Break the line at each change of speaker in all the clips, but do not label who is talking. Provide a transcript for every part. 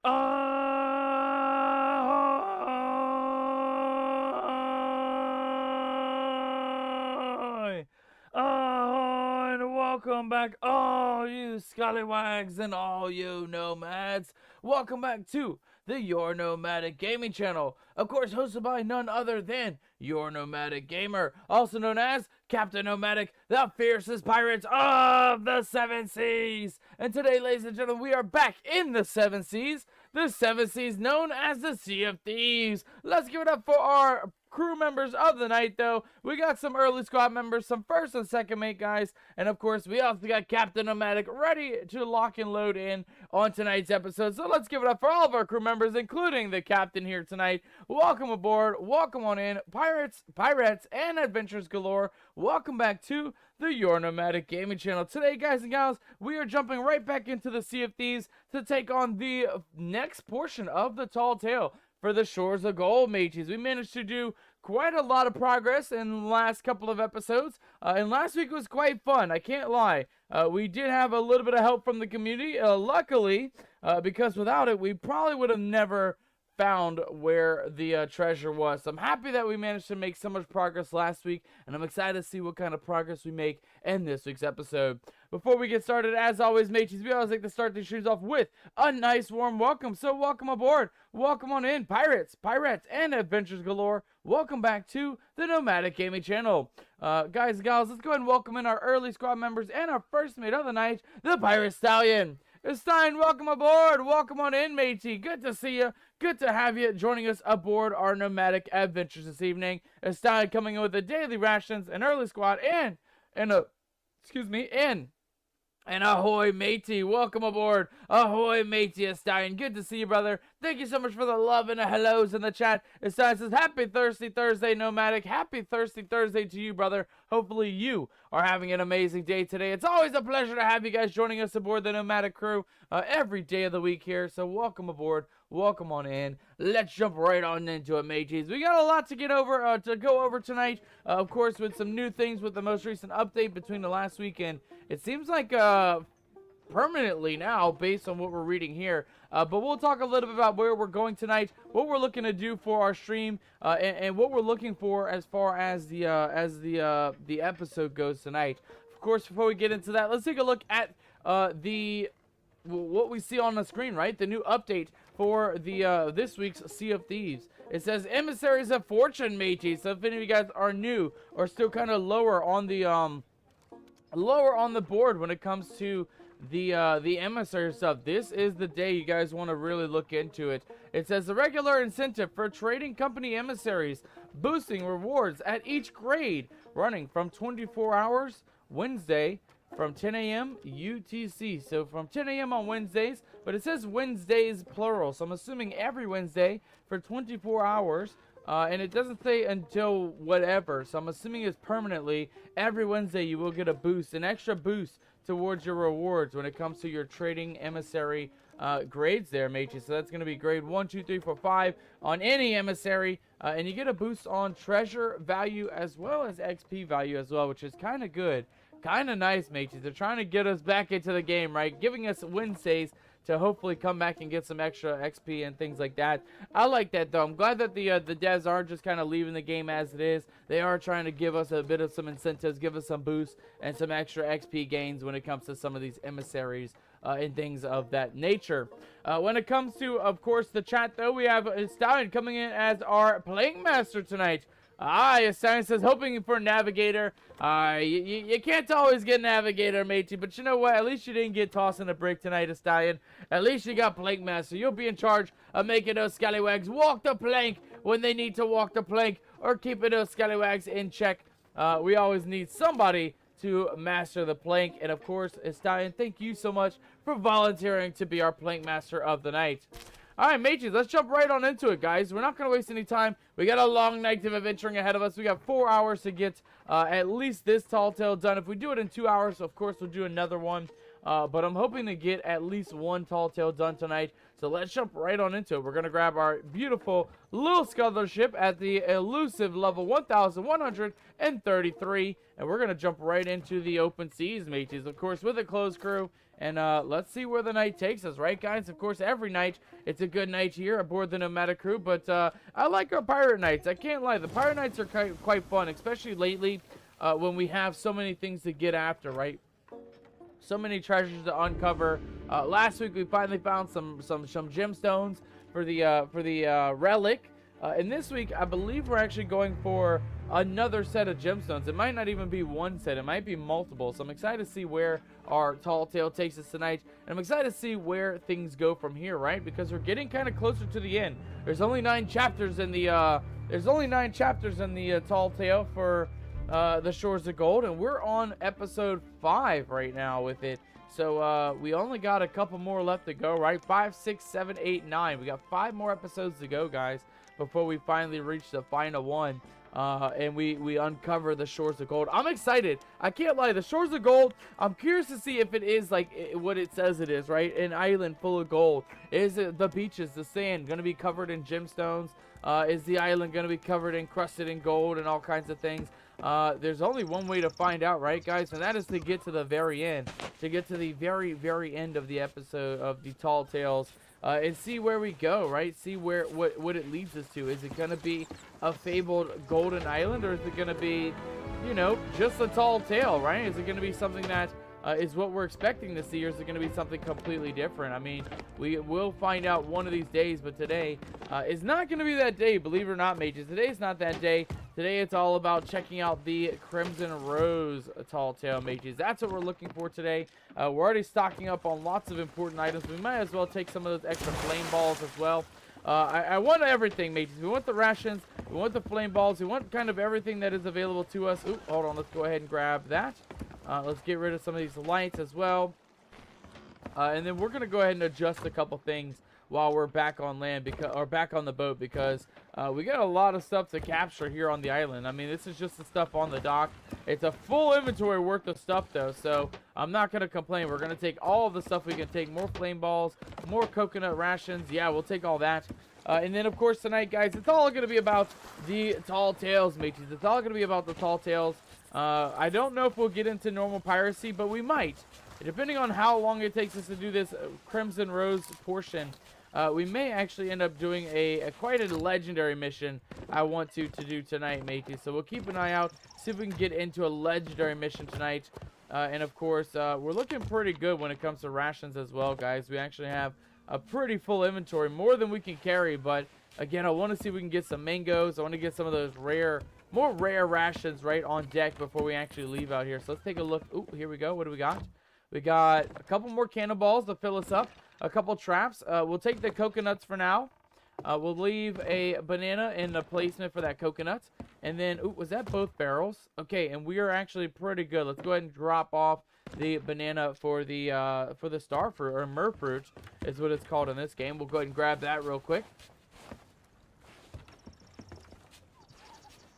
Ahoy! Ahoy! And welcome back, all you scallywags and all you nomads. Welcome back to the Your Nomadic Gaming Channel. Of course, hosted by none other than Your Nomadic Gamer, also known as Captain Nomadic, the fiercest pirates of the Seven Seas. And today, ladies and gentlemen, we are back in the Seven Seas. The Seven Seas known as the Sea of Thieves. Let's give it up for our crew members of the night, though. We got some early squad members, some first and second mate guys, and of course we also got Captain Nomadic ready to lock and load in on tonight's episode. So let's give it up for all of our crew members, including the captain here tonight. Welcome aboard, welcome on in, pirates, and adventures galore. Welcome back to the Your Nomadic Gaming Channel. Today, guys and gals, we are jumping right back into the Sea of Thieves to take on the next portion of the Tall Tale for the Shores of Gold, mateys. We managed to do quite a lot of progress in the last couple of episodes, and last week was quite fun, I can't lie. We did have a little bit of help from the community, luckily, because without it, we probably would have never found where the treasure was. So I'm happy that we managed to make so much progress last week, and I'm excited to see what kind of progress we make in this week's episode. Before we get started, as always, mateys, we always like to start these streams off with a nice warm welcome. So welcome aboard, welcome on in, pirates, and adventures galore. Welcome back to the Nomadic Gaming Channel. Guys and gals, let's go ahead and welcome in our early squad members and our first mate of the night, the Pirate Stallion. Stein, welcome aboard. Welcome on in, matey. Good to see you. Good to have you joining us aboard our nomadic adventures this evening. Stein coming in with the daily rations, an early squad, and ahoy, matey. Welcome aboard. Ahoy, matey, Stein. Good to see you, brother. Thank you so much for the love and the hellos in the chat. Stein says, happy Thirsty Thursday, Nomadic. Happy Thirsty Thursday to you, brother. Hopefully you are having an amazing day today. It's always a pleasure to have you guys joining us aboard the Nomadic crew every day of the week here. So welcome aboard. Welcome on in. Let's jump right on into it, mateys. We got a lot to get over, to go over tonight. Of course, with some new things with the most recent update between the last week and it seems like permanently now, based on what we're reading here. But we'll talk a little bit about where we're going tonight, what we're looking to do for our stream, and what we're looking for as far as the episode goes tonight. Of course, before we get into that, let's take a look at what we see on the screen, right? The new update for the this week's Sea of Thieves. It says Emissaries of Fortune, mateys. So if any of you guys are new or still kind of lower on the board when it comes to the emissary stuff, this is the day you guys want to really look into it. It says the regular incentive for trading company emissaries, boosting rewards at each grade, running from 24 hours Wednesday from 10 a.m. UTC. So from 10 a.m. on Wednesdays, but it says Wednesdays plural, so I'm assuming every Wednesday for 24 hours. And it doesn't say until whatever, so I'm assuming it's permanently. Every Wednesday you will get a boost, an extra boost towards your rewards when it comes to your trading emissary grades there, matey. So that's going to be grade 1, 2, 3, 4, 5 on any emissary. And you get a boost on treasure value as well as XP value as well, which is kind of good. Kind of nice, matey. They're trying to get us back into the game, right? Giving us Wednesdays to hopefully come back and get some extra XP and things like that. I like that, though. I'm glad that the devs aren't just kind of leaving the game as it is. They are trying to give us a bit of some incentives, give us some boosts, and some extra XP gains when it comes to some of these emissaries and things of that nature. When it comes to, of course, the chat, though, we have Stallion coming in as our playing master tonight. Stallion says, hoping for a navigator. You can't always get navigator, matey, but you know what? At least you didn't get tossed in a brick tonight, Stallion. At least you got plank master. You'll be in charge of making those scallywags walk the plank when they need to walk the plank, or keeping those scallywags in check. We always need somebody to master the plank, and of course, Stallion, thank you so much for volunteering to be our plank master of the night. Alright, mateys, let's jump right on into it, guys. We're not going to waste any time. We got a long night of adventuring ahead of us. We got 4 hours to get at least this tall tale done. If we do it in 2 hours, of course, we'll do another one. but I'm hoping to get at least one tall tale done tonight. So let's jump right on into it. We're going to grab our beautiful little scuttler ship at the elusive level 1133, and we're going to jump right into the open seas, mateys, of course, with a closed crew. And let's see where the night takes us, right, guys? Of course, every night it's a good night here aboard the Nomadic crew, but I like our pirate nights. I can't lie. The pirate nights are quite fun, especially lately when we have so many things to get after, right? So many treasures to uncover. Last week we finally found some gemstones for the relic, and this week I believe we're actually going for another set of gemstones. It might not even be one set, it might be multiple. So I'm excited to see where our tall tale takes us tonight, and I'm excited to see where things go from here, right? Because we're getting kind of closer to the end. There's only 9 chapters in the tall tale for the Shores of Gold, and we're on episode 5 right now with it. So we only got a couple more left to go, right? 5, 6, 7, 8, 9. We got 5 more episodes to go, guys, before we finally reach the final one. And we uncover the Shores of Gold. I'm excited. I can't lie. The Shores of Gold, I'm curious to see if it is like what it says it is, right? An island full of gold. Is it the beaches, the sand, going to be covered in gemstones? Is the island going to be covered, encrusted in gold and all kinds of things? There's only one way to find out, right, guys? And that is to get to the very end. To get to the very, very end of the episode of the Tall Tales. And see where we go, right? See what it leads us to. Is it going to be a fabled golden island, or is it going to be, you know, just a tall tale, right? Is it going to be something that is what we're expecting to see, or is it going to be something completely different? I mean, we will find out one of these days, but today is not going to be that day, believe it or not, mages. Today's not that day. Today it's all about checking out the Crimson Rose Tall Tale, mages. That's what we're looking for today. We're already stocking up on lots of important items. We might as well take some of those extra flame balls as well. I want everything, mages. We want the rations. We want the flame balls. We want kind of everything that is available to us. Ooh, hold on. Let's go ahead and grab that. Let's get rid of some of these lights as well. And then we're going to go ahead and adjust a couple things while we're back on land, or back on the boat, because we got a lot of stuff to capture here on the island. I mean, this is just the stuff on the dock. It's a full inventory worth of stuff, though, so I'm not going to complain. We're going to take all of the stuff we can take. More flame balls, more coconut rations. Yeah, we'll take all that. And then, of course, tonight, guys, it's all going to be about the Tall Tales, mateys. It's all going to be about the Tall Tales. I don't know if we'll get into normal piracy, but we might. Depending on how long it takes us to do this Crimson Rose portion, we may actually end up doing quite a legendary mission I want to do tonight, matey. So we'll keep an eye out, see if we can get into a legendary mission tonight. And of course, we're looking pretty good when it comes to rations as well, guys. We actually have a pretty full inventory, more than we can carry. But again, I want to see if we can get some mangoes. I want to get some of those more rare rations right on deck before we actually leave out here. So let's take a look. Ooh, here we go. What do we got? We got a couple more cannonballs to fill us up. A couple traps. We'll take the coconuts for now. We'll leave a banana in the placement for that coconut. And then, ooh, was that both barrels? Okay, and we are actually pretty good. Let's go ahead and drop off the banana for the star fruit, or mer fruit is what it's called in this game. We'll go ahead and grab that real quick.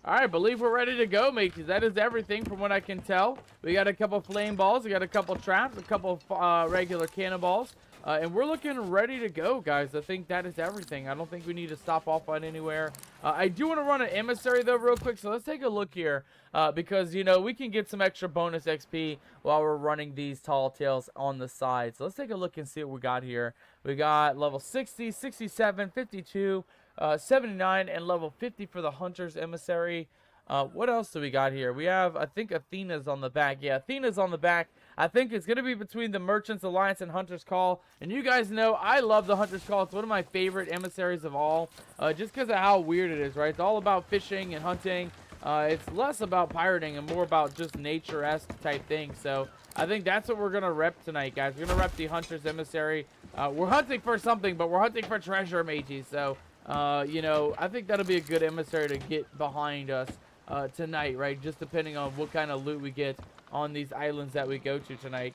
All right, believe we're ready to go, mateys. That is everything from what I can tell. We got a couple flame balls. We got a couple traps, a couple regular cannonballs. And we're looking ready to go, guys. I think that is everything. I don't think we need to stop off on anywhere. I do want to run an emissary, though, real quick. So let's take a look here. Because, you know, we can get some extra bonus XP while we're running these tall tales on the side. So let's take a look and see what we got here. We got level 60, 67, 52, 79, and level 50 for the Hunter's Emissary. What else do we got here? We have, I think, Athena's on the back. Yeah, Athena's on the back. I think it's going to be between the Merchant's Alliance and Hunter's Call. And you guys know I love the Hunter's Call. It's one of my favorite emissaries of all. Just because of how weird it is, right? It's all about fishing and hunting. It's less about pirating and more about just nature-esque type things. So I think that's what we're going to rep tonight, guys. We're going to rep the Hunter's Emissary. We're hunting for something, but we're hunting for treasure, mateys. So, you know, I think that'll be a good emissary to get behind us tonight, right? Just depending on what kind of loot we get on these islands that we go to tonight.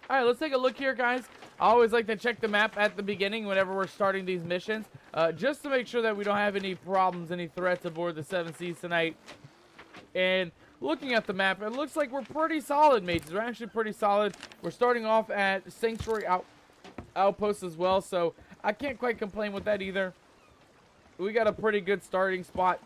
All right, let's take a look here, guys. I always like to check the map at the beginning whenever we're starting these missions, just to make sure that we don't have any problems, any threats aboard the Seven Seas tonight. And looking at the map, it looks like we're pretty solid, mates. We're actually pretty solid. We're starting off at Sanctuary Outpost as well, so I can't quite complain with that either. We got a pretty good starting spot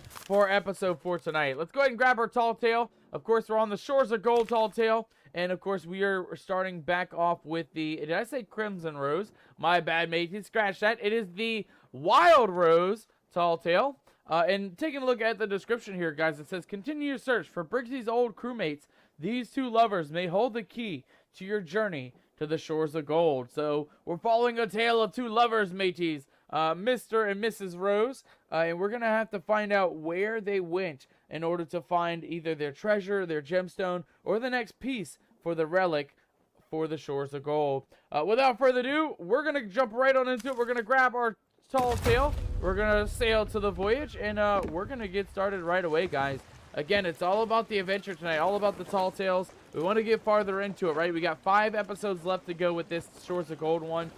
for episode 4 tonight. Let's go ahead and grab our Tall Tale. Of course, we're on the Shores of Gold Tall Tale. And, of course, we are starting back off with the... Did I say Crimson Rose? My bad, mate. You scratch that. It is the Wild Rose Tall Tale. And taking a look at the description here, guys, it says, continue your search for Brixie's old crewmates. These two lovers may hold the key to your journey to the Shores of Gold. So, we're following a tale of two lovers, mateys. Mr. and Mrs. Rose, and we're going to have to find out where they went in order to find either their treasure, their gemstone, or the next piece for the relic for the Shores of Gold. Without further ado, we're going to jump right on into it. We're going to grab our Tall Tale, we're going to sail to the voyage, and we're going to get started right away, guys. Again, it's all about the adventure tonight, all about the Tall Tales. We want to get farther into it, right? We got 5 episodes left to go with this Shores of Gold one.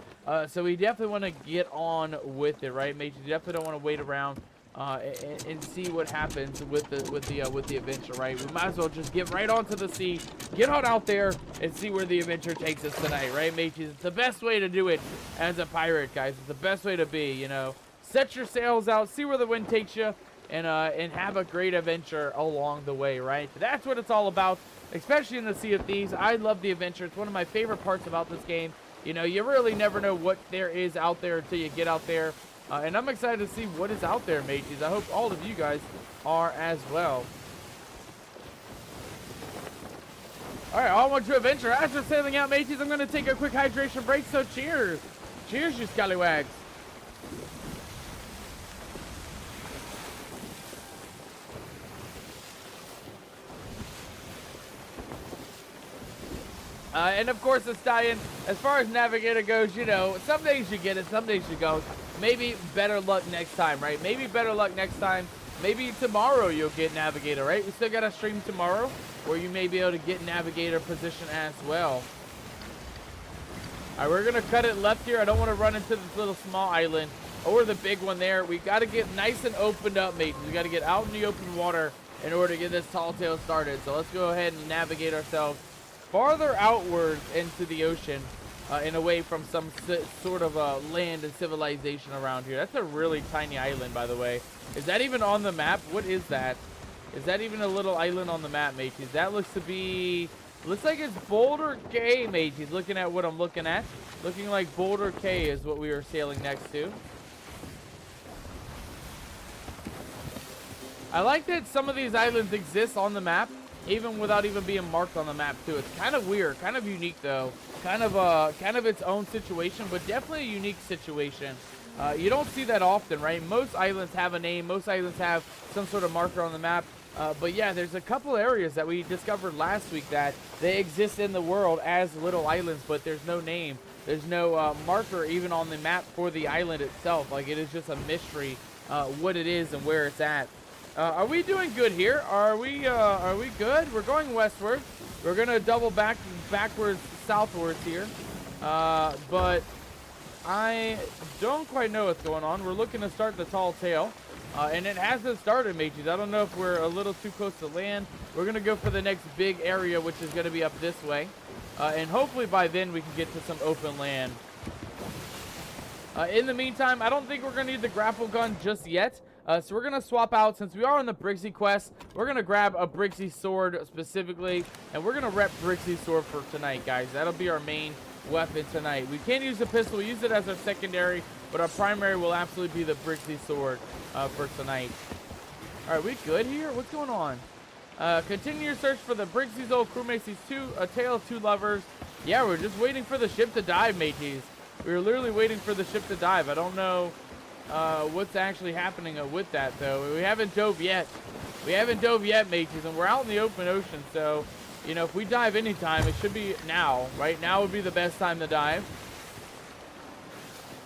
So we definitely want to get on with it, right, mate? You definitely don't want to wait around and see what happens with the adventure, right? We might as well just get right onto the sea, get on out there, and see where the adventure takes us tonight, right, mate? It's the best way to do it as a pirate, guys. It's the best way to be, you know. Set your sails out, see where the wind takes you, and have a great adventure along the way, right? That's what it's all about, especially in the Sea of Thieves. I love the adventure. It's one of my favorite parts about this game. You know, you really never know what there is out there until you get out there. And I'm excited to see what is out there, mateys. I hope all of you guys are as well. Alright, onward to adventure. As we're sailing out, mateys, I'm going to take a quick hydration break, so cheers. Cheers, you scallywags. And of course, the Stallion, as far as Navigator goes, you know, some days you get it, some days you go. Maybe better luck next time, right? Maybe better luck next time. Maybe tomorrow you'll get Navigator, right? We still got a stream tomorrow where you may be able to get Navigator position as well. All right, we're going to cut it left here. I don't want to run into this little small island or the big one there. We got to get nice and opened up, mates. We got to get out in the open water in order to get this Tall Tale started. So let's go ahead and navigate ourselves farther outwards into the ocean and away from some sort of land and civilization around here. That's a really tiny island, by the way. Is that even on the map? What is that? Is that even a little island on the map, mateys? That looks to be... Looks like it's Boulder Cay, mateys. Looking at what I'm looking at. Looking like Boulder Cay is what we are sailing next to. I like that some of these islands exist on the map, even without even being marked on the map too. It's kind of weird, kind of unique though. Kind of its own situation, but definitely a unique situation. You don't see that often, right? Most islands have a name. Most islands have some sort of marker on the map. But yeah, there's a couple areas that we discovered last week that they exist in the world as little islands, but there's no name. There's no marker even on the map for the island itself. Like, it is just a mystery what it is and where it's at. Are we doing good here? Are we good? We're going westward. We're gonna double backwards southwards here. But I don't quite know what's going on. We're looking to start the Tall Tale. And it hasn't started, mateys. I don't know if we're a little too close to land. We're gonna go for the next big area, which is gonna be up this way. And hopefully by then we can get to some open land. In the meantime, I don't think we're gonna need the grapple gun just yet. So we're going to swap out, since we are on the Brixie quest, we're going to grab a Brixie sword specifically, and we're going to rep Brixie sword for tonight, guys. That'll be our main weapon tonight. We can use the pistol, we'll use it as our secondary, but our primary will absolutely be the Brixie sword for tonight. Alright, we good here? What's going on? Continue your search for the Brixie's old crewmates, a tale of two lovers. Yeah, we're just waiting for the ship to dive, mateys. We're literally waiting for the ship to dive. I don't know what's actually happening with that, though. We haven't dove yet. We haven't dove yet, mateys, and we're out in the open ocean, so, you know, if we dive anytime, it should be now. Right now would be the best time to dive.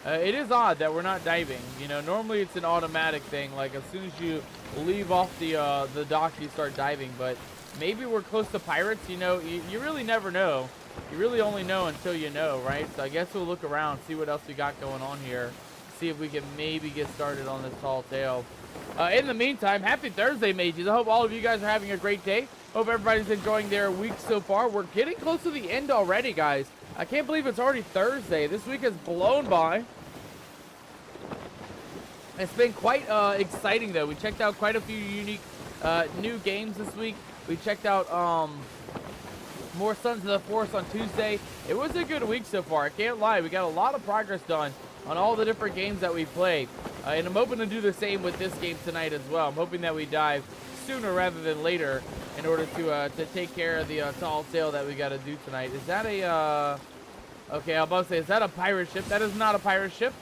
It is odd that we're not diving. You know, normally it's an automatic thing. Like, as soon as you leave off the dock, you start diving. But maybe we're close to pirates. You know, you really never know. You really only know until you know, right? So I guess we'll look around, see what else we got going on here. See if we can maybe get started on this Tall Tale. In the meantime, happy Thursday, mateys. I hope all of you guys are having a great day. Hope everybody's enjoying their week so far. We're getting close to the end already, guys. I can't believe it's already Thursday. This week has blown by. It's been quite exciting, though. We checked out quite a few unique new games this week. We checked out more Sons of the Forest on Tuesday. It was a good week so far. I can't lie. We got a lot of progress done on all the different games that we played. And I'm hoping to do the same with this game tonight as well. I'm hoping that we dive sooner rather than later in order to take care of the tall tale that we got to do tonight. Is that a... okay, I'm about to say, is that a pirate ship? That is not a pirate ship.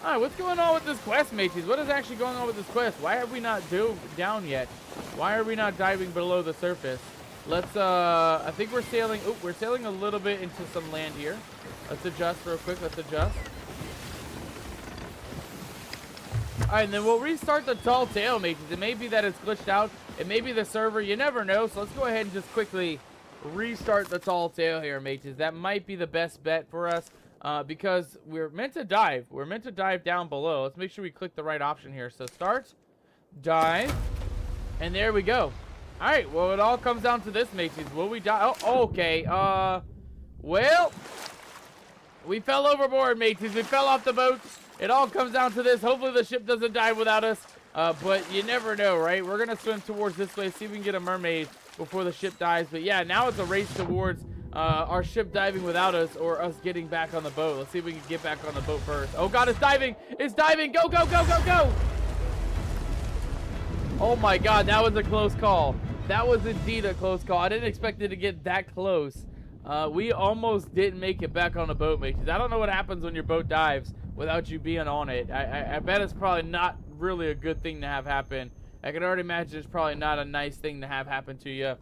All right, what's going on with this quest, mateys? What is actually going on with this quest? Why have we not dove down yet? Why are we not diving below the surface? Let's, I think we're sailing... oh, we're sailing a little bit into some land here. Let's adjust real quick. Let's adjust. All right, and then we'll restart the tall tale, mateys. It may be that it's glitched out. It may be the server. You never know. So let's go ahead and just quickly restart the tall tale here, mateys. That might be the best bet for us because we're meant to dive. We're meant to dive down below. Let's make sure we click the right option here. So start, dive, and there we go. All right, well, it all comes down to this, mateys. Will we die? Oh, okay. Well, we fell overboard, mateys. We fell off the boat. It all comes down to this. Hopefully the ship doesn't dive without us. But you never know, right? We're going to swim towards this way, see if we can get a mermaid before the ship dives. But yeah, now it's a race towards our ship diving without us or us getting back on the boat. Let's see if we can get back on the boat first. Oh, God, it's diving. It's diving. Go, go, go, go, go. Oh, my God, that was a close call. That was indeed a close call. I didn't expect it to get that close. We almost didn't make it back on the boat, mateys. I don't know what happens when your boat dives without you being on it. I bet it's probably not really a good thing to have happen. I can already imagine it's probably not a nice thing to have happen to you.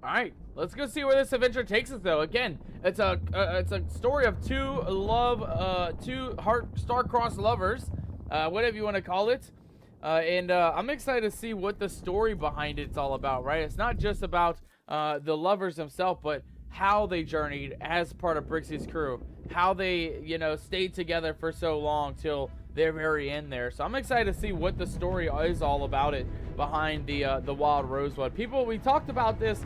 Alright, let's go see where this adventure takes us, though. Again, it's a story of two star-crossed lovers, whatever you want to call it. And I'm excited to see what the story behind it's all about, right? It's not just about the lovers themselves, but how they journeyed as part of Brixie's crew, how they, you know, stayed together for so long till their very end there. So I'm excited to see what the story is all about it behind the Wild Rosewood. People, we talked about this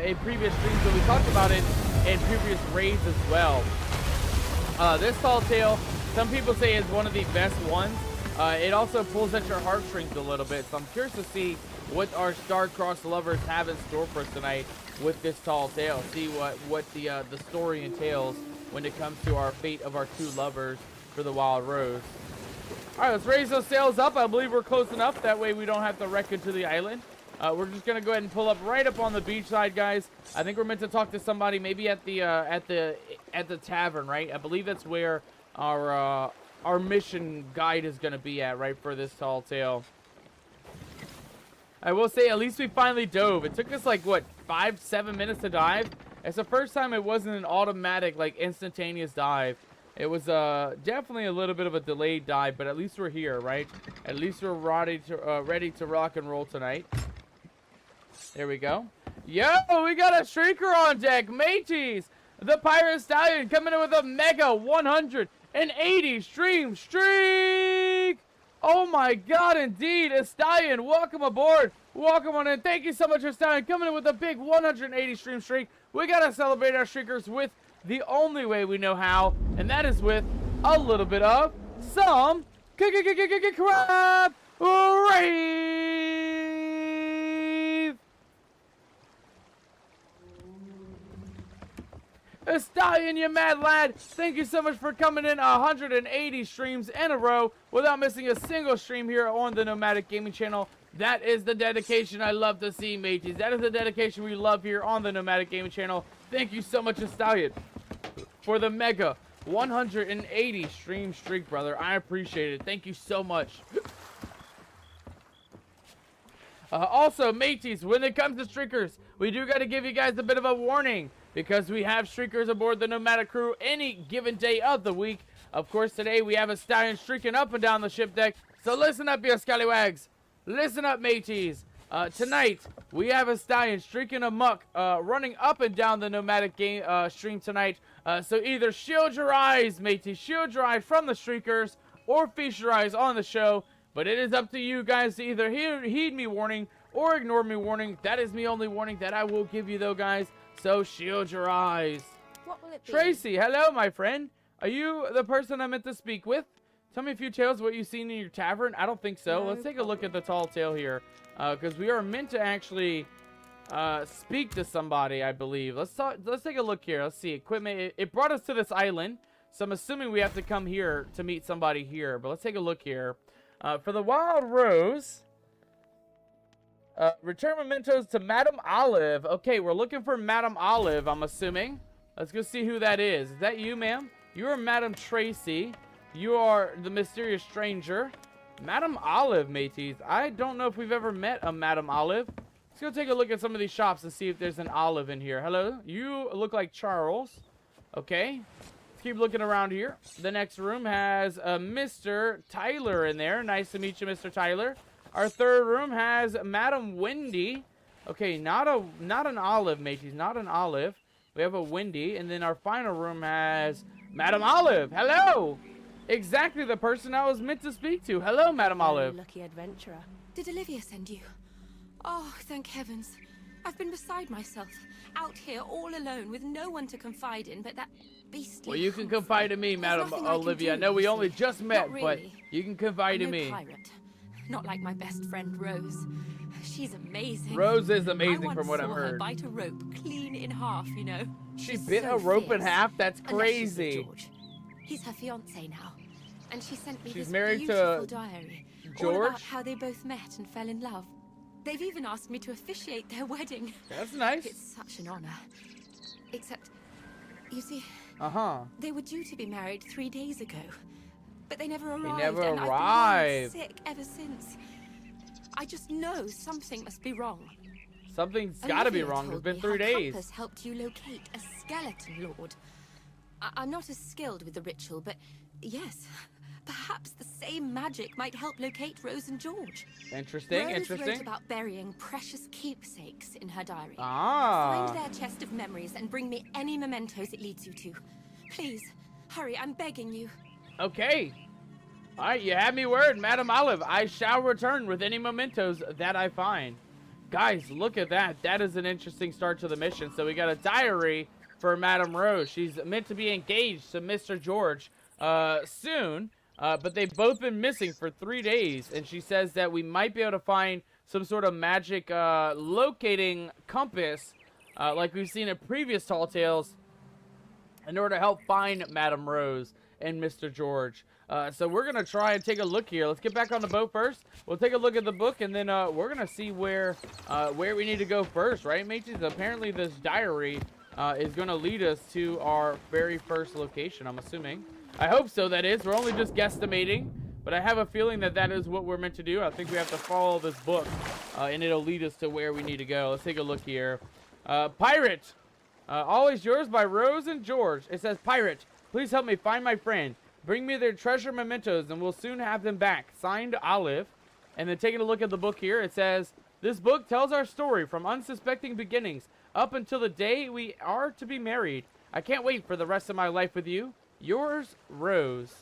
in previous streams, but we talked about it in previous raids as well. This tall tale, some people say is one of the best ones. It also pulls at your heartstrings a little bit, so I'm curious to see what our star-crossed lovers have in store for us tonight with this tall tale. See what the story entails when it comes to our fate of our two lovers for the Wild Rose. All right, let's raise those sails up. I believe we're close enough. That way we don't have to wreck into the island. We're just gonna go ahead and pull up right up on the beach side, guys. I think we're meant to talk to somebody, maybe at the tavern, right? I believe that's where our mission guide is gonna be at, right, for this tall tale. I will say, at least we finally dove. It took us like, what, 5-7 minutes to dive? It's the first time it wasn't an automatic, like, instantaneous dive. It was definitely a little bit of a delayed dive, but at least we're here, right? At least we're ready to rock and roll tonight. There we go. Yo, we got a shrieker on deck, mateys! The Pirate Stallion coming in with a mega 180 stream streak! Oh my God, indeed, a Stallion, welcome aboard. Welcome on in. Thank you so much for Stallion coming in with a big 180 stream streak. We gotta celebrate our streakers with the only way we know how, and that is with a little bit of some crap rave. A Stallion, you mad lad, thank you so much for coming in 180 streams in a row without missing a single stream here on the Nomadic Gaming channel. That is the dedication I love to see, mateys. That is the dedication we love here on the Nomadic Gaming channel. Thank you so much, Stallion, for the mega 180 stream streak, brother. I appreciate it. Thank you so much. Also, mateys, when it comes to streakers, we do got to give you guys a bit of a warning, because we have streakers aboard the Nomadic crew any given day of the week. Of course, today we have a Stallion streaking up and down the ship deck. So listen up, you scallywags. Listen up, mateys. Tonight, we have a Stallion streaking amok, running up and down the Nomadic game stream tonight, So either shield your eyes, matey, shield your eyes from the streakers, or feast your eyes on the show. But it is up to you guys to either heed me warning or ignore me warning. That is me only warning that I will give you, though, guys. So shield your eyes.
What will it be?
Tracy, hello, my friend. Are you the person I meant to speak with? Tell me a few tales of what you've seen in your tavern. I don't think so.
No
Let's take a look at the tall tale here. Because we are meant to actually speak to somebody, I believe. Let's take a look here. Let's see. Equipment. It brought us to this island. So I'm assuming we have to come here to meet somebody here. But let's take a look here. For the Wild Rose, return mementos to Madame Olive. Okay, we're looking for Madame Olive, I'm assuming. Let's go see who that is. Is that you, ma'am? You are Madame Tracy. You are the mysterious stranger. Madame Olive, mateys. I don't know if we've ever met a Madame Olive. Let's go take a look at some of these shops and see if there's an Olive in here. Hello? You look like Charles. Okay. Let's keep looking around here. The next room has Mr. Tyler in there. Nice to meet you, Mr. Tyler. Our third room has Madame Wendy. Okay, not an Olive, mateys. Not an Olive. We have a Wendy. And then our final room has Madame Olive. Hello! Exactly the person I was meant to speak to. Hello, Madame Olive.
Lucky adventurer.
Did Olivia send you? Oh, thank heavens. I've been beside myself, out here all alone with no one to confide in but that beastly...
Well, you can confide in me, Madame Olivia. I know we only just met,
really.
but you can confide in
I'm no
me.
pirate. Not like my best friend Rose. She's amazing.
Rose is amazing from what
I
I've
once saw her
heard.
bite a rope clean in half, you know.
She
She's
bit
so
a rope in
fierce.
half? That's
Unless she's with
crazy.
George. He's her fiancé now. And she sent me
She's
this
married
beautiful
to
diary.
George?
All about how they both met and fell in love. They've even asked me to officiate their wedding.
That's nice.
It's such an honor. Except, you see,
Uh-huh.
they were due to be married 3 days ago. But they never arrived.
never
and
arrived.
I've been sick ever since. I just know something must be wrong.
Something's gotta be
Olivia
wrong. It's
told
been
me
3
how
days.
Compass helped you locate a skeleton lord. I'm not as skilled with the ritual, but yes, perhaps the same magic might help locate Rose and George.
Interesting,
Rose
interesting.
wrote about burying precious keepsakes in her diary.
Ah.
Find their chest of memories and bring me any mementos it leads you to. Please, hurry, I'm begging you.
Okay. All right, you have me word, Madame Olive. I shall return with any mementos that I find. Guys, look at that. That is an interesting start to the mission. So we got a diary for Madame Rose. She's meant to be engaged to Mr. George soon, but they've both been missing for 3 days. And she says that we might be able to find some sort of magic locating compass, like we've seen in previous Tall Tales, in order to help find Madame Rose and Mr. George. So we're going to try and take a look here. Let's get back on the boat first. We'll take a look at the book, and then we're going to see where we need to go first, right, mateys? Apparently this diary is going to lead us to our very first location, I'm assuming. I hope so, that is. We're only just guesstimating, but I have a feeling that that is what we're meant to do. I think we have to follow this book, and it'll lead us to where we need to go. Let's take a look here. Pirate! Always yours by Rose and George. It says, Pirate, please help me find my friend. Bring me their treasure mementos, and we'll soon have them back. Signed, Olive. And then taking a look at the book here, it says, this book tells our story from unsuspecting beginnings up until the day we are to be married. I can't wait for the rest of my life with you. Yours, Rose.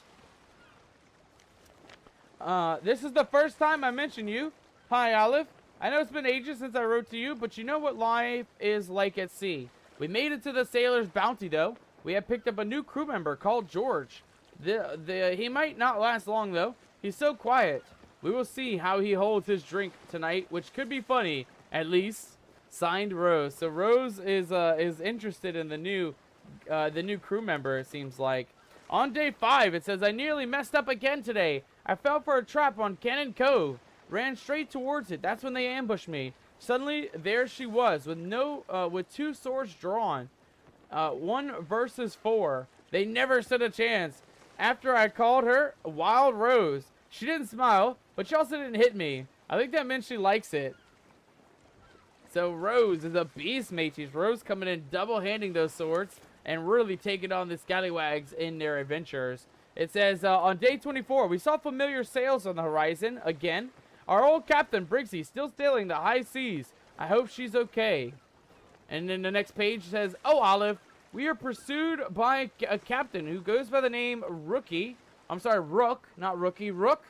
This is the first time I mention you. Hi, Olive. I know it's been ages since I wrote to you, but you know what life is like at sea. We made it to the sailor's bounty, though. We have picked up a new crew member called George. He might not last long, though. He's so quiet. We will see how he holds his drink tonight, which could be funny, at least. Signed, Rose. So Rose is interested in the new crew member, it seems like. On day 5, it says, I nearly messed up again today. I fell for a trap on Cannon Cove. Ran straight towards it. That's when they ambushed me. Suddenly, there she was, with 2 swords drawn. 1 versus 4. They never stood a chance. After I called her Wild Rose. She didn't smile, but she also didn't hit me. I think that means she likes it. So Rose is a beast, mateys. Rose coming in double-handing those swords and really taking on the scallywags in their adventures. It says, on day 24, we saw familiar sails on the horizon again. Our old captain, Briggsy, still sailing the high seas. I hope she's okay. And then the next page says, oh, Olive, We are pursued by a captain who goes by the name Rookie. I'm sorry, Rook, not Rookie, Rook.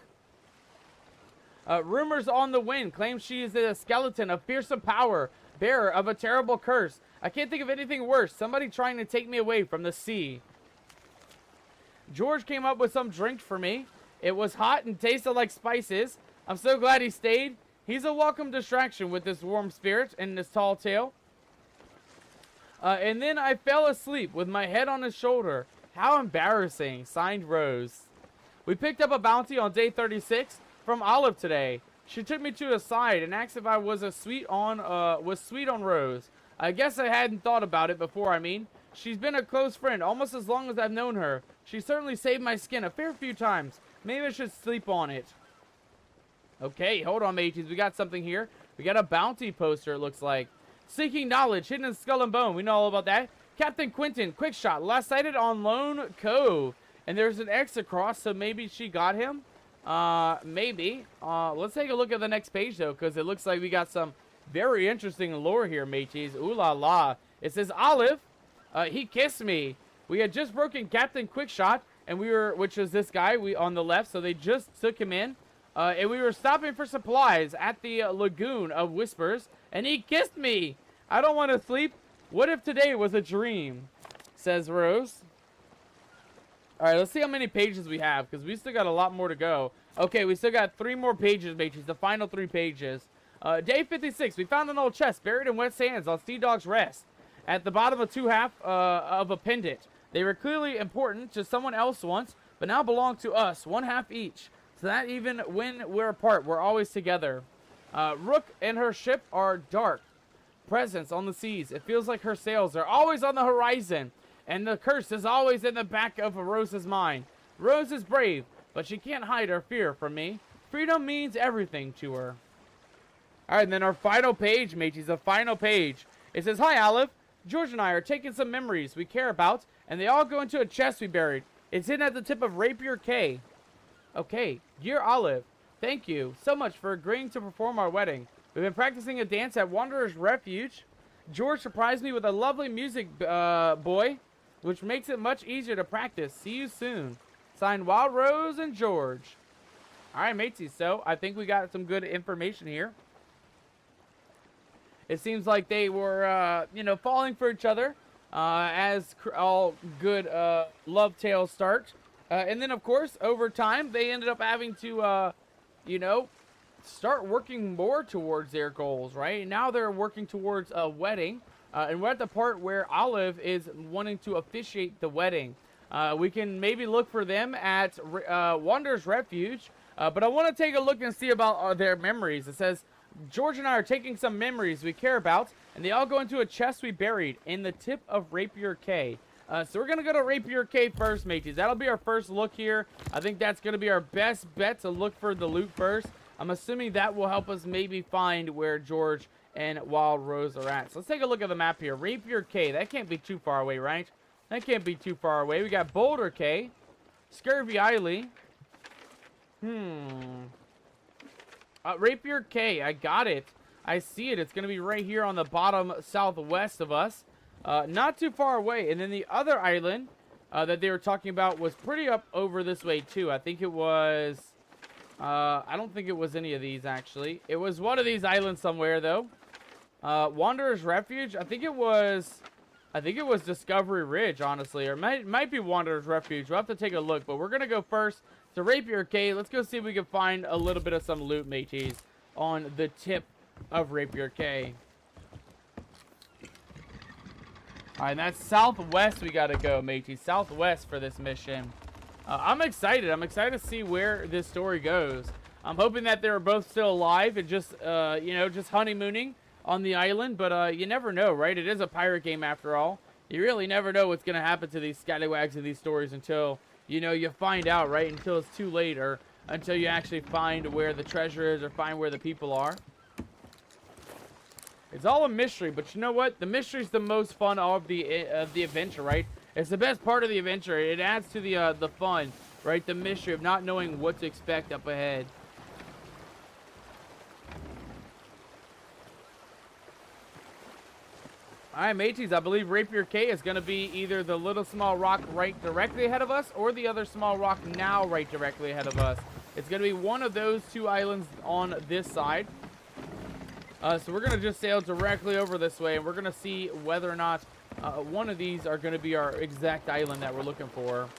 Rumors on the wind claim she is a skeleton of fearsome power, bearer of a terrible curse. I can't think of anything worse. Somebody trying to take me away from the sea. George came up with some drink for me. It was hot and tasted like spices. I'm so glad he stayed. He's a welcome distraction with this warm spirit and this tall tale. And then I fell asleep with my head on his shoulder. How embarrassing. Signed, Rose. We picked up a bounty on day 36 from Olive today. She took me to the side and asked if I was sweet on Rose. I guess I hadn't thought about it before. I mean, she's been a close friend almost as long as I've known her. She certainly saved my skin a fair few times. Maybe I should sleep on it. Okay, hold on, mateys. We got something here. We got a bounty poster, it looks like. Seeking knowledge, hidden in Skull and Bone. We know all about that. Captain Quentin, quick shot. Last sighted on Lone Cove. And there's an X across, so maybe she got him. Maybe. Let's take a look at the next page, though, because it looks like we got some very interesting lore here, mateys. Ooh la la. It says, Olive, he kissed me. We had just broken Captain Quickshot, and which is this guy on the left, so they just took him in. And we were stopping for supplies at the Lagoon of Whispers, and he kissed me. I don't want to sleep. What if today was a dream? Says Rose. All right, let's see how many pages we have, because we still got a lot more to go. Okay, we still got 3 more pages, mateys, the final 3 pages. Day 56, we found an old chest buried in wet sands on Sea Dog's Rest. At the bottom of 2/2 of a pendant. They were clearly important to someone else once, but now belong to us, 1/2 each. So that even when we're apart, we're always together. Rook and her ship are dark presence on the seas. It feels like her sails are always on the horizon, and the curse is always in the back of Rose's mind. Rose is brave, but she can't hide her fear from me. Freedom means everything to her. All right, and then our final page, mateys, the final page. It says, Hi, Olive. George and I are taking some memories we care about, and they all go into a chest we buried. It's hidden at the tip of Rapier Cay. Okay, dear Olive, thank you so much for agreeing to perform our wedding. We've been practicing a dance at Wanderer's Refuge. George surprised me with a lovely music boy, which makes it much easier to practice. See you soon. Signed, Wild Rose and George. All right, matey, so I think we got some good information here. It seems like they were, falling for each other, as all good love tales start. And then, of course, over time, they ended up having to, start working more towards their goals, right? And now they're working towards a wedding. And we're at the part where Olive is wanting to officiate the wedding. We can maybe look for them at Wanderer's Refuge. But I want to take a look and see about their memories. It says, George and I are taking some memories we care about, and they all go into a chest we buried in the tip of Rapier Cay. So we're going to go to Rapier Cay first, mateys. That'll be our first look here. I think that's going to be our best bet to look for the loot first. I'm assuming that will help us maybe find where George and Wild Rose are at. So let's take a look at the map here. Rapier Cay. That can't be too far away, right? That can't be too far away. We got Boulder Cay. Scurvy Isle. Rapier Cay. I got it. I see it. It's going to be right here on the bottom southwest of us. Not too far away. And then the other island that they were talking about was pretty up over this way too. I think it was... I don't think it was any of these, actually. It was one of these islands somewhere, though. Wanderer's Refuge. I think it was Discovery Ridge, honestly. Or it might be Wanderer's Refuge. We'll have to take a look. But we're going to go first to Rapier Cay. Let's go see if we can find a little bit of some loot, mateys, on the tip of Rapier Cay. Alright, and that's southwest we gotta go, mateys. Southwest for this mission. I'm excited. I'm excited to see where this story goes. I'm hoping that they're both still alive and just, just honeymooning on the island. But you never know, right? It is a pirate game after all. You really never know what's gonna happen to these scallywags in these stories until, you find out, right? Until it's too late, or until you actually find where the treasure is or find where the people are. It's all a mystery, but you know what? The mystery's the most fun of the adventure, right? It's the best part of the adventure. It adds to the fun, right? The mystery of not knowing what to expect up ahead. Alright, mateys, I believe Rapier K is going to be either the little small rock right directly ahead of us or the other small rock now right directly ahead of us. It's going to be one of those two islands on this side. So we're going to just sail directly over this way, and we're going to see whether or not one of these are going to be our exact island that we're looking for.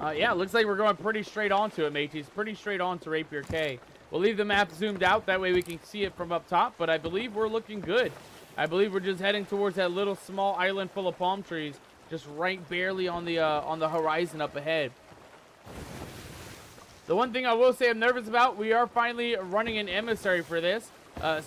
Yeah, it looks like we're going pretty straight onto it, mateys. Pretty straight on to Rapier K. We'll leave the map zoomed out. That way we can see it from up top, but I believe we're looking good. I believe we're just heading towards that little small island full of palm trees, just right barely on the horizon up ahead. The one thing I will say I'm nervous about, we are finally running an emissary for this.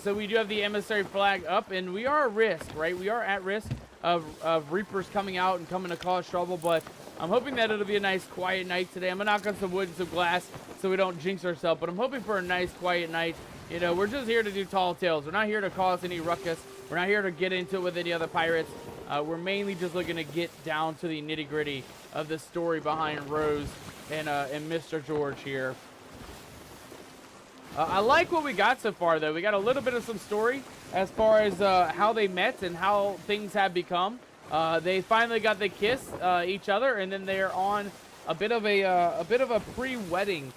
So we do have the emissary flag up, and we are at risk, right? We are at risk of Reapers coming out and coming to cause trouble, but I'm hoping that it'll be a nice, quiet night today. I'm going to knock on some wood and some glass so we don't jinx ourselves, but I'm hoping for a nice, quiet night. You know, we're just here to do tall tales. We're not here to cause any ruckus. We're not here to get into it with any other pirates. We're mainly just looking to get down to the nitty-gritty of the story behind Rose and Mr. George here. I like what we got so far, though. We got a little bit of some story as far as how they met and how things have become. They finally got to kiss each other, and then they're on a bit of a pre-wedding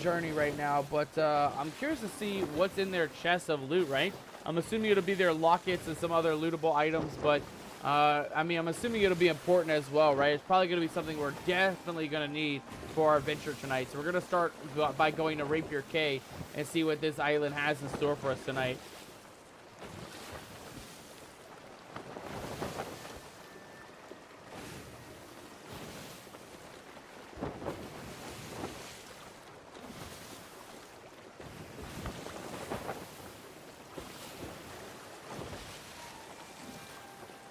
journey right now. But I'm curious to see what's in their chest of loot, right? I'm assuming it'll be their lockets and some other lootable items, but I mean, I'm assuming it'll be important as well, right? It's probably going to be something we're definitely going to need for our adventure tonight. So we're going to start by going to Rapier K and see what this island has in store for us tonight.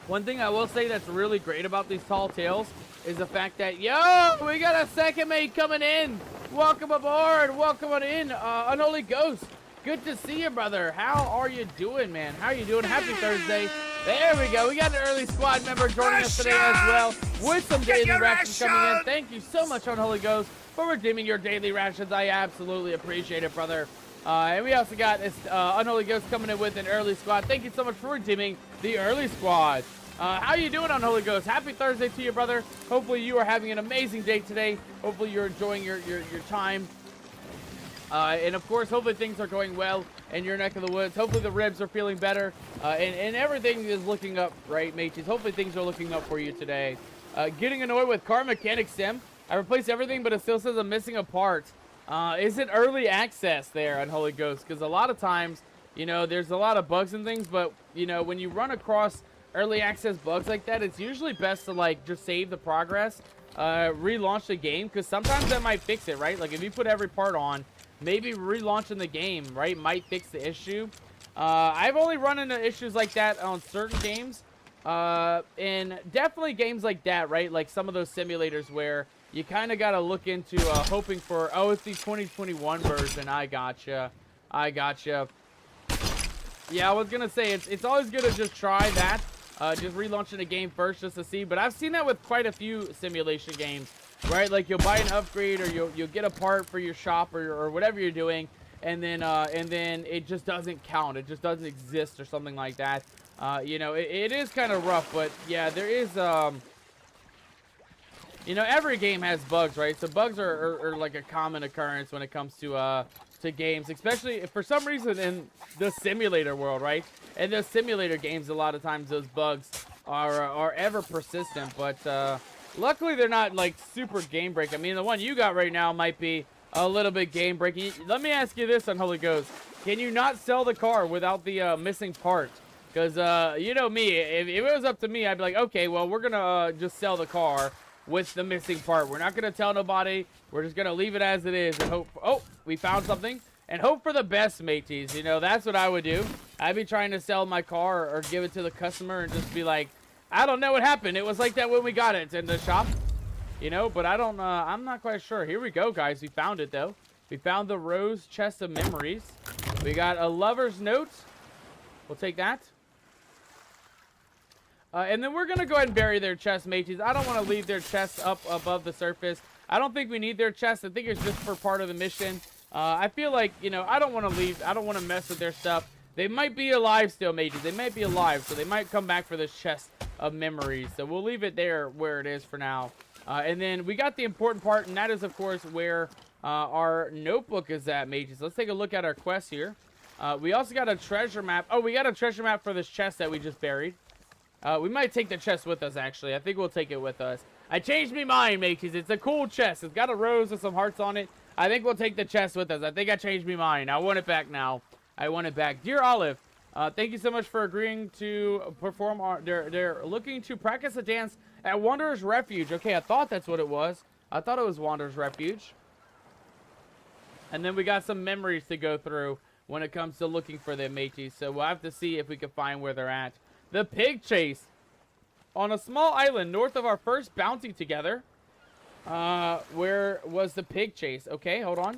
One thing I will say that's really great about these tall tales is the fact that, yo, we got a second mate coming in. Welcome aboard. Welcome on in, Unholy Ghost. Good to see you, brother. How are you doing, man? How are you doing? Happy Thursday. There we go. We got an early squad member joining us today as well with some daily rations coming in. Thank you so much, Unholy Ghost, for redeeming your daily rations. I absolutely appreciate it, brother. And we also got this Unholy Ghost coming in with an early squad. Thank you so much for redeeming the early squad. How you doing, Unholy Ghost? Happy Thursday to you, brother. Hopefully you are having an amazing day today. Hopefully you're enjoying your time. And of course, hopefully things are going well in your neck of the woods. Hopefully the ribs are feeling better. And everything is looking up, right, mateys? Hopefully things are looking up for you today. Getting annoyed with Car Mechanic Sim. I replaced everything, but it still says I'm missing a part. Is it early access there, Unholy Ghost? Because a lot of times, you know, there's a lot of bugs and things, but, you know, when you run across early access bugs like that, it's usually best to, like, just save the progress, relaunch the game, because sometimes that might fix it, right? Like, if you put every part on, maybe relaunching the game, right, might fix the issue. I've only run into issues like that on certain games, and definitely games like that, right? Like some of those simulators where you kind of got to look into hoping for, oh, it's the 2021 version. I gotcha. Yeah, I was going to say, it's always good to just try that. Just relaunching a game first just to see. But I've seen that with quite a few simulation games, right? Like you'll buy an upgrade or you'll get a part for your shop or whatever you're doing, and then it just doesn't count. It just doesn't exist or something like that. You know, it is kind of rough, but yeah, there is you know, every game has bugs, right? So bugs are like a common occurrence when it comes to games, especially if for some reason in the simulator world, right? In the simulator games, a lot of times those bugs are ever persistent, but luckily they're not like super game breaking. I mean, the one you got right now might be a little bit game breaking. Let me ask you this, Unholy Ghost: can you not sell the car without the missing part? Because you know me, if it was up to me, I'd be like, okay, well, we're gonna just sell the car with the missing part. We're not gonna tell nobody. We're just gonna leave it as it is and hope. Oh, we found something. And hope for the best, mateys. You know, that's what I would do. I'd be trying to sell my car or give it to the customer and just be like, I don't know what happened. It was like that when we got it in the shop. You know, but I don't, I'm not quite sure. Here we go, guys. We found it, though. We found the Rose Chest of Memories. We got a lover's note. We'll take that. And then we're going to go ahead and bury their chest, mateys. I don't want to leave their chests up above the surface. I don't think we need their chest. I think it's just for part of the mission. I feel like, you know, I don't want to leave. I don't want to mess with their stuff. They might be alive still, mages. They might be alive, so they might come back for this chest of memories. So we'll leave it there where it is for now. And then we got the important part, and that is, of course, where our notebook is at, mages. Let's take a look at our quest here. We also got a treasure map. Oh, we got a treasure map for this chest that we just buried. We might take the chest with us, actually. I think we'll take it with us. I changed my mind, mates. It's a cool chest. It's got a rose with some hearts on it. I think we'll take the chest with us. I think I changed my mind. I want it back now. I want it back. Dear Olive, thank you so much for agreeing to perform. They're looking to practice a dance at Wanderer's Refuge. Okay, I thought that's what it was. I thought it was Wanderer's Refuge. And then we got some memories to go through when it comes to looking for them, mateys. So we'll have to see if we can find where they're at. The pig chase. On a small island north of our first bounty together. Where was the pig chase? Okay, hold on.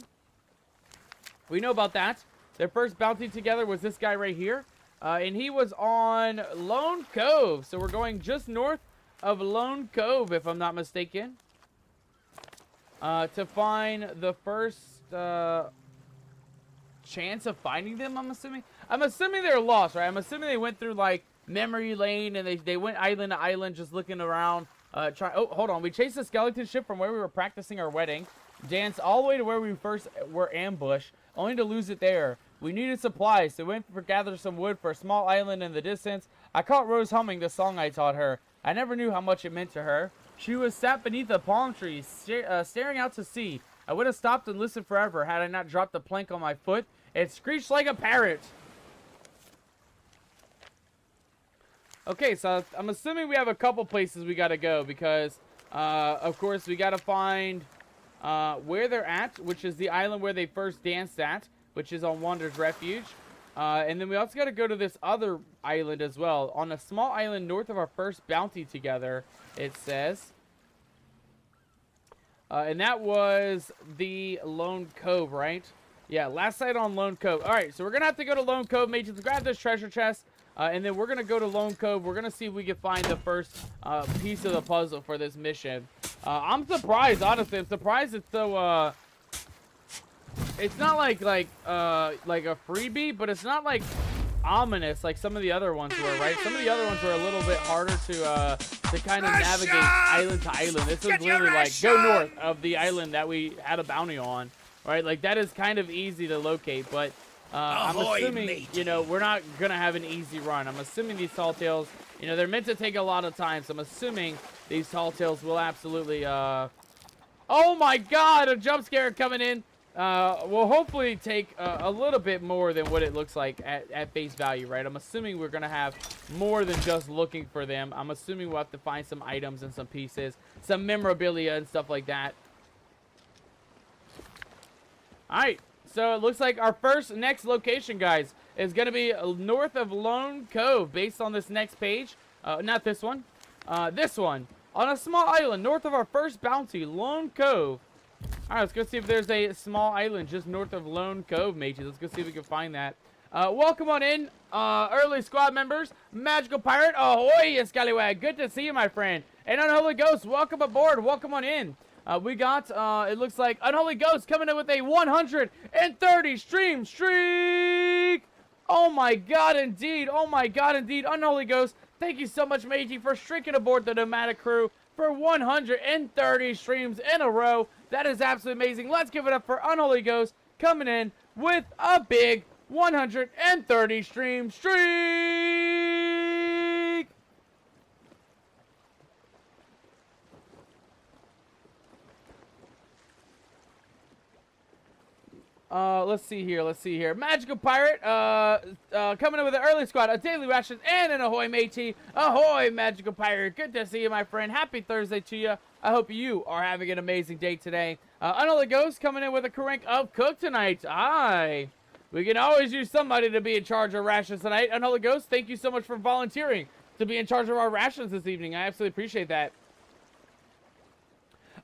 We know about that. Their first bounty together was this guy right here. And he was on Lone Cove. So we're going just north of Lone Cove, if I'm not mistaken. To find the first chance of finding them, I'm assuming. I'm assuming they're lost, right? I'm assuming they went through, like, memory lane, and they went island to island just looking around. Oh, hold on. We chased the skeleton ship from where we were practicing our wedding. Danced all the way to where we first were ambushed, only to lose it there. We needed supplies, so we went to gather some wood for a small island in the distance. I caught Rose humming the song I taught her. I never knew how much it meant to her. She was sat beneath a palm tree, staring out to sea. I would have stopped and listened forever had I not dropped the plank on my foot. It screeched like a parrot. Okay, so I'm assuming we have a couple places we gotta go because, of course, we gotta find where they're at, which is the island where they first danced at, which is on Wanderer's Refuge. And then we also gotta go to this other island as well. On a small island north of our first bounty together, it says. And that was the Lone Cove, right? Yeah, last night on Lone Cove. Alright, so we're gonna have to go to Lone Cove, mages. Grab this treasure chest. And then we're going to go to Lone Cove. We're going to see if we can find the first piece of the puzzle for this mission. I'm surprised, honestly. I'm surprised it's so, it's not like a freebie, but it's not, like, ominous like some of the other ones were, right? Some of the other ones were a little bit harder to kind of navigate island to island. This is literally, like, go north of the island that we had a bounty on, right? Like, that is kind of easy to locate, but... I'm assuming, mate. You know, we're not going to have an easy run. I'm assuming these tall tales, you know, they're meant to take a lot of time. So I'm assuming these tall tales will absolutely, oh my God, a jump scare coming in. Will hopefully take a little bit more than what it looks like at face value, right? I'm assuming we're going to have more than just looking for them. I'm assuming we'll have to find some items and some pieces, some memorabilia and stuff like that. All right. So it looks like our next location, guys, is going to be north of Lone Cove based on this next page. Not this one. This one. On a small island north of our first bounty, Lone Cove. All right, let's go see if there's a small island just north of Lone Cove, mages. Let's go see if we can find that. Welcome on in, early squad members. Magical Pirate, ahoy, you scallywag. Good to see you, my friend. And Unholy Ghost, welcome aboard. Welcome on in. We got, it looks like Unholy Ghost coming in with a 130 stream streak. Oh my God, indeed. Oh my God, indeed. Unholy Ghost, thank you so much, matey, for streaking aboard the Nomadic crew for 130 streams in a row. That is absolutely amazing. Let's give it up for Unholy Ghost coming in with a big 130 stream streak. Let's see here. Magical Pirate, coming in with an early squad, a daily ration, and an ahoy, matey. Ahoy, Magical Pirate. Good to see you, my friend. Happy Thursday to you. I hope you are having an amazing day today. Unholy Ghost coming in with a crank of cook tonight. Aye. We can always use somebody to be in charge of rations tonight. Unholy Ghost, thank you so much for volunteering to be in charge of our rations this evening. I absolutely appreciate that.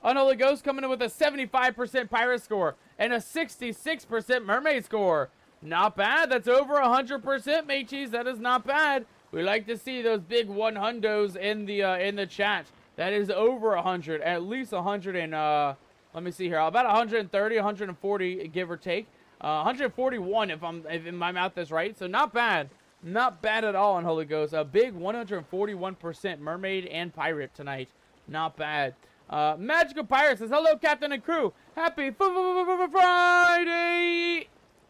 Unholy Ghost coming in with a 75% pirate score and a 66% mermaid score. Not bad. That's over 100%, mateys. That is not bad. We like to see those big 100s in the chat. That is over 100, at least 100 and let me see here, about 130, 140, give or take. 141 if my math is right. So not bad. Not bad at all on Holy Ghost. A big 141% mermaid and pirate tonight. Not bad. Magical Pirate says, hello, Captain and crew. Happy Friday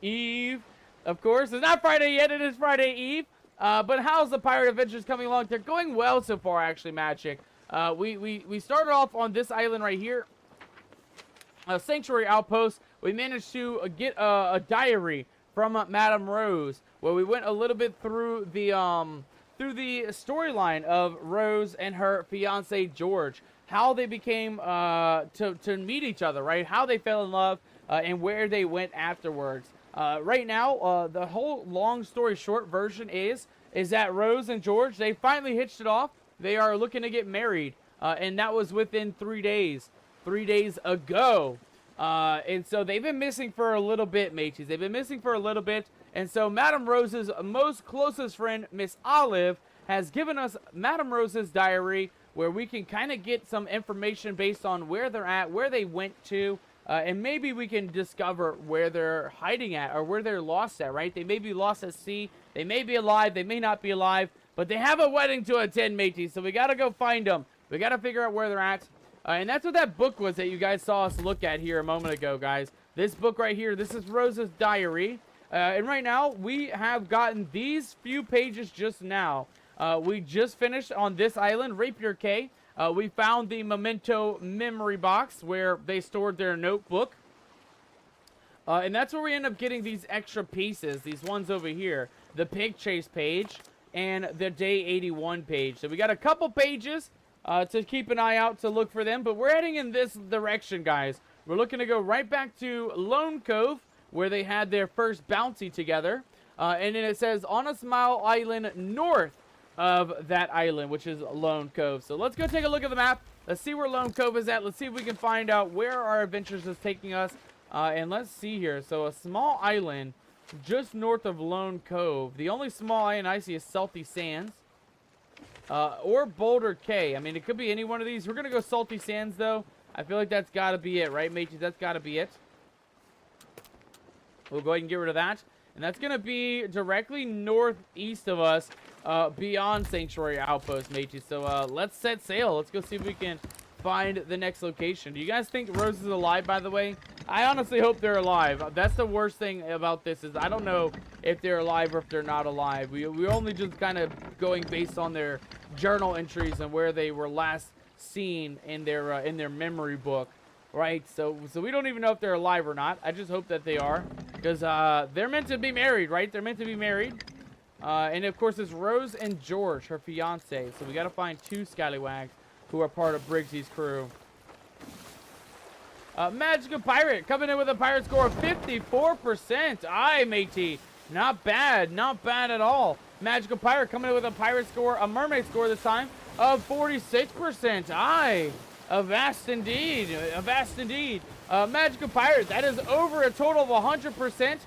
Eve. Of course, it's not Friday yet. It is Friday Eve. But how's the pirate adventures coming along? They're going well so far, actually, Magic. We started off on this island right here. Sanctuary Outpost. We managed to get a diary from Madame Rose, where we went a little bit through the storyline of Rose and her fiance George, how they became to meet each other, right? How they fell in love, and where they went afterwards. Right now, the whole long story short version is that Rose and George, they finally hitched it off. They are looking to get married, and that was within 3 days. 3 days ago. And so they've been missing for a little bit, mateys. They've been missing for a little bit. And so Madame Rose's most closest friend, Miss Olive, has given us Madame Rose's diary, where we can kind of get some information based on where they're at, where they went to, and maybe we can discover where they're hiding at or where they're lost at, right? They may be lost at sea. They may be alive. They may not be alive. But they have a wedding to attend, mateys. So we got to go find them. We got to figure out where they're at. And that's what that book was that you guys saw us look at here a moment ago, guys. This book right here, this is Rose's diary. And right now, we have gotten these few pages just now. We just finished on this island, Rapier Cay. We found the Memento memory box where they stored their notebook. And that's where we end up getting these extra pieces, these ones over here. The Pig Chase page and the Day 81 page. So we got a couple pages to keep an eye out to look for them. But we're heading in this direction, guys. We're looking to go right back to Lone Cove, where they had their first bounty together. And then it says on a Smile Island north of that island, which is Lone Cove. So let's go take a look at the map. Let's see where Lone Cove is at. Let's see if we can find out where our adventures is taking us. And let's see here. So a small island just north of Lone Cove. The only small island I see is Salty Sands. Or Boulder Cay. I mean, it could be any one of these. We're going to go Salty Sands, though. I feel like that's got to be it, right, mateys? That's got to be it. We'll go ahead and get rid of that. And that's going to be directly northeast of us, beyond Sanctuary Outpost, mateys. So, let's set sail. Let's go see if we can find the next location. Do you guys think Rose is alive, by the way? I honestly hope they're alive. That's the worst thing about this is I don't know if they're alive or if they're not alive. We're only just kind of going based on their journal entries and where they were last seen in their memory book, right? So we don't even know if they're alive or not. I just hope that they are, because they're meant to be married, right? They're meant to be married. And of course it's Rose and George, her fiance. So we got to find two scallywags who are part of Briggsy's crew. Magical Pirate coming in with a pirate score of 54%. Aye, matey. Not bad. Not bad at all. Magical Pirate coming in with a pirate score, a mermaid score this time, of 46%. Aye. Avast indeed. Avast indeed. Magical Pirate, that is over a total of 100%.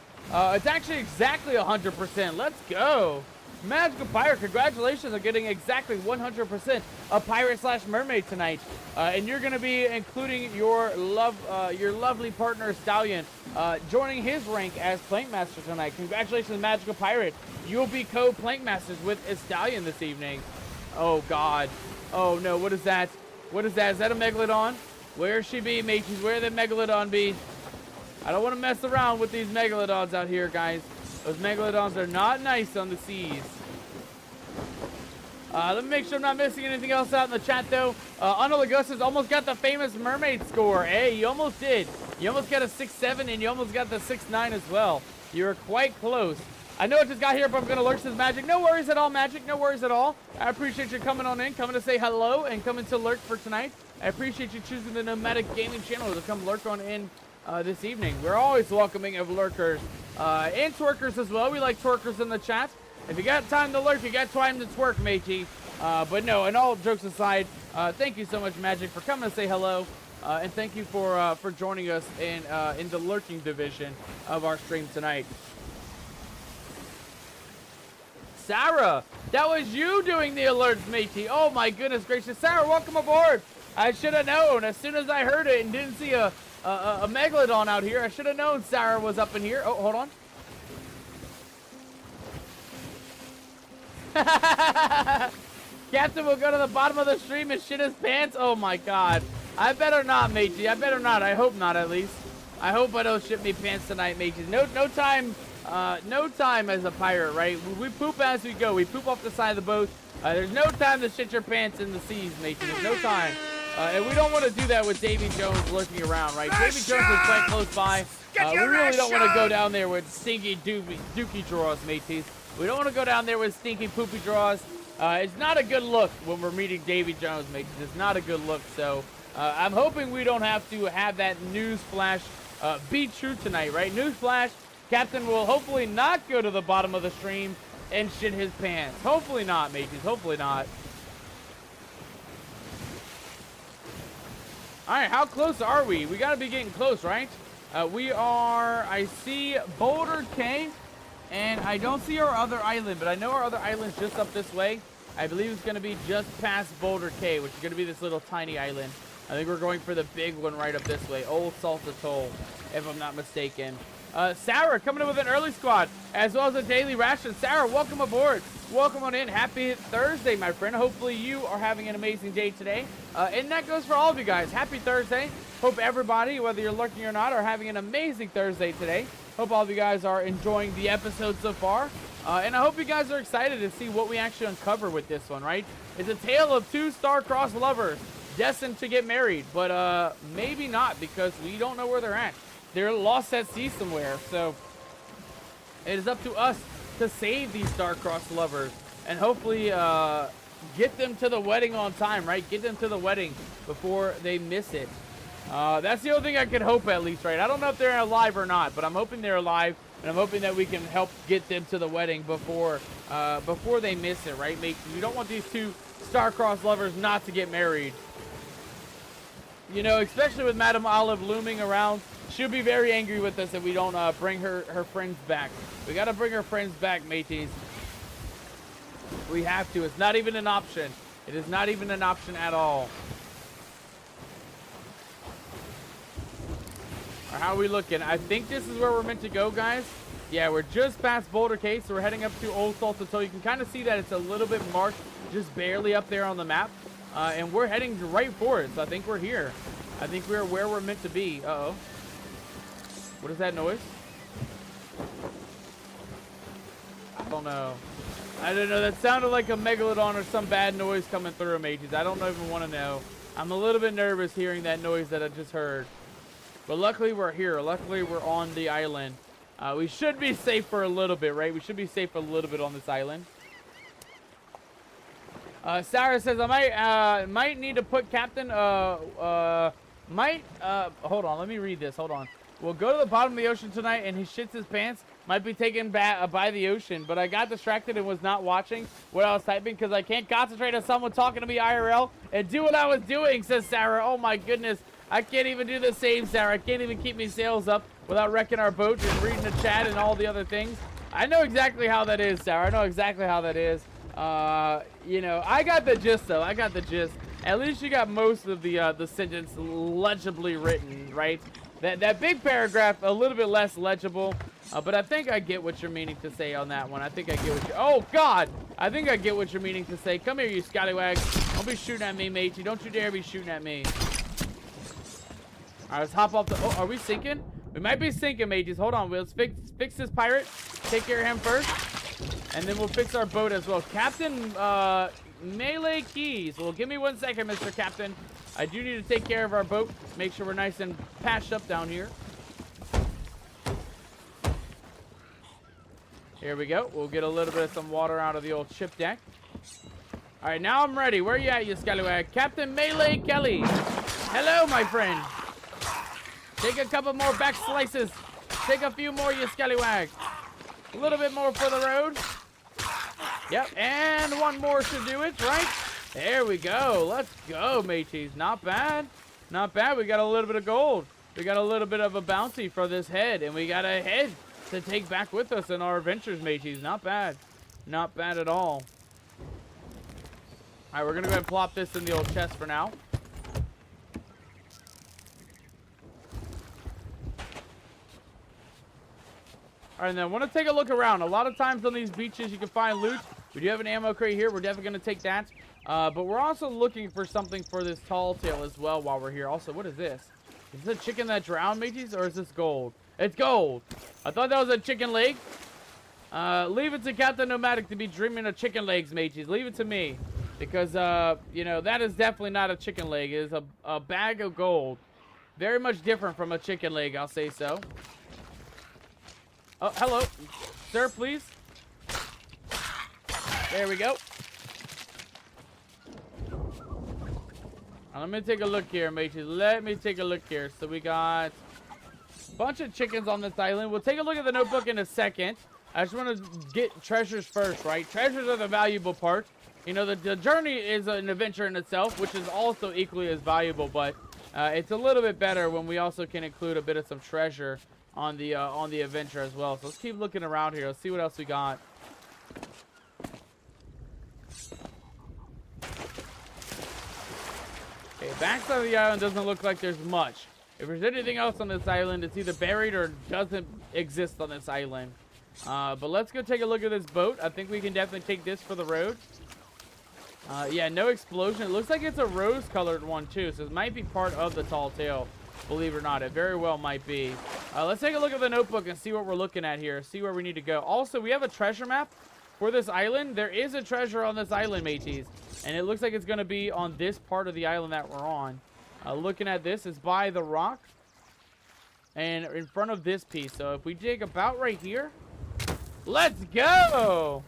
It's actually exactly 100%. Let's go. Magical Pirate, congratulations on getting exactly 100% a pirate / mermaid tonight. And you're going to be including your lovely partner, Stallion, joining his rank as Plank Master tonight. Congratulations, Magical Pirate. You'll be co-Plank Masters with Stallion this evening. Oh, God. Oh, no. What is that? What is that? Is that a Megalodon? Where she be, mateys? Where the Megalodon be? I don't want to mess around with these Megalodons out here, guys. Those Megalodons are not nice on the seas. Let me make sure I'm not missing anything else out in the chat, though. Unalagus's almost got the famous mermaid score. Hey, you almost did. You almost got a 6-7, and you almost got the 6-9 as well. You were quite close. I know it just got here, but I'm going to lurk this Magic. No worries at all, Magic. No worries at all. I appreciate you coming on in, coming to say hello, and coming to lurk for tonight. I appreciate you choosing the Nomadic Gaming channel to come lurk on in this evening. We're always welcoming of lurkers and twerkers as well. We like twerkers in the chat. If you got time to lurk, you got time to twerk, matey. But no, and all jokes aside, thank you so much, Magic, for coming to say hello. And thank you for joining us in the lurking division of our stream tonight. Sarah, that was you doing the alerts, matey. Oh my goodness gracious. Sarah, welcome aboard. I should have known as soon as I heard it and didn't see a a megalodon out here. I should have known Sarah was up in here. Oh, hold on. Captain will go to the bottom of the stream and shit his pants. Oh my god. I better not, matey. I better not. I hope not, at least. I hope I don't shit me pants tonight, matey. No time as a pirate, right? We poop as we go. We poop off the side of the boat. There's no time to shit your pants in the seas, matey. There's no time. And we don't want to do that with Davy Jones lurking around, right? Davy Jones is quite close by. We really don't want to go down there with stinky dookie draws, mateys. We don't want to go down there with stinky poopy draws. It's not a good look when we're meeting Davy Jones, mateys. It's not a good look. So I'm hoping we don't have to have that news flash be true tonight, right? News flash. Captain will hopefully not go to the bottom of the stream and shit his pants. Hopefully not, mateys. Hopefully not. All right, how close are we? We got to be getting close, right? We are, I see Boulder K, and I don't see our other island, but I know our other island's just up this way. I believe it's going to be just past Boulder K, which is going to be this little tiny island. I think we're going for the big one right up this way. Old Salt Atoll, if I'm not mistaken. Sarah coming in with an early squad, as well as a daily ration. Sarah, welcome aboard. Welcome on in. Happy Thursday, my friend. Hopefully you are having an amazing day today. And that goes for all of you guys. Happy Thursday. Hope everybody, whether you're lurking or not, are having an amazing Thursday today. Hope all of you guys are enjoying the episode so far. And I hope you guys are excited to see what we actually uncover with this one, right? It's a tale of two star-crossed lovers destined to get married, but maybe not, because we don't know where they're at. They're lost at sea somewhere, so it is up to us to save these star-crossed lovers and hopefully get them to the wedding on time, right? Get them to the wedding before they miss it. That's the only thing I can hope, at least, right? I don't know if they're alive or not, but I'm hoping they're alive, and I'm hoping that we can help get them to the wedding before they miss it, right? We don't want these two star-crossed lovers not to get married. You know, especially with Madame Olive looming around. She'll be very angry with us if we don't bring her friends back. We got to bring her friends back, mateys. We have to. It's not even an option. It is not even an option at all. Or how are we looking? I think this is where we're meant to go, guys. Yeah, we're just past Boulder Cay, so we're heading up to Old Salt Atoll. You can kind of see that it's a little bit marked, just barely up there on the map. And we're heading right for it, so I think we're here. I think we're where we're meant to be. Uh-oh. What is that noise? I don't know. I don't know. That sounded like a megalodon or some bad noise coming through, mateys. I don't even want to know. I'm a little bit nervous hearing that noise that I just heard. But luckily we're here. Luckily we're on the island. We should be safe for a little bit, right? We should be safe for a little bit on this island. Sarah says, I might need to put Captain, hold on, let me read this, hold on. We'll go to the bottom of the ocean tonight and he shits his pants. Might be taken by the ocean, but I got distracted and was not watching what I was typing because I can't concentrate on someone talking to me IRL and do what I was doing, says Sarah. Oh my goodness. I can't even do the same, Sarah. I can't even keep me sails up without wrecking our boat and reading the chat and all the other things. I know exactly how that is, Sarah. I know exactly how that is. You know, I got the gist, though. I got the gist. At least you got most of the sentence legibly written, right? That big paragraph, a little bit less legible. But I think I get what you're meaning to say on that one. I think I get what you... Oh, God! I think I get what you're meaning to say. Come here, you scallywag. Don't be shooting at me, matey. Don't you dare be shooting at me. All right, let's hop off the... Oh, are we sinking? We might be sinking, mateys. Hold on. Let's fix this pirate. Take care of him first. And then we'll fix our boat as well. Captain, melee keys. Well, give me 1 second, Mr. Captain. I do need to take care of our boat. Make sure we're nice and patched up down here. Here we go. We'll get a little bit of some water out of the old ship deck. All right, now I'm ready. Where you at, you scallywag? Captain Melee Kelly. Hello, my friend. Take a couple more back slices. Take a few more, you scallywag. A little bit more for the road. Yep, and one more should do it, right? There we go. Let's go, mateys. Not bad. Not bad. We got a little bit of gold. We got a little bit of a bounty for this head, and we got a head to take back with us in our adventures, mateys. Not bad. Not bad at all. All right, we're going to go ahead and plop this in the old chest for now. All right, and then I want to take a look around. A lot of times on these beaches, you can find loot. We do have an ammo crate here. We're definitely going to take that. But we're also looking for something for this tall tale as well while we're here. Also, what is this? Is this a chicken that drowned, mateys, or is this gold? It's gold. I thought that was a chicken leg. Leave it to Captain Nomadic to be dreaming of chicken legs, mateys. Leave it to me. Because, you know, that is definitely not a chicken leg. It is a bag of gold. Very much different from a chicken leg, I'll say so. Oh, hello. Sir, please. There we go. Now, let me take a look here, mateys. Let me take a look here. So we got a bunch of chickens on this island. We'll take a look at the notebook in a second. I just want to get treasures first, right? Treasures are the valuable part. You know, the journey is an adventure in itself, which is also equally as valuable, but it's a little bit better when we also can include a bit of some treasure on the adventure as well. So let's keep looking around here. Let's see what else we got. Okay, backside of the island doesn't look like there's much. If there's anything else on this island, it's either buried or doesn't exist on this island. But let's go take a look at this boat. I think we can definitely take this for the road. Yeah, no explosion. It looks like it's a rose-colored one, too. So it might be part of the tall tale. Believe it or not, it very well might be. Let's take a look at the notebook and see what we're looking at here. See where we need to go. Also, we have a treasure map for this island. There is a treasure on this island, mateys. And it looks like it's going to be on this part of the island that we're on. Looking at this, it's by the rock. And in front of this piece. So if we dig about right here. Let's go!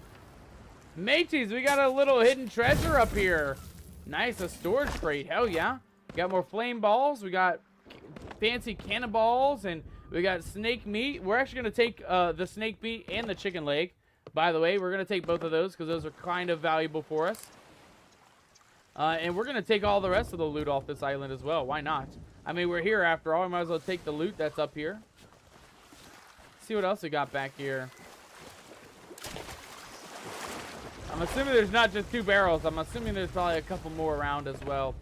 Mateys, we got a little hidden treasure up here. Nice, a storage crate. Hell yeah. We got more flame balls. We got fancy cannonballs. And we got snake meat. We're actually going to take the snake meat and the chicken leg. By the way, we're going to take both of those because those are kind of valuable for us. And we're going to take all the rest of the loot off this island as well. Why not? I mean, we're here after all. We might as well take the loot that's up here. See what else we got back here. I'm assuming there's not just 2 barrels. I'm assuming there's probably a couple more around as well.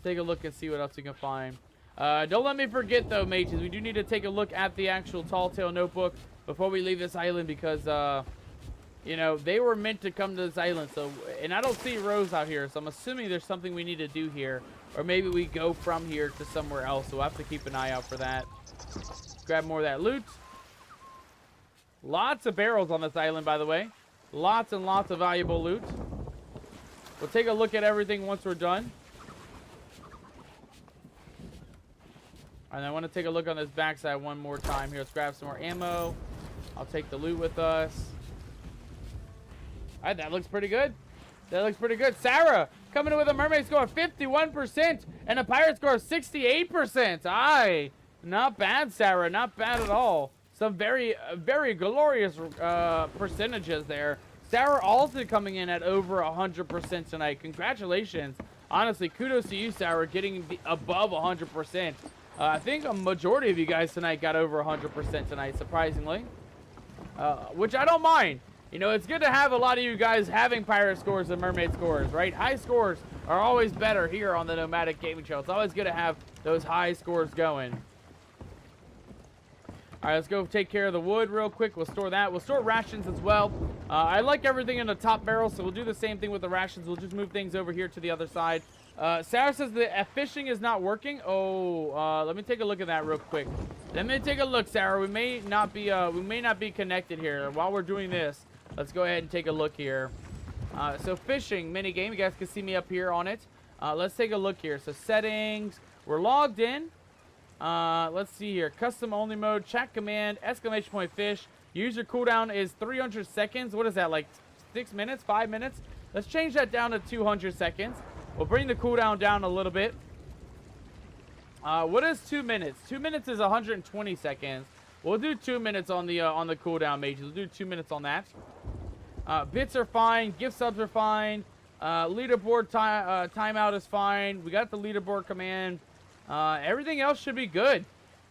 Take a look and see what else we can find. Don't let me forget, though, mages. We do need to take a look at the actual Tall Tale notebook before we leave this island because, you know, they were meant to come to this island. So, and I don't see Rose out here, so I'm assuming there's something we need to do here. Or maybe we go from here to somewhere else, so we'll have to keep an eye out for that. Grab more of that loot. Lots of barrels on this island, by the way. Lots and lots of valuable loot. We'll take a look at everything once we're done. And I want to take a look on this backside one more time here. Let's grab some more ammo. I'll take the loot with us. All right, that looks pretty good. That looks pretty good. Sarah coming in with a mermaid score of 51% and a pirate score of 68%. Aye, not bad, Sarah. Not bad at all. Some very, very glorious percentages there. Sarah also coming in at over 100% tonight. Congratulations. Honestly, kudos to you, Sarah, getting above 100%. I think a majority of you guys tonight got over 100% tonight, surprisingly. Which I don't mind. You know, it's good to have a lot of you guys having pirate scores and mermaid scores, right? High scores are always better here on the Nomadic Gaming Channel. It's always good to have those high scores going. All right, let's go take care of the wood real quick. We'll store that. We'll store rations as well. I like everything in the top barrel, so we'll do the same thing with the rations. We'll just move things over here to the other side. Sarah says the fishing is not working. Oh, let me take a look at that real quick. Let me take a look, Sarah. We may not be connected here. While we're doing this, let's go ahead and take a look here. So fishing mini game. You guys can see me up here on it. Let's take a look here. So settings. We're logged in. Let's see here. Custom only mode, chat command, exclamation point fish. User cooldown is 300 seconds. What is that, like 6 minutes, 5 minutes? Let's change that down to 200 seconds. We'll bring the cooldown down a little bit. What is 2 minutes? 2 minutes is 120 seconds. We'll do 2 minutes on the cooldown, mages. We'll do 2 minutes on that. Bits are fine. Gift subs are fine. Leaderboard timeout is fine. We got the leaderboard command. Everything else should be good.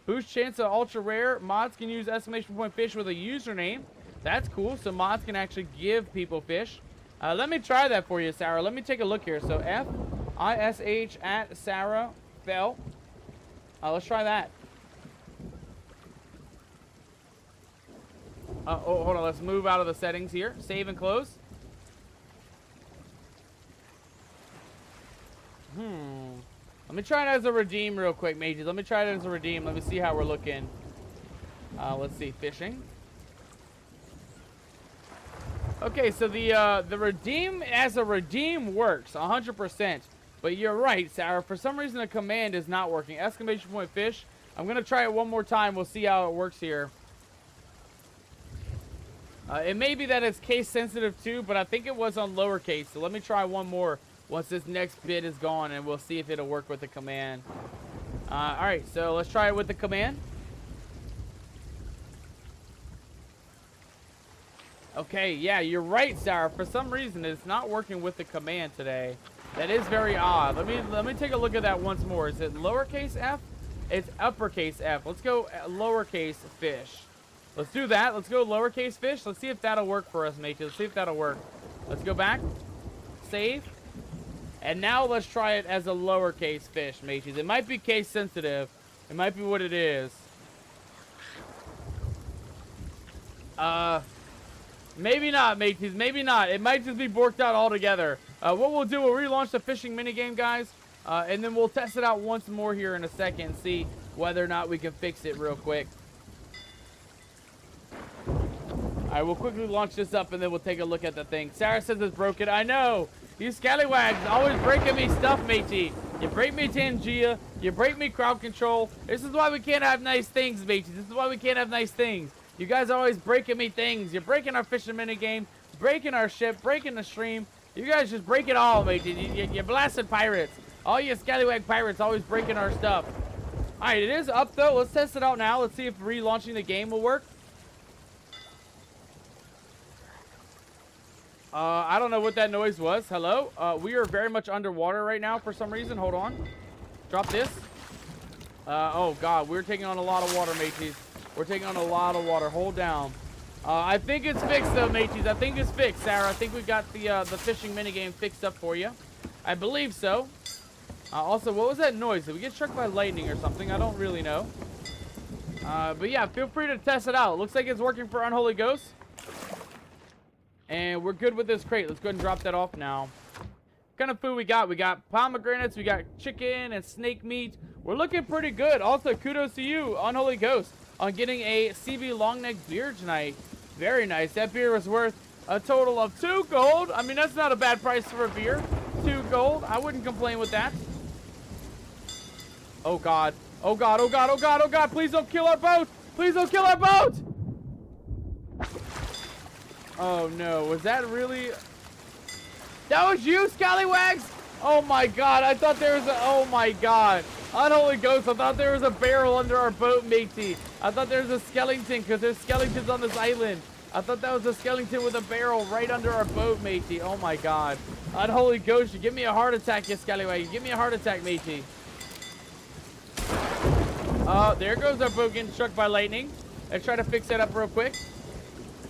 Boost chance of ultra rare. Mods can use exclamation point fish with a username. That's cool. So mods can actually give people fish. Let me try that for you, Sarah. Let me take a look here. So FISH at Sarah Fell. Let's try that. Oh, hold on. Let's move out of the settings here. Save and close. Let me try it as a redeem real quick, mages. Let me try it as a redeem. Let me see how we're looking. Let's see. Fishing. Okay, so the redeem as a redeem works 100%. But you're right, Sarah. For some reason, the command is not working. Exclamation point fish. I'm going to try it one more time. We'll see how it works here. It may be that it's case sensitive too, but I think it was on lowercase. So let me try one more once this next bit is gone, and we'll see if it'll work with the command. Alright, so let's try it with the command. Okay, yeah, you're right, Sarah. For some reason, it's not working with the command today. That is very odd. Let me take a look at that once more. Is it lowercase f? It's uppercase F. Let's go lowercase fish. Let's do that. Let's go lowercase fish. Let's see if that'll work for us, matey. Let's see if that'll work. Let's go back. Save. And now let's try it as a lowercase fish, mateys. It might be case sensitive. It might be what it is. Maybe not, mateys. Maybe not. It might just be borked out altogether. What we'll do, we'll relaunch the fishing minigame, guys. And then we'll test it out once more here in a second and see whether or not we can fix it real quick. Alright, we'll quickly launch this up and then we'll take a look at the thing. Sarah says it's broken. I know! You scallywags always breaking me stuff, matey. You break me Tangia. You break me crowd control. This is why we can't have nice things, matey. This is why we can't have nice things. You guys are always breaking me things. You're breaking our fishing minigame, breaking our ship, breaking the stream. You guys just break it all, matey. You blasted pirates. All you scallywag pirates always breaking our stuff. Alright, it is up though. Let's test it out now. Let's see if relaunching the game will work. I don't know what that noise was. Hello? We are very much underwater right now for some reason. Hold on. Drop this. Oh god, we're taking on a lot of water, mateys. We're taking on a lot of water. Hold down. I think it's fixed though, mateys. I think it's fixed, Sarah. I think we got the fishing minigame fixed up for you. I believe so. Also, what was that noise? Did we get struck by lightning or something? I don't really know. But yeah, feel free to test it out. Looks like it's working for Unholy Ghosts. And we're good with this crate. Let's go ahead and drop that off now. What kind of food we got? We got pomegranates, we got chicken and snake meat. We're looking pretty good. Also, kudos to you, Unholy Ghost, on getting a CB long neck beer tonight. Very nice. That beer was worth a total of 2 gold. I mean, that's not a bad price for a beer. 2 gold. I wouldn't complain with that. Oh god. Oh god, oh god, oh god, oh god. Please don't kill our boat. Please don't kill our boat. Oh no, was that really? That was you, scallywags? Oh my god, I thought there was a, oh my god. Unholy Ghost, I thought there was a barrel under our boat, matey. I thought there was a skeleton, because there's skeletons on this island. I thought that was a skeleton with a barrel right under our boat, matey. Oh my god. Unholy Ghost, you give me a heart attack, you scallywag. You give me a heart attack, matey. There goes our boat getting struck by lightning. Let's try to fix that up real quick.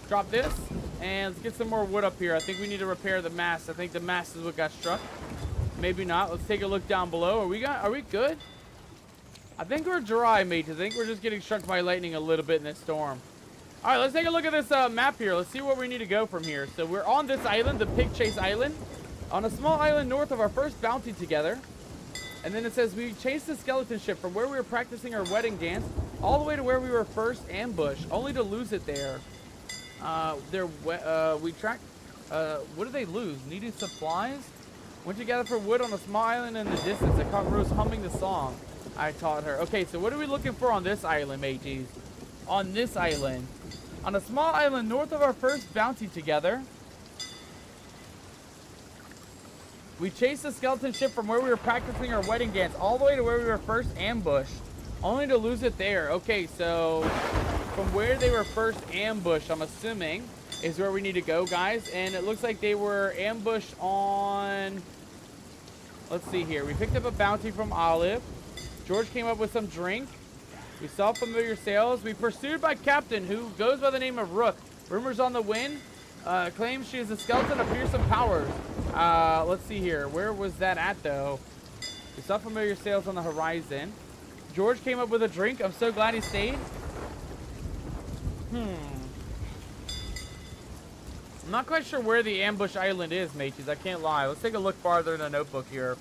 Drop this. And let's get some more wood up here. I think we need to repair the mast. I think the mast is what got struck. Maybe not. Let's take a look down below. Are we good? I think we're dry, mate. I think we're just getting struck by lightning a little bit in this storm. All right, let's take a look at this map here. Let's see where we need to go from here. So we're on this island, the Pig Chase Island, on a small island north of our first bounty together. And then it says we chased the skeleton ship from where we were practicing our wedding dance all the way to where we were first ambushed, only to lose it there. We tracked, what did they lose? Needed supplies? Went to gather for wood on a small island in the distance. I caught Rose humming the song I taught her. Okay, so what are we looking for on this island, mateys? On this island. On a small island north of our first bounty together. We chased the skeleton ship from where we were practicing our wedding dance all the way to where we were first ambushed, only to lose it there. Okay, so from where they were first ambushed, I'm assuming, is where we need to go, guys. And it looks like they were ambushed on... Let's see here. We picked up a bounty from Olive. George came up with some drink. We saw familiar sails. We pursued by Captain, who goes by the name of Rook. Rumors on the wind. Claims she is a skeleton of fearsome powers. Let's see here. Where was that at, though? We saw familiar sails on the horizon. George came up with a drink. I'm so glad he stayed. I'm not quite sure where the ambush island is, mateys. I can't lie. Let's take a look farther in the notebook here.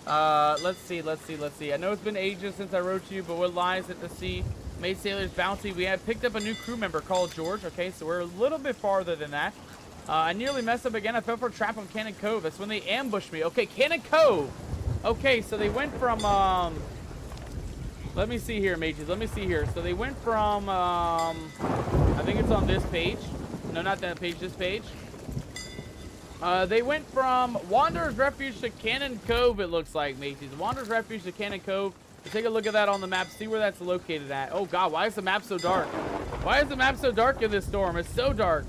Let's see. I know it's been ages since I wrote to you, but what lies at the sea? Made Sailor's Bounty. We have picked up a new crew member called George. Okay, so we're a little bit farther than that. I nearly messed up again. I fell for a trap on Cannon Cove. That's when they ambushed me. Okay, Cannon Cove. Okay, so they went from, let me see here, mateys. Let me see here. So they went from, I think it's on this page. No, not that page, this page. They went from Wanderer's Refuge to Cannon Cove, it looks like, mateys. Wanderer's Refuge to Cannon Cove. Let's take a look at that on the map, see where that's located at. Oh, God, why is the map so dark? Why is the map so dark in this storm? It's so dark.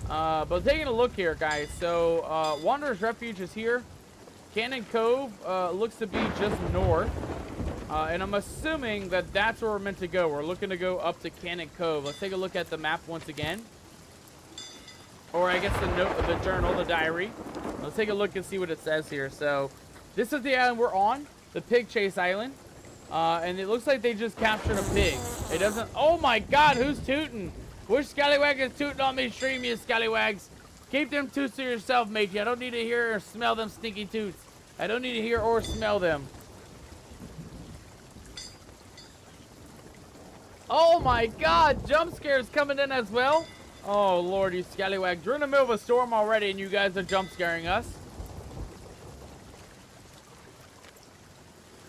But taking a look here, guys. So, Wanderer's Refuge is here. Cannon Cove looks to be just north. And I'm assuming that that's where we're meant to go. We're looking to go up to Cannon Cove. Let's take a look at the map once again. Or I guess the note of the journal, the diary. Let's take a look and see what it says here. So, this is the island we're on. The Pig Chase Island. And it looks like they just captured a pig. It doesn't... Oh my God, who's tooting? Which scallywag is tooting on me stream, you scallywags? Keep them toots to yourself, matey. I don't need to hear or smell them stinky toots. I don't need to hear or smell them. Oh my God, jump scares coming in as well. Oh Lord, you scallywags. We're in the middle of a storm already and you guys are jump scaring us.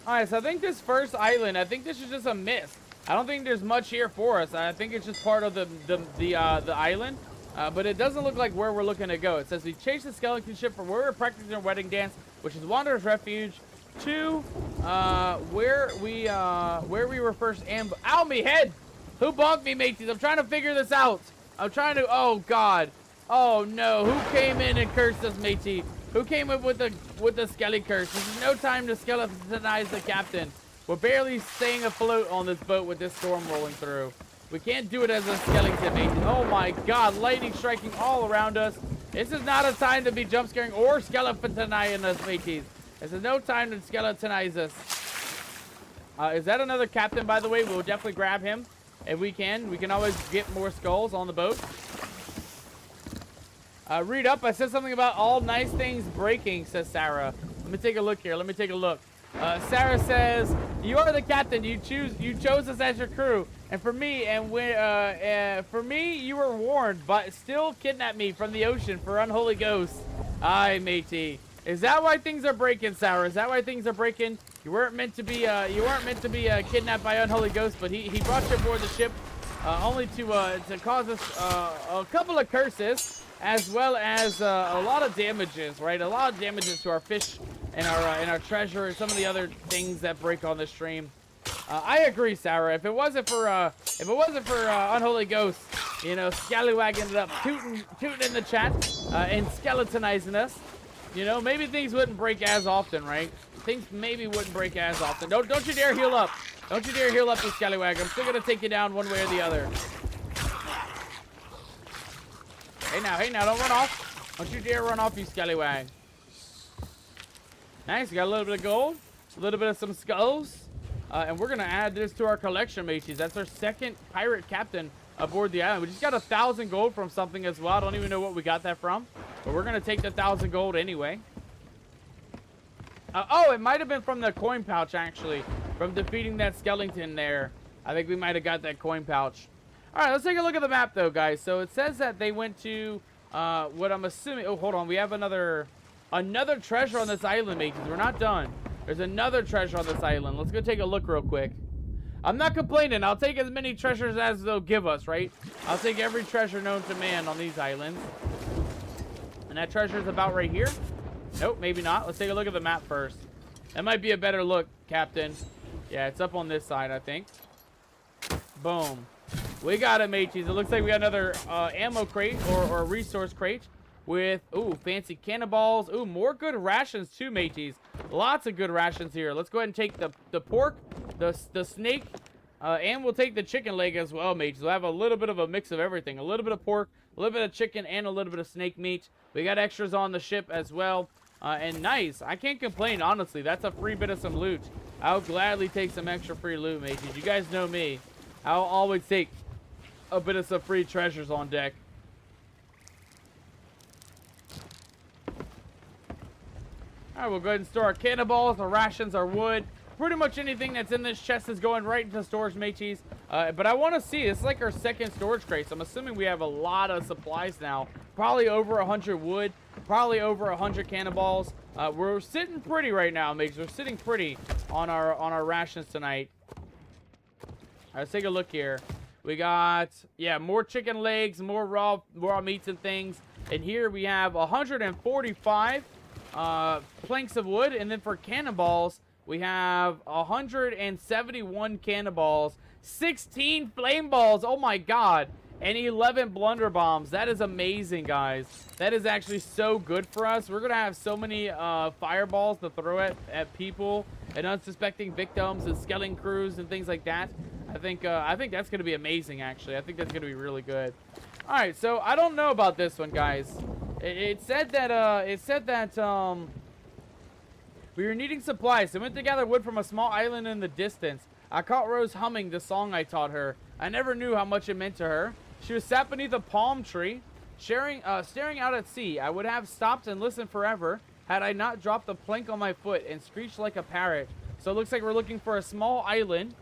Alright, so I think this first island, I think this is just a mist. I don't think there's much here for us. I think it's just part of the island. But it doesn't look like where we're looking to go. It says we chased the skeleton ship from where we're practicing our wedding dance, which is Wanderer's Refuge, to where we were first ambushed. Ow, me head! Who bonked me, mateys? I'm trying to figure this out. I'm trying to. Oh God. Oh no. Who came in and cursed us, matey? Who came up with the skelly curse? This is no time to skeletonize the captain. We're barely staying afloat on this boat with this storm rolling through. We can't do it as a skeleton, mate. Oh my God, lightning striking all around us. This is not a time to be jump scaring or skeletonizing us, mateys. This is no time to skeletonize us. Is that another captain, by the way? We'll definitely grab him if we can. We can always get more skulls on the boat. Read up. I said something about all nice things breaking, says Sarah. Let me take a look here. Let me take a look. Sarah says, "You are the captain. You chose us as your crew, and for me, you were warned, but still kidnapped me from the ocean for unholy ghosts." Aye, matey. Is that why things are breaking, Sarah? Is that why things are breaking? You weren't meant to be kidnapped by unholy ghosts, but he brought you aboard the ship only to cause us a couple of curses, as well as a lot of damages, right? A lot of damages to our fish and our treasure and some of the other things that break on the stream. I agree, Sarah. If it wasn't for unholy ghosts, you know, Scallywag ended up tooting in the chat and skeletonizing us. You know, maybe things wouldn't break as often, right? Things maybe wouldn't break as often. Don't you dare heal up. Don't you dare heal up, you Scallywag. I'm still gonna take you down one way or the other. Hey now, don't run off. Don't you dare run off, you Scallywag. Nice, got a little bit of gold, a little bit of some skulls, and we're gonna add this to our collection, mateys. That's our second pirate captain aboard the island. We just got 1,000 gold from something as well. I don't even know what we got that from, but we're gonna take the 1,000 gold anyway. Oh, it might have been from the coin pouch, actually, from defeating that skeleton there. I think we might have got that coin pouch. All right, let's take a look at the map, though, guys. So it says that they went to what I'm assuming. Oh, hold on, we have another treasure on this island, mateys. We're not done. There's another treasure on this island. Let's go take a look real quick. I'm not complaining. I'll take as many treasures as they'll give us, right? I'll take every treasure known to man on these islands. And that treasure is about right here. Nope, maybe not. Let's take a look at the map first. That might be a better look, Captain. Yeah, it's up on this side, I think. Boom. We got it, mateys. It looks like we got another ammo crate or resource crate with, ooh, fancy cannonballs. Ooh, more good rations too, mateys. Lots of good rations here. Let's go ahead and take the pork, the snake, and we'll take the chicken leg as well, mateys. We'll have a little bit of a mix of everything. A little bit of pork, a little bit of chicken, and a little bit of snake meat. We got extras on the ship as well. And nice. I can't complain, honestly. That's a free bit of some loot. I'll gladly take some extra free loot, mateys. You guys know me. I'll always take a bit of some free treasures on deck. All right, we'll go ahead and store our cannonballs, our rations, our wood. Pretty much anything that's in this chest is going right into storage, mateys. But I want to see, it's like our second storage crate, so I'm assuming we have a lot of supplies now. Probably over 100 wood, probably over 100 cannonballs. We're sitting pretty right now, mates. We're sitting pretty on our rations tonight. All right, let's take a look here. We got, yeah, more chicken legs, more raw meats and things. And here we have 145 planks of wood. And then for cannonballs, we have 171 cannonballs, 16 flame balls, oh my god, and 11 blunder bombs. That is amazing, guys. That is actually so good for us. We're going to have so many fireballs to throw at people and unsuspecting victims and skeleton crews and things like that. I think that's going to be amazing, actually. I think that's going to be really good. All right, so I don't know about this one, guys. It said that we were needing supplies, so we went to gather wood from a small island in the distance. I caught Rose humming the song I taught her. I never knew how much it meant to her. She was sat beneath a palm tree, staring out at sea. I would have stopped and listened forever had I not dropped a plank on my foot and screeched like a parrot. So it looks like we're looking for a small island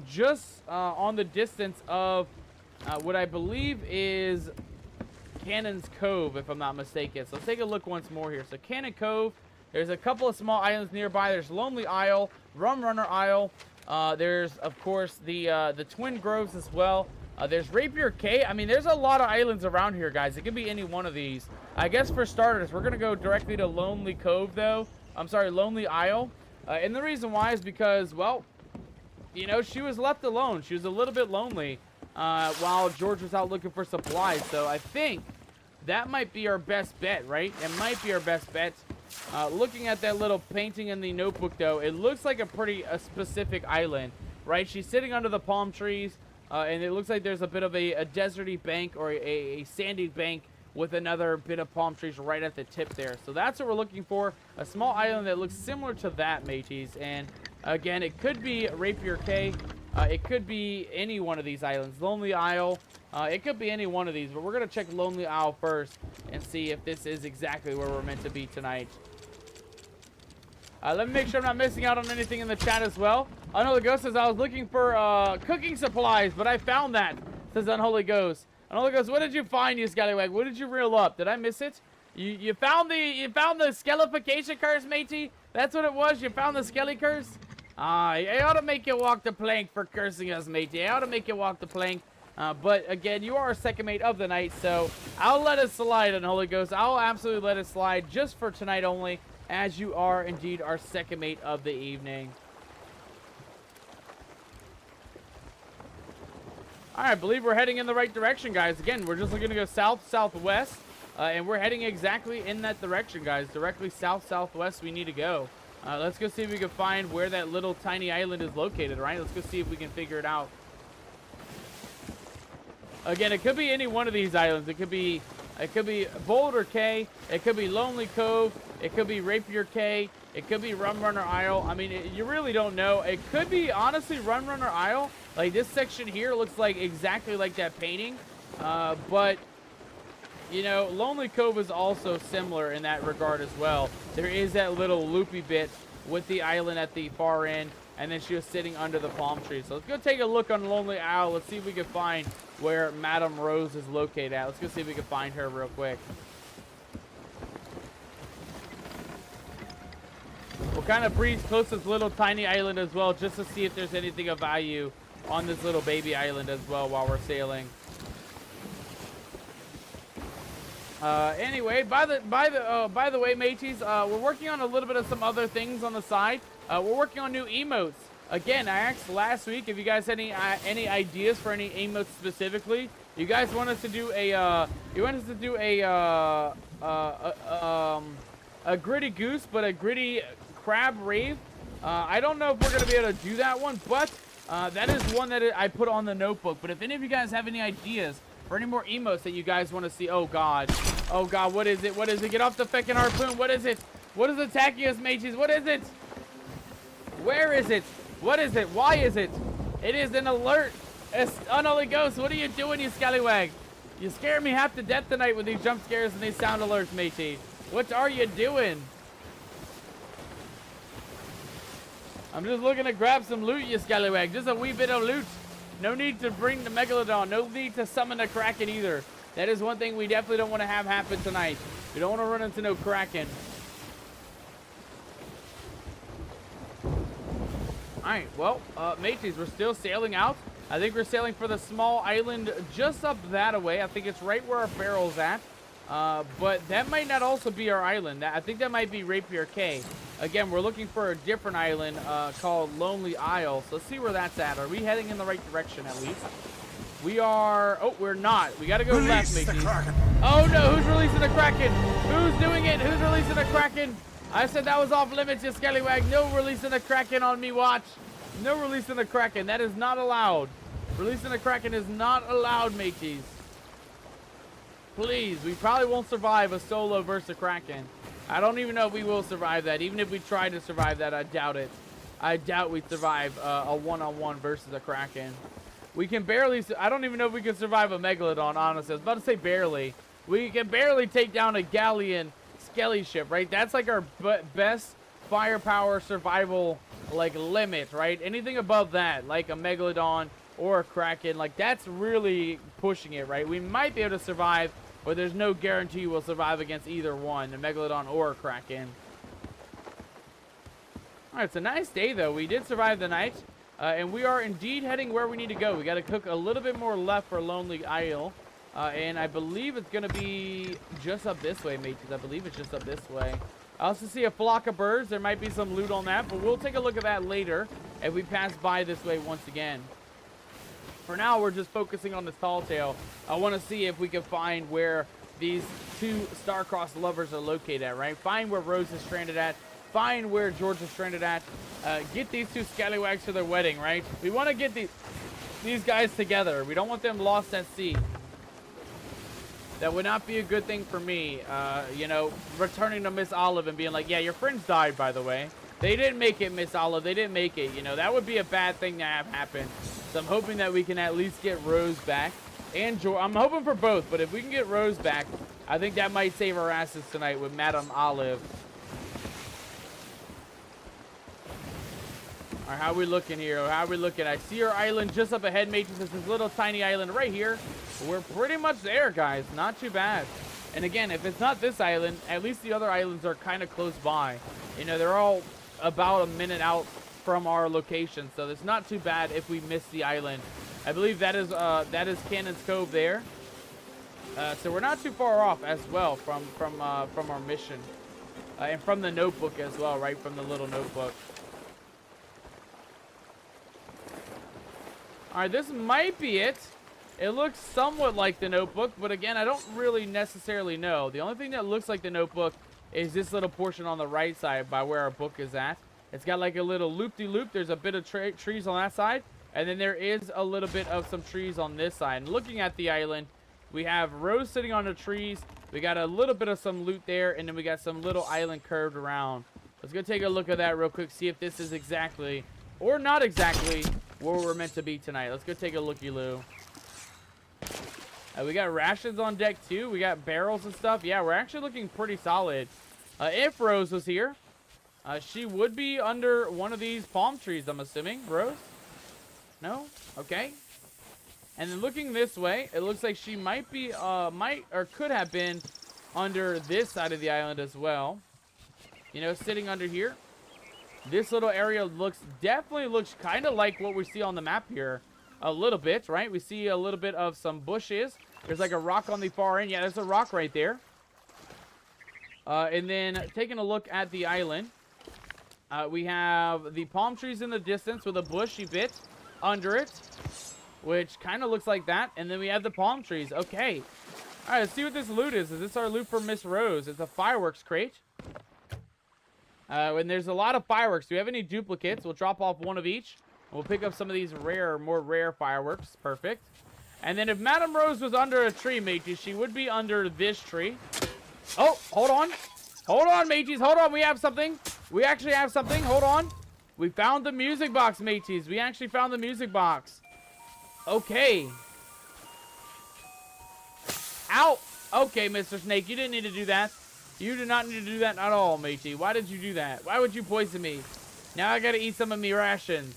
just on the distance of what I believe is Cannon's Cove, if I'm not mistaken. So let's take a look once more here. So Cannon Cove. There's a couple of small islands nearby. There's Lonely Isle, Rum Runner Isle. There's, of course, the Twin Groves as well. There's Rapier Cay. I mean, there's a lot of islands around here, guys. It could be any one of these. I guess for starters, we're going to go directly to Lonely Cove, though. I'm sorry, Lonely Isle. And the reason why is because, well, you know, she was left alone. She was a little bit lonely while George was out looking for supplies. So I think that might be our best bet, right? It might be our best bet. Looking at that little painting in the notebook, though, it looks like a pretty specific island, right? She's sitting under the palm trees, and it looks like there's a bit of a deserty bank or a sandy bank with another bit of palm trees right at the tip there. So that's what we're looking for, a small island that looks similar to that, mateys. And again, it could be Rapier Cay. It could be any one of these islands. Lonely Isle. It could be any one of these, but we're going to check Lonely Isle first and see if this is exactly where we're meant to be tonight. Let me make sure I'm not missing out on anything in the chat as well. Unholy Ghost says, I was looking for cooking supplies, but I found that, says Unholy Ghost. Unholy Ghost, what did you find, you scallywag? What did you reel up? Did I miss it? You found the skelefication curse, matey? That's what it was? You found the skelly curse? I ought to make you walk the plank for cursing us, matey. I ought to make you walk the plank. But again, you are our second mate of the night, so I'll let it slide, Unholy Ghost. I'll absolutely let it slide just for tonight only, as you are indeed our second mate of the evening. All right, I believe we're heading in the right direction, guys. Again, we're just looking to go south-southwest, and we're heading exactly in that direction, guys. Directly south-southwest we need to go. Let's go see if we can find where that little tiny island is located, right? Let's go see if we can figure it out. Again, it could be any one of these islands. It could be Boulder Cay. It could be Lonely Cove. It could be Rapier Cay. It could be Rum Runner Isle. I mean, you really don't know. It could be, honestly, Rum Runner Isle. Like, this section here looks like exactly like that painting. But, you know, Lonely Cove is also similar in that regard as well. There is that little loopy bit with the island at the far end. And then she was sitting under the palm tree. So let's go take a look on Lonely Isle. Let's see if we can find where Madame Rose is located at. Let's go see if we can find her real quick. We'll kind of breeze close to this little tiny island as well, just to see if there's anything of value on this little baby island as well while we're sailing. Anyway, by the way, mateys, we're working on a little bit of some other things on the side. We're working on new emotes. Again, I asked last week if you guys had any ideas for any emotes specifically. You guys want us to do a gritty goose, but a gritty crab rave. I don't know if we're gonna be able to do that one, but that is one that I put on the notebook. But if any of you guys have any ideas for any more emotes that you guys want to see, oh god, what is it? What is it? Get off the feckin' harpoon. What is it? What is attacking us, mages? What is it? Where is it? What is it? Why is it? It is an alert. It's Unholy Ghost. What are you doing, you scallywag? You scare me half to death tonight with these jump scares and these sound alerts, matey. What are you doing? I'm just looking to grab some loot, you scallywag. Just a wee bit of loot. No need to bring the Megalodon. No need to summon a Kraken either. That is one thing we definitely don't want to have happen tonight. We don't want to run into no Kraken. Alright, well, mateys, we're still sailing out. I think we're sailing for the small island just up that way. I think it's right where our barrel's at. But that might not also be our island. I think that might be Rapier Cay. Again, we're looking for a different island called Lonely Isle. So let's see where that's at. Are we heading in the right direction at least? We are... Oh, we're not. We got to go left, mateys. Oh, no. Who's releasing the Kraken? Who's doing it? Who's releasing the Kraken? I said that was off limits, you scallywag. No releasing the Kraken on me, watch. No releasing the Kraken. That is not allowed. Releasing the Kraken is not allowed, mateys. Please, we probably won't survive a solo versus a Kraken. I don't even know if we will survive that. Even if we try to survive that, I doubt it. I doubt we'd survive a one-on-one versus a Kraken. We can barely... I don't even know if we can survive a Megalodon, honestly. I was about to say barely. We can barely take down a Galleon Skelly ship, right? That's like our best firepower survival, like, limit, right? Anything above that, like a Megalodon or a Kraken, like, that's really pushing it, right? We might be able to survive, but there's no guarantee we'll survive against either one, a Megalodon or a Kraken. All right, it's a nice day, though. We did survive the night, and we are indeed heading where we need to go. We got to cook a little bit more left for Lonely Isle, and I believe it's going to be just up this way, mateys. I believe it's just up this way. I also see a flock of birds. There might be some loot on that, but we'll take a look at that later if we pass by this way once again. For now, we're just focusing on this tall tale. I want to see if we can find where these two star-crossed lovers are located at, right? Find where Rose is stranded at. Find where George is stranded at. Get these two scallywags to their wedding, right? We want to get these guys together. We don't want them lost at sea. That would not be a good thing for me, you know, returning to Miss Olive and being like, yeah, your friends died, by the way. They didn't make it, Miss Olive. They didn't make it. You know, that would be a bad thing to have happen. So I'm hoping that we can at least get Rose back. And George. I'm hoping for both, but if we can get Rose back, I think that might save our asses tonight with Madame Olive. All right, how are we looking here? How are we looking? I see our island just up ahead, mates. This is little tiny island right here. We're pretty much there, guys. Not too bad. And again, if it's not this island, at least the other islands are kind of close by. You know, they're all about a minute out from our location, so it's not too bad if we miss the island. I believe that is Cannon's Cove there. So we're not too far off as well from our mission, and from the notebook as well, right from the little notebook. All right, this might be it. It looks somewhat like the notebook, but again, I don't really necessarily know. The only thing that looks like the notebook is this little portion on the right side by where our book is at. It's got like a little loop-de-loop. There's a bit of trees on that side, and then there is a little bit of some trees on this side. And looking at the island, we have Rose sitting on the trees. We got a little bit of some loot there, and then we got some little island curved around. Let's go take a look at that real quick, see if this is exactly, or not exactly, where we're meant to be tonight. Let's go take a looky-loo. We got rations on deck, too. We got barrels and stuff. Yeah, we're actually looking pretty solid. If Rose was here, she would be under one of these palm trees, I'm assuming. Rose? No? Okay. And then looking this way, it looks like she might be, or could have been under this side of the island as well. You know, sitting under here. This little area definitely looks kind of like what we see on the map here. A little bit, right? We see a little bit of some bushes. There's like a rock on the far end. Yeah, there's a rock right there. And then taking a look at the island, we have the palm trees in the distance with a bushy bit under it, which kind of looks like that. And then we have the palm trees. Okay. All right, let's see what this loot is. Is this our loot for Miss Rose? It's a fireworks crate. And there's a lot of fireworks. Do we have any duplicates? We'll drop off one of each. We'll pick up some of these more rare fireworks. Perfect. And then if Madame Rose was under a tree, mateys, she would be under this tree. Oh, hold on. Hold on, mateys. Hold on. We have something. We actually have something. Hold on. We found the music box, mateys. We actually found the music box. Okay. Ow. Okay, Mr. Snake. You didn't need to do that. You do not need to do that at all, matey. Why did you do that? Why would you poison me? Now I gotta eat some of me rations.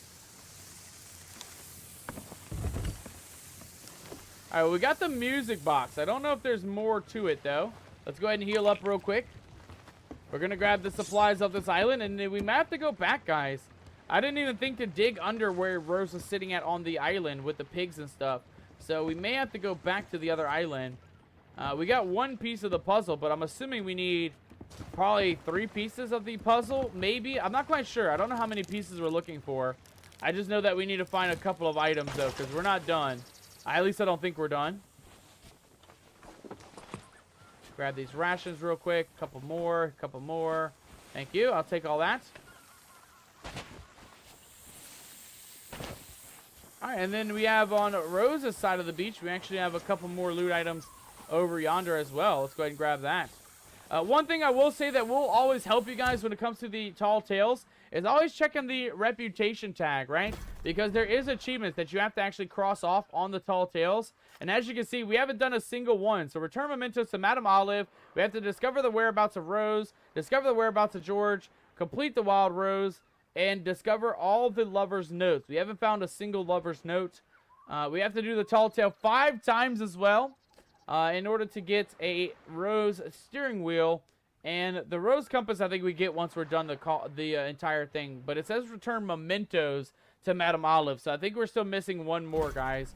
Alright, well, we got the music box. I don't know if there's more to it, though. Let's go ahead and heal up real quick. We're gonna grab the supplies off this island, and then we might have to go back, guys. I didn't even think to dig under where Rose was sitting at on the island with the pigs and stuff. So we may have to go back to the other island. We got one piece of the puzzle, but I'm assuming we need probably 3 pieces of the puzzle. Maybe. I'm not quite sure. I don't know how many pieces we're looking for. I just know that we need to find a couple of items, though, because we're not done. At least I don't think we're done. Grab these rations real quick. Couple more. Couple more. Thank you. I'll take all that. Alright, and then we have on Rose's side of the beach, we actually have a couple more loot items over yonder as well. Let's go ahead and grab that. One thing I will say that will always help you guys when it comes to the tall tales is always checking the reputation tag, right? Because there is achievements that you have to actually cross off on the tall tales. And as you can see, we haven't done a single one. So return mementos to Madame Olive. We have to discover the whereabouts of Rose, discover the whereabouts of George, complete the Wild Rose, and discover all the lovers' notes. We haven't found a single lover's note. We have to do the tall tale 5 times as well in order to get a Rose steering wheel. And the Rose compass I think we get once we're done the entire thing. But it says return mementos to Madame Olive. So I think we're still missing one more, guys.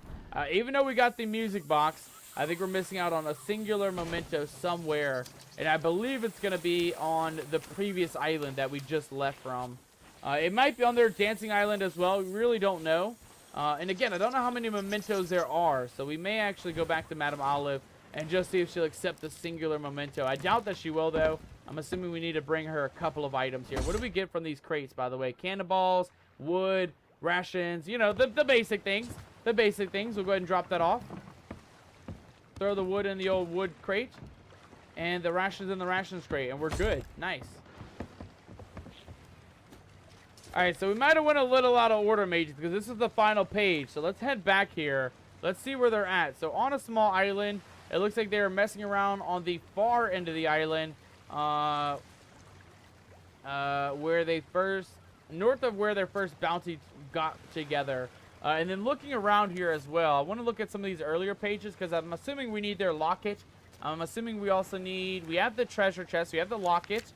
Even though we got the music box, I think we're missing out on a singular memento somewhere. And I believe it's going to be on the previous island that we just left from. It might be on their dancing island as well. We really don't know. And again, I don't know how many mementos there are. So we may actually go back to Madame Olive and just see if she'll accept the singular memento. I doubt that she will, though. I'm assuming we need to bring her a couple of items here. What do we get from these crates, by the way? Cannonballs, wood, rations. You know, the basic things. The basic things. We'll go ahead and drop that off. Throw the wood in the old wood crate. And the rations in the rations crate. And we're good. Nice. Alright, so we might have went a little out of order, mages, because this is the final page. So let's head back here. Let's see where they're at. So on a small island, it looks like they're messing around on the far end of the island. Where they first, north of where their first bounty got together. And then looking around here as well, I want to look at some of these earlier pages because I'm assuming we need their locket. I'm assuming we also need, we have the treasure chest, we have the locket.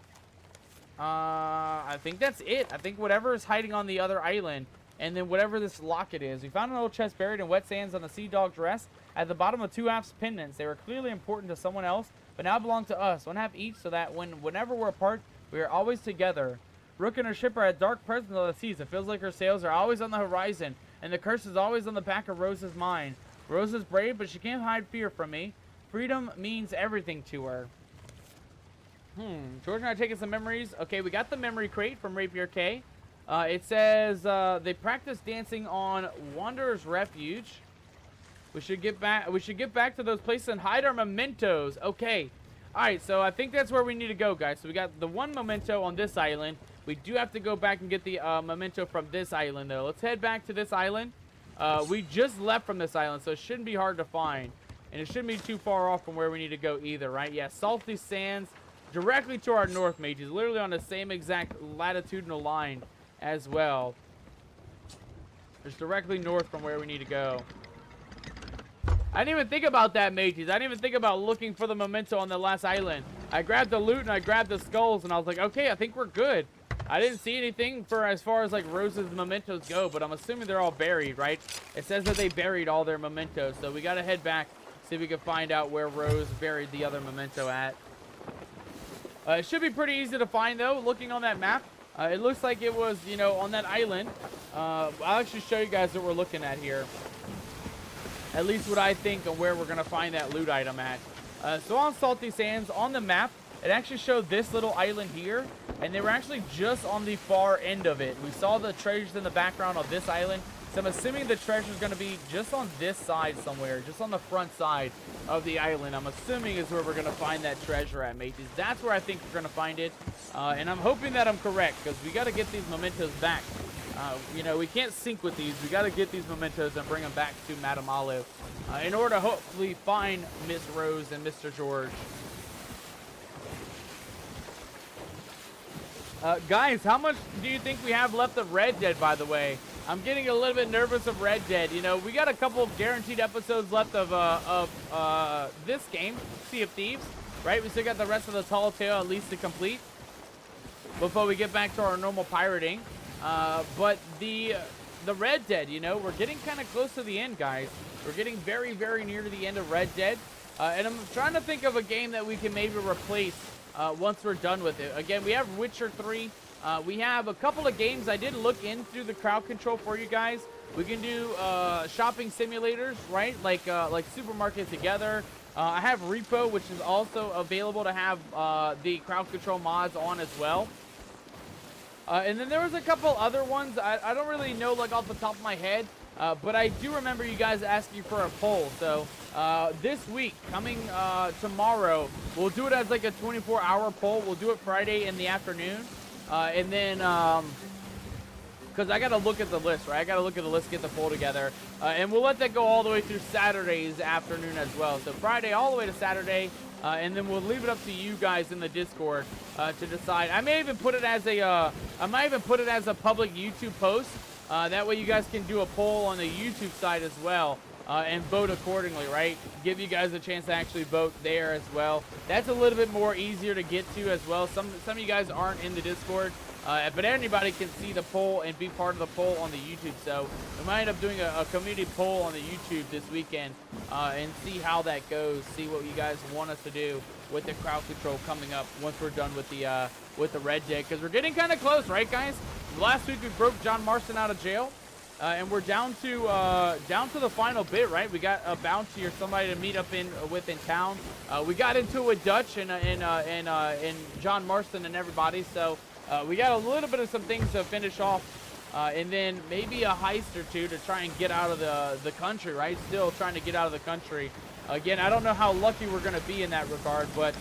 I think that's it. I think whatever is hiding on the other island, and then whatever this locket is. We found an old chest buried in wet sands on the Sea Dog's rest. At the bottom of 2 halves pendants. They were clearly important to someone else, but now belong to us. 1 half each, so that whenever we're apart, we are always together. Rook and her ship are at dark presence on the seas. It feels like her sails are always on the horizon, and the curse is always on the back of Rose's mind. Rose is brave, but she can't hide fear from me. Freedom means everything to her. George and I are taking some memories. Okay, we got the memory crate from Rapier K. It says they practice dancing on Wanderer's Refuge. We should get back. We should get back to those places and hide our mementos. Okay. All right. So I think that's where we need to go, guys. So we got the one memento on this island. We do have to go back and get the memento from this island, though. Let's head back to this island. We just left from this island, so it shouldn't be hard to find, and it shouldn't be too far off from where we need to go either, right? Yeah, Salty Sands. Directly to our north, mages. Literally on the same exact latitudinal line as well. Just directly north from where we need to go. I didn't even think about that, mages. I didn't even think about looking for the memento on the last island. I grabbed the loot and I grabbed the skulls and I was like, okay, I think we're good. I didn't see anything for as far as like Rose's mementos go, but I'm assuming they're all buried, right? It says that they buried all their mementos, so we gotta head back, see if we can find out where Rose buried the other memento at. It should be pretty easy to find, though, looking on that map. It looks like it was, you know, on that island. I'll actually show you guys what we're looking at here. At least what I think of where we're going to find that loot item at. So on Salty Sands, on the map, it actually showed this little island here. And they were actually just on the far end of it. We saw the treasures in the background of this island. So I'm assuming the treasure is going to be just on this side somewhere, just on the front side of the island. I'm assuming is where we're going to find that treasure at, mates. That's where I think we're going to find it. And I'm hoping that I'm correct, because we got to get these mementos back. You know, we can't sync with these. We got to get these mementos and bring them back to Madame Olive in order to hopefully find Miss Rose and Mr. George. Guys, how much do you think we have left of Red Dead, by the way? I'm getting a little bit nervous of Red Dead. You know, we got a couple of guaranteed episodes left of this game, Sea of Thieves, right? We still got the rest of the Tall Tale at least to complete before we get back to our normal pirating. But the Red Dead, you know, we're getting kind of close to the end, guys. We're getting very, very near to the end of Red Dead. And I'm trying to think of a game that we can maybe replace once we're done with it. Again, we have Witcher 3. We have a couple of games. I did look into the crowd control for you guys. We can do shopping simulators, right? Like Supermarket Together. I have Repo, which is also available to have the crowd control mods on as well. And then there was a couple other ones. I don't really know like off the top of my head. But I do remember you guys asking for a poll. So this week, coming tomorrow, we'll do it as like a 24-hour poll. We'll do it Friday in the afternoon. And then, because I got to look at the list, right? I got to look at the list, get the poll together. And we'll let that go all the way through Saturday's afternoon as well. So Friday all the way to Saturday. And then we'll leave it up to you guys in the Discord to decide. I may even put it as a, public YouTube post. That way you guys can do a poll on the YouTube side as well and vote accordingly, right? Give you guys a chance to actually vote there as well. That's a little bit more easier to get to as well. Some of you guys aren't in the Discord, but anybody can see the poll and be part of the poll on the YouTube. So we might end up doing a community poll on the YouTube this weekend and see how that goes. See what you guys want us to do with the crowd control coming up once we're done with the Red Dead, because we're getting kind of close, right, guys? Last week we broke John Marston out of jail, and we're down to the final bit, right? We got a bounty or somebody to meet up with in town. We got into it with Dutch and John Marston and everybody, so we got a little bit of some things to finish off, and then maybe a heist or two to try and get out of the country, right? Still trying to get out of the country. Again, I don't know how lucky we're going to be in that regard, but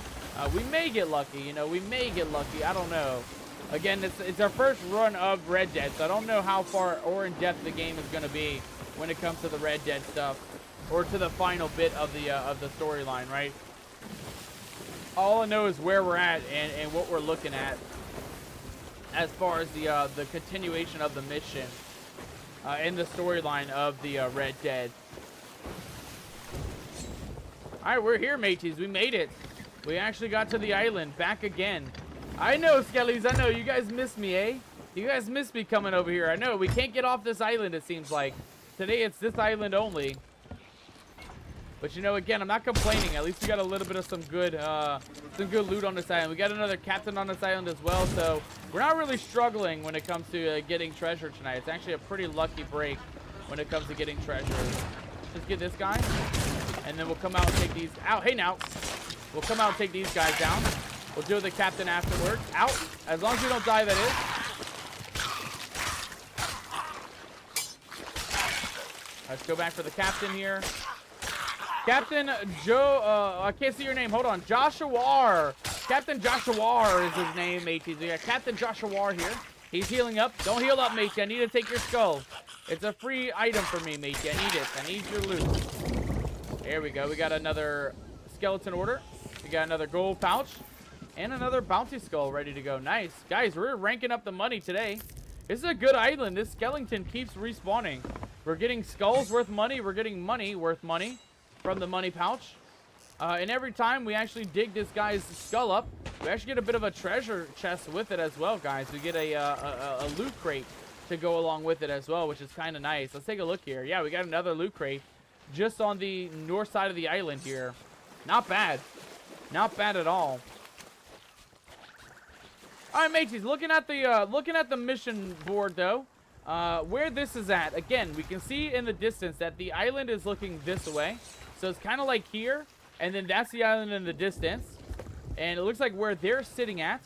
we may get lucky, you know, we may get lucky. I don't know. Again, it's our first run of Red Dead, so I don't know how far or in depth the game is going to be when it comes to the Red Dead stuff or to the final bit of the storyline, right? All I know is where we're at and what we're looking at as far as the continuation of the mission and the storyline of the Red Dead. All right, we're here, mateys. We made it. We actually got to the island, back again. I know, Skellies, I know. You guys miss me, eh? You guys miss me coming over here. I know. We can't get off this island, it seems like. Today, it's this island only. But, you know, again, I'm not complaining. At least we got a little bit of some good loot on this island. We got another captain on this island as well, so we're not really struggling when it comes to getting treasure tonight. It's actually a pretty lucky break when it comes to getting treasure. Let's get this guy, and then we'll come out and take these out. Hey, now. We'll come out and take these guys down. We'll deal with the captain afterwards. Out. As long as we don't die, that is. Let's go back for the captain here. Captain Joe, I can't see your name. Hold on. Joshua. Captain Joshua is his name, matey. We got Captain Joshua here. He's healing up. Don't heal up, matey. I need to take your skull. It's a free item for me, matey. I need it. I need your loot. There we go. We got another skeleton order. We got another gold pouch. And another bounty skull ready to go. Nice. Guys, we're ranking up the money today. This is a good island. This skeleton keeps respawning. We're getting skulls worth money. We're getting money worth money from the money pouch. And every time we actually dig this guy's skull up, we actually get a bit of a treasure chest with it as well, guys. We get a loot crate to go along with it as well, which is kind of nice. Let's take a look here. Yeah, we got another loot crate just on the north side of the island here. Not bad. Not bad at all. All right, mateys, looking at the mission board though, where this is at. Again, we can see in the distance that the island is looking this way. So it's kind of like here, and then that's the island in the distance. And it looks like where they're sitting at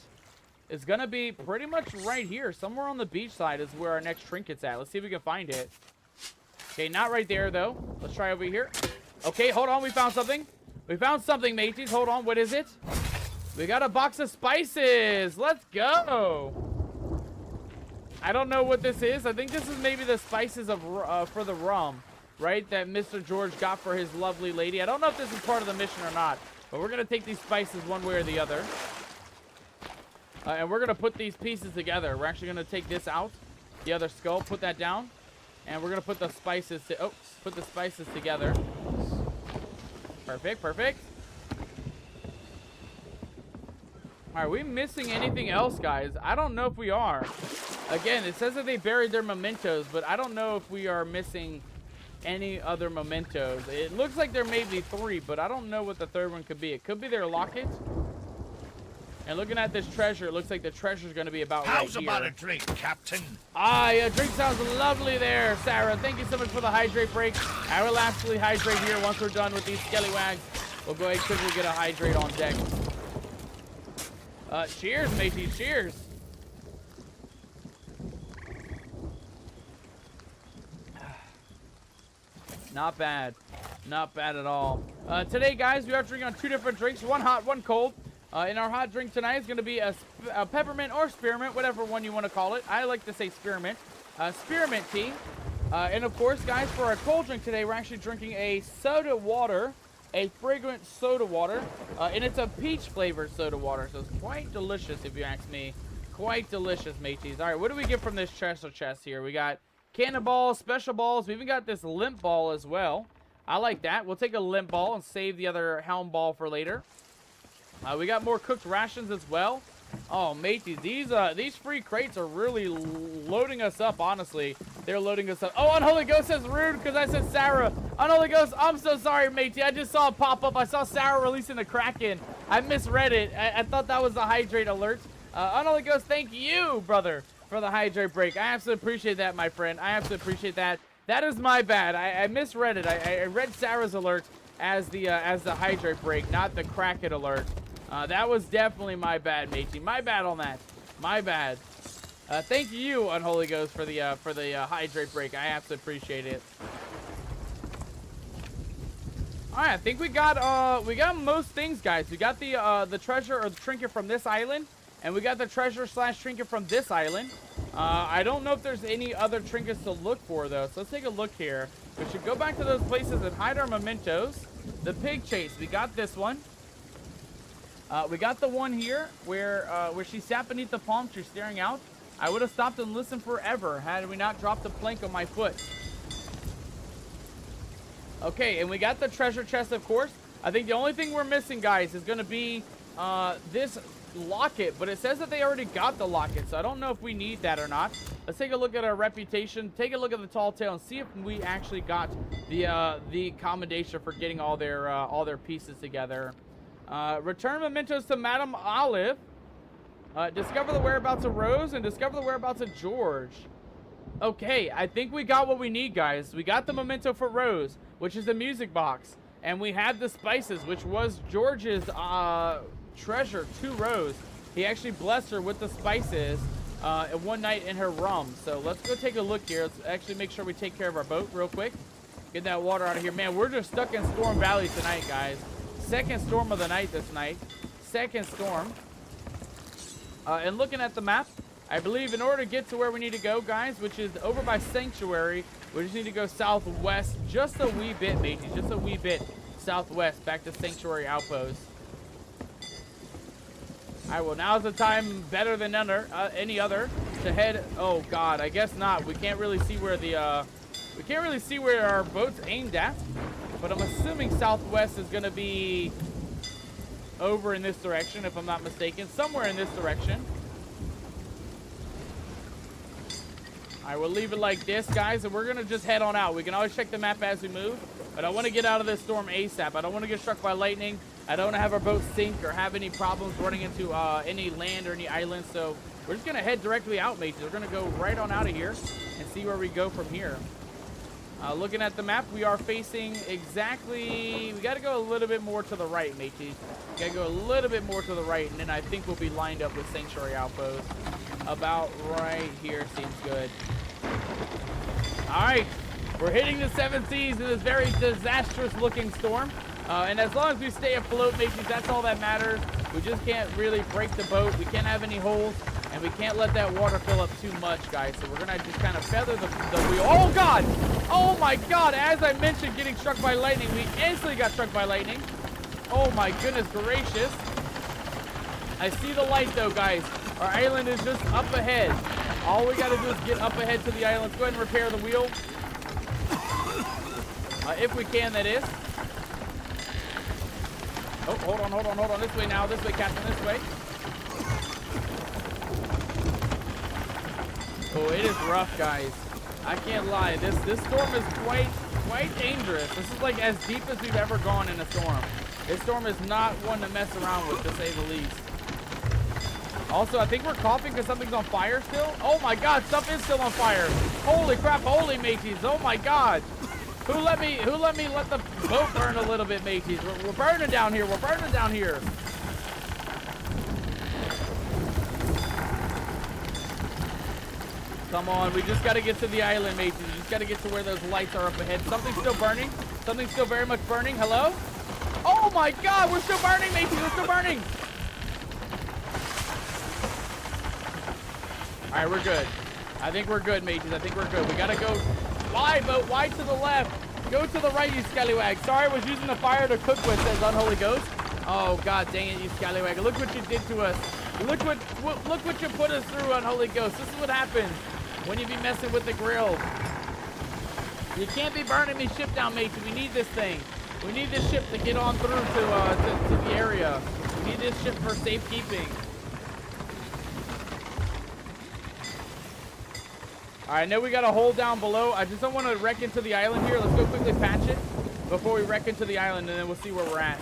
is gonna be pretty much right here, somewhere on the beach side is where our next trinket's at. Let's see if we can find it. Okay, not right there though. Let's try over here. Okay, hold on, we found something. We found something, mateys. Hold on, what is it? We got a box of spices. Let's go. I don't know what this is. I think this is maybe the spices of for the rum, right? That Mr. George got for his lovely lady. I don't know if this is part of the mission or not, but we're going to take these spices one way or the other. And we're going to put these pieces together. We're actually going to take this out, the other skull, put that down. And we're going to put the spices, put the spices together. Perfect, perfect. Are we missing anything else, guys? I don't know if we are. Again, it says that they buried their mementos, but I don't know if we are missing any other mementos. It looks like there may be 3, but I don't know what the third one could be. It could be their locket. And looking at this treasure, it looks like the treasure is going to be about right here.
How's about a drink, Captain?
Yeah, drink sounds lovely there, Sarah. Thank you so much for the hydrate break. I will absolutely hydrate here once we're done with these skellywags. We'll go ahead and quickly get a hydrate on deck. Cheers, matey, cheers. Not bad. Not bad at all. Today, guys, we are drinking on 2 different drinks. One hot, one cold. And our hot drink tonight is going to be a peppermint or spearmint, whatever one you want to call it. I like to say spearmint. Spearmint tea. And, of course, guys, for our cold drink today, we're actually drinking a soda water. A fragrant soda water. And it's a peach-flavored soda water. So it's quite delicious, if you ask me. Quite delicious, mateys. All right, what do we get from this treasure chest here? We got cannonballs, special balls. We even got this limp ball as well. I like that. We'll take a limp ball and save the other helm ball for later. We got more cooked rations as well. Oh, matey, these free crates are really loading us up, honestly. They're loading us up. Oh, Unholy Ghost says rude because I said Sarah. Unholy Ghost, I'm so sorry, matey. I just saw it pop up. I saw Sarah releasing the Kraken. I misread it. I thought that was the hydrate alert. Unholy Ghost, thank you, brother, for the hydrate break. I absolutely appreciate that, my friend. I absolutely appreciate that. That is my bad. I misread it. I read Sarah's alert as the hydrate break, not the Kraken alert. That was definitely my bad, matey. My bad on that. My bad. Thank you, Unholy Ghost, for the hydrate break. I absolutely appreciate it. All right, I think we got most things, guys. We got the treasure or the trinket from this island, and we got the treasure / trinket from this island. I don't know if there's any other trinkets to look for though. So let's take a look here. We should go back to those places and hide our mementos. The pig chase. We got this one. We got the one here where she sat beneath the palm tree staring out. I would have stopped and listened forever had we not dropped the plank on my foot. Okay, and we got the treasure chest, of course. I think the only thing we're missing, guys, is going to be this locket. But it says that they already got the locket, so I don't know if we need that or not. Let's take a look at our reputation. Take a look at the tall tale and see if we actually got the commendation for getting all their pieces together. Return mementos to Madame Olive. Discover the whereabouts of Rose and discover the whereabouts of George. Okay, I think we got what we need, guys. We got the memento for Rose, which is the music box. And we had the spices, which was George's treasure to Rose. He actually blessed her with the spices one night in her rum. So let's go take a look here. Let's actually make sure we take care of our boat real quick. Get that water out of here. Man, we're just stuck in Storm Valley tonight, guys. Second storm of the night this night. Second storm. And looking at the map, I believe in order to get to where we need to go, guys, which is over by Sanctuary, we just need to go southwest just a wee bit, matey. Just a wee bit southwest back to Sanctuary Outpost. All right, well, now's the time better than any other to head. Oh, God, I guess not. We can't really see where our boat's aimed at. But I'm assuming southwest is going to be over in this direction, if I'm not mistaken. Somewhere in this direction. All right, we'll leave it like this, guys, and we're going to just head on out. We can always check the map as we move, but I want to get out of this storm ASAP. I don't want to get struck by lightning. I don't want to have our boat sink or have any problems running into any land or any islands, so we're just going to head directly out, mates. We're going to go right on out of here and see where we go from here. Looking at the map, we are facing exactly... We got to go a little bit more to the right, matey. We got to go a little bit more to the right, and then I think we'll be lined up with Sanctuary Outpost. About right here seems good. All right. We're hitting the 7 seas in this very disastrous-looking storm. And as long as we stay afloat, mateys, that's all that matters. We just can't really break the boat. We can't have any holes. And we can't let that water fill up too much, guys. So we're going to just kind of feather the wheel. Oh, God! Oh, my God! As I mentioned, getting struck by lightning, we instantly got struck by lightning. Oh, my goodness gracious. I see the light, though, guys. Our island is just up ahead. All we gotta do is get up ahead to the island. Let's go ahead and repair the wheel. If we can, that is. Oh, hold on. This way now. This way, Captain. This way. Oh, it is rough, guys. I can't lie. This storm is quite dangerous. This is like as deep as we've ever gone in a storm. This storm is not one to mess around with, to say the least. Also, I think we're coughing because something's on fire still. Oh my God, stuff is still on fire. Holy crap, holy mateys. Oh my God. Who let me let the boat burn a little bit, mateys? We're burning down here. We're burning down here. Come on, we just got to get to the island, mateys. We just got to get to where those lights are up ahead. Something's still burning. Something's still very much burning. Hello? Oh my God, we're still burning, mateys. We're still burning. All right, we're good. I think we're good, mateys. I think we're good. We got to go wide, boat, wide to the left. Go to the right, you scallywag. Sorry, I was using the fire to cook with, says Unholy Ghost. Oh, God dang it, you scallywag. Look what you did to us. Look what you put us through, Unholy Ghost. This is what happens when you be messing with the grill. You can't be burning me ship down, mate. We need this thing. We need this ship to get on through to the area. We need this ship for safekeeping. All right, I know we got a hole down below. I just don't want to wreck into the island here. Let's go quickly patch it before we wreck into the island, and then we'll see where we're at.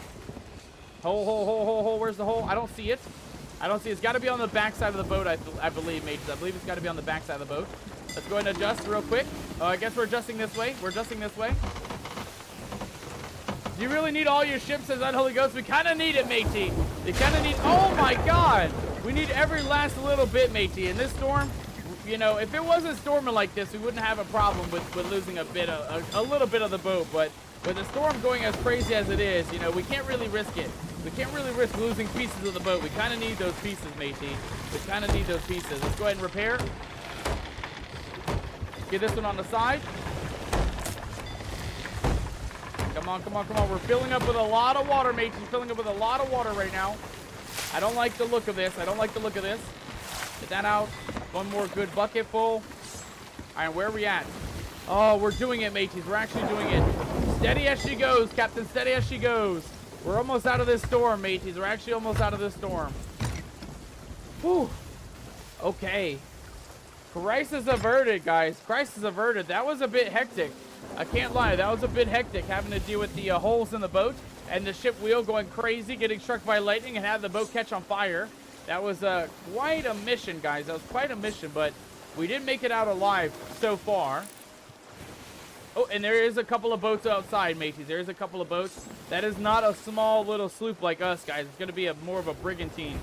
Hole. Where's the hole? I don't see it. I don't see it. It's got to be on the back side of the boat, I believe, mates. I believe it's got to be on the back side of the boat. Let's go ahead and adjust real quick. I guess we're adjusting this way. We're adjusting this way. Do you really need all your ships, says Unholy Ghost? We kind of need it, matey. You kind of need... Oh, my God. We need every last little bit, matey. In this storm, you know, if it wasn't storming like this, we wouldn't have a problem with losing a little bit of the boat. But with the storm going as crazy as it is, you know, we can't really risk it. We can't really risk losing pieces of the boat. We kind of need those pieces, matey. We kind of need those pieces. Let's go ahead and repair. Get this one on the side. Come on. We're filling up with a lot of water, matey. Filling up with a lot of water right now. I don't like the look of this. Get that out. One more good bucket full. All right, where are we at? Oh, we're doing it, mateys. We're actually doing it. Steady as she goes, Captain. Steady as she goes. We're almost out of this storm, mateys. We're actually almost out of this storm. Whew. Okay. Crisis averted, guys. Crisis averted. That was a bit hectic. I can't lie. That was a bit hectic, having to deal with the holes in the boat and the ship wheel going crazy, getting struck by lightning, and have the boat catch on fire. That was quite a mission, guys. That was quite a mission, but we did make it out alive so far. Oh, and there is a couple of boats outside, mateys. There is a couple of boats. That is not a small little sloop like us, guys. It's going to be more of a brigantine.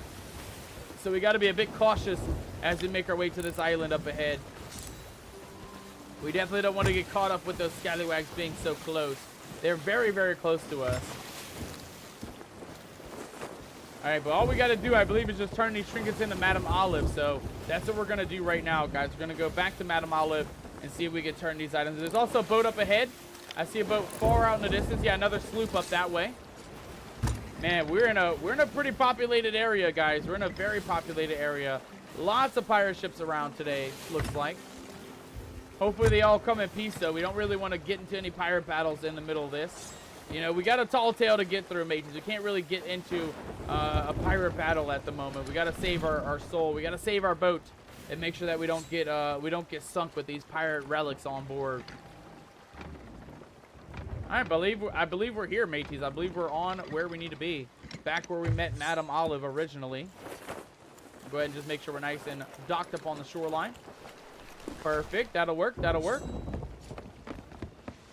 So we got to be a bit cautious as we make our way to this island up ahead. We definitely don't want to get caught up with those scallywags being so close. They're very, very close to us. All right, but all we got to do, I believe, is just turn these trinkets into Madame Olive. So that's what we're going to do right now, guys. We're going to go back to Madame Olive and see if we can turn these items. There's also a boat up ahead. I see a boat far out in the distance. Yeah, another sloop up that way. Man, we're in a pretty populated area, guys. We're in a very populated area. Lots of pirate ships around today, looks like. Hopefully they all come in peace, though. We don't really want to get into any pirate battles in the middle of this. You know, we got a tall tale to get through, mateys. We can't really get into a pirate battle at the moment. We got to save our soul. We got to save our boat and make sure that we don't get sunk with these pirate relics on board. I believe we're here, mateys. I believe we're on where we need to be. Back where we met Madame Olive originally. Go ahead and just make sure we're nice and docked up on the shoreline. Perfect. That'll work. That'll work.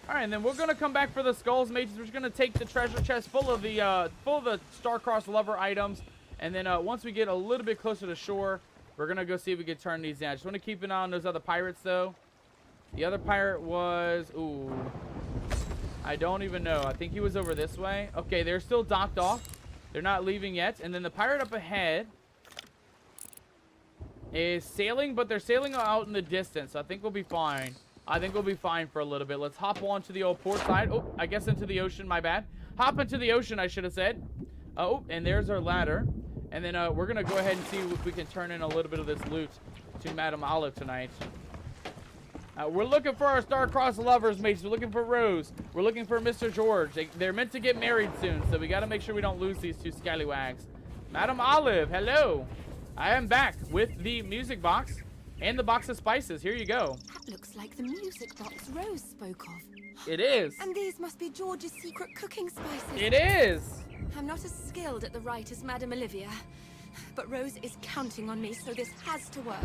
All right, and then we're going to come back for the skulls, mateys. We're just going to take the treasure chest full of the star-crossed lover items. And then once we get a little bit closer to shore, we're going to go see if we can turn these in. I just want to keep an eye on those other pirates, though. The other pirate was... Ooh... I don't even know. I think he was over this way. Okay, they're still docked off. They're not leaving yet. And then the pirate up ahead is sailing, but they're sailing out in the distance. So I think we'll be fine. I think we'll be fine for a little bit. Let's hop on to the old port side. Oh, I guess into the ocean. My bad. Hop into the ocean, I should have said. Oh, and there's our ladder. And then we're going to go ahead and see if we can turn in a little bit of this loot to Madame Olive tonight. We're looking for our star-crossed lovers, mates. We're looking for Rose. We're looking for Mr. George. They're meant to get married soon, so we got to make sure we don't lose these two scallywags. Madame Olive, hello. I am back with the music box and the box of spices. Here you go.
That looks like the music box Rose spoke of.
It is.
And these must be George's secret cooking spices.
It is.
I'm not as skilled at the rite as Madame Olivia, but Rose is counting on me, so this has to work.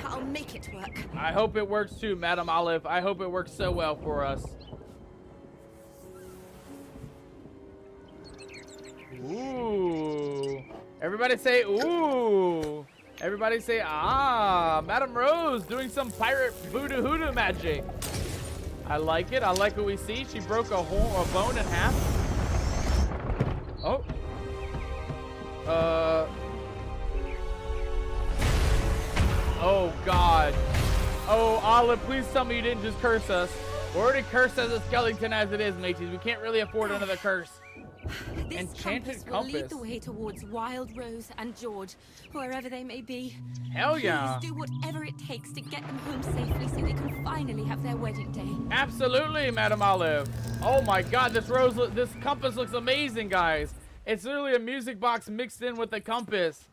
I'll make it work.
I hope it works too, Madame Olive. I hope it works so well for us. Ooh. Everybody say, ooh. Everybody say, ah. Madame Rose doing some pirate voodoo hoodoo magic. I like it. I like what we see. She broke a bone in half. Oh. Oh, God. Oh, Olive, please tell me you didn't just curse us. We're already cursed as a skeleton as it is, mateys. We can't really afford another curse.
This
Enchanted
compass will lead the way towards Wild Rose and George, wherever they may be.
Hell yeah.
Please do whatever it takes to get them home safely so they can finally have their wedding day.
Absolutely, Madame Olive. Oh my God, this compass looks amazing, guys. It's literally a music box mixed in with a compass.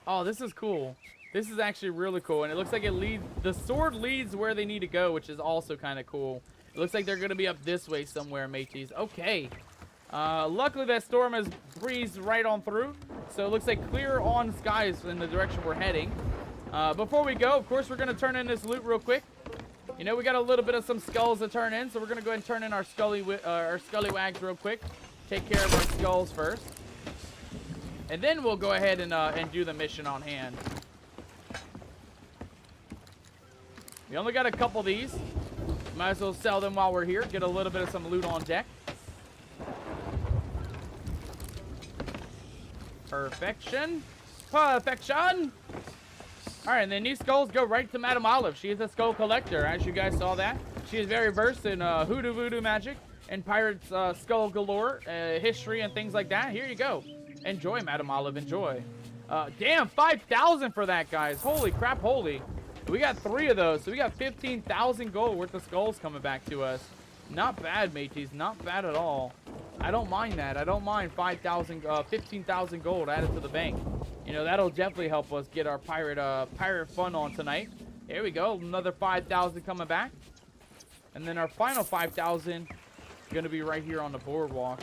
Oh, this is cool. This is actually really cool, and it looks like the sword leads where they need to go, which is also kind of cool. It looks like they're going to be up this way somewhere, mateys. Okay. Luckily, that storm has breezed right on through, so it looks like clear on skies in the direction we're heading. Before we go, of course, we're going to turn in this loot real quick. You know, we got a little bit of some skulls to turn in, so we're going to go ahead and turn in our scallywags real quick. Take care of our skulls first. And then we'll go ahead and do the mission on hand. We only got a couple of these. Might as well sell them while we're here. Get a little bit of some loot on deck. Perfection. Perfection. All right, and then these skulls go right to Madame Olive. She is a skull collector, as you guys saw that. She is very versed in hoodoo voodoo magic and pirates skull galore, history, and things like that. Here you go. Enjoy, Madame Olive. Enjoy. Damn, 5,000 for that, guys. Holy crap, holy. We got 3 of those, so we got 15,000 gold worth of skulls coming back to us. Not bad, mateys. Not bad at all. I don't mind that. I don't mind 15,000 gold added to the bank. You know, that'll definitely help us get our pirate fun on tonight. There we go. Another 5,000 coming back. And then our final 5,000 going to be right here on the boardwalk.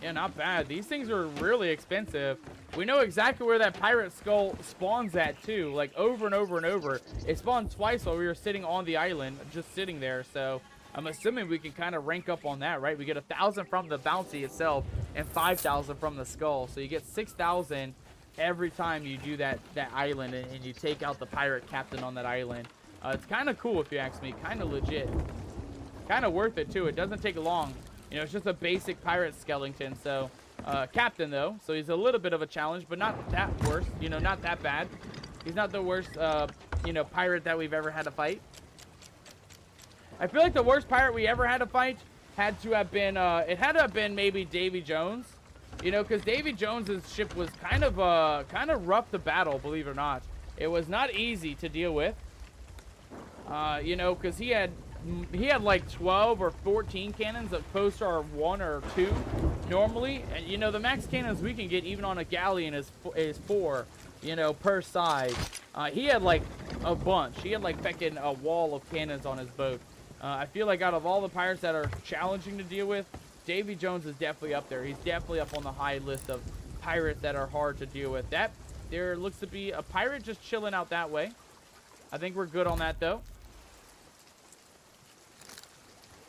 Yeah, not bad. These things are really expensive. We know exactly where that pirate skull spawns at, too. Like, over and over and over. It spawned twice while we were sitting on the island, just sitting there. So, I'm assuming we can kind of rank up on that, right? We get 1,000 from the bounty itself and 5,000 from the skull. So, you get 6,000 every time you do that island and you take out the pirate captain on that island. It's kind of cool, if you ask me. Kind of legit. Kind of worth it, too. It doesn't take long. You know, it's just a basic pirate skeleton, so... captain, though, so he's a little bit of a challenge, but not that worse. You know, not that bad. He's not the worst, you know, pirate that we've ever had to fight. I feel like the worst pirate we ever had to fight had to have been, it had to have been maybe Davy Jones. You know, because Davy Jones's ship was kind of rough to battle, believe it or not. It was not easy to deal with. You know, because he had like 12 or 14 cannons opposed to our 1 or 2 normally. And you know, the max cannons we can get even on a galleon is 4, you know, per side. He had like a bunch. He had like fucking a wall of cannons on his boat. I feel like out of all the pirates that are challenging to deal with, Davy Jones is definitely up there. He's definitely up on the high list of pirates that are hard to deal with. There looks to be a pirate just chilling out that way. I think we're good on that though.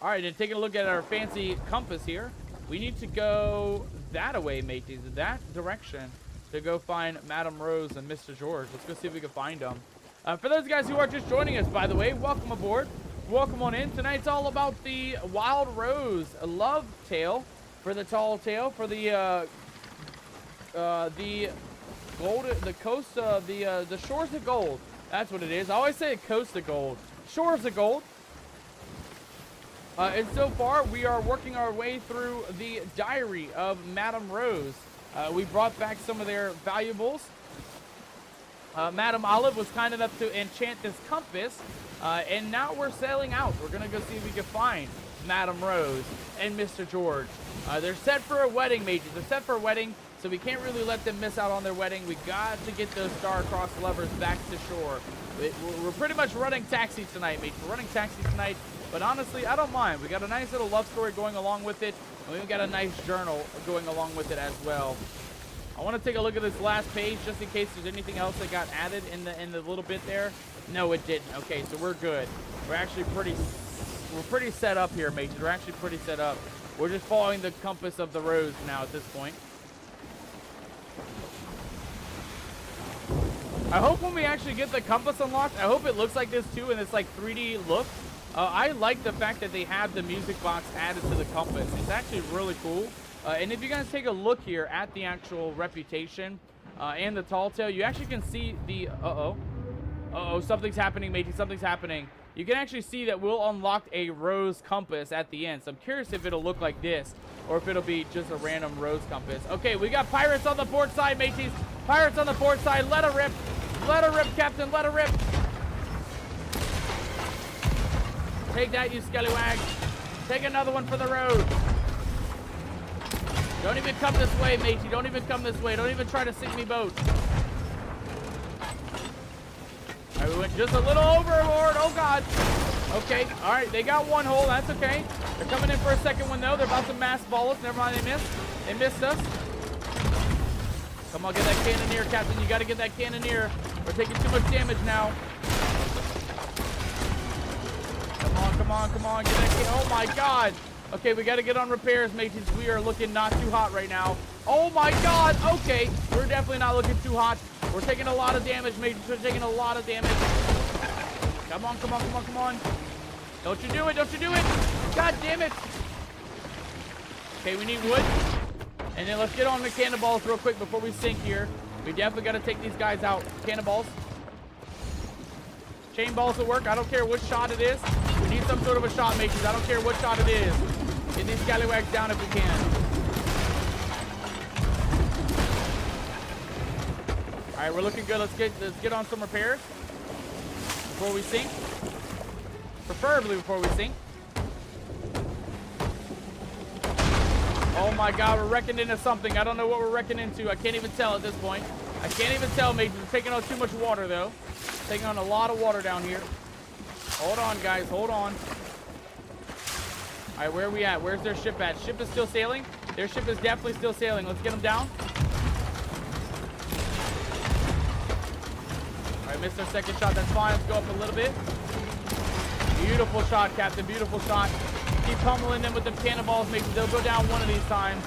All right, and taking a look at our fancy compass here, we need to go that way, mateys, that direction, to go find Madame Rose and Mr. George. Let's go see if we can find them. For those guys who are just joining us, by the way, welcome aboard. Welcome on in. Tonight's all about the Wild Rose love tale for the tall tale for the gold, the coast, the shores of gold. That's what it is. I always say coast of gold, shores of gold. And so far, we are working our way through the diary of Madame Rose. We brought back some of their valuables. Madame Olive was kind enough to enchant this compass, and now we're sailing out. We're going to go see if we can find Madame Rose and Mr. George. They're set for a wedding, mages. They're set for a wedding, so we can't really let them miss out on their wedding. We got to get those star-crossed lovers back to shore. We're pretty much running taxi tonight, mates. We're running taxi tonight, but honestly, I don't mind. We got a nice little love story going along with it, and we've got a nice journal going along with it as well. I want to take a look at this last page just in case there's anything else that got added in the little bit there. No, it didn't. Okay, so we're good. We're actually pretty set up here, mates. We're actually pretty set up. We're just following the compass of the rose now at this point. I hope when we actually get the compass unlocked, I hope it looks like this too, in this like 3D look. I like the fact that they have the music box added to the compass. It's actually really cool. And if you guys take a look here at the actual reputation and the tall tale, you actually can see the something's happening, matey. Something's happening. You can actually see that we'll unlock a rose compass at the end. So I'm curious if it'll look like this or if it'll be just a random rose compass. Okay, we got pirates on the port side, mateys. Pirates on the port side. Let her rip. Let her rip, Captain. Let her rip. Take that, you scallywag. Take another one for the road. Don't even come this way, matey. Don't even come this way. Don't even try to sink me boat. All right, we went just a little overboard. Oh, God. Okay. All right, they got one hole. That's okay. They're coming in for a second one, though. They're about to mass ball us. Never mind, they missed. They missed us. Come on, get that cannoneer, Captain. You got to get that cannoneer. We're taking too much damage now. Come on, come on, come on. Get that can. Oh, my God. Okay, we got to get on repairs, mateys. We are looking not too hot right now. Oh, my God. Okay, we're definitely not looking too hot. We're taking a lot of damage, mateys. We're taking a lot of damage. Come on, come on, come on, come on. Don't you do it. Don't you do it. God damn it. Okay, we need wood. And then let's get on the cannonballs real quick before we sink here. We definitely got to take these guys out. Cannonballs. Chain balls will work. I don't care what shot it is. We need some sort of a shot, mateys. I don't care what shot it is. Get these scallywags down if we can. All right, we're looking good. Let's get on some repairs before we sink. Preferably before we sink. Oh my God, we're wrecking into something. I don't know what we're wrecking into. I can't even tell at this point. I can't even tell, mateys. We're taking on too much water, though. Taking on a lot of water down here. Hold on, guys. Hold on. All right, where are we at? Where's their ship at? Ship is still sailing? Their ship is definitely still sailing. Let's get them down. All right, missed our second shot. That's fine. Let's go up a little bit. Beautiful shot, Captain. Beautiful shot. Keep pummeling them with them cannonballs. Maybe they'll go down one of these times.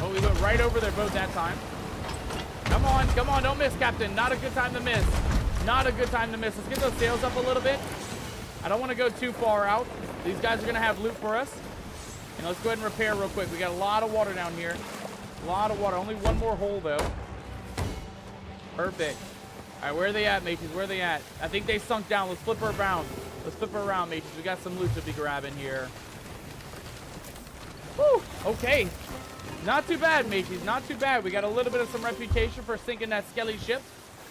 Oh, we went right over their boat that time. Come on, come on. Don't miss, Captain. Not a good time to miss. Not a good time to miss. Let's get those sails up a little bit. I don't want to go too far out. These guys are going to have loot for us. And let's go ahead and repair real quick. We got a lot of water down here. A lot of water. Only one more hole, though. Perfect. All right, where are they at, mateys? Where are they at? I think they sunk down. Let's flip her around. Let's flip her around, mateys. We got some loot to be grabbing here. Woo! Okay. Not too bad, mateys. Not too bad. We got a little bit of some reputation for sinking that skelly ship.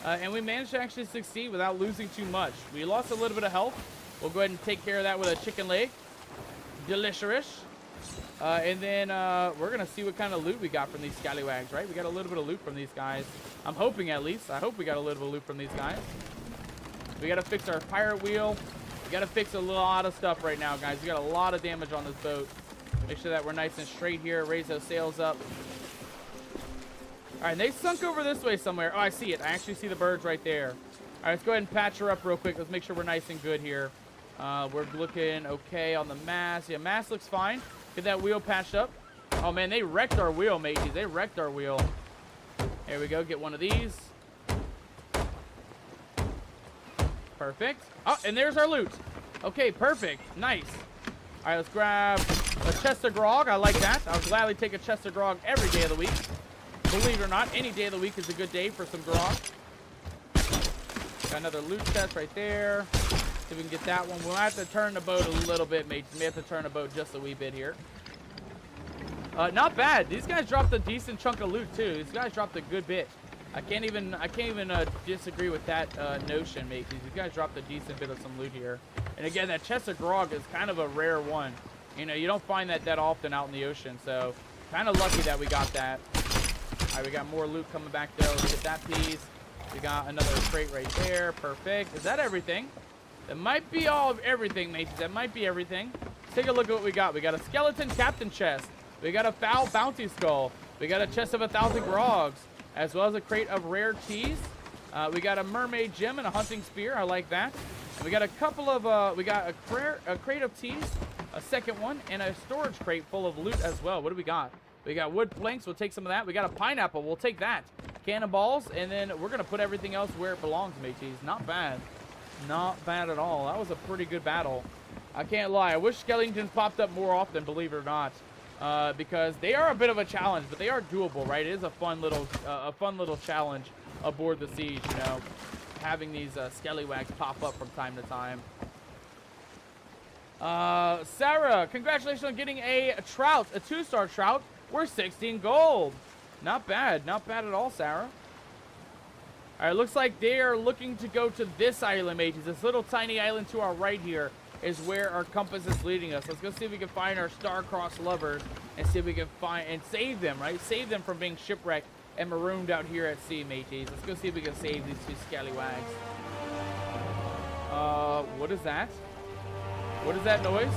And we managed to actually succeed without losing too much. We lost a little bit of health. We'll go ahead and take care of that with a chicken leg. Delicious. And then we're going to see what kind of loot we got from these scallywags, right? We got a little bit of loot from these guys. I'm hoping, at least. I hope we got a little bit of loot from these guys. We got to fix our pirate wheel. We got to fix a lot of stuff right now, guys. We got a lot of damage on this boat. Make sure that we're nice and straight here. Raise those sails up. All right, and they sunk over this way somewhere. Oh, I see it. I actually see the birds right there. All right, let's go ahead and patch her up real quick. Let's make sure we're nice and good here. We're looking okay on the mast. Yeah, mast looks fine. Get that wheel patched up. Oh, man, they wrecked our wheel, mateys. They wrecked our wheel. There we go. Get one of these. Perfect. Oh, and there's our loot. Okay, perfect. Nice. All right, let's grab a chest of grog. I like that. I'll gladly take a chest of grog every day of the week. Believe it or not, any day of the week is a good day for some grog. Got another loot chest right there. See if we can get that one. We'll have to turn the boat a little bit, mates. We may have to turn the boat just a wee bit here. Not bad. These guys dropped a decent chunk of loot too. These guys dropped a good bit. I can't even disagree with that notion, mates. These guys dropped a decent bit of some loot here. And again, that chest of grog is kind of a rare one. You know, you don't find that often out in the ocean. So, kind of lucky that we got that. All right, we got more loot coming back there. Let's get that piece. We got another crate right there. Perfect. Is that everything? That might be all of everything, mates. That might be everything. Let's take a look at what we got. We got a skeleton captain chest. We got a foul bounty skull. We got a chest of 1,000 grogs, as well as a crate of rare teas. We got a mermaid gem and a hunting spear. I like that. And we got a couple of, we got a crate of teas, a second one, and a storage crate full of loot as well. What do we got? We got wood planks. We'll take some of that. We got a pineapple. We'll take that. Cannonballs, and then we're going to put everything else where it belongs, mateys. Not bad. Not bad at all. That was a pretty good battle. I can't lie. I wish skeletons popped up more often, believe it or not. Because they are a bit of a challenge, but they are doable, right? It is a fun little challenge aboard the Siege, you know, having these skellywags pop up from time to time. Sarah, congratulations on getting a trout, a 2-star trout. We're 16 gold. Not bad at all, Sarah. All right, looks like they are looking to go to this island, mates. This little tiny island to our right here is where our compass is leading us. Let's go see if we can find our star-crossed lovers and see if we can find and save them, right? Save them from being shipwrecked and marooned out here at sea, mateys. Let's go see if we can save these 2 scallywags. What is that? What is that noise?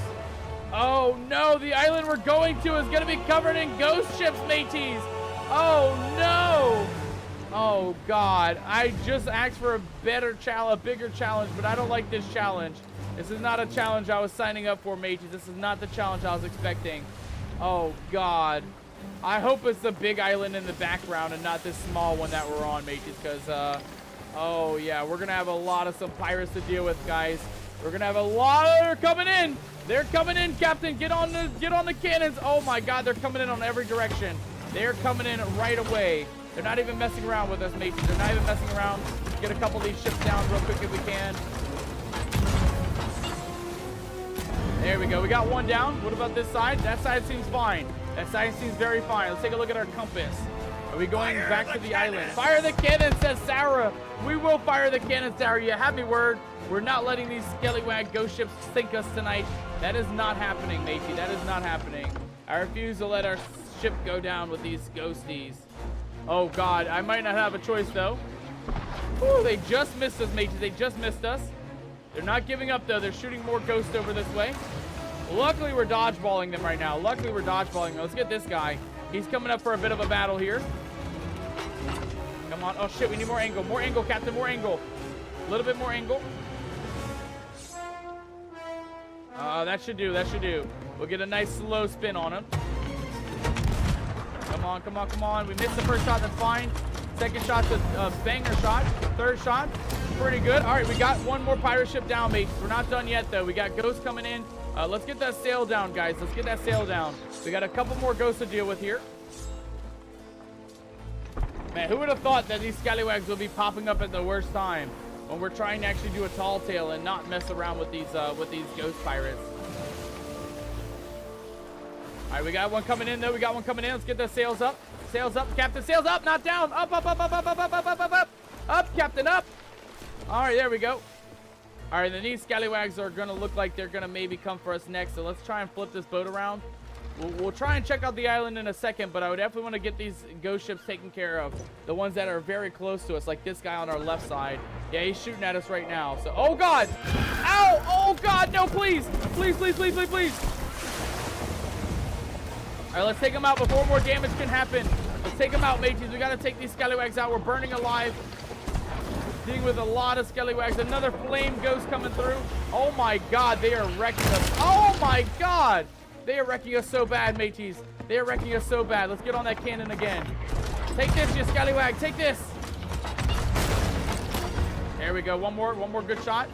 Oh no, the island we're going to is gonna be covered in ghost ships, mateys. Oh no! Oh God, I just asked for a better challenge, a bigger challenge, but I don't like this challenge. This is not a challenge I was signing up for, mateys. This is not the challenge I was expecting. Oh God. I hope it's the big island in the background and not this small one that we're on, mateys, because, oh yeah, we're gonna have a lot of some pirates to deal with, guys. We're gonna have a lot of, they're coming in. They're coming in, Captain. Get on the cannons. Oh my God, they're coming in on every direction. They're coming in right away. They're not even messing around with us, mateys. They're not even messing around. Let's get a couple of these ships down real quick if we can. There we go. We got one down. What about this side? That side seems fine. That side seems very fine. Let's take a look at our compass. Are we going back to the island? Fire the cannon, says Sarah. We will fire the cannon, Sarah. You have me word. We're not letting these skellywag ghost ships sink us tonight. That is not happening, matey. That is not happening. I refuse to let our ship go down with these ghosties. Oh God, I might not have a choice though. Ooh, they just missed us, matey. They just missed us. They're not giving up though. They're shooting more ghosts over this way. Luckily, we're dodgeballing them right now. Luckily, we're dodgeballing them. Let's get this guy. He's coming up for a bit of a battle here. Come on. Oh shit, we need more angle. More angle, Captain. More angle. A little bit more angle. That should do. That should do. We'll get a nice slow spin on him. Come on, come on, come on. We missed the first shot. That's fine. Second shot's a banger shot. Third shot, pretty good. All right, we got one more pirate ship down, mates. We're not done yet, though. We got ghosts coming in. Let's get that sail down, guys. Let's get that sail down. We got a couple more ghosts to deal with here. Man, who would have thought that these scallywags will be popping up at the worst time when we're trying to actually do a tall tale and not mess around with these ghost pirates? All right, we got one coming in, though. We got one coming in. Let's get the sails up. Sails up, Captain. Sails up, not down. Up, up, up, up, up, up, up, up, up, up, up. Up, Captain, up. All right, there we go. All right, then these scallywags are going to look like they're going to maybe come for us next. So let's try and flip this boat around. We'll try and check out the island in a second, but I would definitely want to get these ghost ships taken care of. The ones that are very close to us, like this guy on our left side. Yeah, he's shooting at us right now. So, oh, God. Ow. Oh, God. No, please. Please, please, please, please, please. All right, let's take them out before more damage can happen. Let's take them out, mateys. We got to take these scallywags out. We're burning alive. Dealing with a lot of scallywags. Another flame ghost coming through. Oh, my God. They are wrecking us. Oh, my God. They are wrecking us so bad, mateys. They are wrecking us so bad. Let's get on that cannon again. Take this, you scallywag. Take this. There we go. One more good shot.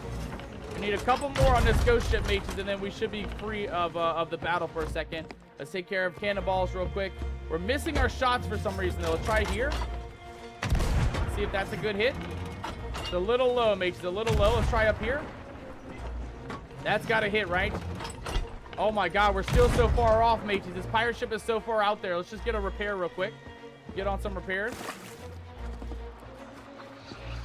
We need a couple more on this ghost ship, mateys, and then we should be free of the battle for a second. Let's take care of cannonballs real quick. We're missing our shots for some reason, though. Let's try here. See if that's a good hit. It's a little low, mateys. A little low. Let's try up here. That's got to hit, right? Oh my god, we're still so far off, mateys. This pirate ship is so far out there. Let's just get a repair real quick. Get on some repairs.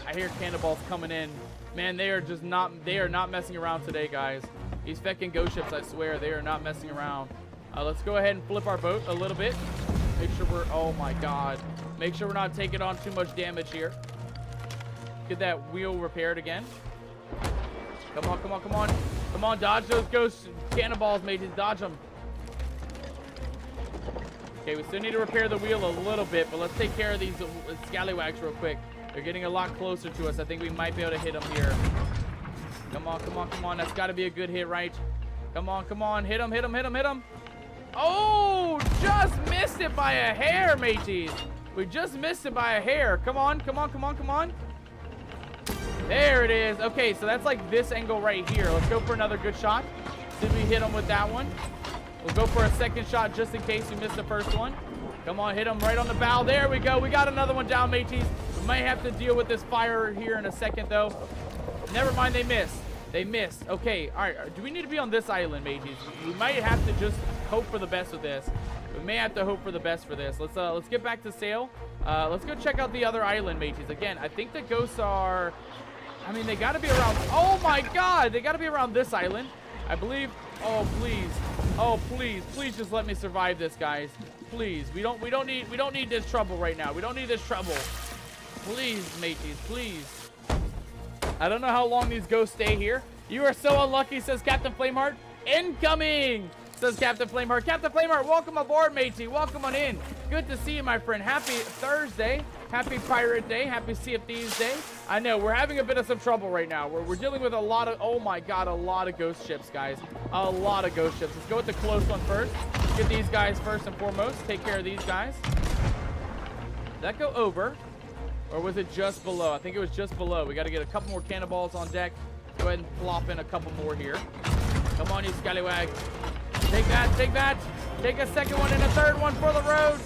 I hear cannonballs coming in. Man, they are not messing around today, guys. These feckin' ghost ships, I swear, they are not messing around. Let's go ahead and flip our boat a little bit. Make sure we're, oh my god. Make sure we're not taking on too much damage here. Get that wheel repaired again. Come on, come on, come on. Come on, dodge those ghost cannonballs, mateys. Dodge them. Okay, we still need to repair the wheel a little bit, but let's take care of these scallywags real quick. They're getting a lot closer to us. I think we might be able to hit them here. Come on, come on, come on. That's got to be a good hit, right? Come on, come on. Hit them, hit them, hit them, hit them. Oh, just missed it by a hair, mateys. We just missed it by a hair. Come on, come on, come on, come on. There it is. Okay, so that's like this angle right here. Let's go for another good shot. See if we hit them with that one. We'll go for a second shot just in case we missed the first one. Come on, hit them right on the bow. There we go. We got another one down, mateys. We might have to deal with this fire here in a second, though. Never mind, they missed. They missed. Okay, all right. Do we need to be on this island, mateys? We might have to just hope for the best with this. We may have to hope for the best for this. Let's get back to sail. Let's go check out the other island, mateys. Again, I think the ghosts are... I mean, they got to be around... Oh, my God! They got to be around this island. I believe... Oh, please. Oh, please. Please just let me survive this, guys. Please. We don't need this trouble right now. We don't need this trouble. Please, mateys. Please. I don't know how long these ghosts stay here. You are so unlucky, says Captain Flameheart. Incoming! Says Captain Flameheart. Captain Flameheart, welcome aboard, matey. Welcome on in. Good to see you, my friend. Happy Thursday. Happy Pirate Day. Happy Sea of Thieves Day. I know, we're having a bit of some trouble right now. We're dealing with a lot of, oh my god, a lot of ghost ships, guys. A lot of ghost ships. Let's go with the close one first. Get these guys first and foremost. Take care of these guys. Did that go over? Or was it just below? I think it was just below. We got to get a couple more cannonballs on deck. Go ahead and flop in a couple more here. Come on, you scallywag. Take that, take that. Take a second one and a third one for the road.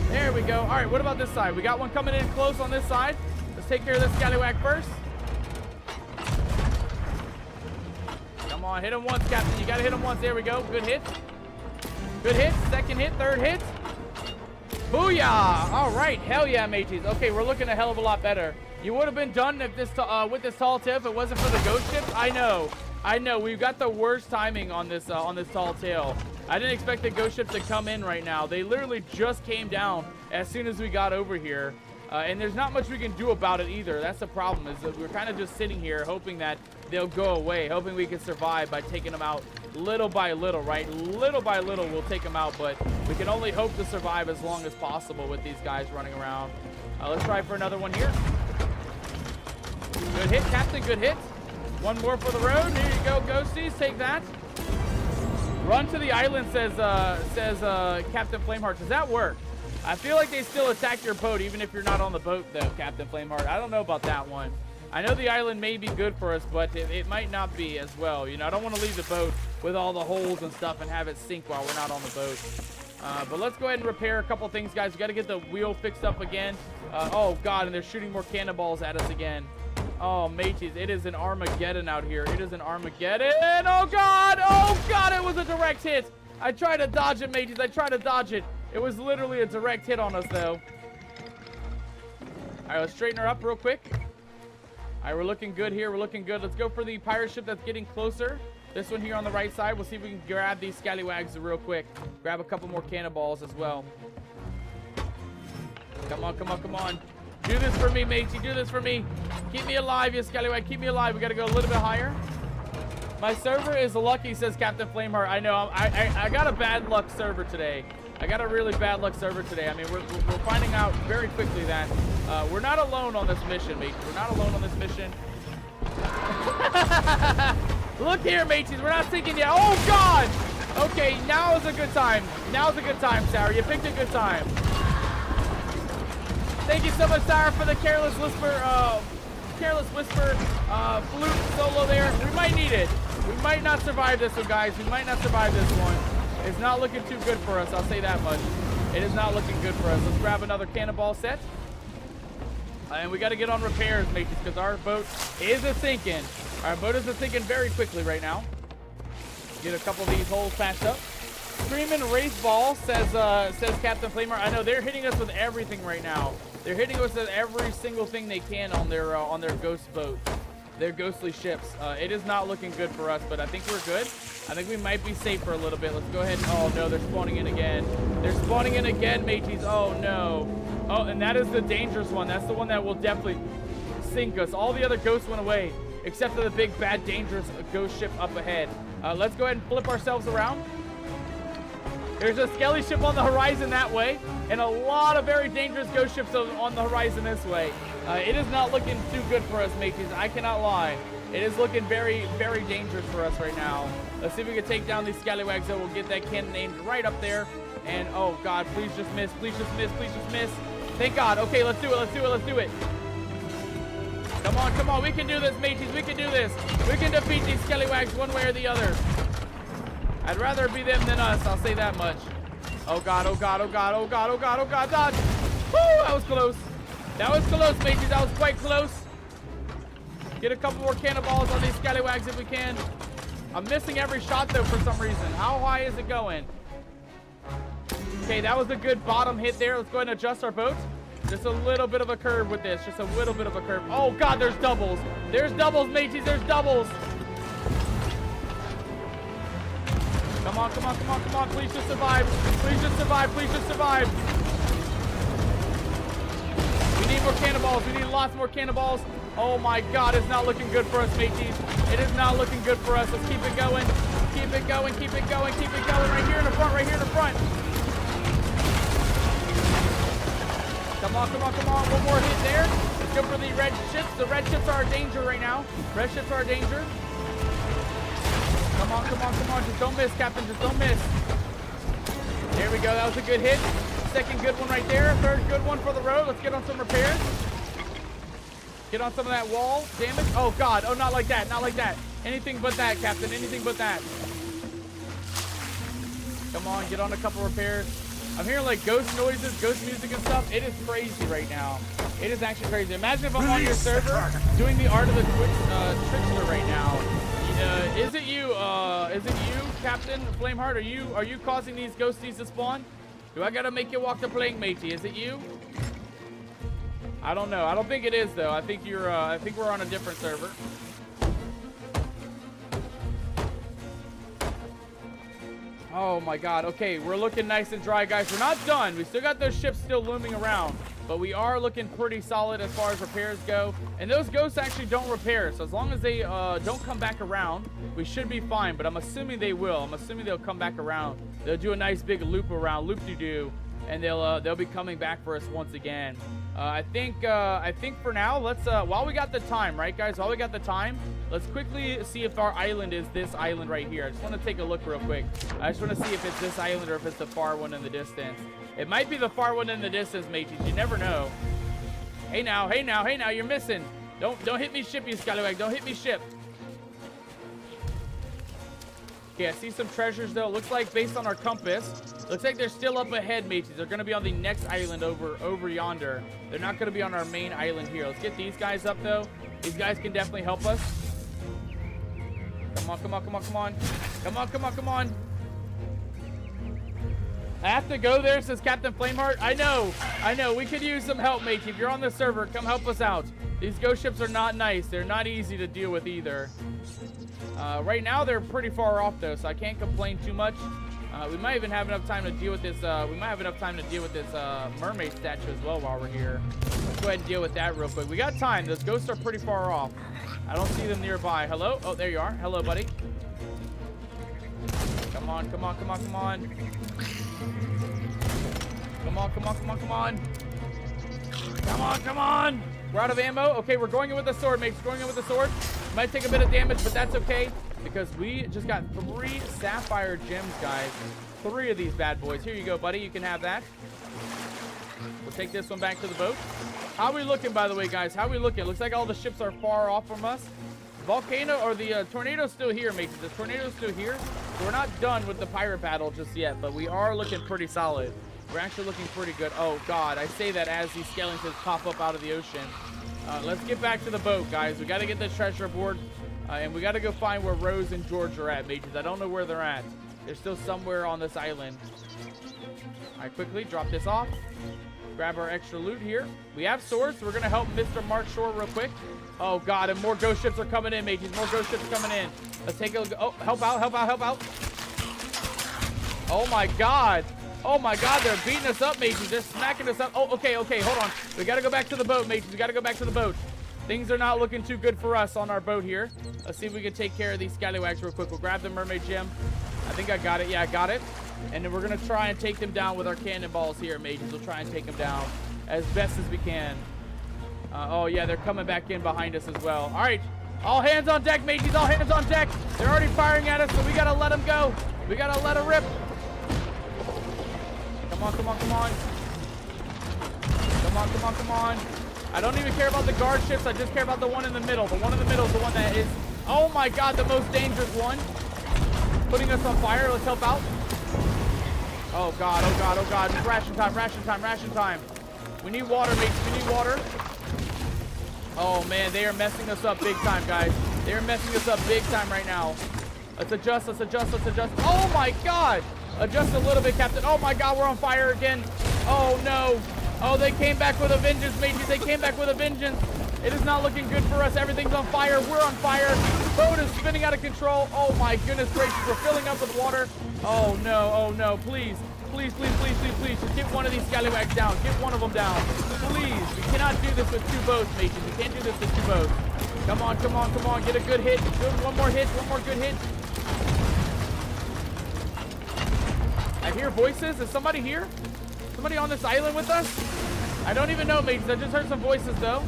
There we go. All right, what about this side? We got one coming in close on this side. Let's take care of this scallywag first. Come on, hit him once, Captain. You got to hit him once. There we go. Good hit. Good hit. Second hit, third hit. Booyah! All right, hell yeah, mateys. Okay, we're looking a hell of a lot better. You would have been done if this with this tall tale if it wasn't for the ghost ships. I know. We've got the worst timing on this tall tale. I didn't expect the ghost ships to come in right now. They literally just came down as soon as we got over here, and there's not much we can do about it either. That's the problem. Is that we're kind of just sitting here hoping that they'll go away, hoping we can survive by taking them out little by little, right? Little by little, we'll take them out, but we can only hope to survive as long as possible with these guys running around. Let's try for another one here. Good hit, Captain, good hit. One more for the road. Here you go, ghosties. Take that. Run to the island, says Captain Flameheart. Does that work? I feel like they still attack your boat, even if you're not on the boat, though, Captain Flameheart. I don't know about that one. I know the island may be good for us, but it might not be as well. You know, I don't want to leave the boat with all the holes and stuff and have it sink while we're not on the boat. But let's go ahead and repair a couple things, guys. We got to get the wheel fixed up again. Oh, God, and they're shooting more cannonballs at us again. Oh, mateys, it is an Armageddon out here. It is an Armageddon. Oh, God. Oh, God, it was a direct hit. I tried to dodge it, mateys. I tried to dodge it. It was literally a direct hit on us, though. All right, let's straighten her up real quick. All right, we're looking good here. We're looking good. Let's go for the pirate ship that's getting closer. This one here on the right side. We'll see if we can grab these scallywags real quick. Grab a couple more cannonballs as well. Come on, come on, come on. Do this for me, matey. Do this for me. Keep me alive, you scallywag. Keep me alive. We got to go a little bit higher. My server is lucky, says Captain Flameheart. I know. I got a bad luck server today. I got a really bad luck server today. I mean, we're finding out very quickly that we're not alone on this mission, mate. We're not alone on this mission. Look here, mateys. We're not sinking yet. Oh, God! Okay, now is a good time. Now's a good time, Sarah. You picked a good time. Thank you so much, Sarah, for the Careless Whisper flute solo there. We might need it. We might not survive this one, guys. We might not survive this one. It's not looking too good for us, I'll say that much. It is not looking good for us. Let's grab another cannonball set. And we got to get on repairs, mateys, because our boat is a-sinking. Our boat is a-sinking very quickly right now. Get a couple of these holes patched up. Screaming Race Ball says Captain Flamer. I know they're hitting us with everything right now. They're hitting us with every single thing they can on their ghost boat, their ghostly ships. It is not looking good for us, but I think we're good. I think we might be safe for a little bit. Let's go ahead. Oh no, they're spawning in again. They're spawning in again, mateys. Oh no. Oh, and that is the dangerous one. That's the one that will definitely sink us. All the other ghosts went away, except for the big, bad, dangerous ghost ship up ahead. Let's go ahead and flip ourselves around. There's a skelly ship on the horizon that way, and a lot of very dangerous ghost ships on the horizon this way. It is not looking too good for us, mateys. I cannot lie. It is looking very, very dangerous for us right now. Let's see if we can take down these scallywags, though. We'll get that cannon aimed right up there. And, oh, God, please just miss. Please just miss. Please just miss. Thank God. Okay, let's do it. Let's do it. Let's do it. Come on, come on. We can do this, mateys. We can do this. We can defeat these scallywags one way or the other. I'd rather be them than us. I'll say that much. Oh, God. Oh, God. Oh, God. Oh, God. Oh, God. Oh, God. Dodge. Woo! That was close. That was close, mateys. That was quite close. Get a couple more cannonballs on these scallywags if we can. I'm missing every shot, though, for some reason. How high is it going? Okay, that was a good bottom hit there. Let's go ahead and adjust our boat. Just a little bit of a curve with this. Just a little bit of a curve. Oh, God, there's doubles. There's doubles, mateys. There's doubles. Come on, come on, come on, come on. Please just survive. Please just survive. Please just survive. We need more cannonballs. We need lots more cannonballs. Oh, my God. It's not looking good for us, mateys. It is not looking good for us. Let's keep it going. Keep it going. Keep it going. Keep it going. Right here in the front. Right here in the front. Come on, come on, come on. One more hit there. Let's go for the red ships. The red ships are a danger right now. Red ships are a danger. Come on, come on, come on. Just don't miss, Captain. Just don't miss. There we go. That was a good hit. Second good one right there. Third good one for the road. Let's get on some repairs. Get on some of that wall damage. Oh, God. Oh, not like that. Not like that. Anything but that, Captain. Anything but that. Come on. Get on a couple repairs. I'm hearing like ghost noises, ghost music and stuff. It is crazy right now. It is actually crazy. Imagine if I'm on your server doing the art of the Trickster right now. Is it you, Captain Flameheart? Are you causing these ghosties to spawn? Do I gotta make you walk the plank, matey? Is it you? I don't know. I don't think it is though. I think you're. I think we're on a different server. Oh my God. Okay, we're looking nice and dry, guys. We're not done. We still got those ships still looming around, but we are looking pretty solid as far as repairs go. And those ghosts actually don't repair, so as long as they don't come back around, we should be fine. But I'm assuming they will. I'm assuming they'll come back around. They'll do a nice big loop around, loop-de-doo, and they'll be coming back for us once again. I think for now, let's while we got the time, right, guys? While we got the time, let's quickly see if our island is this island right here. I just want to take a look real quick. I just want to see if it's this island or if it's the far one in the distance. It might be the far one in the distance, mateys. You never know. Hey now, hey now, hey now, you're missing. Don't hit me ship, you scallywag. Don't hit me ship. Okay, I see some treasures though. Looks like based on our compass, looks like they're still up ahead, mateys. They're gonna be on the next island over yonder. They're not gonna be on our main island here. Let's get these guys up though. These guys can definitely help us. Come on, come on, come on, come on. Come on, come on, come on. I have to go there, says Captain Flameheart. I know. We could use some help, matey. If you're on the server, come help us out. These ghost ships are not nice. They're not easy to deal with either. Right now, they're pretty far off, though, so I can't complain too much. We might even have enough time to deal with this. We might have enough time to deal with this mermaid statue as well while we're here. Let's go ahead and deal with that real quick. We got time. Those ghosts are pretty far off. I don't see them nearby. Hello? Oh, there you are. Hello, buddy. Come on, come on, come on, come on. Come on, come on, come on, come on. Come on, come on. We're out of ammo. Okay, we're going in with the sword, mates. Going in with the sword. Might take a bit of damage, but that's okay because we just got 3 sapphire gems, guys. 3 of these bad boys. Here you go, buddy. You can have that. We'll take this one back to the boat. How are we looking, by the way, guys? How are we looking? Looks like all the ships are far off from us. Volcano or the tornado's still here, mates. The tornado's still here. So we're not done with the pirate battle just yet, but we are looking pretty solid. We're actually looking pretty good. Oh, God. I say that as these skeletons pop up out of the ocean. Let's get back to the boat, guys. We got to get the treasure aboard. And we got to go find where Rose and George are at, mages. I don't know where they're at. They're still somewhere on this island. All right, quickly drop this off. Grab our extra loot here. We have swords, so we're going to help Mr. Mark Shore real quick. Oh, God, and more ghost ships are coming in, mages. More ghost ships coming in. Let's take a look. Oh, help out, help out, help out. Oh, my God. Oh, my God, they're beating us up, mages. They're smacking us up. Oh, okay, okay, hold on. We got to go back to the boat, mages. We got to go back to the boat. Things are not looking too good for us on our boat here. Let's see if we can take care of these scallywags real quick. We'll grab the mermaid gem. I think I got it. Yeah, I got it. And then we're going to try and take them down with our cannonballs here, mages. We'll try and take them down as best as we can. Oh, yeah, they're coming back in behind us as well. All right. All hands on deck, mages. All hands on deck. They're already firing at us, so we got to let them go. We got to let them rip. Come on, come on, come on. Come on, come on, come on. I don't even care about the guard ships. I just care about the one in the middle. The one in the middle is the one that is, oh my God, the most dangerous one. Putting us on fire. Let's help out. Oh God, oh God, oh God. It's ration time, ration time, ration time. We need water, mates. We need water. Oh man, they are messing us up big time, guys. They are messing us up big time right now. Let's adjust, let's adjust, let's adjust. Oh my God. Adjust a little bit, Captain. Oh my God, we're on fire again. Oh no. Oh, they came back with a vengeance, mates. They came back with a vengeance. It is not looking good for us. Everything's on fire. We're on fire. Boat is spinning out of control. Oh my goodness gracious. We're filling up with water. Oh no, oh no. Please, please, please, please, please, please. Just get one of these scallywags down. Get one of them down. Please. We cannot do this with two boats, mates. We can't do this with two boats. Come on, come on, come on. Get a good hit. Good, one more hit. One more good hit. I hear voices. Is somebody here? Somebody on this island with us? I don't even know, mates. I just heard some voices, though.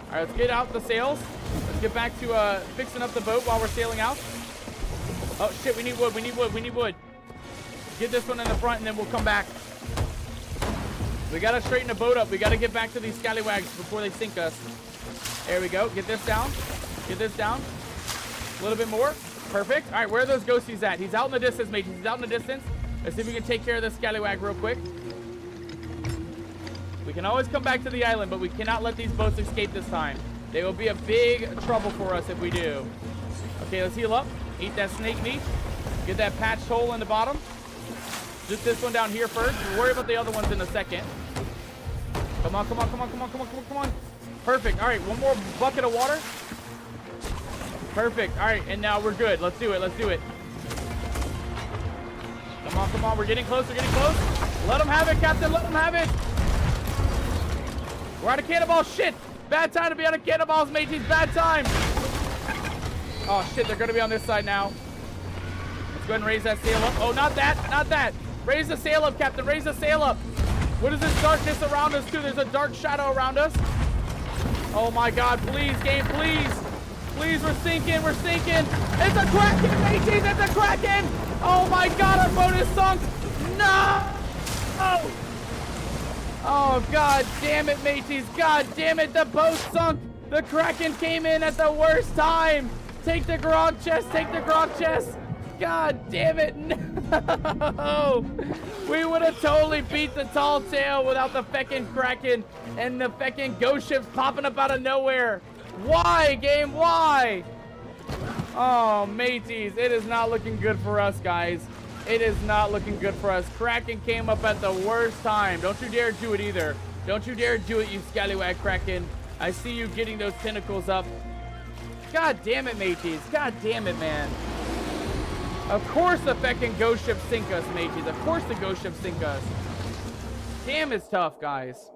All right, let's get out the sails. Let's get back to fixing up the boat while we're sailing out. Oh, shit. We need wood. We need wood. We need wood. Get this one in the front, and then we'll come back. We got to straighten the boat up. We got to get back to these scallywags before they sink us. There we go. Get this down. Get this down. A little bit more. Perfect. All right, where are those ghosties at? He's out in the distance, mates. He's out in the distance. Let's see if we can take care of this scallywag real quick. We can always come back to the island, but we cannot let these boats escape this time. They will be a big trouble for us if we do. Okay, let's heal up. Eat that snake meat. Get that patched hole in the bottom. Just this one down here first. We'll worry about the other ones in a second. Come on, come on, come on, come on, come on, come on, come on. Perfect. All right, one more bucket of water. Perfect. All right, and now we're good. Let's do it. Let's do it. Come on, come on. We're getting close. We're getting close. Let them have it, Captain. Let them have it. We're out of cannonballs. Shit. Bad time to be out of cannonballs, mateys. Bad time. Oh, shit. They're going to be on this side now. Let's go ahead and raise that sail up. Oh, not that. Not that. Raise the sail up, Captain. Raise the sail up. What is this darkness around us, too? There's a dark shadow around us. Oh, my God. Please, game. Please. Please, we're sinking. We're sinking. It's a Kraken, mateys. It's a Kraken. Oh, my God. Our boat is sunk. No. Oh. Oh, God damn it, mateys. God damn it. The boat sunk. The Kraken came in at the worst time. Take the grog chest. Take the grog chest. God damn it. No. We would have totally beat the tall tale without the feckin' Kraken and the feckin' ghost ships popping up out of nowhere. Why, game? Why? Oh, mateys. It is not looking good for us, guys. It is not looking good for us. Kraken came up at the worst time. Don't you dare do it either. Don't you dare do it, you scallywag Kraken. I see you getting those tentacles up. God damn it, mateys. God damn it, man. Of course the feckin' ghost ships sink us, mateys. Of course the ghost ships sink us. Damn, it's tough, guys.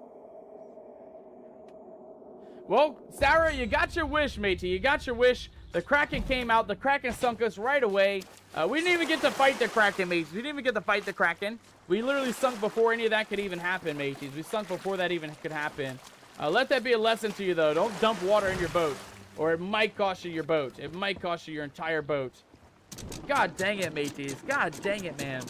Well, Sarah, you got your wish, matey. You got your wish. The Kraken came out. The Kraken sunk us right away. We didn't even get to fight the Kraken, mates. We didn't even get to fight the Kraken. We literally sunk before any of that could even happen, mateys. We sunk before that even could happen. Let that be a lesson to you, though. Don't dump water in your boat, or it might cost you your boat. It might cost you your entire boat. God dang it, mateys. God dang it, man.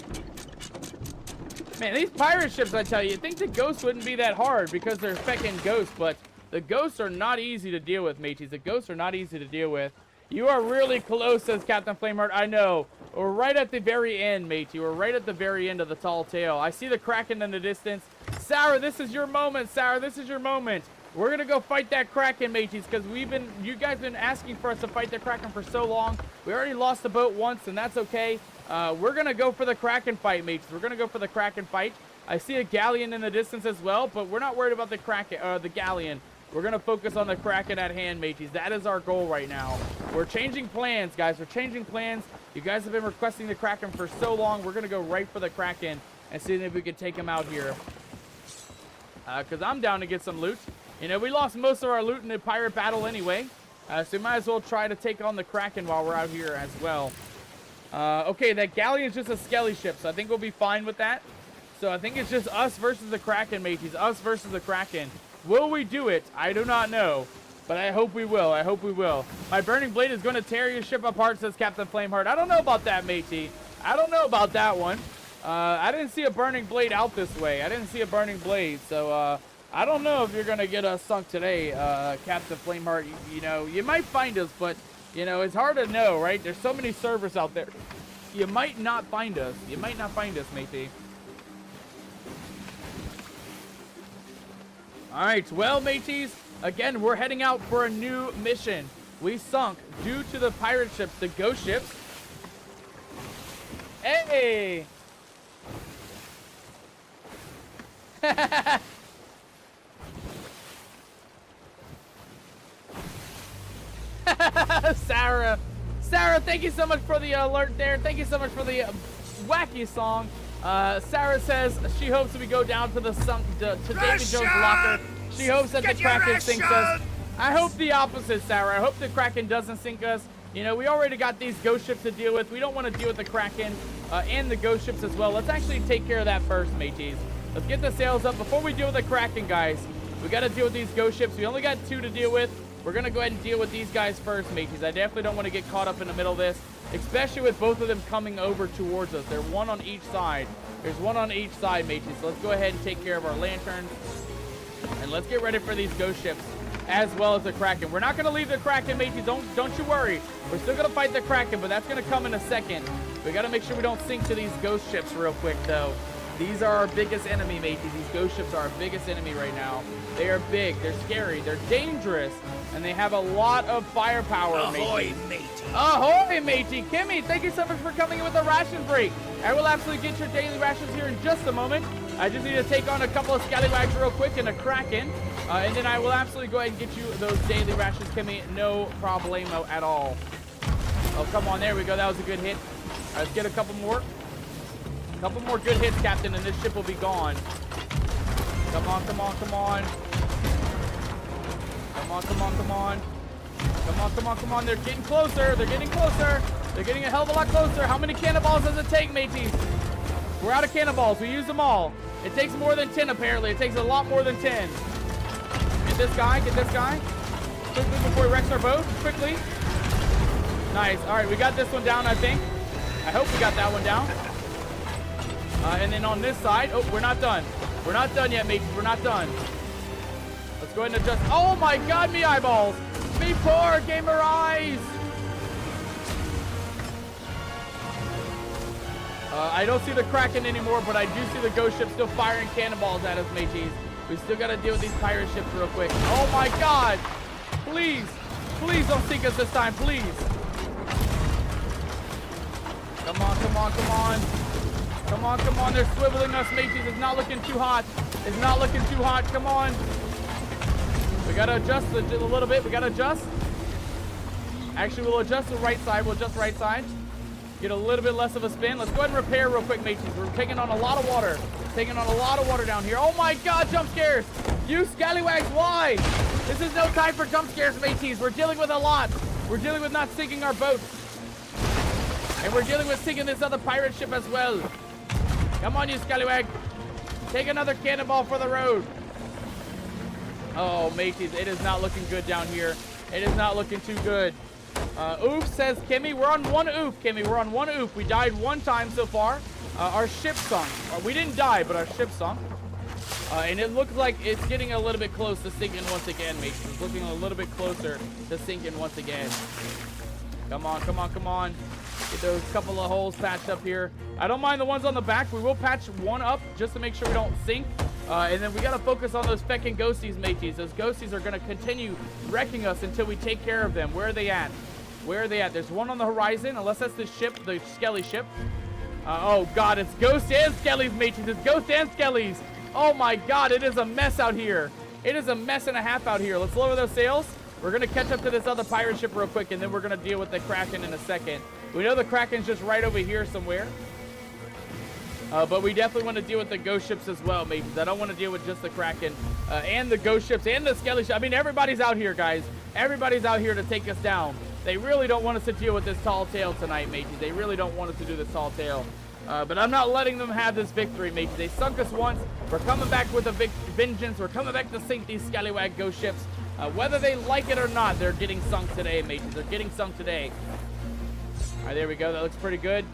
Man, these pirate ships, I tell you, you'd think the ghosts wouldn't be that hard because they're feckin' ghosts, but the ghosts are not easy to deal with, mateys. The ghosts are not easy to deal with. You are really close, says Captain Flameheart. I know. We're right at the very end, matey. We're right at the very end of the tall tale. I see the Kraken in the distance. Sarah, this is your moment, Sarah. This is your moment. We're going to go fight that Kraken, mateys, because you guys been asking for us to fight the Kraken for so long. We already lost the boat once, and that's okay. We're going to go for the Kraken fight, mateys. We're going to go for the Kraken fight. I see a galleon in the distance as well, but we're not worried about the Kraken, the galleon. We're going to focus on the Kraken at hand, mateys. That is our goal right now. We're changing plans, guys. We're changing plans. You guys have been requesting the Kraken for so long. We're going to go right for the Kraken and see if we can take him out here. Because I'm down to get some loot. You know, we lost most of our loot in the pirate battle anyway. So we might as well try to take on the Kraken while we're out here as well. Okay, that galleon is just a skelly ship, so I think we'll be fine with that. So I think it's just us versus the Kraken, mateys. Us versus the Kraken. Will we do it? I do not know. But I hope we will. I hope we will. My burning blade is going to tear your ship apart, says Captain Flameheart. I don't know about that, matey. I don't know about that one. I didn't see a burning blade out this way. I didn't see a burning blade. So, I don't know if you're going to get us sunk today, Captain Flameheart. You know, you might find us, but, you know, it's hard to know, right? There's so many servers out there. You might not find us. You might not find us, matey. All right, well, mateys, again, we're heading out for a new mission. We sunk due to the pirate ships, the ghost ships. Hey! Sarah, thank you so much for the alert there. Thank you so much for the wacky song. Sarah says she hopes we go down to the David Jones' locker. She hopes that the Kraken sinks us. I hope the opposite, Sarah. I hope the Kraken doesn't sink us. You know, we already got these ghost ships to deal with. We don't want to deal with the Kraken and the ghost ships as well. Let's actually take care of that first, mateys. Let's get the sails up. Before we deal with the Kraken, guys, we got to deal with these ghost ships. We only got 2 to deal with. We're going to go ahead and deal with these guys first, mateys. I definitely don't want to get caught up in the middle of this, especially with both of them coming over towards us. They're one on each side. There's one on each side, mateys. So let's go ahead and take care of our lanterns. And let's get ready for these ghost ships as well as the Kraken. We're not going to leave the Kraken, mateys. Don't you worry. We're still going to fight the Kraken, but that's going to come in a second. We got to make sure we don't sink to these ghost ships real quick, though. These are our biggest enemy, mateys. These ghost ships are our biggest enemy right now. They are big, they're scary, they're dangerous, and they have a lot of firepower,
Ahoy,
mateys.
matey.
Ahoy, matey. Kimmy, thank you so much for coming in with a ration break. I will absolutely get your daily rations here in just a moment. I just need to take on a couple of scallywags real quick and a Kraken, and then I will absolutely go ahead and get you those daily rations, Kimmy. No problemo at all. Oh, come on, there we go. That was a good hit. All right, let's get a couple more. Couple more good hits, Captain, and this ship will be gone. Come on, come on, come on. Come on, come on, come on. Come on, come on, come on. They're getting closer. They're getting closer. They're getting a hell of a lot closer. How many cannonballs does it take, mateys? We're out of cannonballs. We used them all. It takes more than 10, apparently. It takes a lot more than 10. Get this guy. Get this guy. Quickly before he wrecks our boat. Quickly. Nice. All right, we got this one down, I think. I hope we got that one down. And then on this side, oh, we're not done. We're not done yet, mateys. We're not done. Let's go ahead and adjust. Oh my God, me eyeballs. Me poor gamer eyes. I don't see the Kraken anymore, but I do see the ghost ship still firing cannonballs at us, mateys. We still got to deal with these pirate ships real quick. Oh my God. Please. Please don't sink us this time, please. Come on, come on, come on. Come on, come on. They're swiveling us, mateys. It's not looking too hot. It's not looking too hot. Come on. We got to adjust a little bit. We got to adjust. Actually, we'll adjust the right side. We'll adjust right side. Get a little bit less of a spin. Let's go ahead and repair real quick, mateys. We're taking on a lot of water. Taking on a lot of water down here. Oh, my God. Jump scares. You scallywags, why? This is no time for jump scares, mateys. We're dealing with a lot. We're dealing with not sinking our boat. And we're dealing with sinking this other pirate ship as well. Come on, you scallywag. Take another cannonball for the road. Oh, mateys, it is not looking good down here. It is not looking too good. Oof, says Kimmy. We're on one oof, Kimmy. We're on one oof. We died one time so far. Our ship sunk. We didn't die, but our ship sunk. And it looks like it's getting a little bit close to sinking once again, mateys. It's looking a little bit closer to sinking once again. Come on, come on, come on. Get those couple of holes patched up here. I don't mind the ones on the back. We will patch one up just to make sure we don't sink. And then we got to focus on those feckin' ghosties, mateys. Those ghosties are going to continue wrecking us until we take care of them. Where are they at? Where are they at? There's one on the horizon, unless that's the ship, the Skelly ship. Oh, God, it's ghosts and skellies, mateys. It's ghosts and skellies. Oh, my God, it is a mess out here. It is a mess and a half out here. Let's lower those sails. We're going to catch up to this other pirate ship real quick, and then we're going to deal with the Kraken in a second. We know the Kraken's just right over here somewhere. But we definitely want to deal with the ghost ships as well, mateys. I don't want to deal with just the Kraken and the ghost ships and the Skelly ship. I mean, everybody's out here, guys. Everybody's out here to take us down. They really don't want us to deal with this tall tale tonight, mateys. They really don't want us to do this tall tale. But I'm not letting them have this victory, mateys. They sunk us once. We're coming back with a vengeance. We're coming back to sink these scallywag ghost ships. Whether they like it or not, they're getting sunk today, mateys. They're getting sunk today. All right, there we go. That looks pretty good.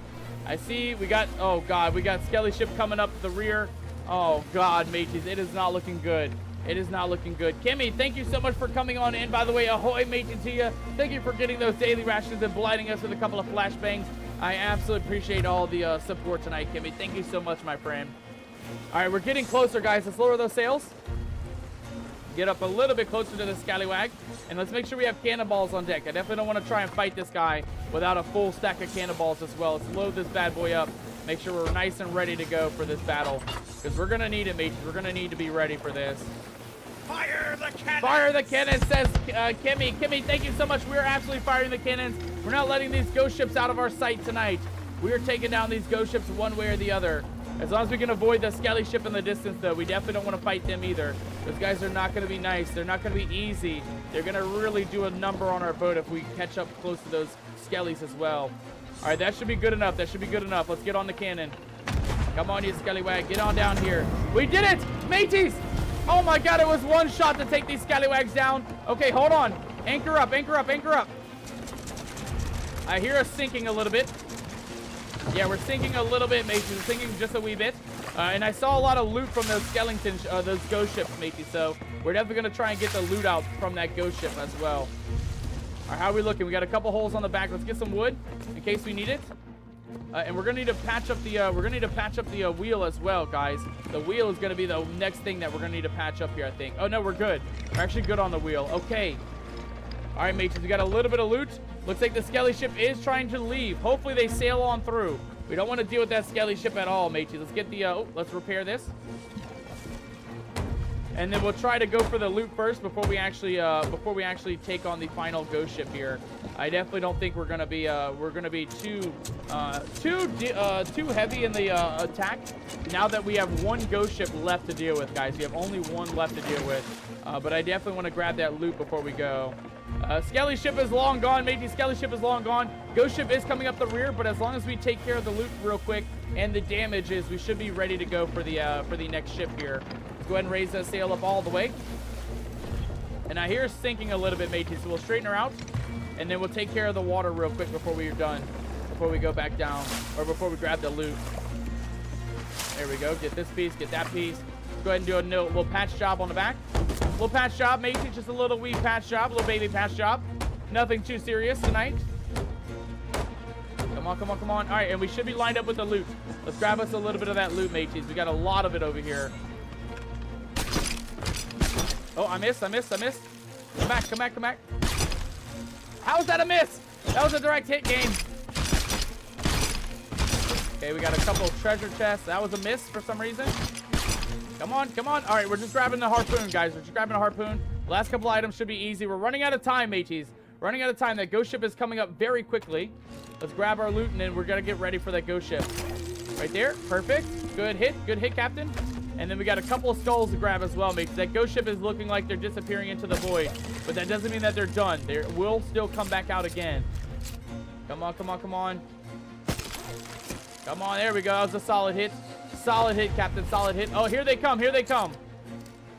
I see we got, oh, God, we got Skelly ship coming up the rear. Oh, God, mateys. It is not looking good. It is not looking good. Kimmy, thank you so much for coming on in. By the way, ahoy, matey, to you. Thank you for getting those daily rations and blighting us with a couple of flashbangs. I absolutely appreciate all the support tonight, Kimmy. Thank you so much, my friend. All right, we're getting closer, guys. Let's lower those sails. Get up a little bit closer to the scallywag. And let's make sure we have cannonballs on deck. I definitely don't want to try and fight this guy without a full stack of cannonballs as well. Let's load this bad boy up. Make sure we're nice and ready to go for this battle. Because we're going to need it, mateys. We're going to need to be ready for this.
Fire the cannons!
Fire the cannons, says Kimmy. Kimmy, thank you so much. We are absolutely firing the cannons. We're not letting these ghost ships out of our sight tonight. We are taking down these ghost ships one way or the other. As long as we can avoid the Skelly ship in the distance, though, we definitely don't want to fight them either. Those guys are not going to be nice. They're not going to be easy. They're going to really do a number on our boat if we catch up close to those Skellies as well. All right, that should be good enough. That should be good enough. Let's get on the cannon. Come on, you Skellywag. Get on down here. We did it! Mateys! Oh, my God. It was one shot to take these Skellywags down. Okay, hold on. Anchor up, anchor up, anchor up. I hear us sinking a little bit. Yeah, we're sinking a little bit, mateys. We're sinking just a wee bit. And I saw a lot of loot from those skeleton, those ghost ships, mateys. So we're definitely going to try and get the loot out from that ghost ship as well. All right, how are we looking? We got a couple holes on the back. Let's get some wood in case we need it. And we're gonna need to patch up the wheel as well, guys. The wheel is gonna be the next thing that we're gonna need to patch up here, I think. Oh no, we're good. We're actually good on the wheel. Okay. All right, mates. We got a little bit of loot. Looks like the Skelly ship is trying to leave. Hopefully they sail on through. We don't want to deal with that Skelly ship at all, matey. Let's get the let's repair this. And then we'll try to go for the loot first before we actually take on the final ghost ship here. I definitely don't think we're gonna be too heavy in the attack. Now that we have one ghost ship left to deal with, guys, we have only one left to deal with. But I definitely want to grab that loot before we go. Skelly ship is long gone, matey. Skelly ship is long gone. Ghost ship is coming up the rear, but as long as we take care of the loot real quick and the damages, we should be ready to go for the next ship here. Go ahead and raise that sail up all the way. And I hear us sinking a little bit, matey, so we'll straighten her out. And then we'll take care of the water real quick before we are done. Before we go back down. Or before we grab the loot. There we go. Get this piece, get that piece. Go ahead and do a little patch job on the back. Little patch job, matey. Just a little wee patch job. Little baby patch job. Nothing too serious tonight. Come on, come on, come on. All right, and we should be lined up with the loot. Let's grab us a little bit of that loot, mateys. We got a lot of it over here. Oh, I missed. Come back, come back, come back. How was that a miss? That was a direct hit game. Okay, we got a couple of treasure chests. That was a miss for some reason. Come on, come on. All right, we're just grabbing the harpoon, guys. We're just grabbing a harpoon. Last couple items should be easy. We're running out of time, mateys. Running out of time. That ghost ship is coming up very quickly. Let's grab our loot, and then we're going to get ready for that ghost ship. Right there. Perfect. Good hit, Captain. And then we got a couple of skulls to grab as well, mates. That ghost ship is looking like they're disappearing into the void. But that doesn't mean that they're done. They will still come back out again. Come on, come on, come on. Come on, there we go. That was a solid hit. Solid hit, Captain. Solid hit. Oh, here they come. Here they come.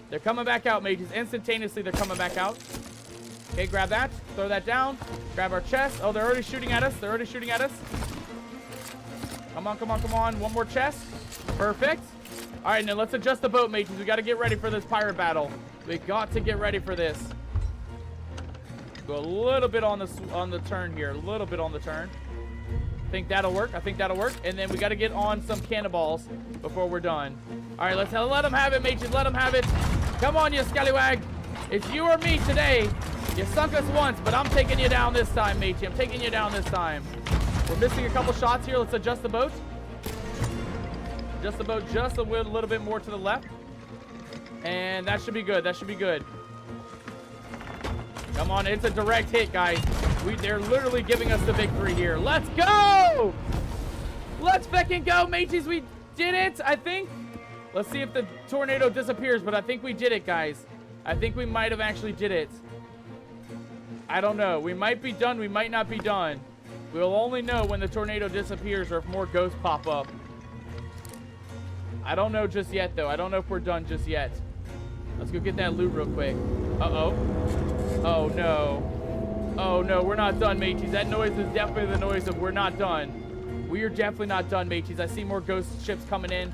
They're coming back out, mates. Instantaneously, they're coming back out. Okay, grab that. Throw that down. Grab our chest. Oh, they're already shooting at us. They're already shooting at us. Come on, come on, come on. One more chest. Perfect. All right, now let's adjust the boat, mates. We got to get ready for this pirate battle. We got to get ready for this. Go a little bit on the turn here. A little bit on the turn. think that'll work. I think that'll work. And then we got to get on some cannonballs before we're done. All right, let's let them have it, mages. Let them have it. Come on, you scallywag. It's you or me today. You sunk us once, but I'm taking you down this time, matey. I'm taking you down this time. We're missing a couple shots here. Let's adjust the boat. Adjust the boat just a little bit more to the left. And that should be good. That should be good. Come on, it's a direct hit, guys. They're literally giving us the victory here. Let's go! Let's fucking go, mateys. We did it, I think. Let's see if the tornado disappears, but I think we did it, guys. I think we might have actually did it. I don't know. We might be done. We might not be done. We'll only know when the tornado disappears or if more ghosts pop up. I don't know just yet, though. I don't know if we're done just yet. Let's go get that loot real quick. Uh-oh. Oh, no. Oh, no. We're not done, mateys. That noise is definitely the noise of we're not done. We are definitely not done, mateys. I see more ghost ships coming in.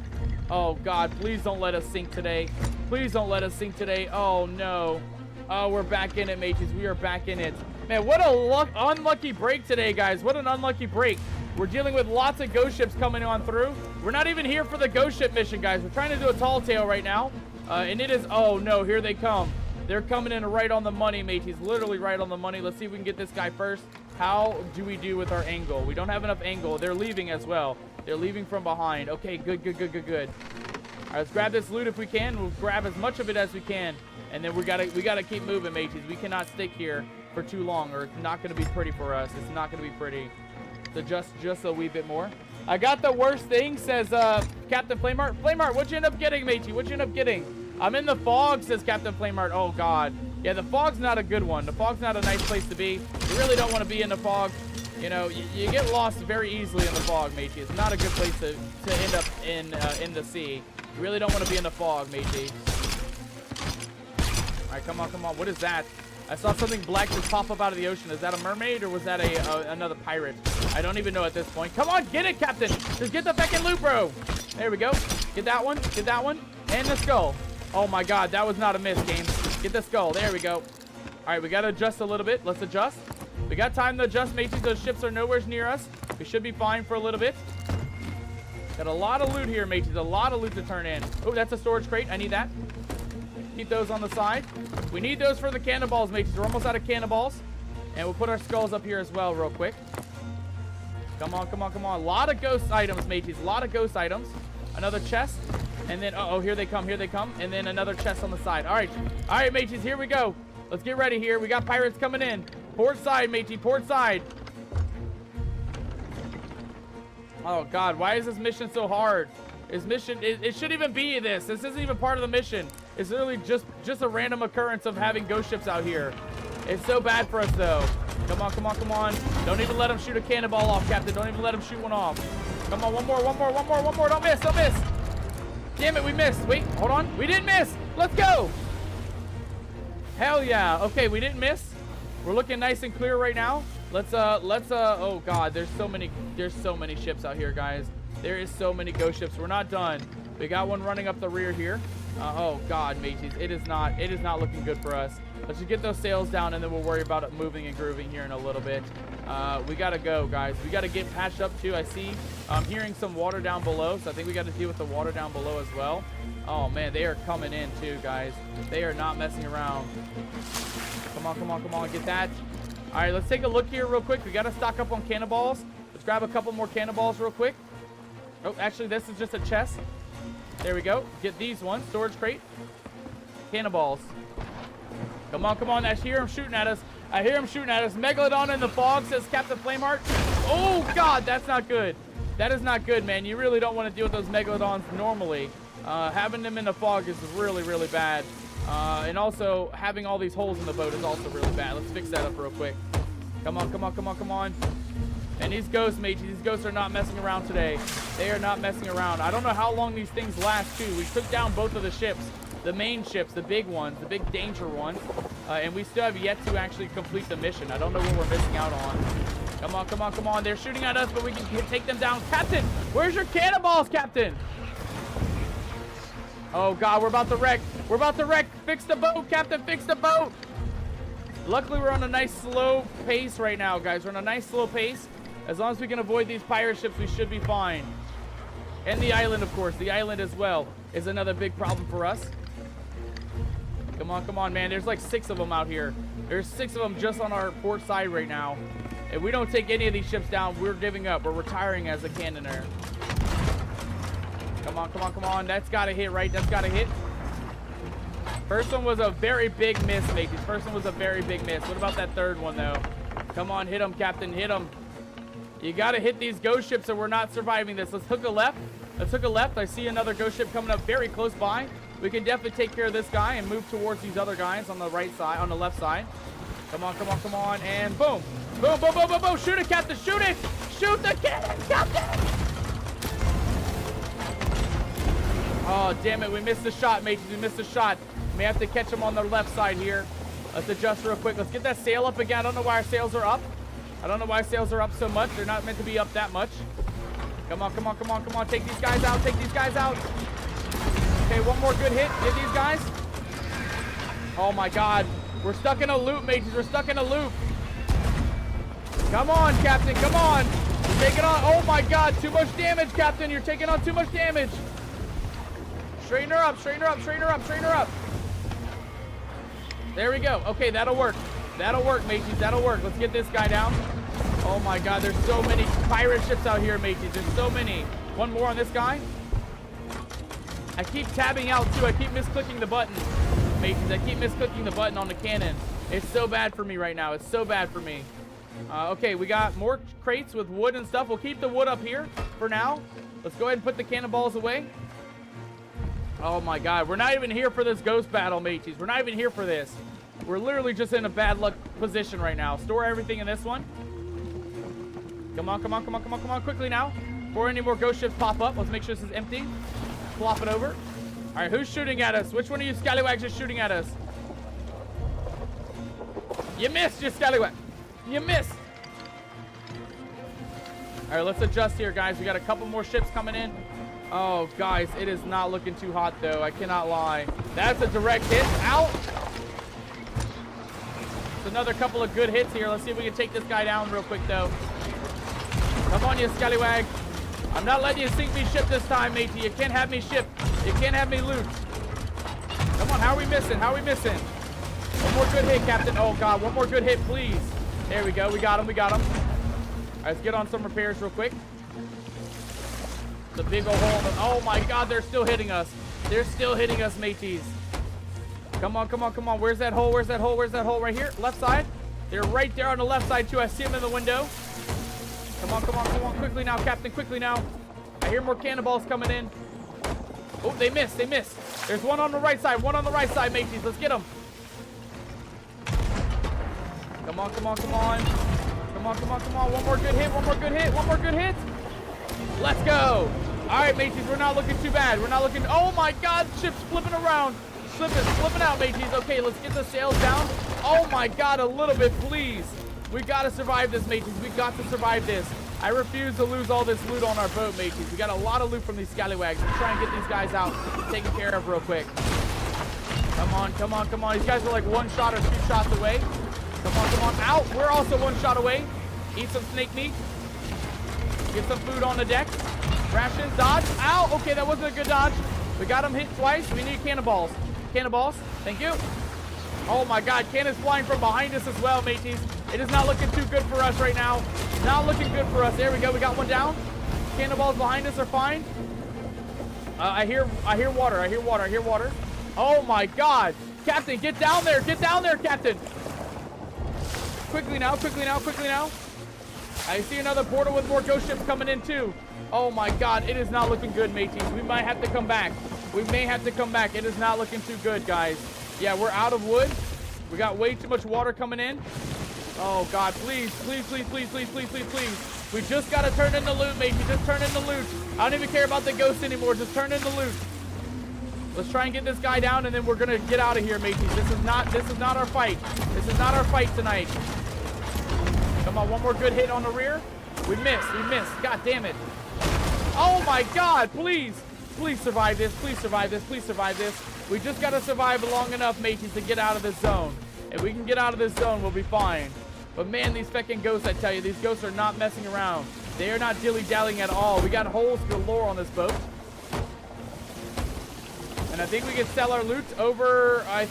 Oh, God. Please don't let us sink today. Please don't let us sink today. Oh, no. Oh, we're back in it, mateys. We are back in it. Man, what a unlucky break today, guys. What an unlucky break. We're dealing with lots of ghost ships coming on through. We're not even here for the ghost ship mission, guys. We're trying to do a tall tale right now. And it is... Oh, no. Here they come. They're coming in right on the money, mateys. Literally right on the money. Let's see if we can get this guy first. How do we do with our angle? We don't have enough angle. They're leaving as well. They're leaving from behind. Okay, good, good, good, good, good. All right, let's grab this loot if we can. We'll grab as much of it as we can. And then we gotta keep moving, mateys. We cannot stick here for too long, or it's not gonna be pretty for us. It's not gonna be pretty. So just a wee bit more. I got the worst thing, says Captain Flamart. Flamart, what'd you end up getting, matey? What'd you end up getting? I'm in the fog, says Captain Flamart. Oh God. Yeah, the fog's not a good one. The fog's not a nice place to be. You really don't want to be in the fog. You know, you get lost very easily in the fog, matey. It's not a good place to end up in the sea. You really don't want to be in the fog, matey. All right, come on, come on. What is that? I saw something black just pop up out of the ocean. Is that a mermaid or was that another pirate? I don't even know at this point. Come on, get it, Captain. Just get the fucking loot, bro. There we go. Get that one. Get that one. And the skull. Oh, my God. That was not a miss, game. Get the skull. There we go. All right, we got to adjust a little bit. Let's adjust. We got time to adjust, mateys. Those ships are nowhere near us. We should be fine for a little bit. Got a lot of loot here, mateys. A lot of loot to turn in. Oh, that's a storage crate. I need that. Keep those on the side. We need those for the cannonballs, mateys. We're almost out of cannonballs. And we'll put our skulls up here as well real quick. Come on, come on, come on. A lot of ghost items, mateys. A lot of ghost items. Another chest. And then, uh-oh, here they come. Here they come. And then another chest on the side. All right. All right, mateys. Here we go. Let's get ready here. We got pirates coming in. Port side, matey. Port side. Oh, God. Why is this mission so hard? This mission, it shouldn't even be this. This isn't even part of the mission. It's literally just a random occurrence of having ghost ships out here. It's so bad for us, though. Come on, come on, come on. Don't even let them shoot a cannonball off, Captain. Don't even let them shoot one off. Come on, one more, one more, one more, one more. Don't miss, don't miss. Damn it, we missed. Wait, hold on. We didn't miss. Let's go. Hell yeah. Okay, we didn't miss. We're looking nice and clear right now. Oh God, there's so many ships out here, guys. There is so many ghost ships. We're not done. We got one running up the rear here. Oh God, mateys, it is not looking good for us. Let's just get those sails down and then we'll worry about it moving and grooving here in a little bit. We gotta go, guys. We gotta get patched up too. I see I'm hearing some water down below, so I think we gotta deal with the water down below as well. Oh man, they are coming in too, guys. They are not messing around. Come on, come on, come on, get that. All right, let's take a look here real quick. We gotta stock up on cannonballs. Let's grab a couple more cannonballs real quick. Oh, actually, this is just a chest. There we go. Get these ones. Storage crate. Cannonballs. Come on, come on. I hear him shooting at us. I hear him shooting at us. Megalodon in the fog, says Captain Flameheart. Oh, God, that's not good. That is not good, man. You really don't want to deal with those Megalodons normally. Having them in the fog is really, really bad. And also, having all these holes in the boat is also really bad. Let's fix that up real quick. Come on, come on, come on, come on. And these ghosts, mateys, these ghosts are not messing around today. They are not messing around. I don't know how long these things last, too. We took down both of the ships, the main ships, the big ones, the big danger ones. And we still have yet to actually complete the mission. I don't know what we're missing out on. Come on, come on, come on. They're shooting at us, but we can take them down. Captain, where's your cannonballs, Captain? Oh, God, we're about to wreck. We're about to wreck. Fix the boat, Captain. Fix the boat. Luckily, we're on a nice slow pace right now, guys. We're on a nice slow pace. As long as we can avoid these pirate ships, we should be fine. And the island, of course. The island as well is another big problem for us. Come on, man. There's like 6 of them out here. There's 6 of them just on our port side right now. If we don't take any of these ships down, we're giving up. We're retiring as a cannoner. Come on. That's got to hit, right? That's got to hit. First one was a very big miss, mateys. First one was a very big miss. What about that third one, though? Come on, hit him, Captain. Hit him. You got to hit these ghost ships or we're not surviving this. Let's hook a left. Let's hook a left. I see another ghost ship coming up very close by. We can definitely take care of this guy and move towards these other guys on the right side, on the left side. Come on. And boom. Boom. Shoot it, Captain. Shoot it. Shoot the cannon, Captain. Oh, damn it. We missed the shot, mateys. We missed the shot. May have to catch him on the left side here. Let's adjust real quick. Let's get that sail up again. I don't know why our sails are up. I don't know why sails are up so much. They're not meant to be up that much. Come on. Take these guys out. Okay, one more good hit. Get these guys. Oh, my God. We're stuck in a loop, mateys. We're stuck in a loop. Come on, Captain. Come on. You're taking on... Oh, my God. Too much damage, Captain. You're taking on too much damage. Straighten her up. There we go. Okay, that'll work. That'll work, mateys. That'll work. Let's get this guy down. Oh, my God. There's so many pirate ships out here, mateys. There's so many. One more on this guy. I keep tabbing out, too. I keep misclicking the button, mateys. I keep misclicking the button on the cannon. It's so bad for me right now. It's so bad for me. Okay, we got more crates with wood and stuff. We'll keep the wood up here for now. Let's go ahead and put the cannonballs away. Oh, my God. We're not even here for this ghost battle, mateys. We're not even here for this. We're literally just in a bad luck position right now. Store everything in this one. Come on. Quickly now. Before any more ghost ships pop up, let's make sure this is empty. Flop it over. All right, who's shooting at us? Which one of you scallywags is shooting at us? You missed, you scallywag. You missed. All right, let's adjust here, guys. We got a couple more ships coming in. Oh, guys, it is not looking too hot, though. I cannot lie. That's a direct hit. Out. It's another couple of good hits here. Let's see if we can take this guy down real quick, though. Come on, you scallywag. I'm not letting you sink me ship this time, matey. You can't have me ship. You can't have me loot. Come on, how are we missing? One more good hit, Captain. Oh, God, one more good hit, please. There we go. We got him. All right, let's get on some repairs real quick. The big old hole. Oh, my God, they're still hitting us. Mateys. Come on. Where's that hole? Right here. Left side. They're right there on the left side, too. I see them in the window. Come on. Quickly now, Captain. Quickly now. I hear more cannonballs coming in. Oh, they missed. There's one on the right side. Mateys. Let's get them. Come on. One more good hit. Let's go. All right, mateys. We're not looking too bad. Oh, my God. Ship's flipping around. Flipping out, mateys. Okay, let's get the sails down. Oh, my God. A little bit, please. We got to survive this, mateys. We got to survive this. I refuse to lose all this loot on our boat, mateys. We got a lot of loot from these scallywags. Let's try and get these guys out, taken care of real quick. Come on. These guys are like 1 shot or 2 shots away. Come on. Out. We're also 1 shot away. Eat some snake meat. Get some food on the deck. Rations. Dodge. Ow. Okay, that wasn't a good dodge. We got him hit twice. We need cannonballs. Thank you. Oh, my God. Cannons flying from behind us as well, mateys. It is not looking too good for us right now. Not looking good for us. There we go. We got one down. Cannonballs behind us are fine. I hear water. Oh, my God. Captain, get down there. Captain. Quickly now. I see another portal with more ghost ships coming in, too. Oh, my God. It is not looking good, mateys. We might have to come back. It is not looking too good, guys. Yeah, we're out of wood. We got way too much water coming in. Oh, God, please. We just got to turn in the loot, matey. Just turn in the loot. I don't even care about the ghosts anymore. Just turn in the loot. Let's try and get this guy down, and then we're going to get out of here, mateys. This is not our fight. This is not our fight tonight. Come on, one more good hit on the rear. We missed. God damn it. Oh, my God, please. Please survive this. We just got to survive long enough, mateys, to get out of this zone. If we can get out of this zone, we'll be fine. But man, these fucking ghosts, I tell you, these ghosts are not messing around. They are not dilly-dallying at all. We got holes galore on this boat. And I think we can sell our loot over, I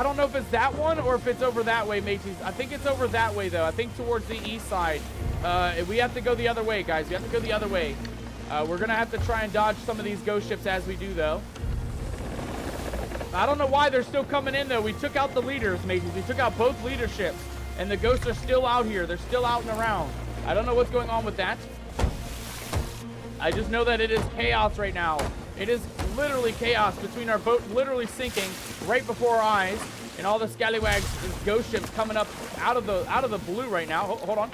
don't know if it's that one or if it's over that way, mateys. I think it's over that way, though. I think towards the east side. We have to go the other way, guys. We have to go the other way. We're going to have to try and dodge some of these ghost ships as we do, though. I don't know why they're still coming in, though. We took out the leaders, mateys. We took out both leaderships. And the ghosts are still out here. They're still out and around. I don't know what's going on with that. I just know that it is chaos right now. It is literally chaos between our boat literally sinking right before our eyes and all the scallywags and ghost ships coming up out of the blue right now. Hold on.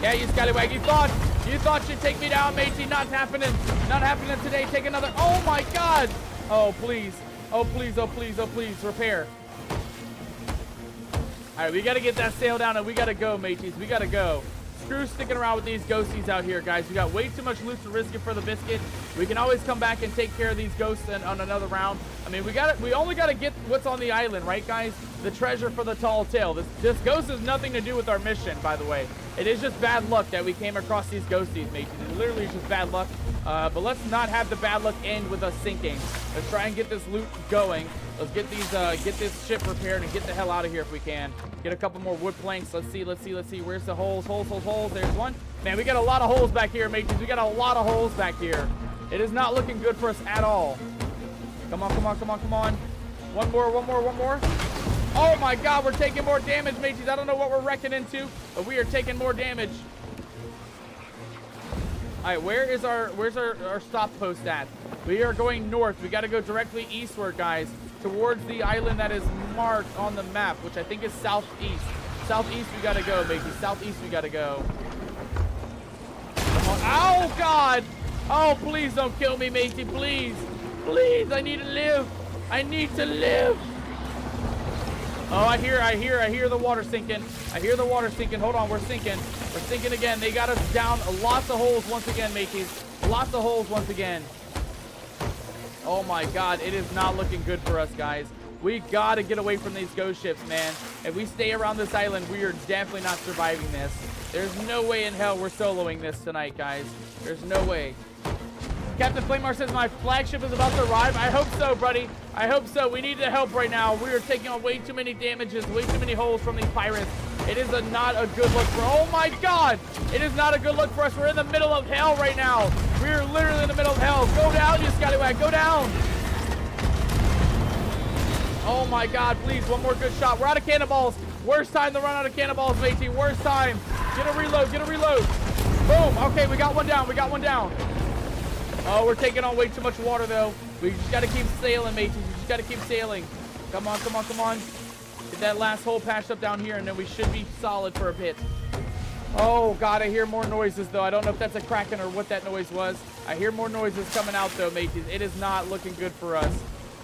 Yeah, you scallywag, you thought you'd take me down, matey. Not happening. Not happening today. Take another. Oh my God. Oh please. Oh please. Oh please. Oh please. Repair. All right, we got to get that sail down and we got to go, mateys. We got to go. Screw sticking around with these ghosties out here, guys. We got way too much loot to risk it for the biscuit. We can always come back and take care of these ghosts on another round. I mean, we only got to get what's on the island, right, guys? The treasure for the tall tale. This ghost has nothing to do with our mission, by the way. It is just bad luck that we came across these ghosties, mateys. It literally is just bad luck. But let's not have the bad luck end with us sinking. Let's try and get this loot going. Let's get this ship repaired and get the hell out of here if we can. Get a couple more wood planks. Let's see. Where's the holes? Holes. There's one. Man, we got a lot of holes back here, mateys. We got a lot of holes back here. It is not looking good for us at all. Come on. One more. Oh my God, we're taking more damage, mateys. I don't know what we're wrecking into, but we are taking more damage. All right, where's our stop post at? We are going north. We got to go directly eastward, guys, towards the island that is marked on the map, which I think is southeast. Southeast we got to go, matey. Southeast we got to go. Come on. Oh, God. Oh, please don't kill me, matey. Please. Please, I need to live. I need to live. Oh, I hear the water sinking. I hear the water sinking. Hold on, we're sinking. We're sinking again. They got us down lots of holes once again, mateys. Lots of holes once again. Oh my God, it is not looking good for us, guys. We gotta get away from these ghost ships, man. If we stay around this island, we are definitely not surviving this. There's no way in hell we're soloing this tonight, guys. There's no way. Captain Flamar says my flagship is about to arrive. I hope so, buddy. I hope so. We need the help right now. We are taking on way too many damages, way too many holes from these pirates. It is not a good look for... Oh, my God. It is not a good look for us. We're in the middle of hell right now. We are literally in the middle of hell. Go down, you scallywag. Go down. Oh, my God. Please, one more good shot. We're out of cannonballs. Worst time to run out of cannonballs, matey. Worst time. Get a reload. Get a reload. Boom. Okay, we got one down. We got one down. Oh, we're taking on way too much water, though. We just got to keep sailing, mateys. We just got to keep sailing. Come on. Get that last hole patched up down here, and then we should be solid for a bit. Oh, God, I hear more noises, though. I don't know if that's a kraken or what that noise was. I hear more noises coming out, though, mateys. It is not looking good for us.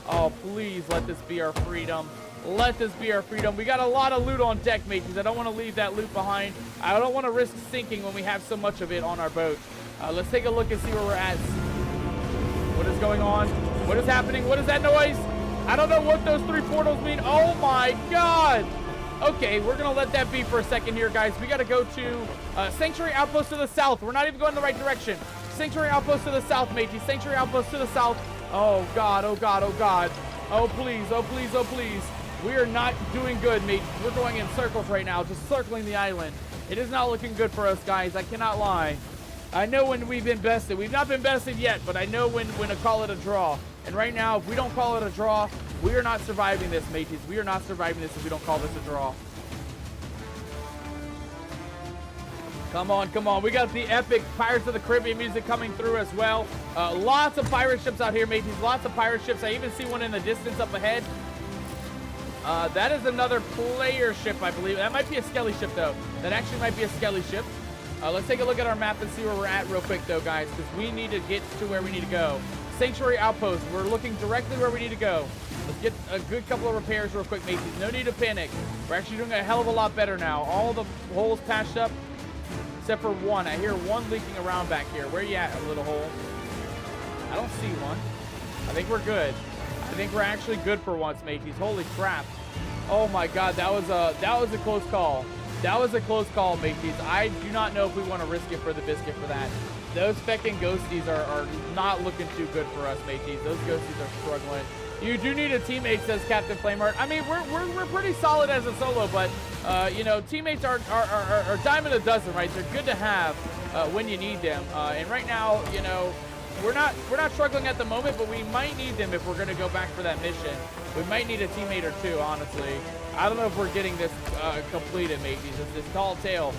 Oh, please let this be our freedom. Let this be our freedom. We got a lot of loot on deck, mateys. I don't want to leave that loot behind. I don't want to risk sinking when we have so much of it on our boat. Let's take a look and see where we're at. What is going on? What is happening? What is that noise? I don't know what those three portals mean. Oh my God. Okay, we're going to let that be for a second here, guys. We got to go to Sanctuary Outpost to the south. We're not even going the right direction. Sanctuary Outpost to the south, matey. Sanctuary Outpost to the south. Oh, God. Oh, God. Oh, God. Oh, please. Oh, please. Oh, please. We are not doing good, mate. We're going in circles right now, just circling the island. It is not looking good for us, guys. I cannot lie. I know when we've been bested. We've not been bested yet, but I know when to call it a draw. And right now, if we don't call it a draw, we are not surviving this, mateys. We are not surviving this if we don't call this a draw. Come on. We got the epic Pirates of the Caribbean music coming through as well. Lots of pirate ships out here, mateys. Lots of pirate ships. I even see one in the distance up ahead. That is another player ship, I believe. That might be a skelly ship, though. That actually might be a skelly ship. Let's take a look at our map and see where we're at real quick, though, guys, because we need to get to where we need to go. Sanctuary Outpost. We're looking directly where we need to go. Let's get a good couple of repairs real quick, mateys. No need to panic. We're actually doing a hell of a lot better now. All the holes patched up, except for one. I hear one leaking around back here. Where you at, little hole? I don't see one. I think we're good. I think we're actually good for once, mateys. Holy crap. Oh my God, that was a close call. That was a close call, mateys. I do not know if we want to risk it for the biscuit for that. Those feckin' ghosties are not looking too good for us, mateys. Those ghosties are struggling. You do need a teammate, says Captain Flameheart. I mean, we're pretty solid as a solo, but you know, teammates are dime a dozen, right? They're good to have when you need them. And right now, you know, we're not struggling at the moment, but we might need them if we're gonna go back for that mission. We might need a teammate or two, honestly. I don't know if we're getting this completed, mateys. It's this tall tale.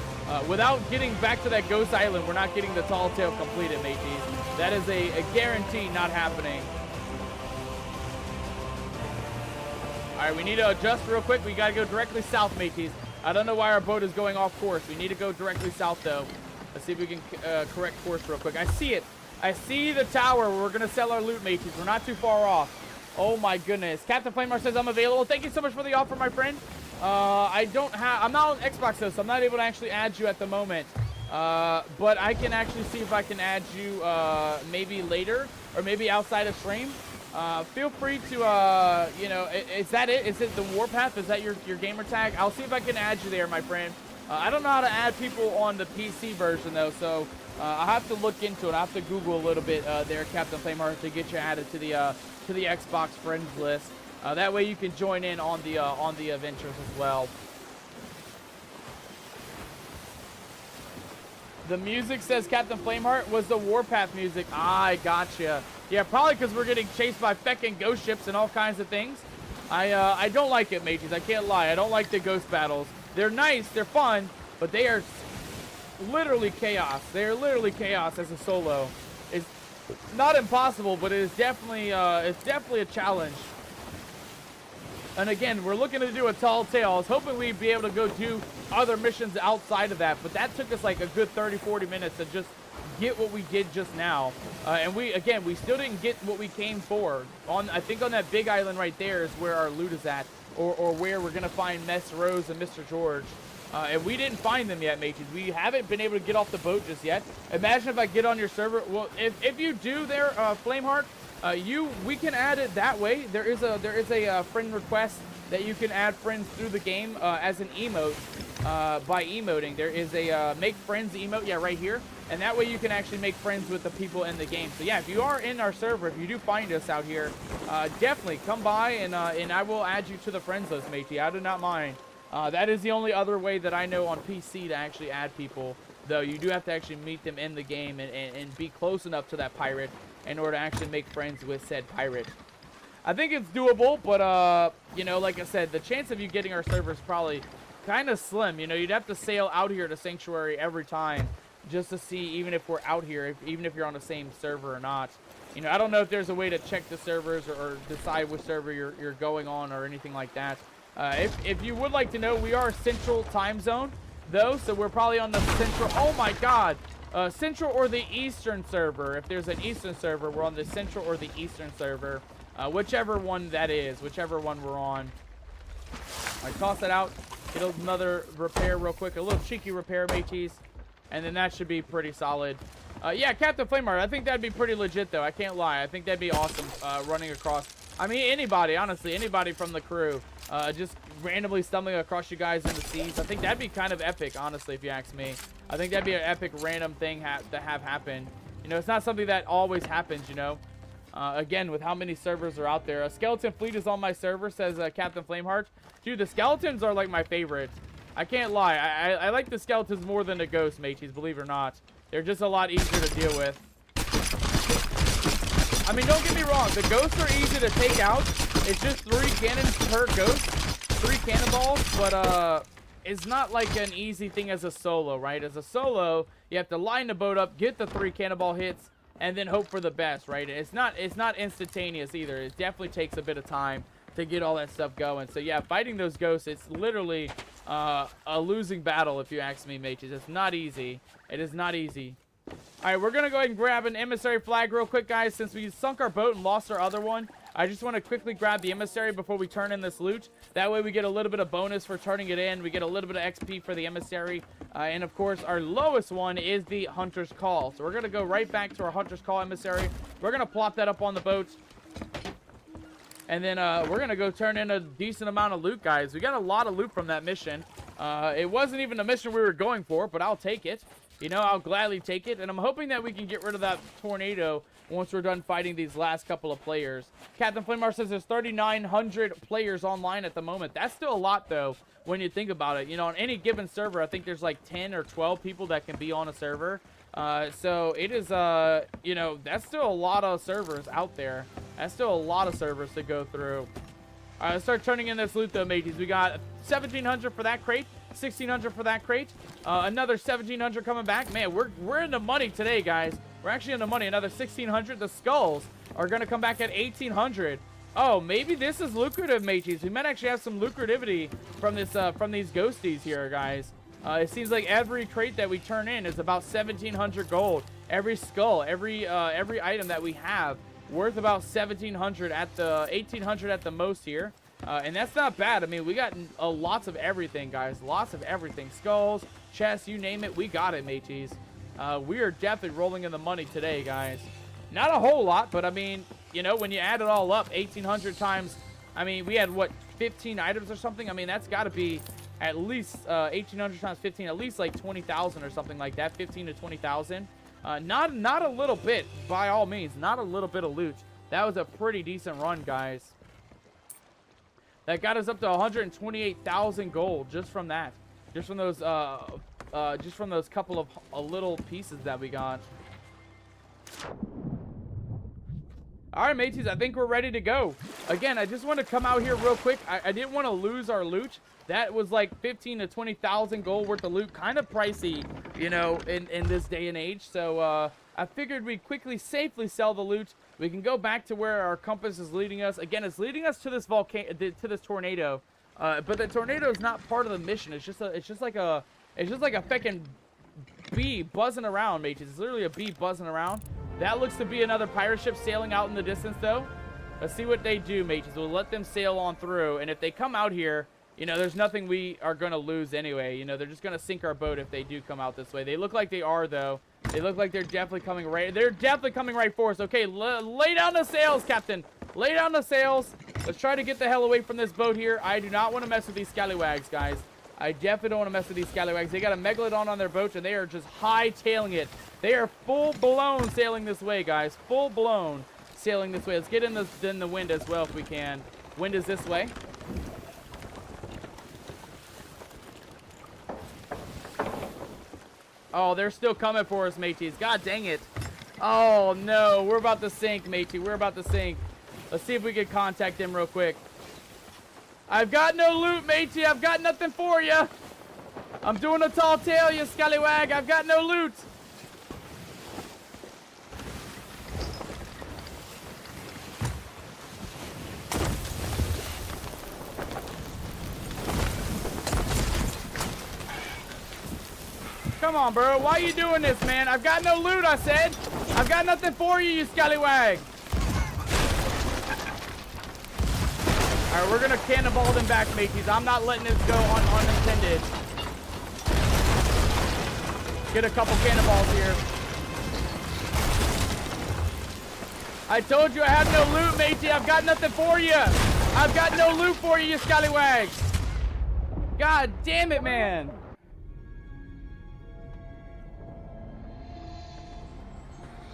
Without getting back to that ghost island, we're not getting the tall tale completed, mateys. That is a guarantee not happening. All right, we need to adjust real quick. We got to go directly south, mateys. I don't know why our boat is going off course. We need to go directly south, though. Let's see if we can correct course real quick. I see it. I see the tower where we're going to sell our loot, mateys. We're not too far off. Oh, my goodness. Captain Flamar says I'm available. Thank you so much for the offer, my friend. I'm not on Xbox, though, so I'm not able to actually add you at the moment. But I can actually see if I can add you maybe later or maybe outside of stream. Feel free to, you know, is that it? Is it the Warpath? Is that your gamer tag? I'll see if I can add you there, my friend. I don't know how to add people on the PC version, though, so I'll have to look into it. I'll have to Google a little bit there, Captain Flameheart, to get you added to the Xbox friends list. That way you can join in on the adventures as well. The music, says Captain Flameheart, was the Warpath music. I gotcha. Yeah, probably because we're getting chased by feckin' ghost ships and all kinds of things. I don't like it, mateys. I can't lie. I don't like the ghost battles. They're nice, they're fun, but they are literally chaos. They are literally chaos as a solo. It's not impossible, but it is definitely a challenge. And again, we're looking to do a tall tale. I was hoping we'd be able to go do other missions outside of that, but that took us like a good 30-40 minutes to just get what we did just now. And we still didn't get what we came for. I think on that big island right there is where our loot is at, or where we're gonna find Miss Rose and Mr. George. And we didn't find them yet, mateys. We haven't been able to get off the boat just yet. Imagine if I get on your server. Well, if you do there, Flameheart, we can add it that way. There is a friend request that you can add friends through the game as an emote by emoting. There is a make friends emote, yeah, right here, and that way you can actually make friends with the people in the game. So yeah, if you are in our server, if you do find us out here, definitely come by and I will add you to the friends list, matey. I do not mind. That is the only other way that I know on PC to actually add people, though. You do have to actually meet them in the game and be close enough to that pirate in order to actually make friends with said pirate. I think it's doable, but, you know, like I said, the chance of you getting our server is probably kind of slim. You know, you'd have to sail out here to Sanctuary every time just to see even if we're out here, even if you're on the same server or not. You know, I don't know if there's a way to check the servers or decide which server you're going on or anything like that. If you would like to know, we are Central Time Zone, though, so we're probably on the Central... Oh, my God! Central or the Eastern server. If there's an Eastern server, we're on the Central or the Eastern server. Whichever one that is, whichever one we're on. I toss it out, get another repair real quick, a little cheeky repair, mateys, and then that should be pretty solid. Yeah, Captain Flameheart, I think that'd be pretty legit, though. I can't lie. I think that'd be awesome running across. I mean, anybody, honestly, anybody from the crew. Just randomly stumbling across you guys in the seas. I think that'd be kind of epic, honestly, if you ask me. I think that'd be an epic random thing to have happen. You know, it's not something that always happens, you know. Again, with how many servers are out there. A skeleton fleet is on my server, says Captain Flameheart. Dude, the skeletons are like my favorite. I can't lie. I like the skeletons more than the ghosts, mateys, believe it or not. They're just a lot easier to deal with. I mean, don't get me wrong. The ghosts are easy to take out. It's just 3 cannons per ghost. 3 cannonballs, but it's not like an easy thing as a solo, right? As a solo, you have to line the boat up, get the 3 cannonball hits, and then hope for the best, right? It's not instantaneous either. It definitely takes a bit of time to get all that stuff going. So yeah, fighting those ghosts, it's literally a losing battle, if you ask me, mages. It's not easy. It is not easy. All right, we're gonna go ahead and grab an emissary flag real quick, guys. Since we sunk our boat and lost our other one, I just want to quickly grab the emissary before we turn in this loot. That way we get a little bit of bonus for turning it in. We get a little bit of XP for the emissary. And of course, our lowest one is the Hunter's Call. So we're going to go right back to our Hunter's Call emissary. We're going to plop that up on the boat. And then we're going to go turn in a decent amount of loot, guys. We got a lot of loot from that mission. It wasn't even a mission we were going for, but I'll take it. You know, I'll gladly take it. And I'm hoping that we can get rid of that tornado once we're done fighting these last couple of players. Captain Flamar says there's 3,900 players online at the moment. That's still a lot, though, when you think about it. You know, on any given server, I think there's like 10 or 12 people that can be on a server. So it is, you know, that's still a lot of servers out there. That's still a lot of servers to go through. All right, let's start turning in this loot, though, mateys. We got 1,700 for that crate, 1,600 for that crate, another 1,700 coming back. Man, we're in the money today, guys. We're actually in the money. Another 1,600. The skulls are going to come back at 1,800. Oh, maybe this is lucrative, mateys. We might actually have some lucrativity from this, from these ghosties here, guys. It seems like every crate that we turn in is about 1,700 gold. Every skull, every item that we have worth about 1,700 at the 1,800 at the most here. And that's not bad. I mean, we got lots of everything, guys. Lots of everything. Skulls, chests, you name it. We got it, mateys. We are definitely rolling in the money today, guys. Not a whole lot, but I mean, you know, when you add it all up, 1,800 times, I mean, we had, what, 15 items or something? I mean, that's got to be at least 1,800 times 15, at least like 20,000 or something like that, 15 to 20,000. Not a little bit, by all means, not a little bit of loot. That was a pretty decent run, guys. That got us up to 128,000 gold just from that, just from those couple of little pieces that we got. All right, mateys, I think we're ready to go. Again, I just want to come out here real quick. I didn't want to lose our loot. That was like 15 to 20,000 gold worth of loot. Kind of pricey, you know, in this day and age. So I figured we'd quickly, safely sell the loot. We can go back to where our compass is leading us. Again, it's leading us to this volcano, to this tornado. But the tornado is not part of the mission. It's just like a feckin' bee buzzing around, mateys. It's literally a bee buzzing around. That looks to be another pirate ship sailing out in the distance, though. Let's see what they do, mateys. We'll let them sail on through, and if they come out here, you know, there's nothing we are going to lose anyway. You know, they're just going to sink our boat if they do come out this way. They look like they are, though. They look like they're definitely coming right. They're definitely coming right for us. Okay, lay down the sails, Captain. Lay down the sails. Let's try to get the hell away from this boat here. I do not want to mess with these scallywags, guys. I definitely don't want to mess with these scallywags. They got a megalodon on their boat, and they are just high-tailing it. They are full-blown sailing this way, guys. Full-blown sailing this way. Let's get in the wind as well if we can. Wind is this way. Oh, they're still coming for us, mateys. God dang it. Oh, no. We're about to sink, matey. We're about to sink. Let's see if we can contact them real quick. I've got no loot, matey. I've got nothing for you. I'm doing a tall tale, you scallywag. I've got no loot. Come on, bro. Why are you doing this, man? I've got no loot, I said. I've got nothing for you, you scallywag. All right, we're going to cannonball them back, mateys. I'm not letting this go unintended. Get a couple cannonballs here. I told you I had no loot, matey. I've got nothing for you. I've got no loot for you, you scallywags. God damn it, man.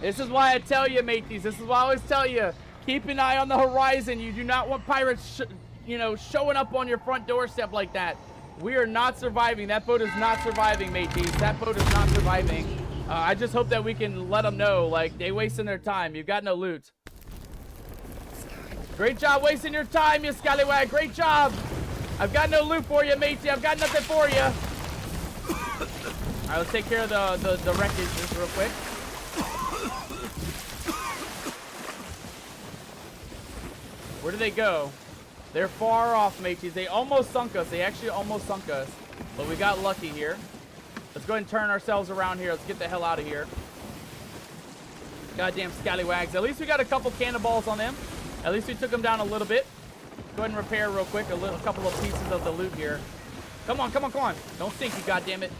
This is why I tell you, mateys. This is why I always tell you. Keep an eye on the horizon. You do not want pirates, you know, showing up on your front doorstep like that. We are not surviving. That boat is not surviving, mateys. That boat is not surviving. I just hope that we can let them know, like, they wasting their time. You've got no loot. Great job wasting your time, you scallywag. Great job. I've got no loot for you, matey. I've got nothing for you. All right, let's take care of the wreckage just real quick. Where do they go? They're far off, mateys. They almost sunk us. They actually almost sunk us. But we got lucky here. Let's go ahead and turn ourselves around here. Let's get the hell out of here. Goddamn scallywags. At least we got a couple cannonballs on them. At least we took them down a little bit. Go ahead and repair real quick a couple of pieces of the loot here. Come on, come on, come on. Don't sink, you goddammit.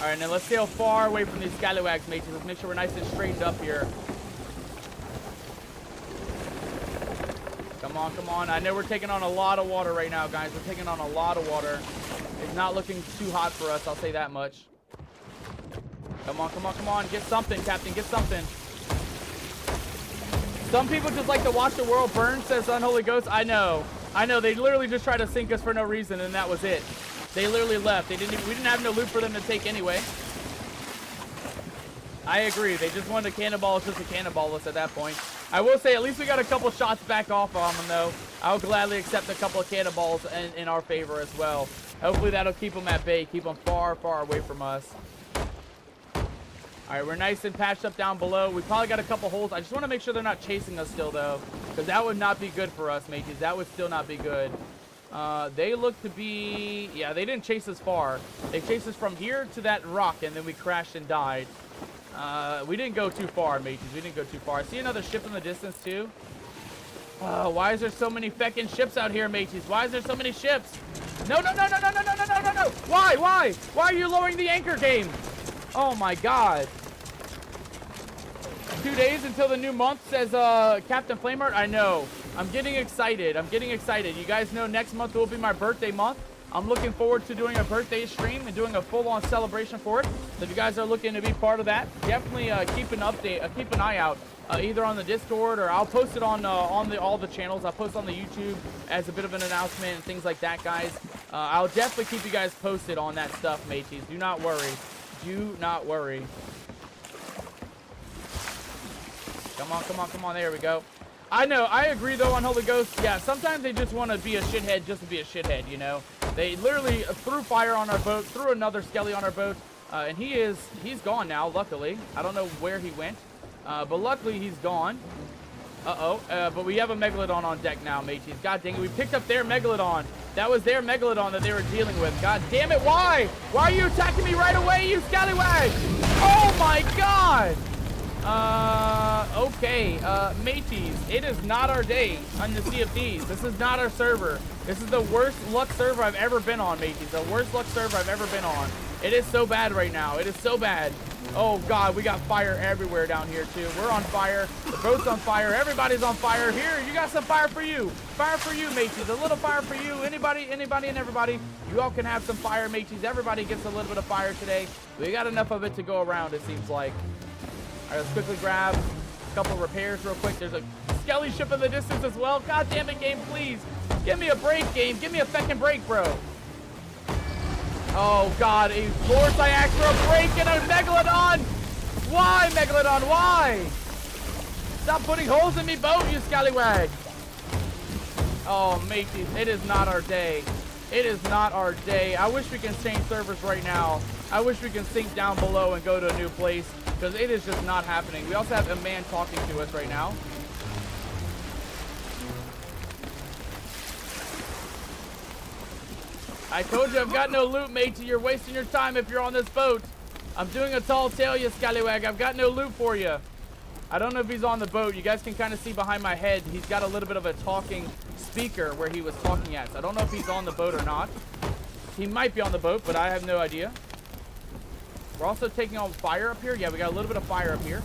All right, now let's sail far away from these scallywags, mateys. Let's make sure we're nice and straightened up here. Come on, come on. I know we're taking on a lot of water right now, guys. We're taking on a lot of water. It's not looking too hot for us, I'll say that much. Come on, come on, come on. Get something, Captain. Get something. Some people just like to watch the world burn, says Unholy Ghost. I know. I know. They literally just tried to sink us for no reason, and that was it. They literally left. We didn't have no loot for them to take anyway. I agree. They just wanted to cannonball us just to cannonball us at that point. I will say, at least we got a couple shots back off on them, though. I'll gladly accept a couple of cannonballs in our favor as well. Hopefully that'll keep them at bay, keep them far, far away from us. All right, we're nice and patched up down below. We probably got a couple holes. I just want to make sure they're not chasing us still, though, because that would not be good for us, mateys. That would still not be good. They look to be... Yeah, they didn't chase us far. They chased us from here to that rock, and then we crashed and died. We didn't go too far, mateys. We didn't go too far. I see another ship in the distance, too. Why is there so many feckin' ships out here, mateys? Why is there so many ships? No, no, no, no, no, no, no, no, no, no, no! Why? Why? Why are you lowering the anchor game? Oh, my God. 2 days until the new month, says Captain Flameheart. I know. I'm getting excited. I'm getting excited. You guys know next month will be my birthday month. I'm looking forward to doing a birthday stream and doing a full-on celebration for it. So if you guys are looking to be part of that, definitely keep an eye out, either on the Discord or I'll post it on all the channels. I'll post on the YouTube as a bit of an announcement and things like that, guys. I'll definitely keep you guys posted on that stuff, mateys. Do not worry. Do not worry. Come on, come on, come on. There we go. I know. I agree, though, on Holy Ghost. Yeah, sometimes they just want to be a shithead just to be a shithead, you know. They literally threw fire on our boat, threw another skelly on our boat, and he's gone now, luckily. I don't know where he went, but luckily he's gone. But we have a Megalodon on deck now, mateys. God dang it, we picked up their Megalodon. That was their Megalodon that they were dealing with. God damn it, why? Why are you attacking me right away, you scallywag? Oh my God! Okay, mateys, it is not our day on the Sea of Thieves. This is not our server. This is the worst luck server I've ever been on, mateys. The worst luck server I've ever been on. It is so bad right now. It is so bad. Oh, God, we got fire everywhere down here, too. We're on fire. The boat's on fire. Everybody's on fire. Here, you got some fire for you. Fire for you, mateys. A little fire for you. Anybody, and everybody. You all can have some fire, mateys. Everybody gets a little bit of fire today. We got enough of it to go around, it seems like. All right, let's quickly grab a couple repairs real quick. There's a skelly ship in the distance as well. God damn it, game, please. Give me a break, game. Give me a feckin' break, bro. Oh, God. A force I asked for a break and a Megalodon. Why, Megalodon? Why? Stop putting holes in me boat, you scallywag. Oh, mateys. It is not our day. It is not our day. I wish we can change servers right now. I wish we can sink down below and go to a new place, because it is just not happening. We also have a man talking to us right now. I told you I've got no loot, matey. You're wasting your time if you're on this boat. I'm doing a tall tale, you scallywag. I've got no loot for you. I don't know if he's on the boat. You guys can kind of see behind my head. He's got a little bit of a talking speaker where he was talking at. So I don't know if he's on the boat or not. He might be on the boat, but I have no idea. We're also taking on fire up here. Yeah, we got a little bit of fire up here.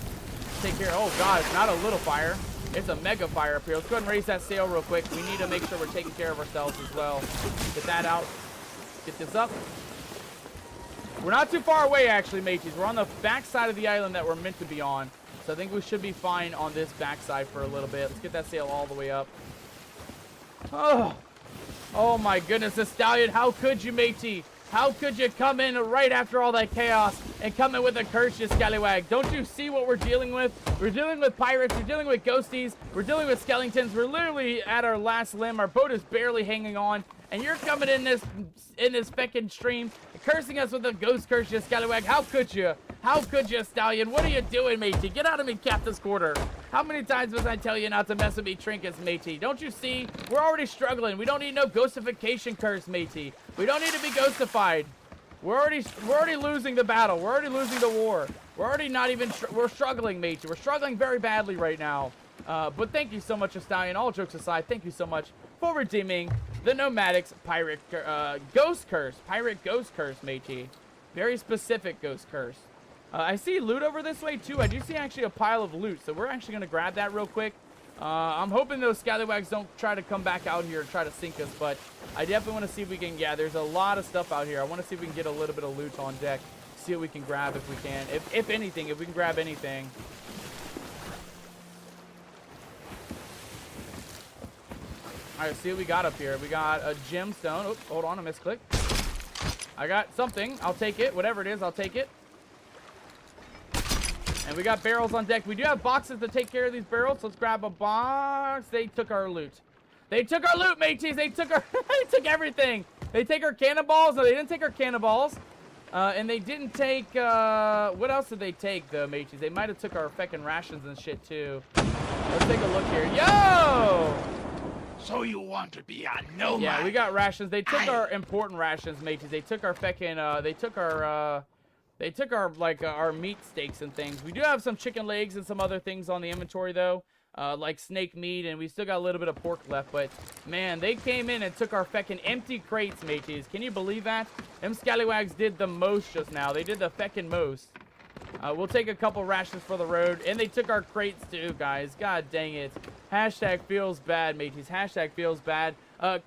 Take care. Oh, God, it's not a little fire. It's a mega fire up here. Let's go ahead and raise that sail real quick. We need to make sure we're taking care of ourselves as well. Get that out. Get this up. We're not too far away, actually, mateys. We're on the back side of the island that we're meant to be on. So I think we should be fine on this backside for a little bit. Let's get that sail all the way up. Oh my goodness, the stallion. How could you, matey? How could you come in right after all that chaos and come in with a curse, you scallywag? Don't you see what we're dealing with? We're dealing with pirates. We're dealing with ghosties. We're dealing with skeletons. We're literally at our last limb. Our boat is barely hanging on. And you're coming in this feckin' stream, cursing us with a ghost curse, you scallywag. How could you? How could you, stallion? What are you doing, matey? Get out of me, captain's quarter. How many times must I tell you not to mess with me trinkets, matey? Don't you see? We're already struggling. We don't need no ghostification curse, matey. We don't need to be ghostified. We're already losing the battle. We're already losing the war. We're already not even, we're struggling, matey. We're struggling very badly right now. But thank you so much, Stallion. All jokes aside, thank you so much for redeeming the Nomadics Pirate Ghost Curse. Pirate Ghost Curse, matey. Very specific Ghost Curse. I see loot over this way, too. I do see actually a pile of loot, so we're actually going to grab that real quick. I'm hoping those scallywags don't try to come back out here and try to sink us, but I definitely want to see if we can, yeah, there's a lot of stuff out here. I want to see if we can get a little bit of loot on deck, see what we can grab if we can, if anything, if we can grab anything. All right, see what we got up here. We got a gemstone. Oh, hold on, I misclicked. I got something. I'll take it. Whatever it is, I'll take it. And we got barrels on deck. We do have boxes to take care of these barrels. Let's grab a box. They took our loot. They took our loot, mateys. They took our they took everything. They take our cannonballs. No, they didn't take our cannonballs. And they didn't take what else did they take though, mateys? They might have took our feckin' rations and shit too. Let's take a look here. Yo!
So you want to be a nomad?
Yeah, we got rations. They took our important rations, mateys. They took our feckin' they took our, like, our meat steaks and things. We do have some chicken legs and some other things on the inventory, though. Like snake meat, and we still got a little bit of pork left. But, man, they came in and took our feckin' empty crates, mateys. Can you believe that? Them scallywags did the most just now. They did the feckin' most. We'll take a couple rations for the road. And they took our crates, too, guys. God dang it. Hashtag feels bad, mateys. Hashtag feels bad.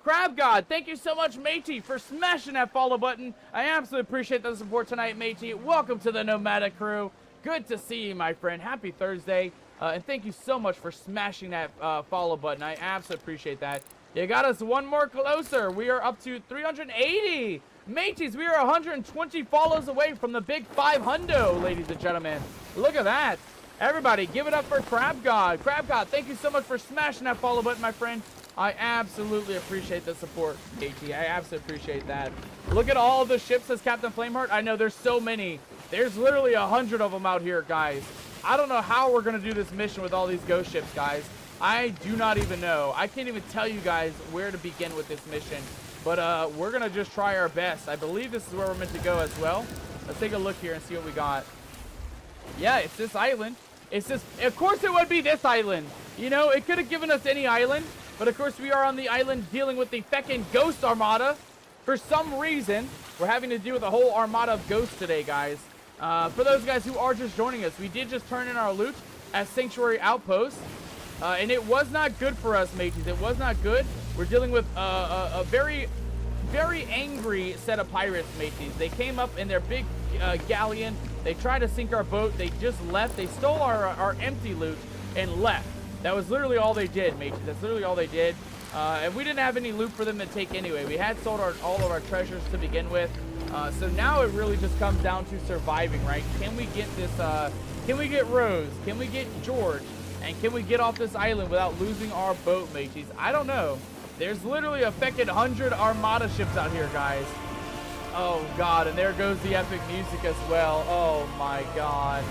Crab God, thank you so much, matey, for smashing that follow button. I absolutely appreciate the support tonight, matey. Welcome to the Nomadic crew. Good to see you, my friend. Happy Thursday. And thank you so much for smashing that follow button. I absolutely appreciate that. You got us one more closer. We are up to 380. Mateys, we are 120 follows away from the big 500, ladies and gentlemen. Look at that. Everybody, give it up for Crab God. Crab God, thank you so much for smashing that follow button, my friend. I absolutely appreciate the support, KT. I absolutely appreciate that. Look at all the ships, says Captain Flameheart. I know there's so many. There's literally 100 of them out here, guys. I don't know how we're going to do this mission with all these ghost ships, guys. I do not even know. I can't even tell you guys where to begin with this mission. But we're going to just try our best. I believe this is where we're meant to go as well. Let's take a look here and see what we got. Yeah, it's this island. It's this. Of course it would be this island. You know, it could have given us any island. But of course we are on the island dealing with the feckin' ghost armada. For some reason, we're having to deal with a whole armada of ghosts today, guys. For those guys who are just joining us, we did just turn in our loot at Sanctuary Outpost. And it was not good for us, mateys. It was not good. We're dealing with a very, very angry set of pirates, mateys. They came up in their big galleon. They tried to sink our boat. They just left. They stole our empty loot and left. That was literally all they did, mateys. That's literally all they did. And we didn't have any loot for them to take anyway. We had sold all of our treasures to begin with. So now it really just comes down to surviving, right? Can we get this, can we get Rose? Can we get George? And can we get off this island without losing our boat, mateys? I don't know. There's literally a feckin' 100 armada ships out here, guys. Oh, God. And there goes the epic music as well. Oh, my God.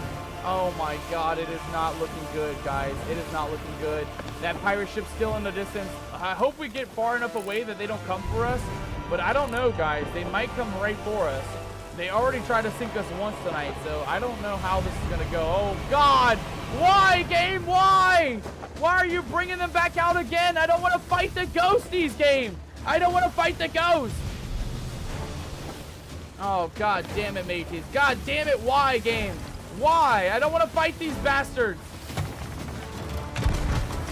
Oh, my God. It is not looking good, guys. It is not looking good. That pirate ship's still in the distance. I hope we get far enough away that they don't come for us. But I don't know, guys. They might come right for us. They already tried to sink us once tonight, so I don't know how this is going to go. Oh, God. Why, game? Why? Why are you bringing them back out again? I don't want to fight the ghosties, game. I don't want to fight the ghosts. Oh, God damn it, mateys. God damn it. Why, game? Why? I don't want to fight these bastards.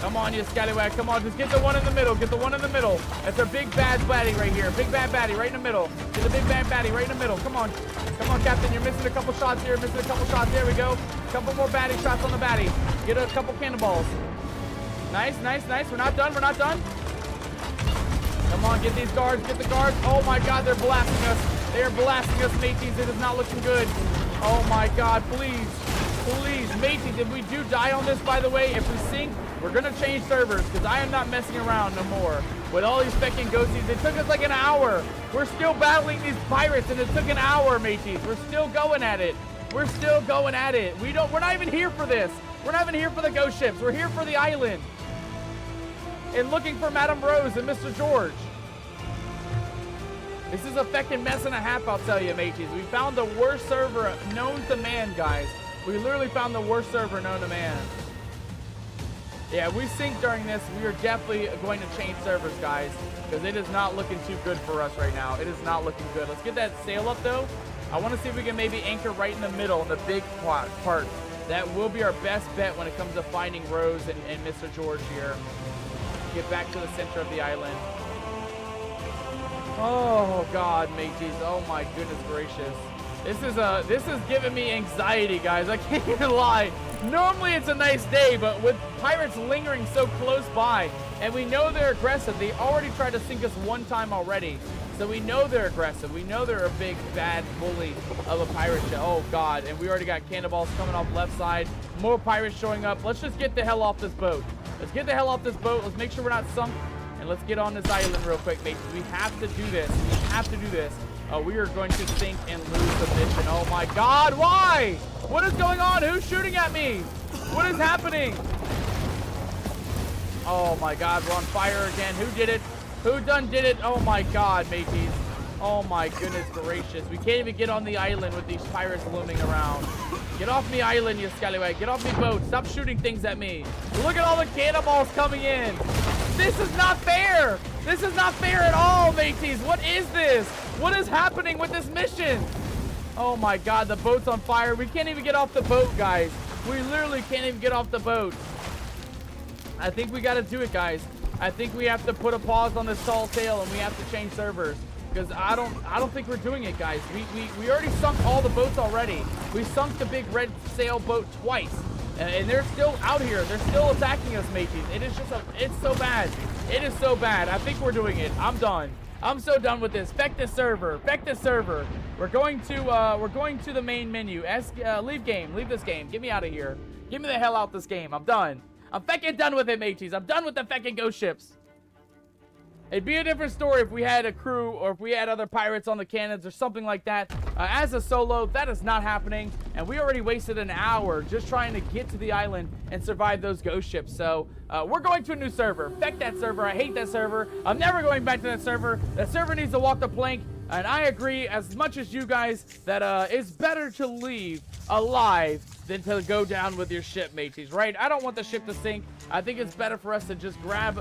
Come on, you scallywag. Come on, just get the one in the middle. Get the one in the middle. That's our big bad baddie right here. Big bad baddie right in the middle. Get the big bad baddie right in the middle. Come on. Come on, Captain. You're missing a couple shots here. Missing a couple shots. There we go. Couple more baddie shots on the baddie. Get a couple cannonballs. Nice, nice, nice. We're not done. We're not done. Come on, get these guards. Get the guards. Oh, my God. They're blasting us. They're blasting us, mateys. It is not looking good. Oh, my God. Please. Please. Mateys, if we do die on this, by the way, if we sink, we're going to change servers because I am not messing around no more with all these feckin' ghosties. It took us like an hour. We're still battling these pirates and it took an hour, mateys. We're still going at it. We're still going at it. We're not even here for this. We're not even here for the ghost ships. We're here for the island. And looking for Madame Rose and Mr. George. This is a feckin' mess and a half, I'll tell you, mateys. We found the worst server known to man, guys. We literally found the worst server known to man. Yeah, if we sink during this, we are definitely going to change servers, guys, because it is not looking too good for us right now. It is not looking good. Let's get that sail up, though. I want to see if we can maybe anchor right in the middle, in the big part. That will be our best bet when it comes to finding Rose and Mr. George here. Get back to the center of the island. Oh God, mateys. Oh my goodness gracious. This is giving me anxiety, guys. I can't even lie. Normally it's a nice day, but with pirates lingering so close by, and we know they're aggressive. They already tried to sink us one time already. So we know they're aggressive. We know they're a big, bad bully of a pirate ship. Oh, God. And we already got cannonballs coming off left side. More pirates showing up. Let's just get the hell off this boat. Let's get the hell off this boat. Let's make sure we're not sunk. And let's get on this island real quick, mates. We have to do this. We have to do this. We are going to sink and lose the mission. Oh, my God. Why? What is going on? Who's shooting at me? What is happening? Oh, my God. We're on fire again. Who did it? Who done did it? Oh my God, mateys. Oh my goodness gracious. We can't even get on the island with these pirates looming around. Get off the island, you scallywag. Get off the boat. Stop shooting things at me. Look at all the cannonballs coming in. This is not fair. This is not fair at all, mateys. What is this? What is happening with this mission? Oh my God, the boat's on fire. We can't even get off the boat, guys. We literally can't even get off the boat. I think we got to do it, guys. I think we have to put a pause on this tall tale, and we have to change servers, because I don't think we're doing it, guys. We already sunk all the boats already. We sunk the big red sail boat twice, and they're still out here. They're still attacking us, mateys. It is just it's so bad. It is so bad. I think we're doing it. I'm done. I'm so done with this. Feck this server. Feck this server. We're going to the main menu. Leave game. Leave this game. Get me out of here. Get me the hell out this game. I'm done. I'm feckin' done with it, mateys. I'm done with the feckin' ghost ships. It'd be a different story if we had a crew or if we had other pirates on the cannons or something like that. As a solo, that is not happening. And we already wasted an hour just trying to get to the island and survive those ghost ships. So we're going to a new server. Feck that server. I hate that server. I'm never going back to that server. That server needs to walk the plank. And I agree as much as you guys that it's better to leave alive than to go down with your ship, mateys, right? I don't want the ship to sink. I think it's better for us to just grab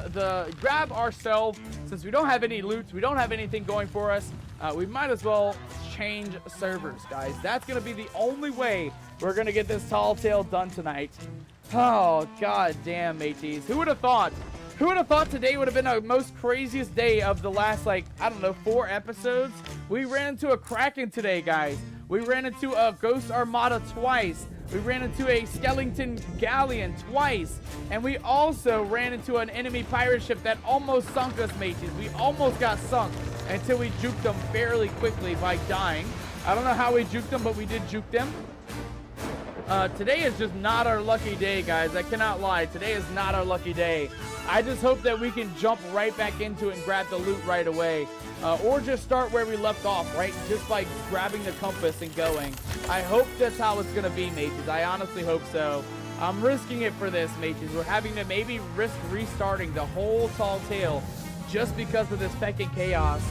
ourselves. Since we don't have any loot, we don't have anything going for us, we might as well change servers, guys. That's gonna be the only way we're gonna get this tall tale done tonight. Oh, god damn, mateys. Who would have thought? Who would have thought today would have been the most craziest day of the last, like, I don't know, 4 episodes? We ran into a Kraken today, guys. We ran into a Ghost Armada twice. We ran into a Skeleton Galleon twice. And we also ran into an enemy pirate ship that almost sunk us, mateys. We almost got sunk until we juked them fairly quickly by dying. I don't know how we juked them, but we did juke them. Today is just not our lucky day, guys. I cannot lie. Today is not our lucky day. I just hope that we can jump right back into it and grab the loot right away. Or just start where we left off, right? Just by grabbing the compass and going. I hope that's how it's going to be, mateys. I honestly hope so. I'm risking it for this, mateys. We're having to maybe risk restarting the whole tall tale just because of this feckin' chaos.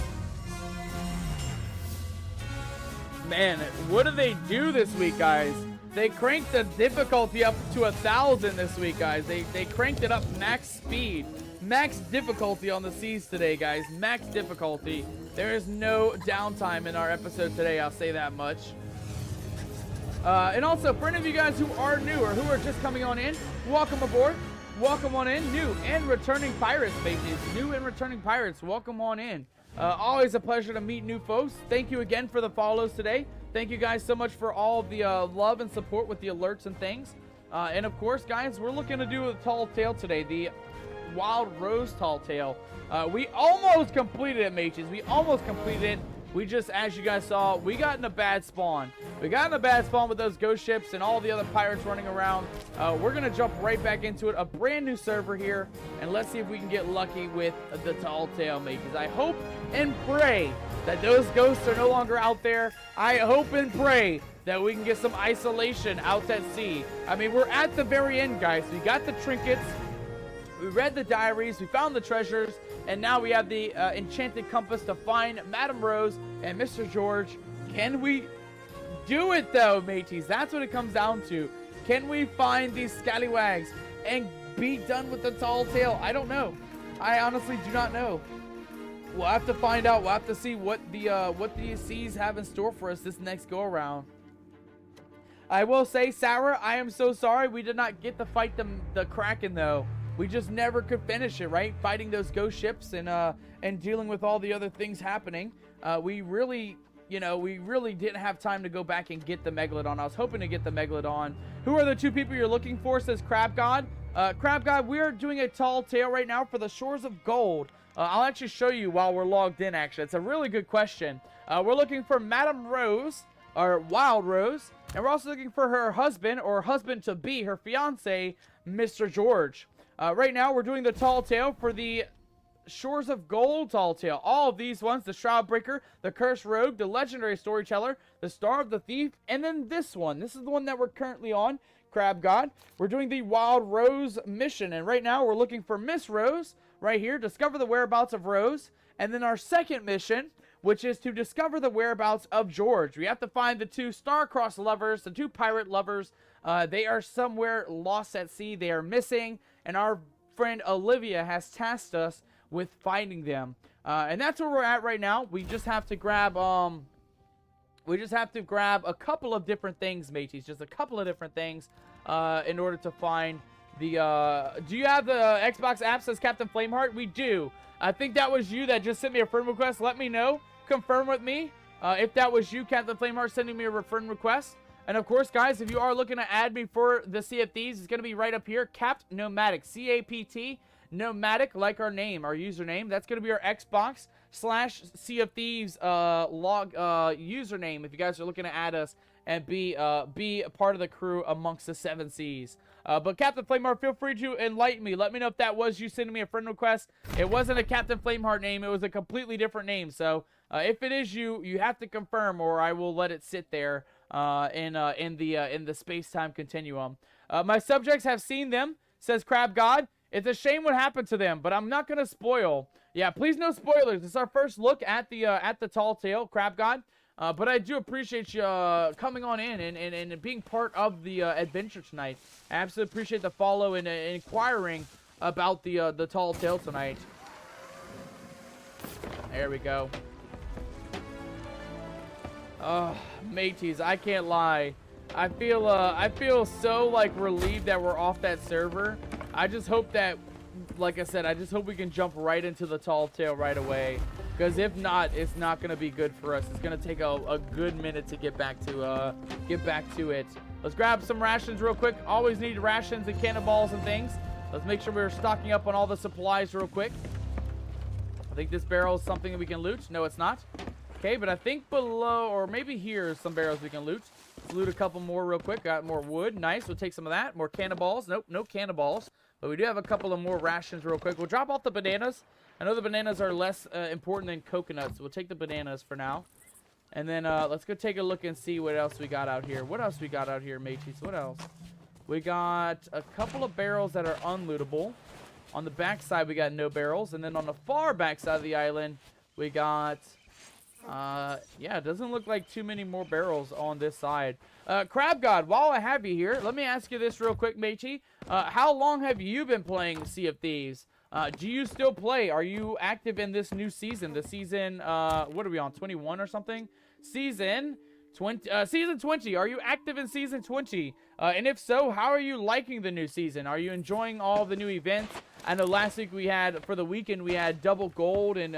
Man, what do they do this week, guys? They cranked the difficulty up to 1,000 this week, guys. They cranked it up max speed. Max difficulty on the seas today, guys. Max difficulty. There is no downtime in our episode today, I'll say that much. And also, for any of you guys who are new or who are just coming on in, welcome aboard. Welcome on in. New and returning pirates, babies. New and returning pirates, welcome on in. Always a pleasure to meet new folks. Thank you again for the follows today. Thank you guys so much for all the love and support with the alerts and things. And of course, guys, we're looking to do a tall tale today, the Wild Rose tall tale. We almost completed it, mages. We almost completed it. We just, as you guys saw, we got in a bad spawn. We got in a bad spawn with those ghost ships and all the other pirates running around. We're going to jump right back into it. A brand new server here. And let's see if we can get lucky with the tall tale, mages. I hope and pray that those ghosts are no longer out there. I hope and pray that we can get some isolation out at sea. I mean, we're at the very end, guys. We got the trinkets. We read the diaries, we found the treasures, and now we have the enchanted compass to find Madame Rose and Mr. George. Can we do it, though, mateys? That's what it comes down to. Can we find these scallywags and be done with the tall tale? I don't know. I honestly do not know. We'll have to find out. We'll have to see what the seas have in store for us this next go-around. I will say, Sarah, I am so sorry we did not get to fight the Kraken, though. We just never could finish it, right? Fighting those ghost ships and dealing with all the other things happening. We really, we really didn't have time to go back and get the Megalodon. I was hoping to get the Megalodon. Who are the 2 people you're looking for, says Crab God. Crab God, we're doing a tall tale right now for the Shores of Gold. I'll actually show you while we're logged in, actually. It's a really good question. We're looking for Madame Rose, or Wild Rose, and we're also looking for her husband, or husband-to-be, her fiance, Mr. George. Right now, we're doing the tall tale for the Shores of Gold tall tale. All of these ones, the Shroud Breaker, the Cursed Rogue, the Legendary Storyteller, the Star of the Thief, and then this one. This is the one that we're currently on, Crab God. We're doing the Wild Rose mission, and right now, we're looking for Miss Rose, right here, discover the whereabouts of Rose, and then our second mission, which is to discover the whereabouts of George. We have to find the 2 star-crossed lovers, the 2 pirate lovers. They are somewhere lost at sea. They are missing, and our friend Olivia has tasked us with finding them. And that's where we're at right now. We just have to grab, a couple of different things, mateys. Just a couple of different things in order to find the, do you have the Xbox app, says Captain Flameheart? We do. I think that was you that just sent me a friend request. Let me know. Confirm with me if that was you, Captain Flameheart, sending me a friend request. And of course, guys, if you are looking to add me for the Sea of Thieves, it's going to be right up here, Capt Nomadic, C-A-P-T, Nomadic, like our name, our username. That's going to be our Xbox/Sea of Thieves log username if you guys are looking to add us and be a part of the crew amongst the 7 seas. But Captain Flameheart, feel free to enlighten me. Let me know if that was you sending me a friend request. It wasn't a Captain Flameheart name. It was a completely different name. So if it is you, you have to confirm, or I will let it sit there in the space-time continuum. My subjects have seen them, says Crab God. It's a shame what happened to them, but I'm not gonna spoil. Yeah, please no spoilers. This is our first look at the tall tale, Crab God. But I do appreciate you coming on in and being part of the adventure tonight. I absolutely appreciate the follow and inquiring about the tall tale tonight. There we go. Oh, mateys, I can't lie. I feel so like relieved that we're off that server. I just hope that, like I said, I just hope we can jump right into the tall tale right away. Because if not, it's not going to be good for us. It's going to take a good minute to get back to it. Let's grab some rations real quick. Always need rations and cannonballs and things. Let's make sure we're stocking up on all the supplies real quick. I think this barrel is something that we can loot. No, it's not. Okay, but I think below, or maybe here, some barrels we can loot. Let's loot a couple more real quick. Got more wood. Nice. We'll take some of that. More cannonballs. Nope, no cannonballs. But we do have a couple of more rations real quick. We'll drop off the bananas. I know the bananas are less important than coconuts. So we'll take the bananas for now. And then let's go take a look and see what else we got out here. What else we got out here, mateys? What else? We got a couple of barrels that are unlootable. On the back side, we got no barrels. And then on the far back side of the island, we got... yeah, it doesn't look like too many more barrels on this side. Crab God, while I have you here, let me ask you this real quick, matey. How long have you been playing Sea of Thieves? Do you still play? Are you active in this new season? The season, what are we on, 21 or something? Season 20. Season 20. Are you active in Season 20? And if so, how are you liking the new season? Are you enjoying all the new events? I know last week we had, for the weekend, we had double gold and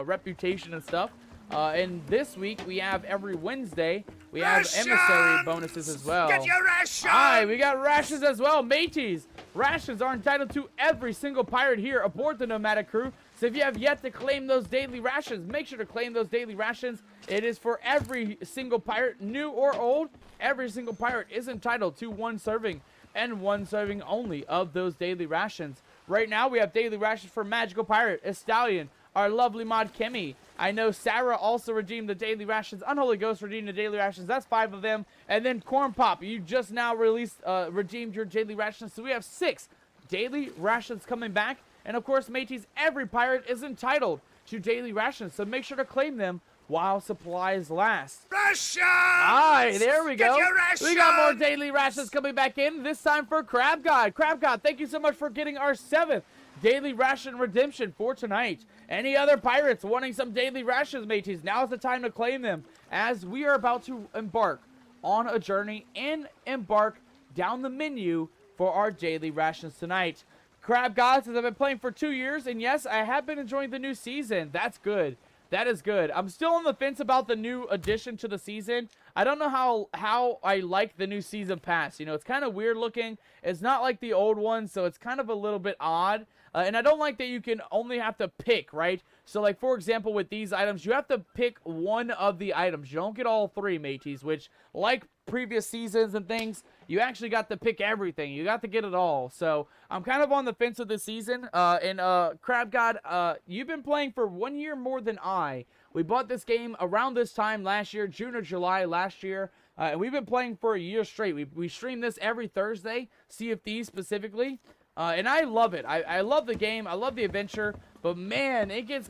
reputation and stuff. And this week, we have every Wednesday, we have emissary bonuses as well.
Get your rations!
Aye, we got rations as well. Mateys, rations are entitled to every single pirate here aboard the Nomadic crew. So if you have yet to claim those daily rations, make sure to claim those daily rations. It is for every single pirate, new or old. Every single pirate is entitled to 1 serving and 1 serving only of those daily rations. Right now, we have daily rations for Magical Pirate, Estallion, our lovely mod Kimmy. I know Sarah also redeemed the daily rations. Unholy Ghost redeemed the daily rations. That's 5 of them. And then Corn Pop, you just now redeemed your daily rations. So we have 6 daily rations coming back. And of course, mateys, every pirate is entitled to daily rations. So make sure to claim them while supplies last.
Rations!
Aye, there we go.
Get your rations!
We got more daily rations coming back in. This time for Crab God. Crab God, thank you so much for getting our 7th daily ration redemption for tonight. Any other pirates wanting some daily rations, mateys? Now's the time to claim them, as we are about to embark on a journey and embark down the menu for our daily rations tonight. Crab God says, I've been playing for 2 years, and yes, I have been enjoying the new season. That's good. That is good. I'm still on the fence about the new addition to the season. I don't know how I like the new season pass. You know, it's kind of weird looking. It's not like the old one, so it's kind of a little bit odd. And I don't like that you can only have to pick, right? So, like, for example, with these items, you have to pick one of the items. You don't get all three, mateys, which, like previous seasons and things, you actually got to pick everything. You got to get it all. So, I'm kind of on the fence with this season. Crab God, you've been playing for 1 year more than I. We bought this game around this time last year, June or July last year. And we've been playing for a year straight. We stream this every Thursday, Sea of Thieves specifically. And I love it. I love the game. I love the adventure. But man, it gets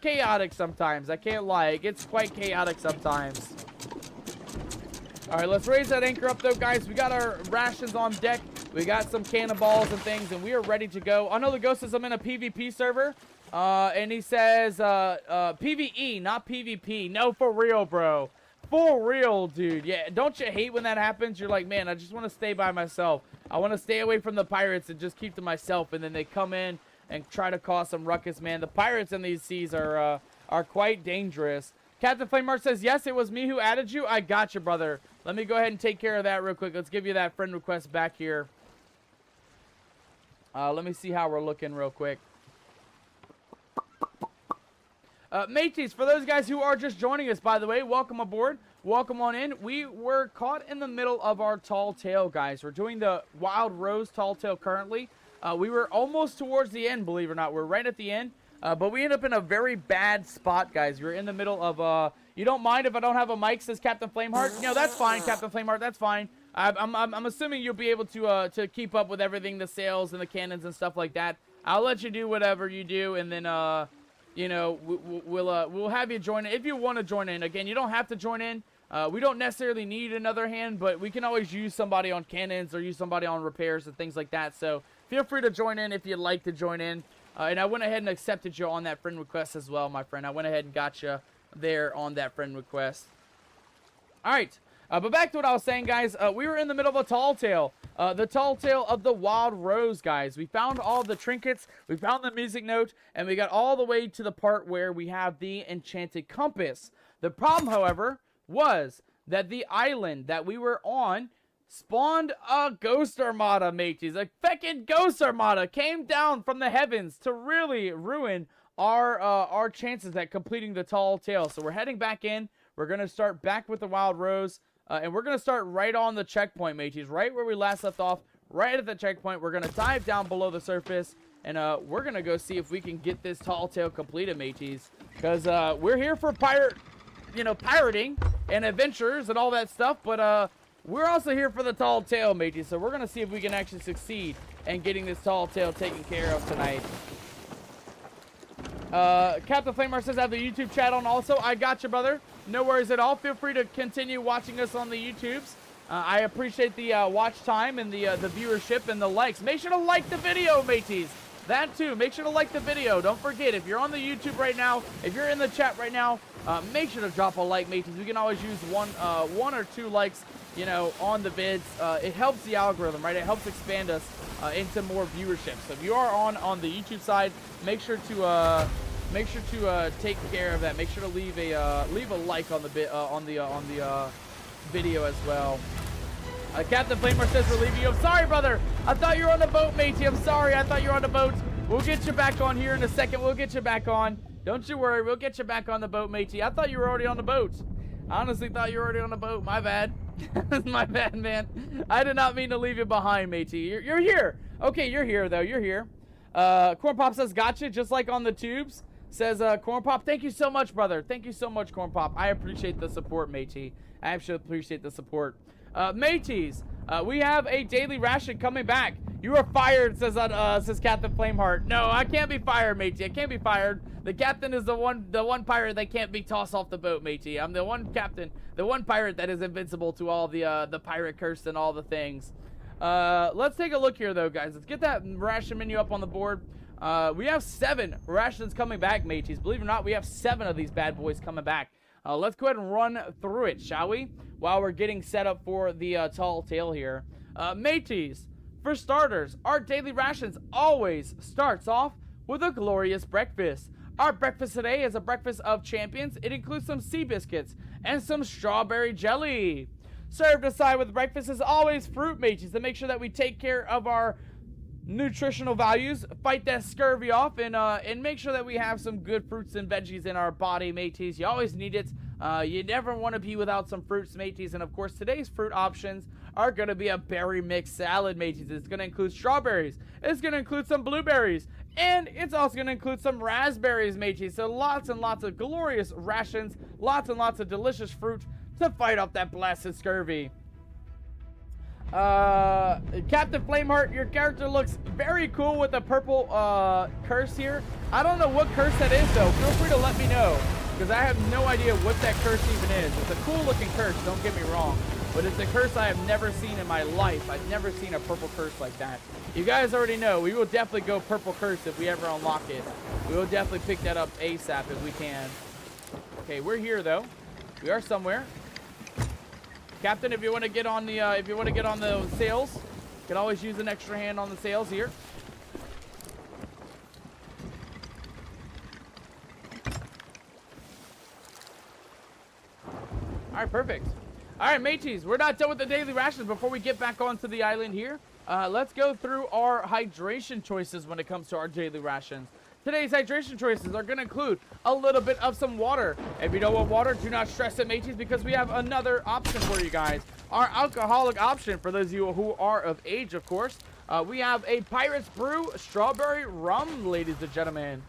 chaotic sometimes. I can't lie. It gets quite chaotic sometimes. All right, let's raise that anchor up, though, guys. We got our rations on deck. We got some cannonballs and things, and we are ready to go. I know the ghost says I'm in a PvP server. And he says PvE, not PvP. No, for real, bro. For real, dude. Yeah, don't you hate when that happens? You're like, man, I just want to stay by myself. I want to stay away from the pirates and just keep to myself. And then they come in and try to cause some ruckus, man. The pirates in these seas are quite dangerous. Captain Flameheart says, yes, it was me who added you. I got you, brother. Let me go ahead and take care of that real quick. Let's give you that friend request back here. Let me see how we're looking real quick. Mateys, for those guys who are just joining us, by the way, welcome aboard. Welcome on in. We were caught in the middle of our tall tale, guys. We're doing the Wild Rose tall tale currently. We were almost towards the end, believe it or not. We're right at the end. But we end up in a very bad spot, guys. We're in the middle of, you don't mind if I don't have a mic, says Captain Flameheart? No, that's fine, Captain Flameheart. That's fine. I'm assuming you'll be able to keep up with everything, the sails and the cannons and stuff like that. I'll let you do whatever you do, and then, you know, we'll have you join in if you want to join in. Again, you don't have to join in. We don't necessarily need another hand, but we can always use somebody on cannons or use somebody on repairs and things like that. So feel free to join in if you'd like to join in. And I went ahead and accepted you on that friend request as well, my friend. I went ahead and got you there on that friend request. All right. But back to what I was saying, guys. We were in the middle of a tall tale. The tall tale of the Wild Rose, guys. We found all the trinkets. We found the music note. And we got all the way to the part where we have the enchanted compass. The problem, however, was that the island that we were on spawned a ghost armada, mateys. A feckin' ghost armada came down from the heavens to really ruin our chances at completing the tall tale. So we're heading back in. We're going to start back with the Wild Rose. And we're going to start right on the checkpoint, mateys. Right where we last left off. Right at the checkpoint. We're going to dive down below the surface. And we're going to go see if we can get this tall tale completed, mateys. Because we're here for pirating and adventures and all that stuff. But we're also here for the tall tale, mateys. So we're going to see if we can actually succeed in getting this tall tale taken care of tonight. Captain Flameheart says I have the YouTube chat on also. I got you, brother. No worries at all. Feel free to continue watching us on the YouTubes. I appreciate the watch time and the viewership and the likes. Make sure to like the video, mateys. That too. Make sure to like the video. Don't forget, if you're on the YouTube right now, if you're in the chat right now, make sure to drop a like, mateys. We can always use one or two likes, you know, on the vids. It helps the algorithm, right? It helps expand us into more viewership. So if you are on the YouTube side, make sure to take care of that. Make sure to leave a like on the video as well. Captain Flamer says we're leaving you. I'm sorry, brother. I thought you were on the boat, matey. I'm sorry. I thought you were on the boat. We'll get you back on here in a second. We'll get you back on. Don't you worry. We'll get you back on the boat, matey. I thought you were already on the boat. I honestly thought you were already on the boat. My bad. My bad, man. I did not mean to leave you behind, matey. You're here. Okay, you're here, though. You're here. Corn Pop says gotcha, just like on the tubes. Says Corn Pop, thank you so much, brother. Thank you so much, Corn Pop. I appreciate the support, matey. I actually appreciate the support. Mateys, we have a daily ration coming back. You are fired, says Captain Flameheart. No, I can't be fired, matey. I can't be fired. The captain is the one pirate that can't be tossed off the boat, matey. I'm the one captain, the one pirate that is invincible to all the pirate curse and all the things. Let's take a look here, though, guys. Let's get that ration menu up on the board. We have 7 rations coming back, mateys. Believe it or not, we have 7 of these bad boys coming back. Let's go ahead and run through it, shall we? While we're getting set up for the tall tale here. Mateys, for starters, our daily rations always starts off with a glorious breakfast. Our breakfast today is a breakfast of champions. It includes some sea biscuits and some strawberry jelly. Served aside with breakfast is always fruit, mateys, to make sure that we take care of our nutritional values, fight that scurvy off, and make sure that we have some good fruits and veggies in our body, mateys. You always need it. You never want to be without some fruits, mateys. And of course, today's fruit options are going to be a berry mix salad, mateys. It's going to include strawberries. It's going to include some blueberries. And it's also going to include some raspberries, mateys. So lots and lots of glorious rations, lots and lots of delicious fruit to fight off that blasted scurvy. Captain Flameheart, your character looks very cool with the purple curse here. I don't know what curse that is, though. Feel free to let me know, because I have no idea what that curse even is. It's a cool looking curse, don't get me wrong, but it's a curse I have never seen in my life. I've never seen a purple curse like that. You guys already know, we will definitely go purple curse if we ever unlock it. We will definitely pick that up ASAP if we can. Okay, we're here though. We are somewhere. Captain, if you want to get on the sails, you can always use an extra hand on the sails here. All right, perfect. All right, mateys, we're not done with the daily rations. Before we get back onto the island here, let's go through our hydration choices when it comes to our daily rations. Today's hydration choices are going to include a little bit of some water. If you don't want water, do not stress it, mateys, because we have another option for you guys. Our alcoholic option, for those of you who are of age, of course. We have a Pirate's Brew Strawberry Rum, ladies and gentlemen.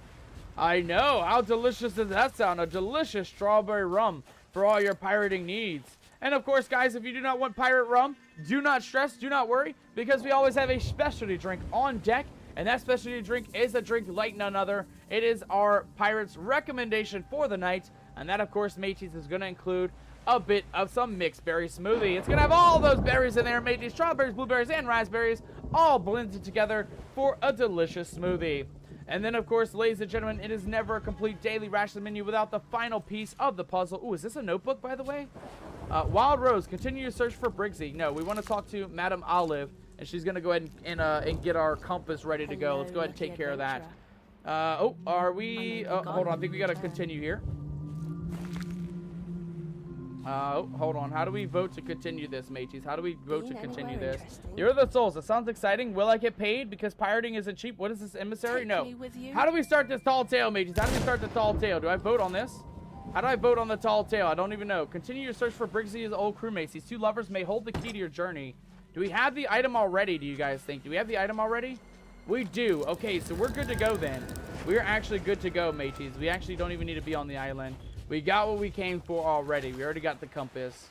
I know, how delicious does that sound? A delicious strawberry rum for all your pirating needs. And of course, guys, if you do not want pirate rum, do not stress, do not worry, because we always have a specialty drink on deck. And that specialty drink is a drink like none other. It is our pirate's recommendation for the night. And that, of course, mateys, is going to include a bit of some mixed berry smoothie. It's going to have all those berries in there, mateys. Strawberries, blueberries, and raspberries, all blended together for a delicious smoothie. And then, of course, ladies and gentlemen, it is never a complete daily ration menu without the final piece of the puzzle. Ooh, is this a notebook, by the way? Wild Rose, continue your search for Briggsy. No, we want to talk to Madam Olive. And she's going to go ahead and get our compass ready to go. Let's go ahead and take care of that. Are we... hold on. I think we got to continue here. Hold on. How do we vote to continue this, mateys? How do we vote to continue this? You're the souls. That sounds exciting. Will I get paid? Because pirating isn't cheap. What is this, emissary? No. How do we start this tall tale, mateys? How do we start the tall tale? Do I vote on this? How do I vote on the tall tale? I don't even know. Continue your search for Briggsy's old crewmates. These two lovers may hold the key to your journey. Do we have the item already, do you guys think? Do we have the item already? We do. Okay, so we're good to go then. We're actually good to go, mateys. We actually don't even need to be on the island. We got what we came for already. We already got the compass.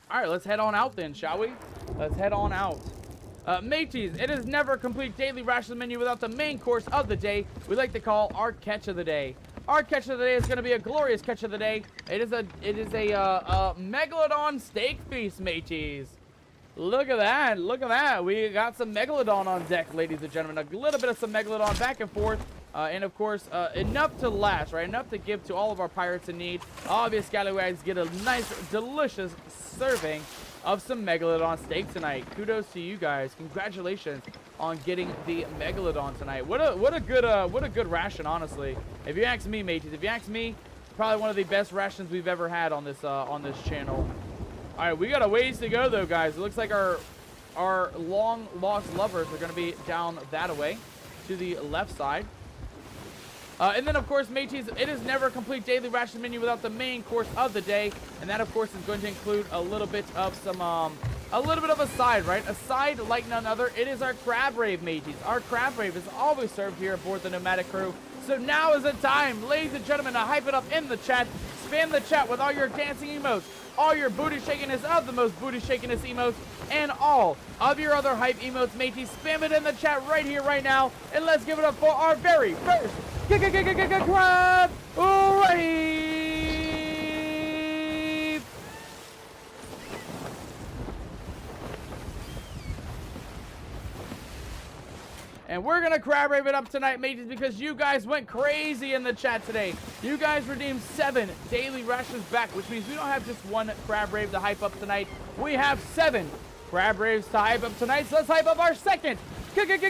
All right, let's head on out then, shall we? Let's head on out. Mateys, it is never a complete daily ration menu without the main course of the day we like to call our catch of the day. Our catch of the day is going to be a glorious catch of the day. It is a Megalodon steak feast, mateys. Look at that. Look at that. We got some Megalodon on deck, ladies and gentlemen. A little bit of some Megalodon back and forth. And, of course, enough to last, right? Enough to give to all of our pirates in need. Obvious scallywags get a nice, delicious serving of some Megalodon steak tonight. Kudos to you guys. Congratulations on getting the Megalodon tonight. What a good ration, honestly. If you ask me, mateys, if you ask me, probably one of the best rations we've ever had on this channel. All right, we got a ways to go, though, guys. It looks like our long-lost lovers are going to be down that way to the left side. And then, of course, mateys, it is never a complete daily ration menu without the main course of the day. And that, of course, is going to include a little bit of some, a little bit of a side, right? A side like none other. It is our crab rave, mateys. Our crab rave is always served here aboard the Nomadic Crew. So now is the time, ladies and gentlemen, to hype it up in the chat. Spam the chat with all your dancing emotes, all your booty shakiness of the most booty shakiness emotes, and all of your other hype emotes, mateys. Spam it in the chat right here, right now. And let's give it up for our very first crab rave. And we're going to crab rave it up tonight, mates, because you guys went crazy in the chat today. You guys redeemed 7 daily rations back, which means we don't have just 1 crab rave to hype up tonight. We have 7 crab raves to hype up tonight. So let's hype up our second crab rave.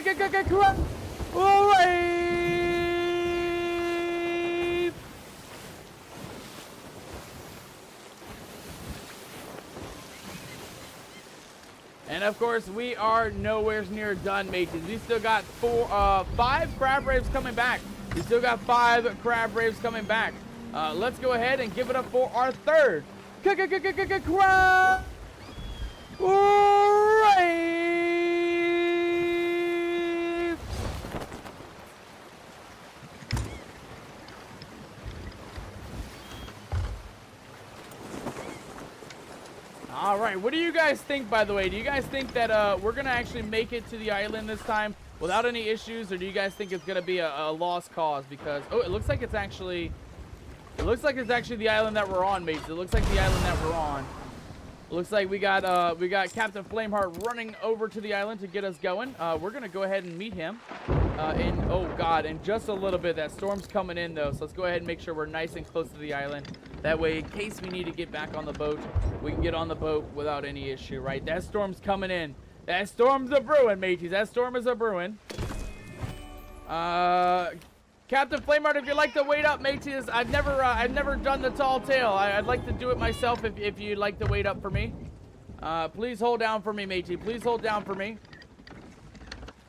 And of course, we are nowhere near done, mates. We still got 5 crab raves coming back. We still got 5 crab raves coming back. Let's go ahead and give it up for our third crab rave. All right, what do you guys think, by the way? Do you guys think that we're going to actually make it to the island this time without any issues, or do you guys think it's going to be a lost cause? Because, oh, it looks like it's actually the island that we're on, mates. It looks like the island that we're on. It looks like we got Captain Flameheart running over to the island to get us going. We're going to go ahead and meet him. Oh, God, in just a little bit. That storm's coming in, though, so let's go ahead and make sure we're nice and close to the island. That way, in case we need to get back on the boat, we can get on the boat without any issue, right? That storm's coming in. That storm's a-brewing, mateys. That storm is a-brewing. Captain Flameheart, if you'd like to wait up, mateys, I've never done the tall tale. I'd like to do it myself if you'd like to wait up for me. Please hold down for me, matey. Please hold down for me.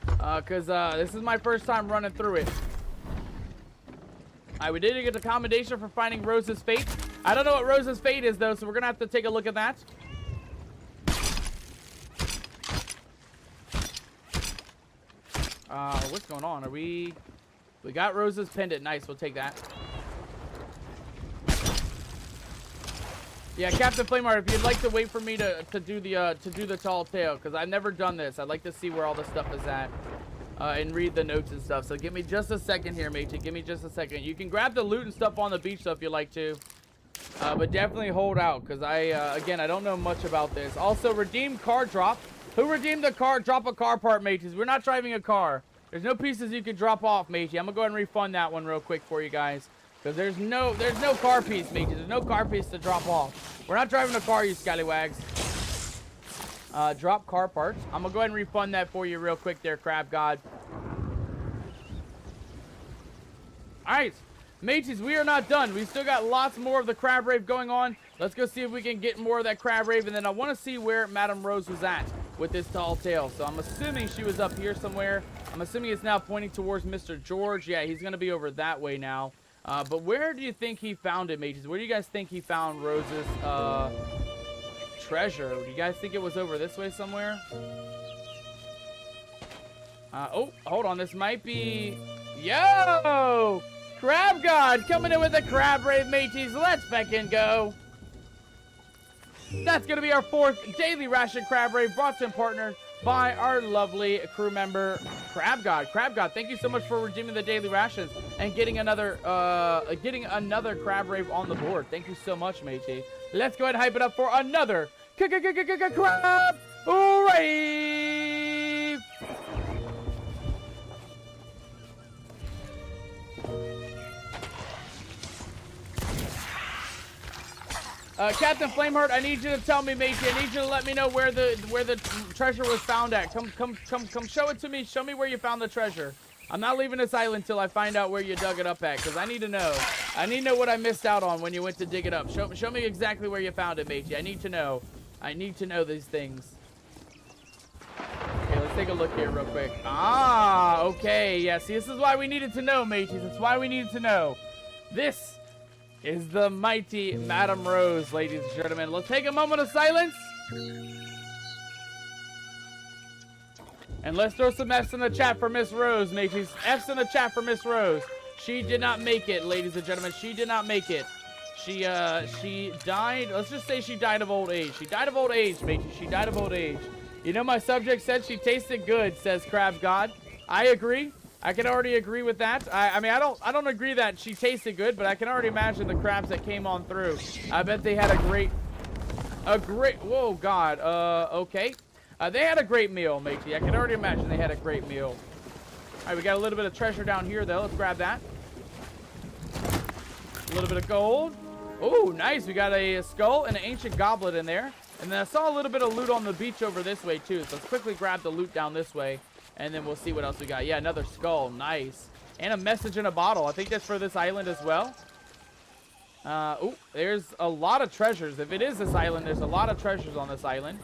Because this is my first time running through it. We did get a commendation for finding Rose's fate. I don't know what Rose's fate is, though, so we're going to have to take a look at that. What's going on? We got Rose's pendant. Nice, we'll take that. Yeah, Captain Flameheart, if you'd like to wait for me to do the tall tale, because I've never done this. I'd like to see where all the stuff is at. And read the notes and stuff. So give me just a second here, matey. Give me just a second. You can grab the loot and stuff on the beach, though, if you like to. But definitely hold out, because again, I don't know much about this. Also, redeem car drop. Who redeemed the car? Drop a car part, mateys. We're not driving a car. There's no pieces you can drop off, matey. I'm gonna go ahead and refund that one real quick for you guys, because there's no car piece, matey. There's no car piece to drop off. We're not driving a car, you scallywags. Drop car parts. I'm gonna go ahead and refund that for you real quick there, Crab God. Alright, mateys, we are not done. We still got lots more of the crab rave going on. Let's go see if we can get more of that crab rave, and then I want to see where Madame Rose was at with this tall tale. So I'm assuming she was up here somewhere. I'm assuming it's now pointing towards Mr. George. Yeah, he's gonna be over that way now. But where do you think he found it, mateys? Where do you guys think he found Rose's treasure? Do you guys think it was over this way somewhere? Oh, hold on. This might be... Yo! Crab God coming in with a crab rave, mateys. Let's feckin' go. That's going to be our 4th daily ration crab rave, brought to and partnered by our lovely crew member, Crab God. Crab God, thank you so much for redeeming the daily rations and getting another crab rave on the board. Thank you so much, matey. Let's go ahead and hype it up for another crab rave. Captain Flameheart, I need you to tell me, matey. I need you to let me know where the treasure was found at. Come show it to me. Show me where you found the treasure. I'm not leaving this island until I find out where you dug it up at, because I need to know. I need to know what I missed out on when you went to dig it up. Show me exactly where you found it, matey. I need to know. I need to know these things. Okay, let's take a look here real quick. Ah, okay. Yeah, see, this is why we needed to know, mateys. That's why we needed to know. This is the mighty Madame Rose, ladies and gentlemen. Let's take a moment of silence. And let's throw some F's in the chat for Miss Rose, mateys. F's in the chat for Miss Rose. She did not make it, ladies and gentlemen. She did not make it. She died. Let's just say she died of old age. She died of old age, matey. She died of old age. You know, my subject said she tasted good, says Crab God. I agree. I can already agree with that. I mean, I don't agree that she tasted good, but I can already imagine the crabs that came on through. I bet they had a great, whoa, God, okay. They had a great meal, matey. I can already imagine they had a great meal. All right, we got a little bit of treasure down here, though. Let's grab that. A little bit of gold. Oh, nice. We got a skull and an ancient goblet in there. And then I saw a little bit of loot on the beach over this way, too. So let's quickly grab the loot down this way. And then we'll see what else we got. Yeah, another skull. Nice. And a message in a bottle. I think that's for this island as well. Oh, there's a lot of treasures. If it is this island, there's a lot of treasures on this island.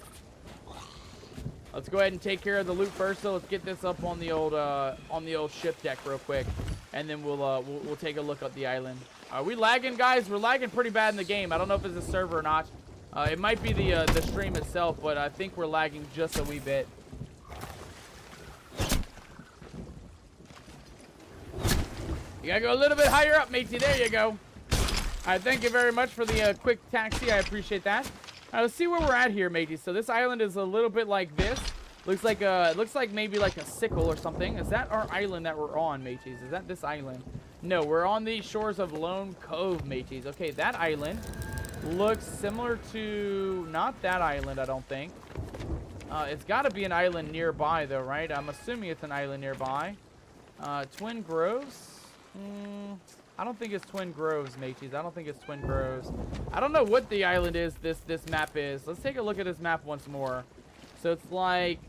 Let's go ahead and take care of the loot first. So let's get this up on the old ship deck real quick. And then we'll take a look at the island. Are we lagging, guys? We're lagging pretty bad in the game. I don't know if it's a server or not. It might be the stream itself, but I think we're lagging just a wee bit. You gotta go a little bit higher up, matey. There you go. All right, thank you very much for the quick taxi. I appreciate that. All right, let's see where we're at here, matey. So this island is a little bit like this. Looks like maybe like a sickle or something. Is that our island that we're on, mateys? Is that this island? No, we're on the shores of Lone Cove, mateys. Okay, that island looks similar to not that island, I don't think. It's got to be an island nearby, though, right? I'm assuming it's an island nearby. Twin Groves? I don't think it's Twin Groves, mateys. I don't think it's Twin Groves. I don't know what the island is this map is. Let's take a look at this map once more. So it's like...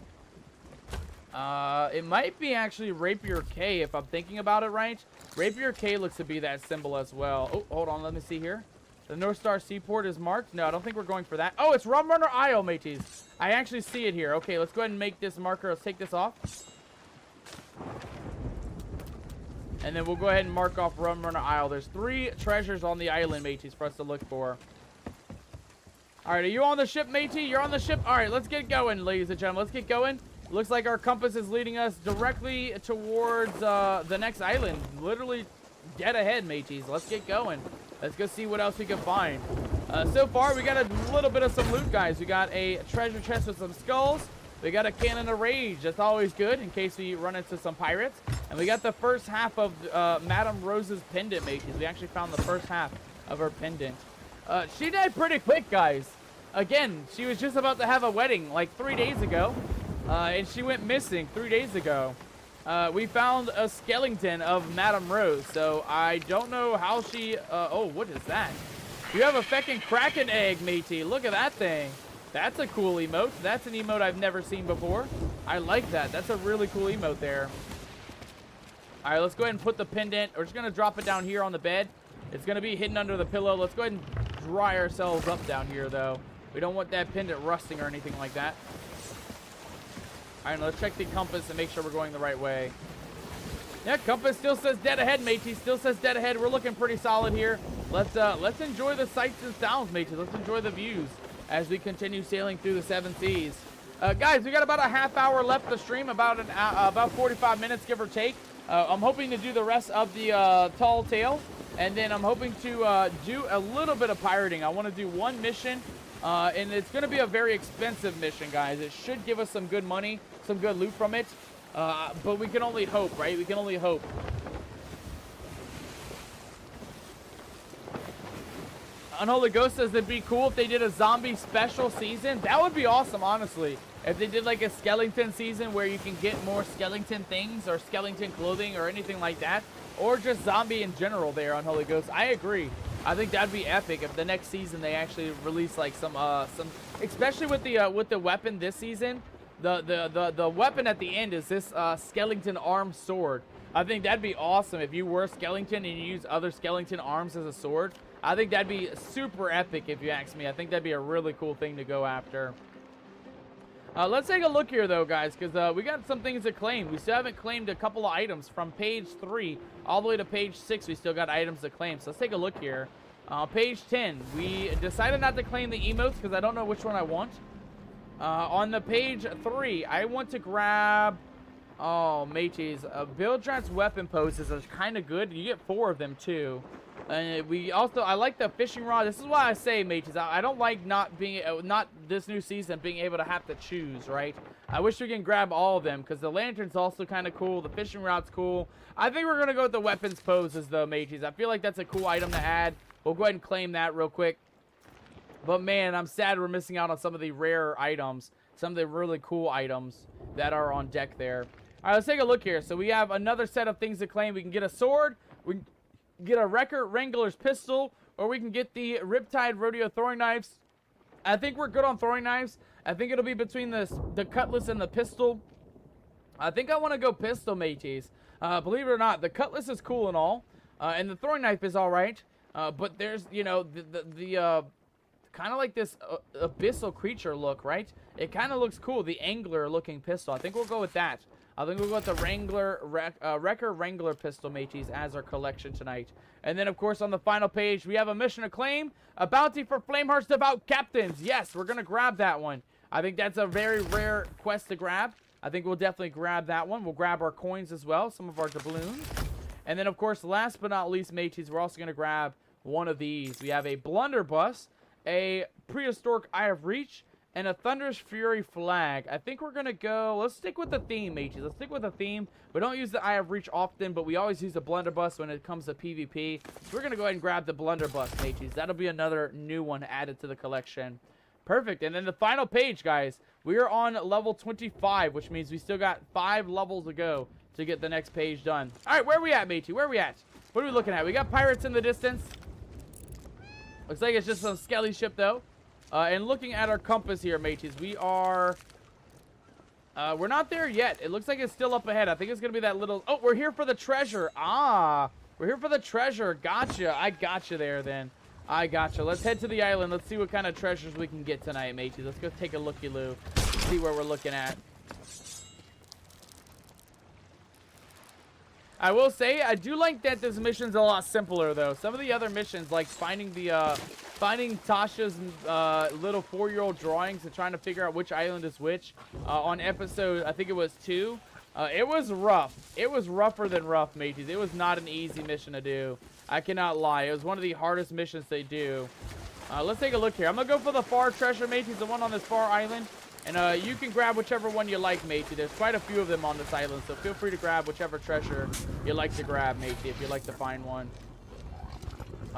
it might be actually Rapier Cay if I'm thinking about it right. Rapier Cay looks to be that symbol as well. Oh, hold on. Let me see here. The North Star Seaport is marked. No, I don't think we're going for that. Oh, it's Rum Runner Isle, mateys. I actually see it here. Okay, let's go ahead and make this marker. Let's take this off. And then we'll go ahead and mark off Rum Runner Isle. There's 3 treasures on the island, mateys, for us to look for. All right, are you on the ship, matey? You're on the ship? All right, let's get going, ladies and gentlemen. Let's get going. Looks like our compass is leading us directly towards the next island. Literally dead ahead, mateys. Let's get going. Let's go see what else we can find. So far, we got a little bit of some loot, guys. We got a treasure chest with some skulls. We got a cannon of rage. That's always good in case we run into some pirates. And we got the first half of Madame Rose's pendant, mateys. We actually found the first half of her pendant. She died pretty quick, guys. Again, she was just about to have a wedding like 3 days ago. And she went missing 3 days ago. We found a skeleton of Madame Rose, so I don't know how she... oh, what is that? You have a feckin' Kraken egg, matey. Look at that thing. That's a cool emote. That's an emote I've never seen before. I like that. That's a really cool emote there. All right, let's go ahead and put the pendant. We're just going to drop it down here on the bed. It's going to be hidden under the pillow. Let's go ahead and dry ourselves up down here, though. We don't want that pendant rusting or anything like that. All right, let's check the compass and make sure we're going the right way. Yeah, compass still says dead ahead, matey. Still says dead ahead. We're looking pretty solid here. Let's enjoy the sights and sounds, matey. Let's enjoy the views as we continue sailing through the 7 seas. Guys, we got about a half hour left to stream, about 45 minutes, give or take. I'm hoping to do the rest of the Tall Tale, and then I'm hoping to do a little bit of pirating. I want to do one mission, and it's going to be a very expensive mission, guys. It should give us some good money, some good loot from it, but we can only hope, right? We can only hope. Unholy Ghost says it'd be cool if they did a zombie special season. That would be awesome, honestly. If they did like a skeleton season where you can get more skeleton things or skeleton clothing or anything like that, or just zombie in general there, Unholy Ghost. I agree. I think that'd be epic if the next season they actually release like some, especially with the weapon this season. The weapon at the end is this skeleton arm sword. I think that'd be awesome if you were skeleton and you use other skeleton arms as a sword. I think that'd be super epic if you ask me. I think that'd be a really cool thing to go after. Let's take a look here, though, guys, because we got some things to claim. We still haven't claimed a couple of items from page 3 all the way to page 6. We still got items to claim. So let's take a look here. Page 10, we decided not to claim the emotes because I don't know which one I want. On the page 3, I want to grab... Oh, mateys. Vildrat's weapon poses are kind of good. You get 4 of them, too. And we also, I like the fishing rod. This is why I say, mateys, I don't like not this new season being able to have to choose, right? I wish we can grab all of them because the lantern's also kind of cool. The fishing rod's cool. I think we're going to go with the weapons poses, though, mateys. I feel like that's a cool item to add. We'll go ahead and claim that real quick. But, man, I'm sad we're missing out on some of the rare items, some of the really cool items that are on deck there. All right, let's take a look here. So we have another set of things to claim. We can get a sword, we can get a Wrecker Wrangler's pistol, or we can get the Riptide Rodeo throwing knives. I think we're good on throwing knives. I think it'll be between the cutlass and the pistol. I think I want to go pistol, mateys. Believe it or not, the cutlass is cool and all, and the throwing knife is all right. But there's, you know, the kind of like this abyssal creature look, right? It kind of looks cool, the angler-looking pistol. I think we'll go with that. I think we'll go with the Wrecker Wrangler pistol, mateys, as our collection tonight. And then, of course, on the final page, we have a mission to claim. A bounty for Flameheart's Devout Captains. Yes, we're going to grab that one. I think that's a very rare quest to grab. I think we'll definitely grab that one. We'll grab our coins as well, some of our doubloons. And then, of course, last but not least, mateys, we're also going to grab one of these. We have a Blunderbuss, a Prehistoric Eye of Reach, and a Thunderous Fury flag. I think we're going to go... Let's stick with the theme, mateys. Let's stick with the theme. We don't use the Eye of Reach often, but we always use the Blunderbuss when it comes to PvP. So we're going to go ahead and grab the Blunderbuss, mateys. That'll be another new one added to the collection. Perfect. And then the final page, guys. We are on level 25, which means we still got 5 levels to go to get the next page done. All right, where are we at, matey? Where are we at? What are we looking at? We got pirates in the distance. Looks like it's just some skelly ship, though. And looking at our compass here, mateys, we are... we're not there yet. It looks like it's still up ahead. I think it's going to be that little... Oh, we're here for the treasure. Ah, we're here for the treasure. Gotcha. I gotcha there, then. I gotcha. Let's head to the island. Let's see what kind of treasures we can get tonight, mateys. Let's go take a looky-loo. See where we're looking at. I will say, I do like that this mission's a lot simpler, though. Some of the other missions, like finding the, finding Tasha's little 4-year-old drawings and trying to figure out which island is which, on episode, I think it was 2, it was rough. It was rougher than rough, mateys. It was not an easy mission to do. I cannot lie. It was one of the hardest missions they do. Let's take a look here. I'm going to go for the far treasure, mateys, the one on this far island. And you can grab whichever one you like, matey. There's quite a few of them on this island, so feel free to grab whichever treasure you like to grab, matey, if you like to find one.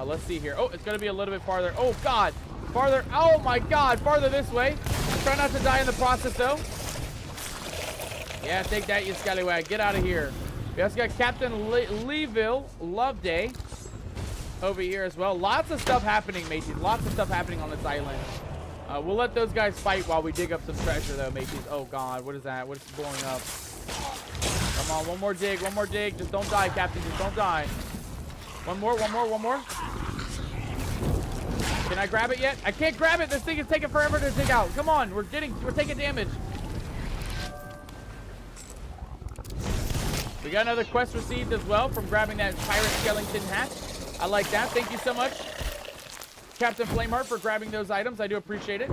Let's see here. Oh, it's going to be a little bit farther. Oh, God. Farther. Oh, my God. Farther this way. Try not to die in the process, though. Yeah, take that, you scallywag. Get out of here. We also got Captain Leeville Loveday over here as well. Lots of stuff happening, matey. Lots of stuff happening on this island. We'll let those guys fight while we dig up some treasure, though, mateys. Oh, God. What is that? What is blowing up? Come on. One more dig. One more dig. Just don't die, Captain. Just don't die. One more. One more. One more. Can I grab it yet? I can't grab it. This thing is taking forever to dig out. Come on. We're taking damage. We got another quest received as well from grabbing that pirate skeleton hat. I like that. Thank you so much, Captain Flameheart, for grabbing those items. I do appreciate it.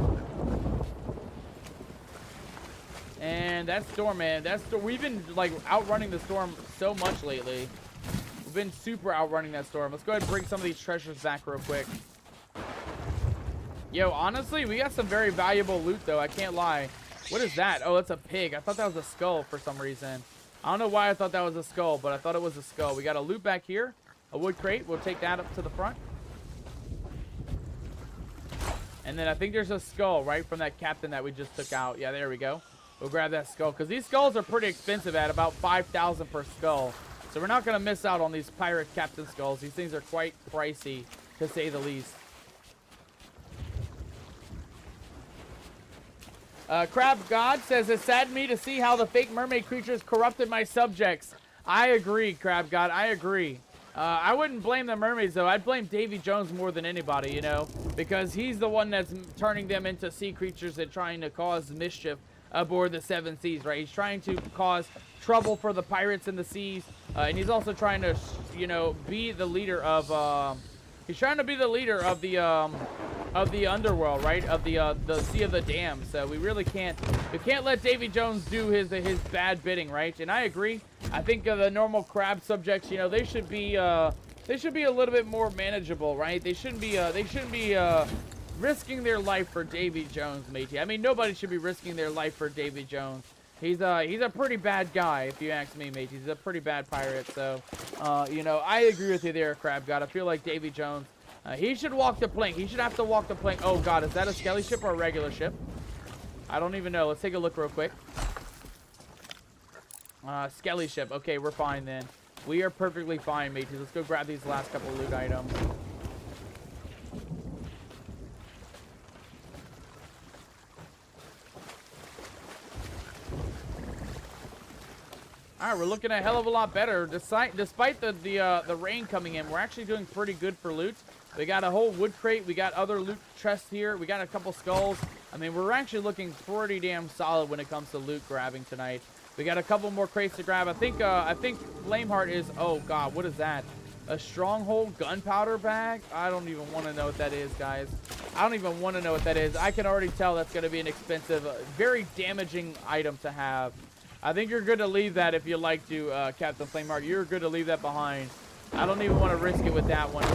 And that storm, man. We've been, like, outrunning the storm so much lately. We've been super outrunning that storm. Let's go ahead and bring some of these treasures back real quick. Yo, honestly, we got some very valuable loot, though. I can't lie. What is that? Oh, that's a pig. I thought that was a skull for some reason. I don't know why I thought that was a skull, but I thought it was a skull. We got a loot back here. A wood crate. We'll take that up to the front. And then I think there's a skull right from that captain that we just took out. Yeah, there we go. We'll grab that skull because these skulls are pretty expensive at about 5,000 per skull. So we're not going to miss out on these pirate captain skulls. These things are quite pricey, to say the least. Crab God says, it saddened me to see how the fake mermaid creatures corrupted my subjects. I agree, Crab God. I agree. I wouldn't blame the mermaids, though. I'd blame Davy Jones more than anybody, you know, because he's the one that's turning them into sea creatures and trying to cause mischief aboard the 7 seas, right? He's trying to cause trouble for the pirates in the seas, and he's also trying to, you know, be the leader of, he's trying to be the leader of the underworld, right? Of the Sea of the Damned. So we really can't let Davy Jones do his bad bidding, right? And I agree. I think the normal crab subjects, you know, they should be a little bit more manageable, right? They shouldn't be risking their life for Davy Jones, matey. I mean, nobody should be risking their life for Davy Jones. He's a pretty bad guy, if you ask me, matey. He's a pretty bad pirate. So, you know, I agree with you there, Crab God. I feel like Davy Jones, he should walk the plank. He should have to walk the plank. Oh, God, is that a skelly ship or a regular ship? I don't even know. Let's take a look real quick. Skelly ship. Okay, we're fine then. We are perfectly fine, mateys. Let's go grab these last couple loot items. All right, we're looking a hell of a lot better. Despite the rain coming in, we're actually doing pretty good for loot. We got a whole wood crate. We got other loot chests here. We got a couple skulls. I mean, we're actually looking pretty damn solid when it comes to loot grabbing tonight. We got a couple more crates to grab. I think Flameheart is, oh god, what is that? A stronghold gunpowder bag? I don't even want to know what that is, guys. I don't even want to know what that is. I can already tell that's going to be an expensive, very damaging item to have. I think you're good to leave that if you like to, Captain Flameheart. You're good to leave that behind. I don't even want to risk it with that one.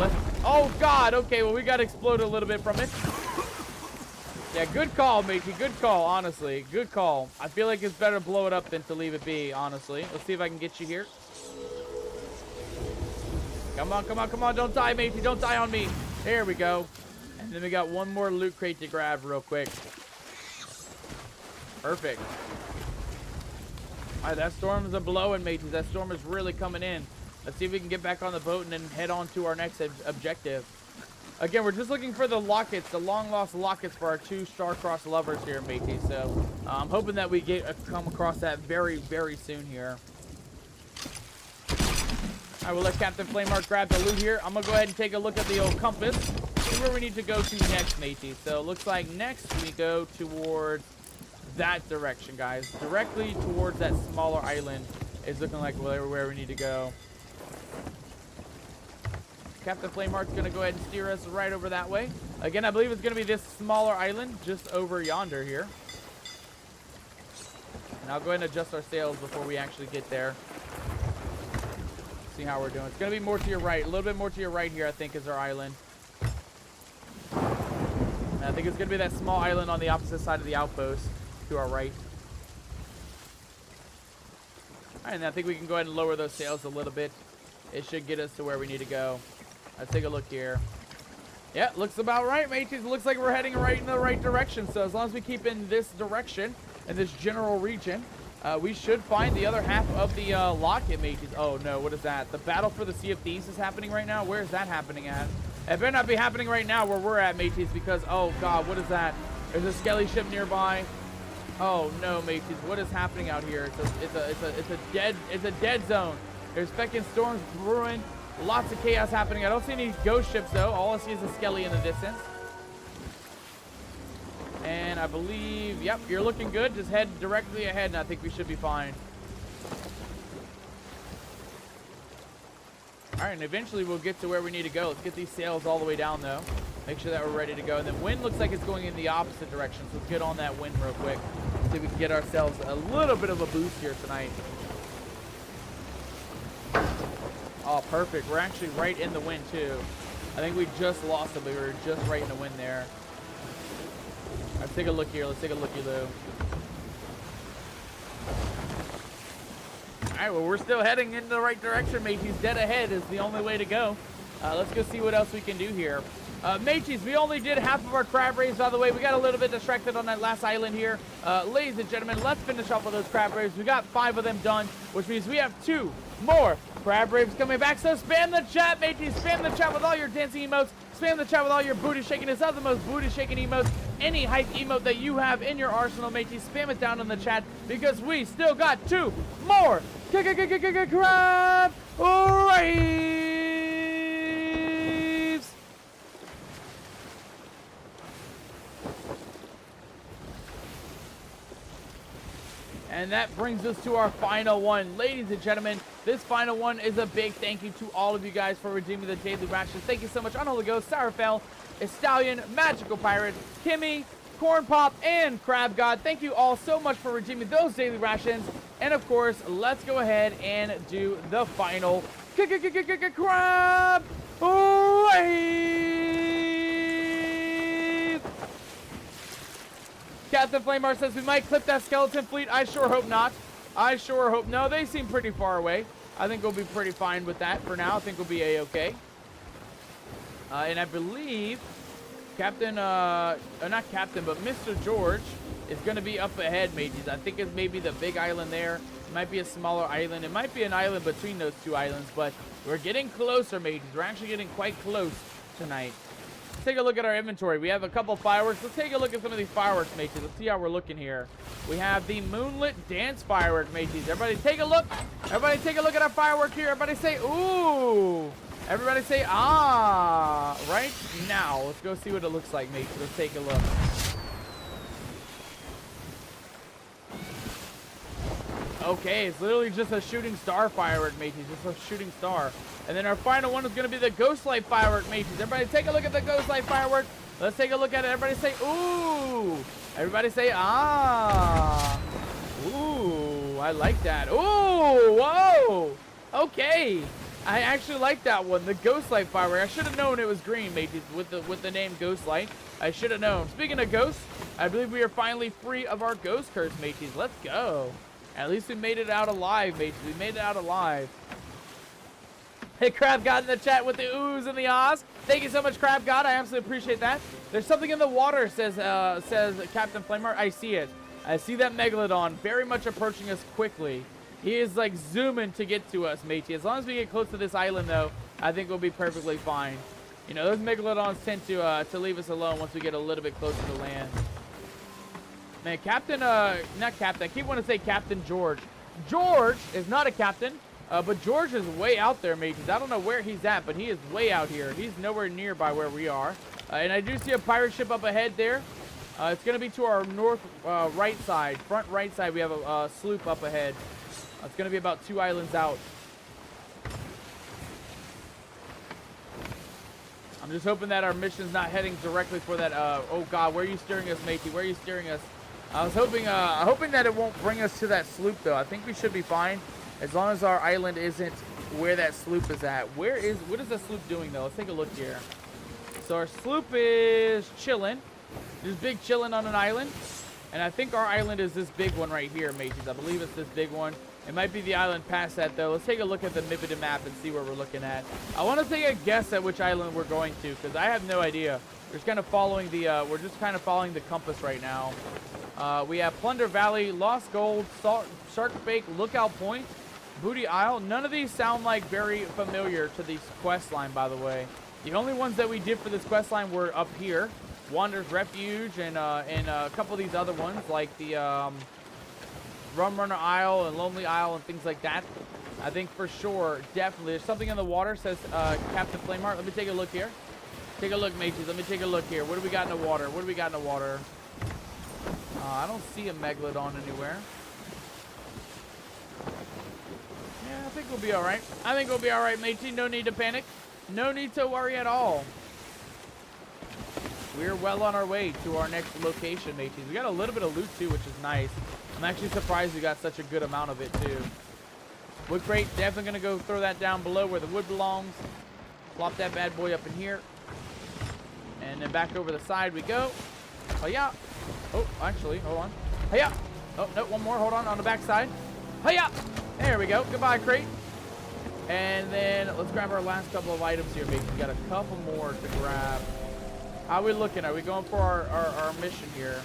Oh, God. Okay, well, we got exploded a little bit from it. Yeah, good call, matey. Good call, honestly. Good call. I feel like it's better to blow it up than to leave it be, honestly. Let's see if I can get you here. Come on, come on, come on. Don't die, matey. Don't die on me. There we go. And then we got one more loot crate to grab real quick. Perfect. All right, that storm is a-blowing, mateys. That storm is really coming in. Let's see if we can get back on the boat and then head on to our next objective. Again, we're just looking for the lockets, the long-lost lockets for our two star-crossed lovers here, mateys. So I'm hoping that we come across that very, very soon here. All right, we'll let Captain Flameheart grab the loot here. I'm going to go ahead and take a look at the old compass. See where we need to go to next, mateys. So it looks like next we go towards that direction, guys. Directly towards that smaller island is looking like where we need to go. Captain Flameheart's going to go ahead and steer us right over that way. Again, I believe it's going to be this smaller island just over yonder here. And I'll go ahead and adjust our sails before we actually get there. See how we're doing. It's going to be more to your right. A little bit more to your right here, I think, is our island. And I think it's going to be that small island on the opposite side of the outpost to our right. All right, and I think we can go ahead and lower those sails a little bit. It should get us to where we need to go. Let's take a look here. Yeah, looks about right, mateys. It looks like we're heading right in the right direction. So as long as we keep in this direction, in this general region, we should find the other half of the locket, mateys. Oh, no, what is that? The battle for the Sea of Thieves is happening right now? Where is that happening at? It better not be happening right now where we're at, mateys, because, oh, God, what is that? There's a skelly ship nearby. Oh, no, mateys. What is happening out here? It's a dead zone. There's feckin' storms brewing. Lots of chaos happening. I don't see any ghost ships, though. All I see is a skelly in the distance. And I believe, yep, you're looking good. Just head directly ahead, and I think we should be fine. All right, and eventually we'll get to where we need to go. Let's get these sails all the way down, though. Make sure that we're ready to go. And the wind looks like it's going in the opposite direction, so let's get on that wind real quick. See if we can get ourselves a little bit of a boost here tonight. Oh, perfect. We're actually right in the wind, too. I think we just lost it, but we were just right in the wind there. Let's take a look here. Let's take a looky, Lou. All right, well, we're still heading in the right direction, mateys. Dead ahead is the only way to go. Let's go see what else we can do here. Mateys, we only did half of our crab rays, by the way. We got a little bit distracted on that last island here. Ladies and gentlemen, let's finish off with those crab rays. We got 5 of them done, which means we have 2 more crab raves coming back. So spam the chat, mateys. Spam the chat with all your dancing emotes. Spam the chat with all your booty shaking. It's not the most booty shaking emotes. Any hype emote that you have in your arsenal, mateys, spam it down in the chat because we still got 2 more crab raves. And that brings us to our final one. Ladies and gentlemen, this final one is a big thank you to all of you guys for redeeming the daily rations. Thank you so much, Unholy Ghost, Sourfell, Estallion, Magical Pirate, Kimmy, Corn Pop, and Crab God. Thank you all so much for redeeming those daily rations. And of course, let's go ahead and do the final crab rave. Captain Flameheart says we might clip that skeleton fleet. I sure hope not. I sure hope no. They seem pretty far away. I think we'll be pretty fine with that for now. I think we'll be a-okay. And I believe Captain, not Captain, but Mr. George is going to be up ahead, mateys. I think it's maybe the big island there. It might be a smaller island. It might be an island between those two islands, but we're getting closer, mateys. We're actually getting quite close tonight. Let's take a look at our inventory. We have a couple fireworks. Let's take a look at some of these fireworks, mateys. Let's see how we're looking here. We have the moonlit dance firework, mateys. Everybody take a look. Everybody take a look at our firework here. Everybody say, ooh. Everybody say, ah. Right now, let's go see what it looks like, mateys. Let's take a look. Okay, it's literally just a shooting star firework, mateys. Just a shooting star. And then our final one is going to be the ghost light firework, mateys. Everybody take a look at the ghost light firework. Let's take a look at it. Everybody say, ooh. Everybody say, ah. Ooh, I like that. Ooh, whoa. Okay. I actually like that one, the ghost light firework. I should have known it was green, mateys, with the name Ghost Light. I should have known. Speaking of ghosts, I believe we are finally free of our ghost curse, mateys. Let's go. At least we made it out alive, mateys. We made it out alive. Hey, Crab God in the chat with the oohs and the ahs. Thank you so much, Crab God. I absolutely appreciate that. There's something in the water, says Captain Flamer. I see it. I see that Megalodon very much approaching us quickly. He is like zooming to get to us, matey. As long as we get close to this island, though, I think we'll be perfectly fine. You know, those Megalodons tend to leave us alone once we get a little bit closer to land. Man, Captain, not Captain. I keep wanting to say Captain George. George is not a captain. But George is way out there, mateys. I don't know where he's at, but he is way out here. He's nowhere nearby where we are. And I do see a pirate ship up ahead there. It's going to be to our north right side. Front right side, we have a sloop up ahead. It's going to be about 2 islands out. I'm just hoping that our mission's not heading directly for that. Oh, God, where are you steering us, matey? Where are you steering us? I was hoping that it won't bring us to that sloop, though. I think we should be fine. As long as our island isn't where that sloop is at. What is the sloop doing, though? Let's take a look here. So our sloop is chilling. Just big chilling on an island. And I think our island is this big one right here, mateys. I believe it's this big one. It might be the island past that, though. Let's take a look at the Mipida map and see where we're looking at. I want to take a guess at which island we're going to, because I have no idea. We're just kind of following the compass right now. We have Plunder Valley, Lost Gold, Shark Bake, Lookout Point, Booty Isle. None of these sound like very familiar to this quest line, by the way. The only ones that we did for this quest line were up here, Wanderer's Refuge, and a couple of these other ones, like the Rum Runner Isle and Lonely Isle and things like that. I think for sure, definitely. There's something in the water, says Captain Flameheart. Let me take a look here. Take a look, mateys. Let me take a look here. What do we got in the water? What do we got in the water? I don't see a Megalodon anywhere. Yeah, I think we'll be all right. I think we'll be all right, matey. No need to panic. No need to worry at all. We're well on our way to our next location, mateys. We got a little bit of loot, too, which is nice. I'm actually surprised we got such a good amount of it, too. Wood crate, definitely going to go throw that down below where the wood belongs. Plop that bad boy up in here. And then back over the side we go. Oh, yeah. Oh, actually, hold on. Hey-ya. Oh, no, one more. Hold on the back side. Hey-ya. There we go. Goodbye, crate. And then let's grab our last couple of items here, mate. We got a couple more to grab. How are we looking? Are we going for our mission here?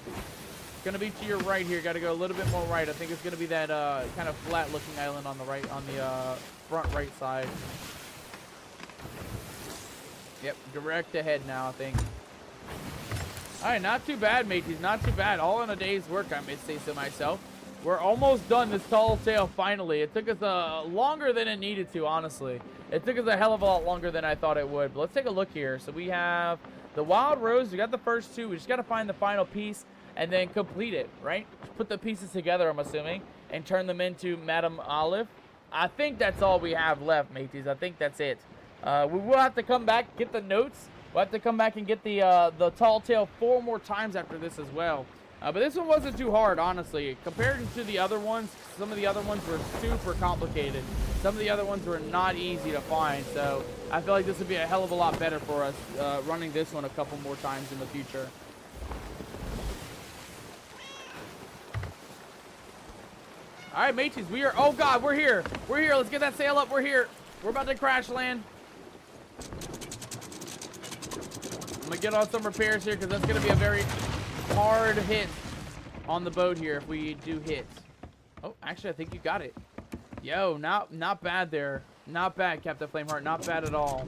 It's going to be to your right here. Got to go a little bit more right. I think it's going to be that kind of flat-looking island on the right, on the front right side. Yep, direct ahead now, I think. All right, not too bad, mateys. Not too bad. All in a day's work, I may say so myself. We're almost done this tall tale, finally. It took us longer than it needed to, honestly. It took us a hell of a lot longer than I thought it would. But let's take a look here. So we have the Wild Rose. We got the first two. We just got to find the final piece and then complete it, right? Put the pieces together, I'm assuming, and turn them into Madame Olive. I think that's all we have left, mateys. I think that's it. We will have to come back, get the notes. We'll have to come back and get the tall tale 4 more times after this as well. But this one wasn't too hard, honestly. Compared to the other ones, some of the other ones were super complicated. Some of the other ones were not easy to find. So I feel like this would be a hell of a lot better for us running this one a couple more times in the future. All right, mateys, we are... Oh, God, we're here. We're here. Let's get that sail up. We're here. We're about to crash land. I'm going to get on some repairs here because that's going to be a very hard hit on the boat here if we do hit. Oh, actually, I think you got it. Yo, not bad there. Not bad, Captain Flameheart. Not bad at all.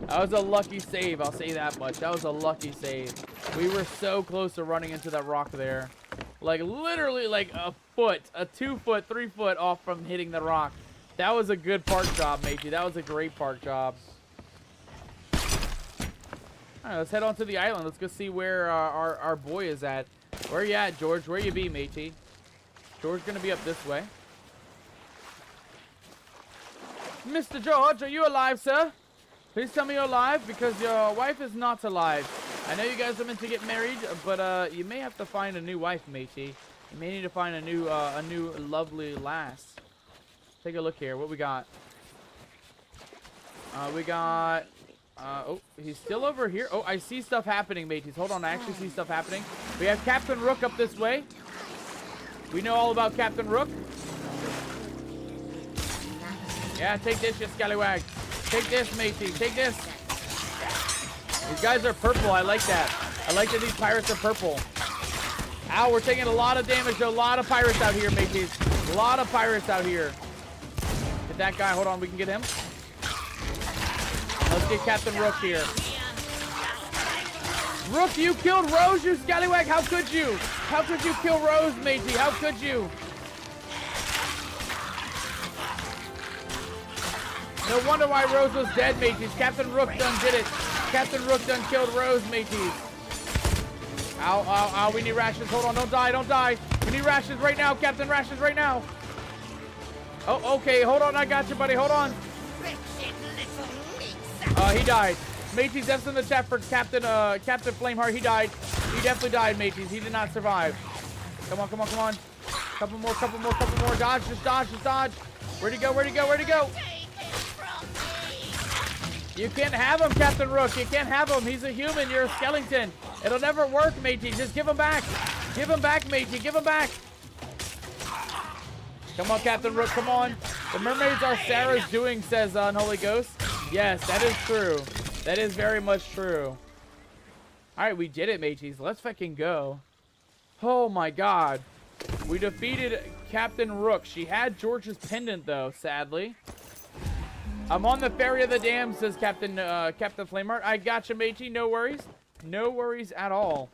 That was a lucky save, I'll say that much. That was a lucky save. We were so close to running into that rock there. Like, literally, like, a foot, a 2 foot, 3 foot off from hitting the rock. That was a good park job, matey. That was a great park job. All right, let's head on to the island. Let's go see where our boy is at. Where you at, George? Where you be, matey? George gonna be up this way. Mr. George, are you alive, sir? Please tell me you're alive, because your wife is not alive. I know you guys are meant to get married, but you may have to find a new wife, matey. You may need to find a new lovely lass. Take a look here. What we got? Oh, he's still over here. Oh, I see stuff happening, mateys. Hold on, I actually see stuff happening. We have Captain Rook up this way. We know all about Captain Rook. Yeah, take this, you scallywag. Take this, matey. Take this. These guys are purple. I like that. I like that these pirates are purple. Ow, we're taking a lot of damage. There are a lot of pirates out here, mateys. A lot of pirates out here. Get that guy. Hold on, we can get him. Let's get Captain Rook here. Rook, you killed Rose, you scallywag. How could you? How could you kill Rose, matey? How could you? No wonder why Rose was dead, mateys. Captain Rook done did it. Captain Rook done killed Rose, mateys. Ow, ow, ow. We need rations. Hold on. Don't die. Don't die. We need rations right now, Captain. Rations right now. Oh, okay. Hold on. I got you, buddy. Hold on. He died. Mateys, that's in the chat for Captain Flameheart. He died. He definitely died, mateys. He did not survive. Come on, come on, come on. Couple more, couple more, couple more. Dodge, just dodge, just dodge. Where'd he go? Where'd he go? Where'd he go? You can't have him, Captain Rook. You can't have him. He's a human. You're a skeleton. It'll never work, matey. Just give him back. Give him back, matey. Give him back. Come on, Captain Rook. Come on. The mermaids are Sarah's doing, says Unholy Ghost. Yes, that is true. That is very much true. All right, we did it, mateys. Let's fucking go. Oh, my God. We defeated Captain Rook. She had George's pendant, though, sadly. I'm on the ferry of the dam, says Captain Flameheart. I gotcha, matey. No worries. No worries at all.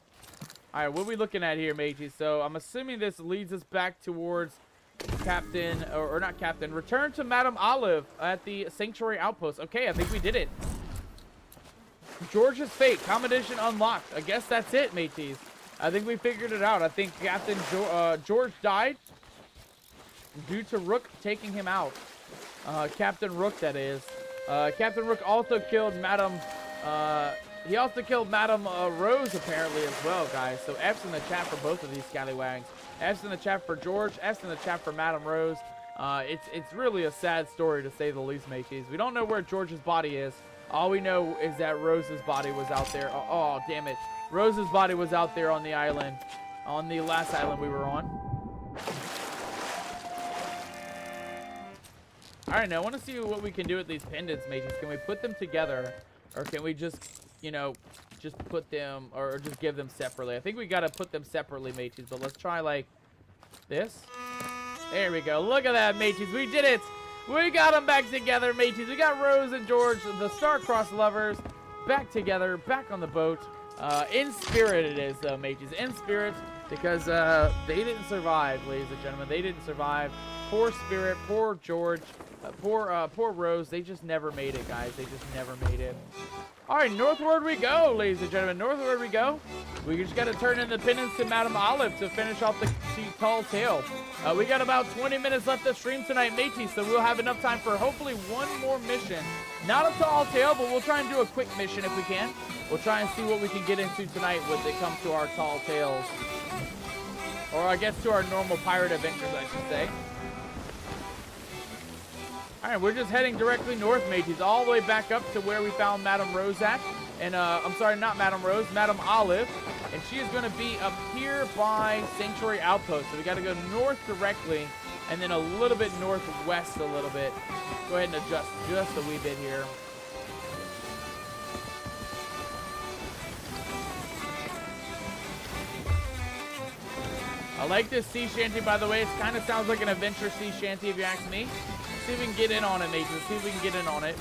All right, what are we looking at here, matey? So I'm assuming this leads us back towards Captain, or not Captain. Return to Madame Olive at the Sanctuary Outpost. Okay, I think we did it. George's fate. Combination unlocked. I guess that's it, mateys. I think we figured it out. I think Captain George died due to Rook taking him out. Captain Rook, that is. Captain Rook also killed Madame... he also killed Madame Rose, apparently, as well, guys. So F's in the chat for both of these scallywags. F's in the chat for George. F's in the chat for Madame Rose. It's really a sad story, to say the least, mateys. We don't know where George's body is. All we know is that Rose's body was out there. Oh, damn it. Rose's body was out there on the island. On the last island we were on. Alright, now I want to see what we can do with these pendants, mateys. Can we put them together? Or can we just, you know, just put them, or just give them separately? I think we got to put them separately, mateys. But let's try, like, this. There we go. Look at that, mateys. We did it. We got them back together, mateys. We got Rose and George, the star-crossed lovers, back together, back on the boat. In spirit it is, though, mateys. In spirit, because they didn't survive, ladies and gentlemen. They didn't survive. Poor Spirit, poor George, poor Rose. They just never made it, guys. They just never made it. All right, northward we go, ladies and gentlemen. Northward we go. We just got to turn in the pendants to Madame Olive to finish off the tall tale. We got about 20 minutes left to stream tonight, mateys, so we'll have enough time for hopefully one more mission. Not a tall tale, but we'll try and do a quick mission if we can. We'll try and see what we can get into tonight when it comes to our tall tales. Or I guess to our normal pirate adventures, I should say. Alright, we're just heading directly north, mateys, all the way back up to where we found Madame Rose at. And, I'm sorry, not Madame Rose, Madame Olive. And she is going to be up here by Sanctuary Outpost. So we got to go north directly, and then a little bit northwest a little bit. Go ahead and adjust just a wee bit here. I like this sea shanty, by the way. It kind of sounds like an adventure sea shanty, if you ask me. Let's see if we can get in on it, mates. Let's see if we can get in on it.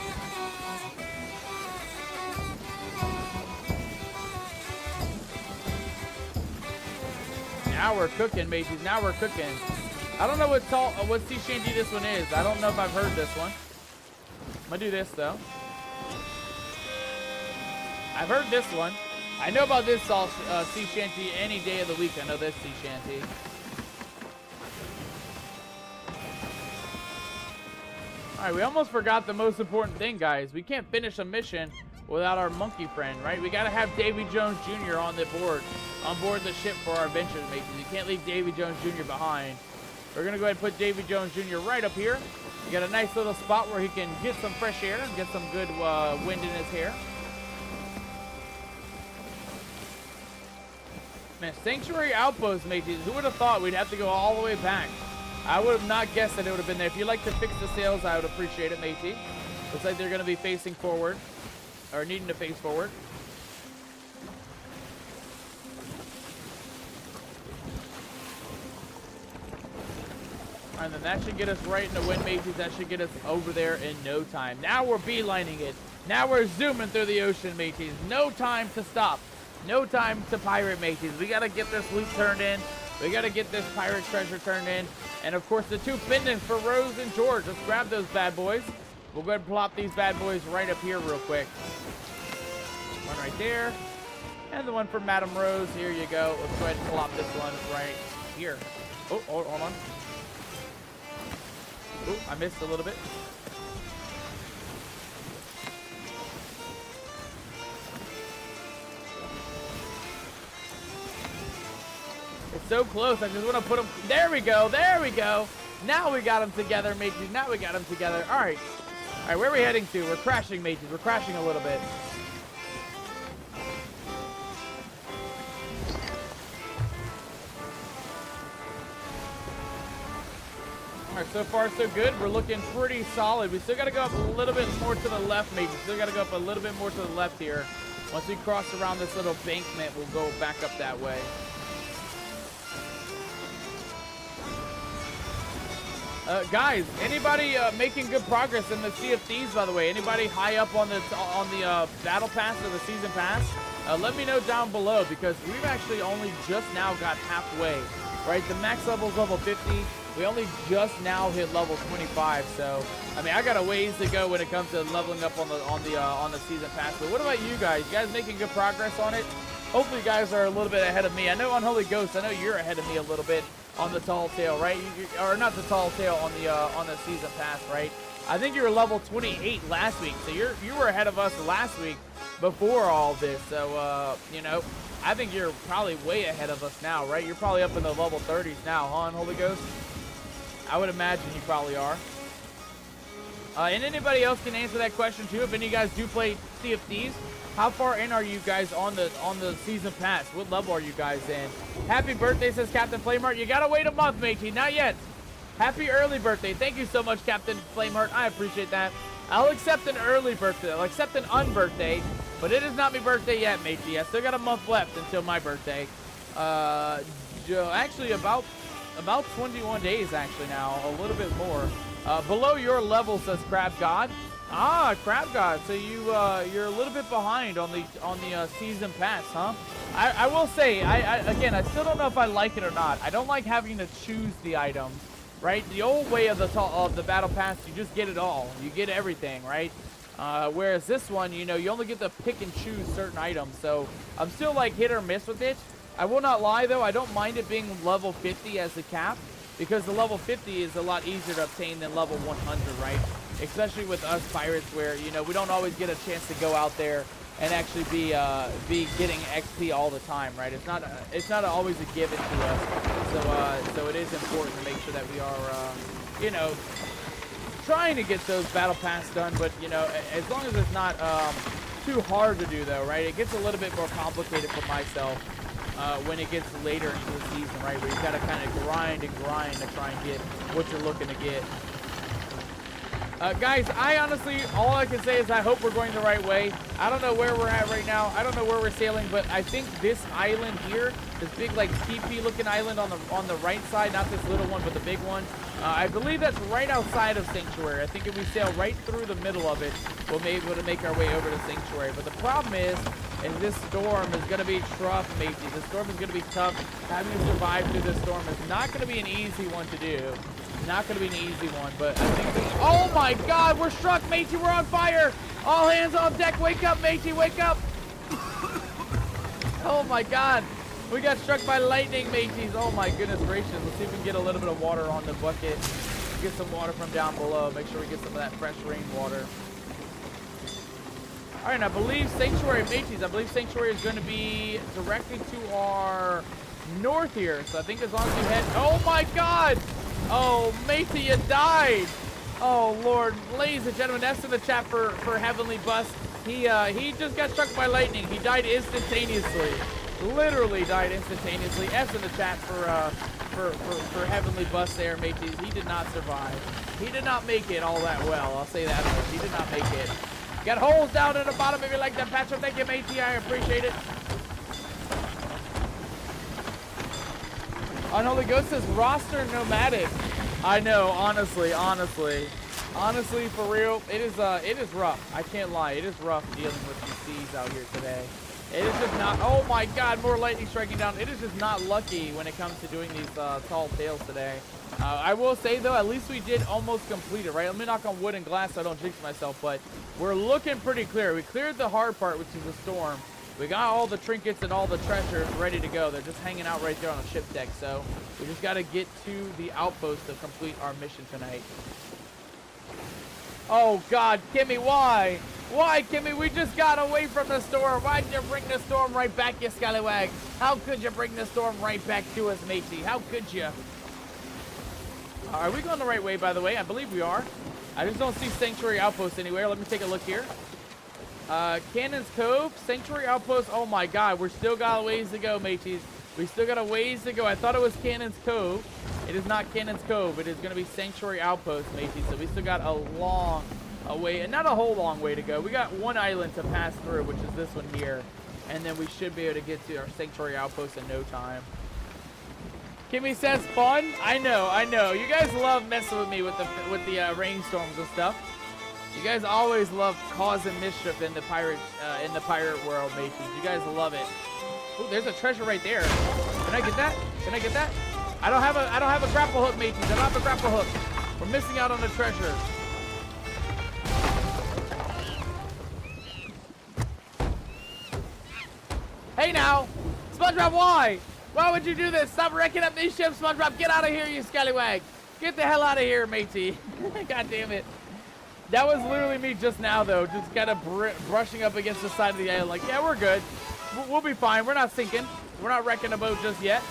Now we're cooking, mateys. Now we're cooking. I don't know what sea shanty this one is. I don't know if I've heard this one. I'm gonna do this though. I've heard this one. I know about this sea shanty any day of the week. I know this sea shanty. Alright, we almost forgot the most important thing, guys. We can't finish a mission without our monkey friend, right? We gotta have Davy Jones Jr. on board the ship for our adventures, mates. You can't leave Davy Jones Jr. behind. We're gonna go ahead and put Davy Jones Jr. right up here. We got a nice little spot where he can get some fresh air and get some good wind in his hair. Man, Sanctuary Outpost, mateys. Who would have thought we'd have to go all the way back? I would have not guessed that it would have been there. If you'd like to fix the sails, I would appreciate it, matey. Looks like they're going to be facing forward. Or needing to face forward. And then that should get us right in the wind, mateys. That should get us over there in no time. Now we're beelining it. Now we're zooming through the ocean, mateys. No time to stop. No time to pirate, mateys. We got to get this loot turned in. We got to get this pirate treasure turned in. And, of course, the 2 pendants for Rose and George. Let's grab those bad boys. We'll go ahead and plop these bad boys right up here real quick. One right there. And the one for Madame Rose. Here you go. Let's go ahead and plop this one right here. Oh, hold on. Oh, I missed a little bit. It's so close. I just want to put them. There we go. There we go. Now we got them together, mateys. Now we got them together. All right. All right, where are we heading to? We're crashing, mateys. We're crashing a little bit. All right, so far so good. We're looking pretty solid. We still got to go up a little bit more to the left, mateys. Still got to go up a little bit more to the left here. Once we cross around this little embankment, we'll go back up that way. Guys, anybody making good progress in the Sea of Thieves, by the way? Anybody high up on the battle pass or the season pass? Let me know down below, because we've actually only just now got halfway, right? The max level is level 50. We only just now hit level 25. So, I mean, I got a ways to go when it comes to leveling up on the season pass. But what about you guys? You guys making good progress on it? Hopefully, you guys are a little bit ahead of me. I know on Holy Ghost, I know you're ahead of me a little bit on the tall tale, right? Or not the tall tale, on the season pass, right? I think you were level 28 last week, so you were ahead of us last week before all this. So you know, I think you're probably way ahead of us now, right? You're probably up in the level 30s now, huh, Holy Ghost? I would imagine you probably are. And anybody else can answer that question too. If any of you guys do play Sea of Thieves, how far in are you guys on the season pass? What level are you guys in? Happy birthday, says Captain Flameheart. You gotta wait a month, matey. Not yet. Happy early birthday. Thank you so much, Captain Flameheart. I appreciate that. I'll accept an early birthday. I'll accept an unbirthday, but it is not my birthday yet, matey. I still got a month left until my birthday. Actually, about 21 days actually now, a little bit more. Below your level, says Crab God. Ah, Crab God. So you're a little bit behind on the season pass, huh? I will say, again, I still don't know if I like it or not. I don't like having to choose the items, right? The old way of the battle pass, you just get it all. You get everything, right? Whereas this one, you know, you only get to pick and choose certain items. So I'm still like hit or miss with it. I will not lie though, I don't mind it being level 50 as the cap, because the level 50 is a lot easier to obtain than level 100, right? Especially with us pirates, where, you know, we don't always get a chance to go out there and actually be getting XP all the time, right? It's not always a given to us. So it is important to make sure that we are, you know, trying to get those battle pass done. But, you know, as long as it's not too hard to do, though, right? It gets a little bit more complicated for myself when it gets later into the season, right? Where you got to kind of grind and grind to try and get what you're looking to get. Guys, I honestly, all I can say is I hope we're going the right way. I don't know where we're at right now. I don't know where we're sailing, but I think this island here, this big like teepee looking island on the right side, not this little one, but the big one. I believe that's right outside of Sanctuary. I think if we sail right through the middle of it, we'll be able to make our way over to Sanctuary. But the problem is this storm is going to be tough, matey. The storm is going to be tough. Having to survive through this storm is not going to be an easy one to do. Not going to be an easy one, but I think oh my god, we're struck, matey. We're on fire. All hands on deck. Wake up, matey. Wake up. Oh my god. We got struck by lightning, mateys. Oh my goodness gracious. Let's see if we can get a little bit of water on the bucket. Get some water from down below. Make sure we get some of that fresh rainwater. All right, and I believe Sanctuary, mateys, I believe Sanctuary is going to be directly to our north here. So I think as long as we head... Oh my god! Oh, matey, you died! Oh, Lord. Ladies and gentlemen, that's in the chat for Heavenly Bus. He just got struck by lightning. He died instantaneously. Literally died instantaneously. S in the chat for Heavenly Bus there, mateys. He did not survive. He did not make it all that well. I'll say that much. He did not make it. Got holes down at the bottom if you like that, Patrick. Thank you, matey. I appreciate it. Unholy Ghost says roster nomadic. I know, honestly, for real, it is rough. I can't lie. It is rough dealing with these seas out here today. It is just not, oh my god, more lightning striking down. It is just not lucky when it comes to doing these tall tales today. I will say, though, at least we did almost complete it, right? Let me knock on wood and glass so I don't jinx myself, but we're looking pretty clear. We cleared the hard part, which is the storm. We got all the trinkets and all the treasures ready to go. They're just hanging out right there on the ship deck, so we just got to get to the outpost to complete our mission tonight. Oh, God, Kimmy, why? Why, Kimmy? We just got away from the storm. Why'd you bring the storm right back, you scallywag? How could you bring the storm right back to us, matey? How could you? Are we going the right way, by the way? I believe we are. I just don't see Sanctuary Outpost anywhere. Let me take a look here. Cannon's Cove, Sanctuary Outpost. Oh, my God. We're still got a ways to go, mateys. We still got a ways to go. I thought it was Cannon's Cove. It is not Cannon's Cove. It is going to be Sanctuary Outpost, mateys. So we still got a long way, and not a whole long way to go. We got one island to pass through, which is this one here. And then we should be able to get to our Sanctuary Outpost in no time. Kimmy says fun. I know. You guys love messing with me with the rainstorms and stuff. You guys always love causing mischief in the pirate world, mateys. You guys love it. Ooh, there's a treasure right there. Can I get that? Can I get that? I don't have a grapple hook, mateys. I don't have a grapple hook. We're missing out on the treasure. Hey now, SpongeBob, why? Why would you do this? Stop wrecking up these ships, SpongeBob. Get out of here, you scallywag. Get the hell out of here, matey. God damn it. That was literally me just now, though. Just kind of brushing up against the side of the island. Like, yeah, we're good. We'll be fine. We're not sinking. We're not wrecking a boat just yet.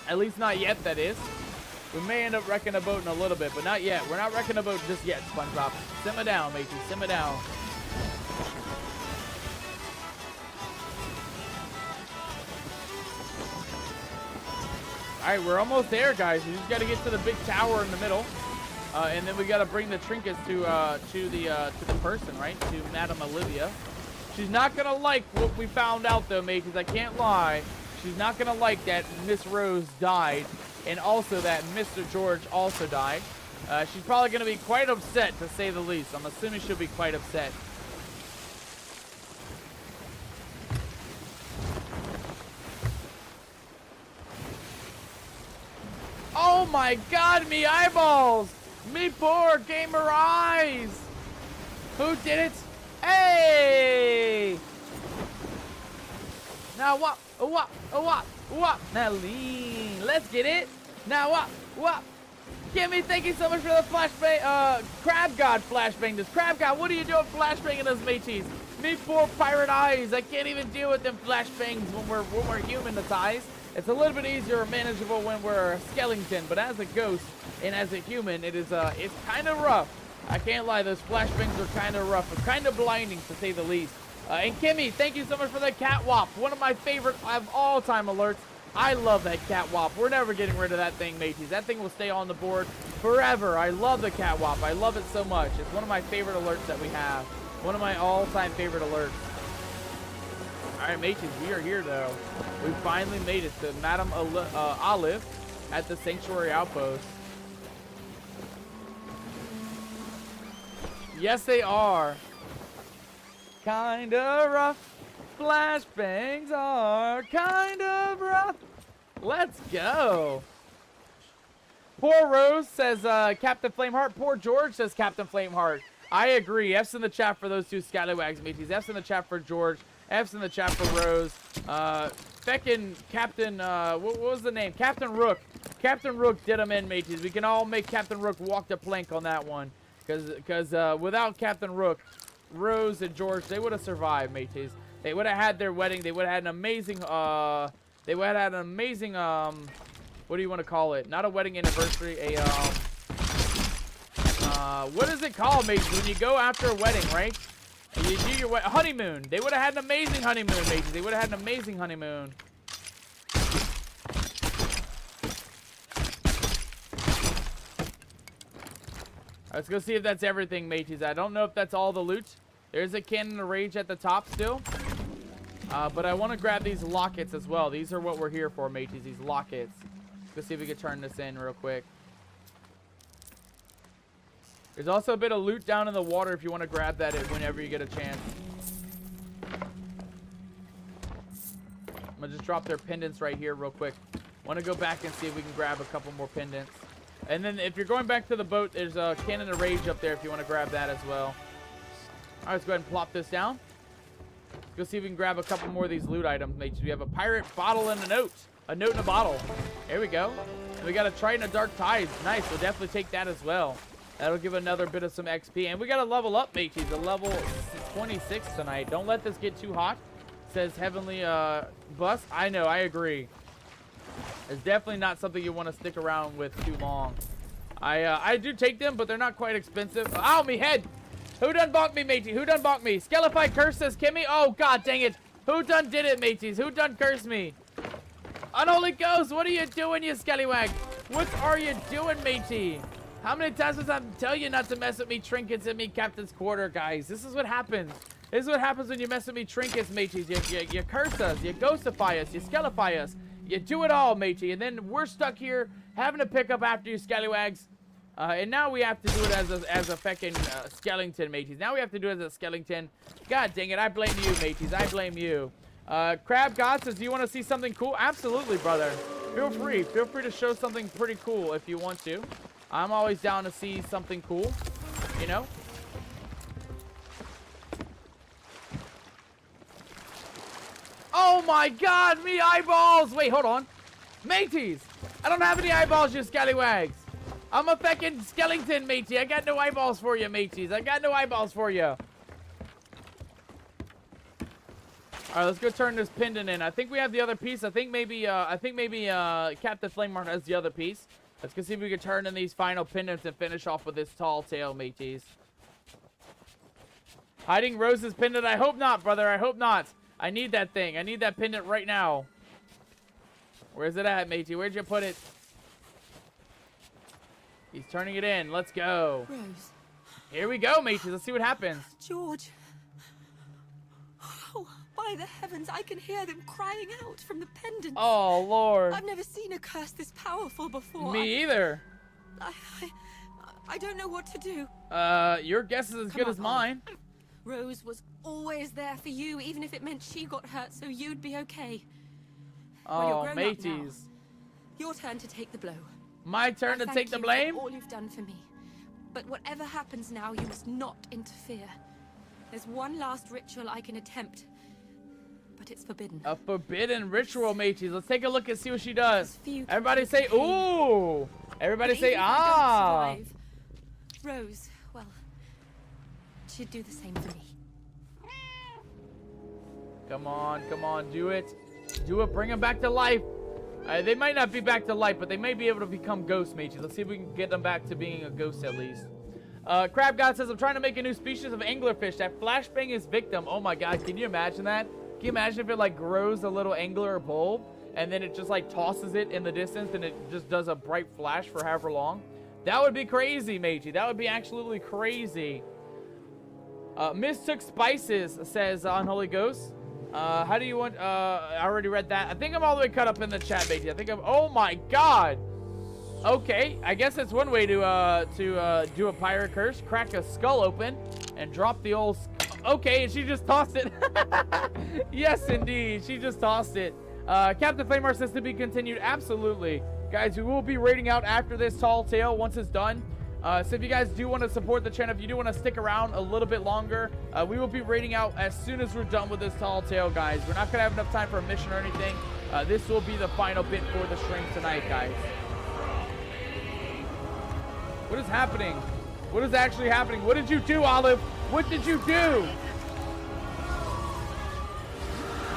At least not yet, that is. We may end up wrecking a boat in a little bit, but not yet. We're not wrecking a boat just yet, SpongeBob. Simmer down, matey. Simmer down. All right, we're almost there, guys. We just got to get to the big tower in the middle, and then we got to bring the trinkets to the person, right? To Madame Olivia. She's not gonna like what we found out, though, mateys. I can't lie. She's not gonna like that Miss Rose died, and also that Mr. George also died. She's probably gonna be quite upset, to say the least. I'm assuming she'll be quite upset. Oh my god, me eyeballs! Me poor gamer eyes! Who did it? Hey! Now what? What? Now lean. Let's get it. Now what? Kimmy, thank you so much for the flashbang. Crab God flashbang this. Crab God, what are you doing flashbanging us, mateys? Me poor pirate eyes. I can't even deal with them flashbangs when we're humanized. It's a little bit easier or manageable when we're a skeleton, but as a ghost and as a human, it's kind of rough. I can't lie, those flashbangs are kind of rough, but kind of blinding to say the least. And Kimmy, thank you so much for the catwalk. One of my favorite of all-time alerts. I love that catwalk. We're never getting rid of that thing, mateys. That thing will stay on the board forever. I love the catwalk. I love it so much. It's one of my favorite alerts that we have. One of my all-time favorite alerts. All right, mateys, we are here, though. We finally made it to Madame Olive at the Sanctuary Outpost. Yes, they are. Kinda rough. Flashbangs are kind of rough. Let's go. Poor Rose says Captain Flameheart. Poor George says Captain Flameheart. I agree. F's in the chat for those two scallywags, mateys. F's in the chat for George. F's in the chat for Rose. Feckin' Captain, what was the name? Captain Rook. Captain Rook did them in, mateys. We can all make Captain Rook walk the plank on that one. Because without Captain Rook, Rose and George, they would have survived, mateys. They would have had their wedding. They would have had an amazing, what do you want to call it? Not a wedding anniversary, what is it called, mateys? When you go after a wedding, right? And you do your honeymoon. They would have had an amazing honeymoon, mateys. They would have had an amazing honeymoon. Let's go see if that's everything, mateys. I don't know if that's all the loot. There's a cannon of rage at the top still. But I want to grab these lockets as well. These are what we're here for, mateys. These lockets. Let's see if we can turn this in real quick. There's also a bit of loot down in the water if you want to grab that whenever you get a chance. I'm going to just drop their pendants right here real quick. Want to go back and see if we can grab a couple more pendants. And then if you're going back to the boat, there's a cannon of rage up there if you want to grab that as well. All right, let's go ahead and plop this down. Let's go see if we can grab a couple more of these loot items, mates. We have a pirate bottle and a note. A note and a bottle. There we go. And we got a Triton of Dark Tides. Nice. We'll definitely take that as well. That'll give another bit of some XP. And we got to level up, mateys. A level 26 tonight. Don't let this get too hot. Says Heavenly Bus. I know. I agree. It's definitely not something you want to stick around with too long. I do take them, but they're not quite expensive. Ow, me head. Who done bonk me, matey? Who done bonk me? Skelify curse says Kimmy. Oh, god dang it. Who done did it, mateys? Who done cursed me? Unholy Ghost, what are you doing, you scallywag? What are you doing, matey? How many times must I tell you not to mess with me trinkets in me captain's quarter, guys? This is what happens. This is what happens when you mess with me trinkets, mateys. You curse us. You ghostify us. You skellify us. You do it all, matey. And then we're stuck here having to pick up after you scallywags. And now we have to do it as a feckin' skeleton, mateys. Now we have to do it as a skeleton. God dang it, I blame you, mateys. I blame you. Crab God says, do you want to see something cool? Absolutely, brother. Feel free. Feel free to show something pretty cool if you want to. I'm always down to see something cool, you know? Oh my god, me eyeballs! Wait, hold on. Mateys, I don't have any eyeballs, you scallywags. I'm a feckin' skeleton, matey. I got no eyeballs for you, mateys. I got no eyeballs for you. All right, let's go turn this pendant in. I think we have the other piece. I think maybe Captain Flameheart has the other piece. Let's go see if we can turn in these final pendants and finish off with this tall tale, mateys. Hiding Rose's pendant. I hope not, brother. I hope not. I need that thing. I need that pendant right now. Where's it at, matey? Where'd you put it? He's turning it in. Let's go.
Rose.
Here we go, mateys. Let's see what happens.
George. Oh, by the heavens, I can hear them crying out from the pendant.
Oh, Lord.
I've never seen a curse this powerful before.
Me either.
I don't know what to do.
Your guess is as good as mine.
Rose was always there for you, even if it meant she got hurt, so you'd be okay.
Oh, mateys.
Your turn to take the blow.
My turn to take the blame?
For all you've done for me. But whatever happens now, you must not interfere. There's one last ritual I can attempt, but it's forbidden.
A forbidden ritual, mateys. Let's take a look and see what she does. Everybody say, ooh. Everybody say, ah.
Rose, well, she'd do the same for me.
Come on, do it. Do it, bring them back to life. They might not be back to life, but they may be able to become ghost mages. Let's see if we can get them back to being a ghost at least. Crab God says, I'm trying to make a new species of anglerfish that flashbang his victim. Oh my god, can you imagine that? Can you imagine if it like grows a little angler bulb and then it just like tosses it in the distance, and it just does a bright flash for however long. That would be crazy, matey. That would be absolutely crazy. Mistook Spices says, Unholy Ghost, how do you want, I already read that. I think I'm all the way cut up in the chat, matey. I think I'm, oh my god. Okay, I guess that's one way to do a pirate curse. Crack a skull open and drop the old, okay, and she just tossed it. Yes, indeed, she just tossed it. Captain Flamar says to be continued. Absolutely. Guys, we will be raiding out after this tall tale once it's done. So if you guys do want to support the channel, if you do want to stick around a little bit longer, we will be raiding out as soon as we're done with this tall tale, guys. We're not going to have enough time for a mission or anything. This will be the final bit for the stream tonight, guys. What is happening? What is actually happening? What did you do, Olive? What did you do?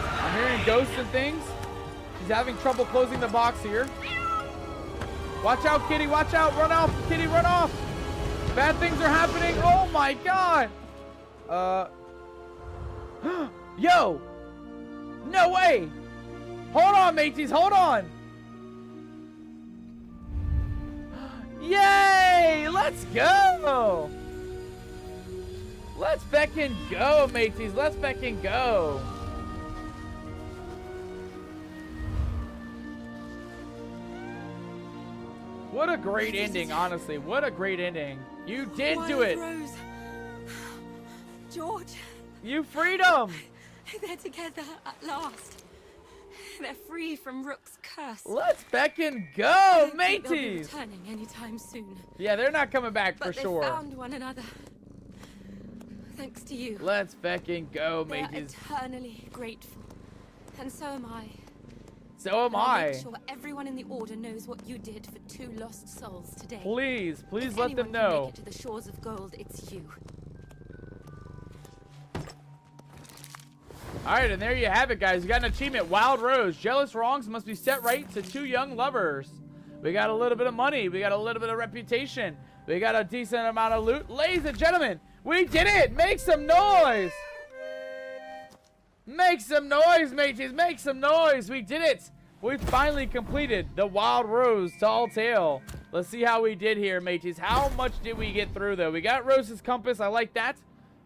I'm hearing ghosts and things. She's having trouble closing the box here. Watch out, Kitty. Watch out. Run off. Kitty, run off. Bad things are happening. Oh, my God. Yo. No way. Hold on, mateys. Hold on. Yay. Let's go. Let's feckin' go, mateys. Let's feckin' go. What a great ending, honestly. What a great ending. You did do it.
Rose. George.
You freed them.
They're together at last. They're free from Rook's curse.
Let's feckin' go,
I don't think they'll be
mateys.
returning anytime soon.
Yeah, they're not coming back for
But
sure.
they found one another. Thanks to you.
Let's feckin' go,
They're
mateys.
eternally grateful. And so am I.
So am
I'll
I.
make sure everyone in the Order knows what you did for 2 lost souls today.
Please, please
If
let them
anyone can
know.
make it to the shores of gold, it's you.
Alright, and there you have it, guys. We got an achievement. Wild Rose. Jealous wrongs must be set right to 2 young lovers. We got a little bit of money. We got a little bit of reputation. We got a decent amount of loot. Ladies and gentlemen, we did it! Make some noise! Make some noise, mateys! Make some noise! We did it! We finally completed the Wild Rose Tall Tale. Let's see how we did here, mateys. How much did we get through, though? We got Rose's Compass. I like that.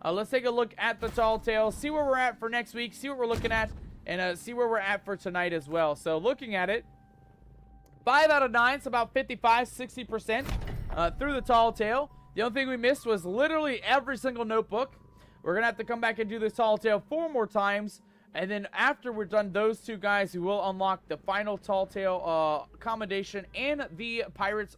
Let's take a look at the Tall Tale, see where we're at for next week, see what we're looking at, and see where we're at for tonight as well. So looking at it, 5 out of 9, it's about 55, 60% through the Tall Tale. The only thing we missed was literally every single notebook. We're going to have to come back and do this Tall Tale 4 more times. And then after we're done those 2 guys, we will unlock the final Tall Tale accommodation and the Pirate's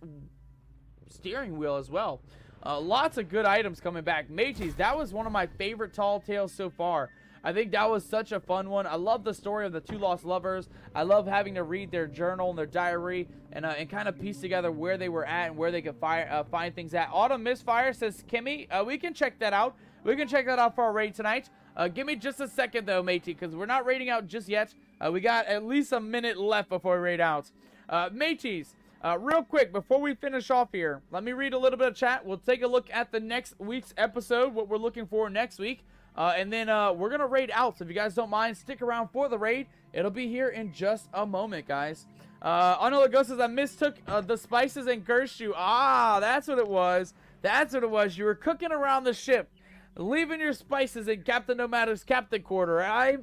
steering wheel as well. Lots of good items coming back. Mateys, that was one of my favorite Tall Tales so far. I think that was such a fun one. I love the story of the 2 lost lovers. I love having to read their journal and their diary and kind of piece together where they were at and where they could find things at. Autumn Misfire says, Kimmy, we can check that out. We can check that out for our raid tonight. Give me just a second, though, matey, because we're not raiding out just yet. We got at least a minute left before we raid out. Mateys, real quick, before we finish off here, let me read a little bit of chat. We'll take a look at the next week's episode, what we're looking for next week. And then we're going to raid out. So if you guys don't mind, stick around for the raid. It'll be here in just a moment, guys. Unholy Ghost says, I mistook the spices and cursed you. Ah, that's what it was. That's what it was. You were cooking around the ship, leaving your spices in Captain Nomad's captain quarter.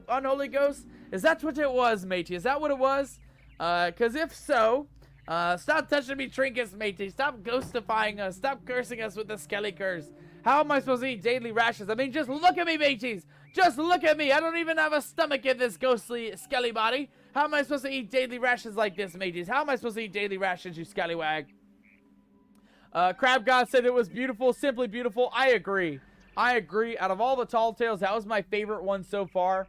Unholy Ghost? Is that what it was, matey? Is that what it was? Because if so, stop touching me trinkets, matey. Stop ghostifying us. Stop cursing us with the skelly curse. How am I supposed to eat daily rashes? I mean, just look at me, mateys. Just look at me. I don't even have a stomach in this ghostly, skelly body. How am I supposed to eat daily rashes like this, mateys? How am I supposed to eat daily rashes, you scallywag? Crab God said it was beautiful, simply beautiful. I agree. I agree. Out of all the Tall Tales, that was my favorite one so far.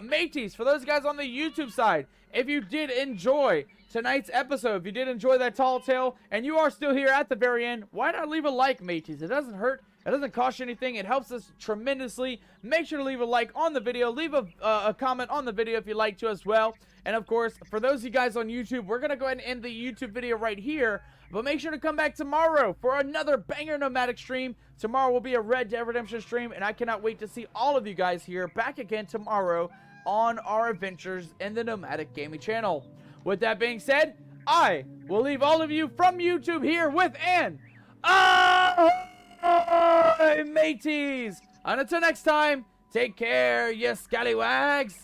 Mateys, for those guys on the YouTube side, if you did enjoy tonight's episode, if you did enjoy that Tall Tale, and you are still here at the very end, why not leave a like, mateys? It doesn't hurt. It doesn't cost you anything. It helps us tremendously. Make sure to leave a like on the video. Leave a comment on the video if you'd like to as well. And of course, for those of you guys on YouTube, we're going to go ahead and end the YouTube video right here. But make sure to come back tomorrow for another banger nomadic stream. Tomorrow will be a Red Dead Redemption stream. And I cannot wait to see all of you guys here back again tomorrow on our adventures in the Nomadic Gaming channel. with that being said, I will leave all of you from YouTube here with an mateys. And until next time, take care, you scallywags.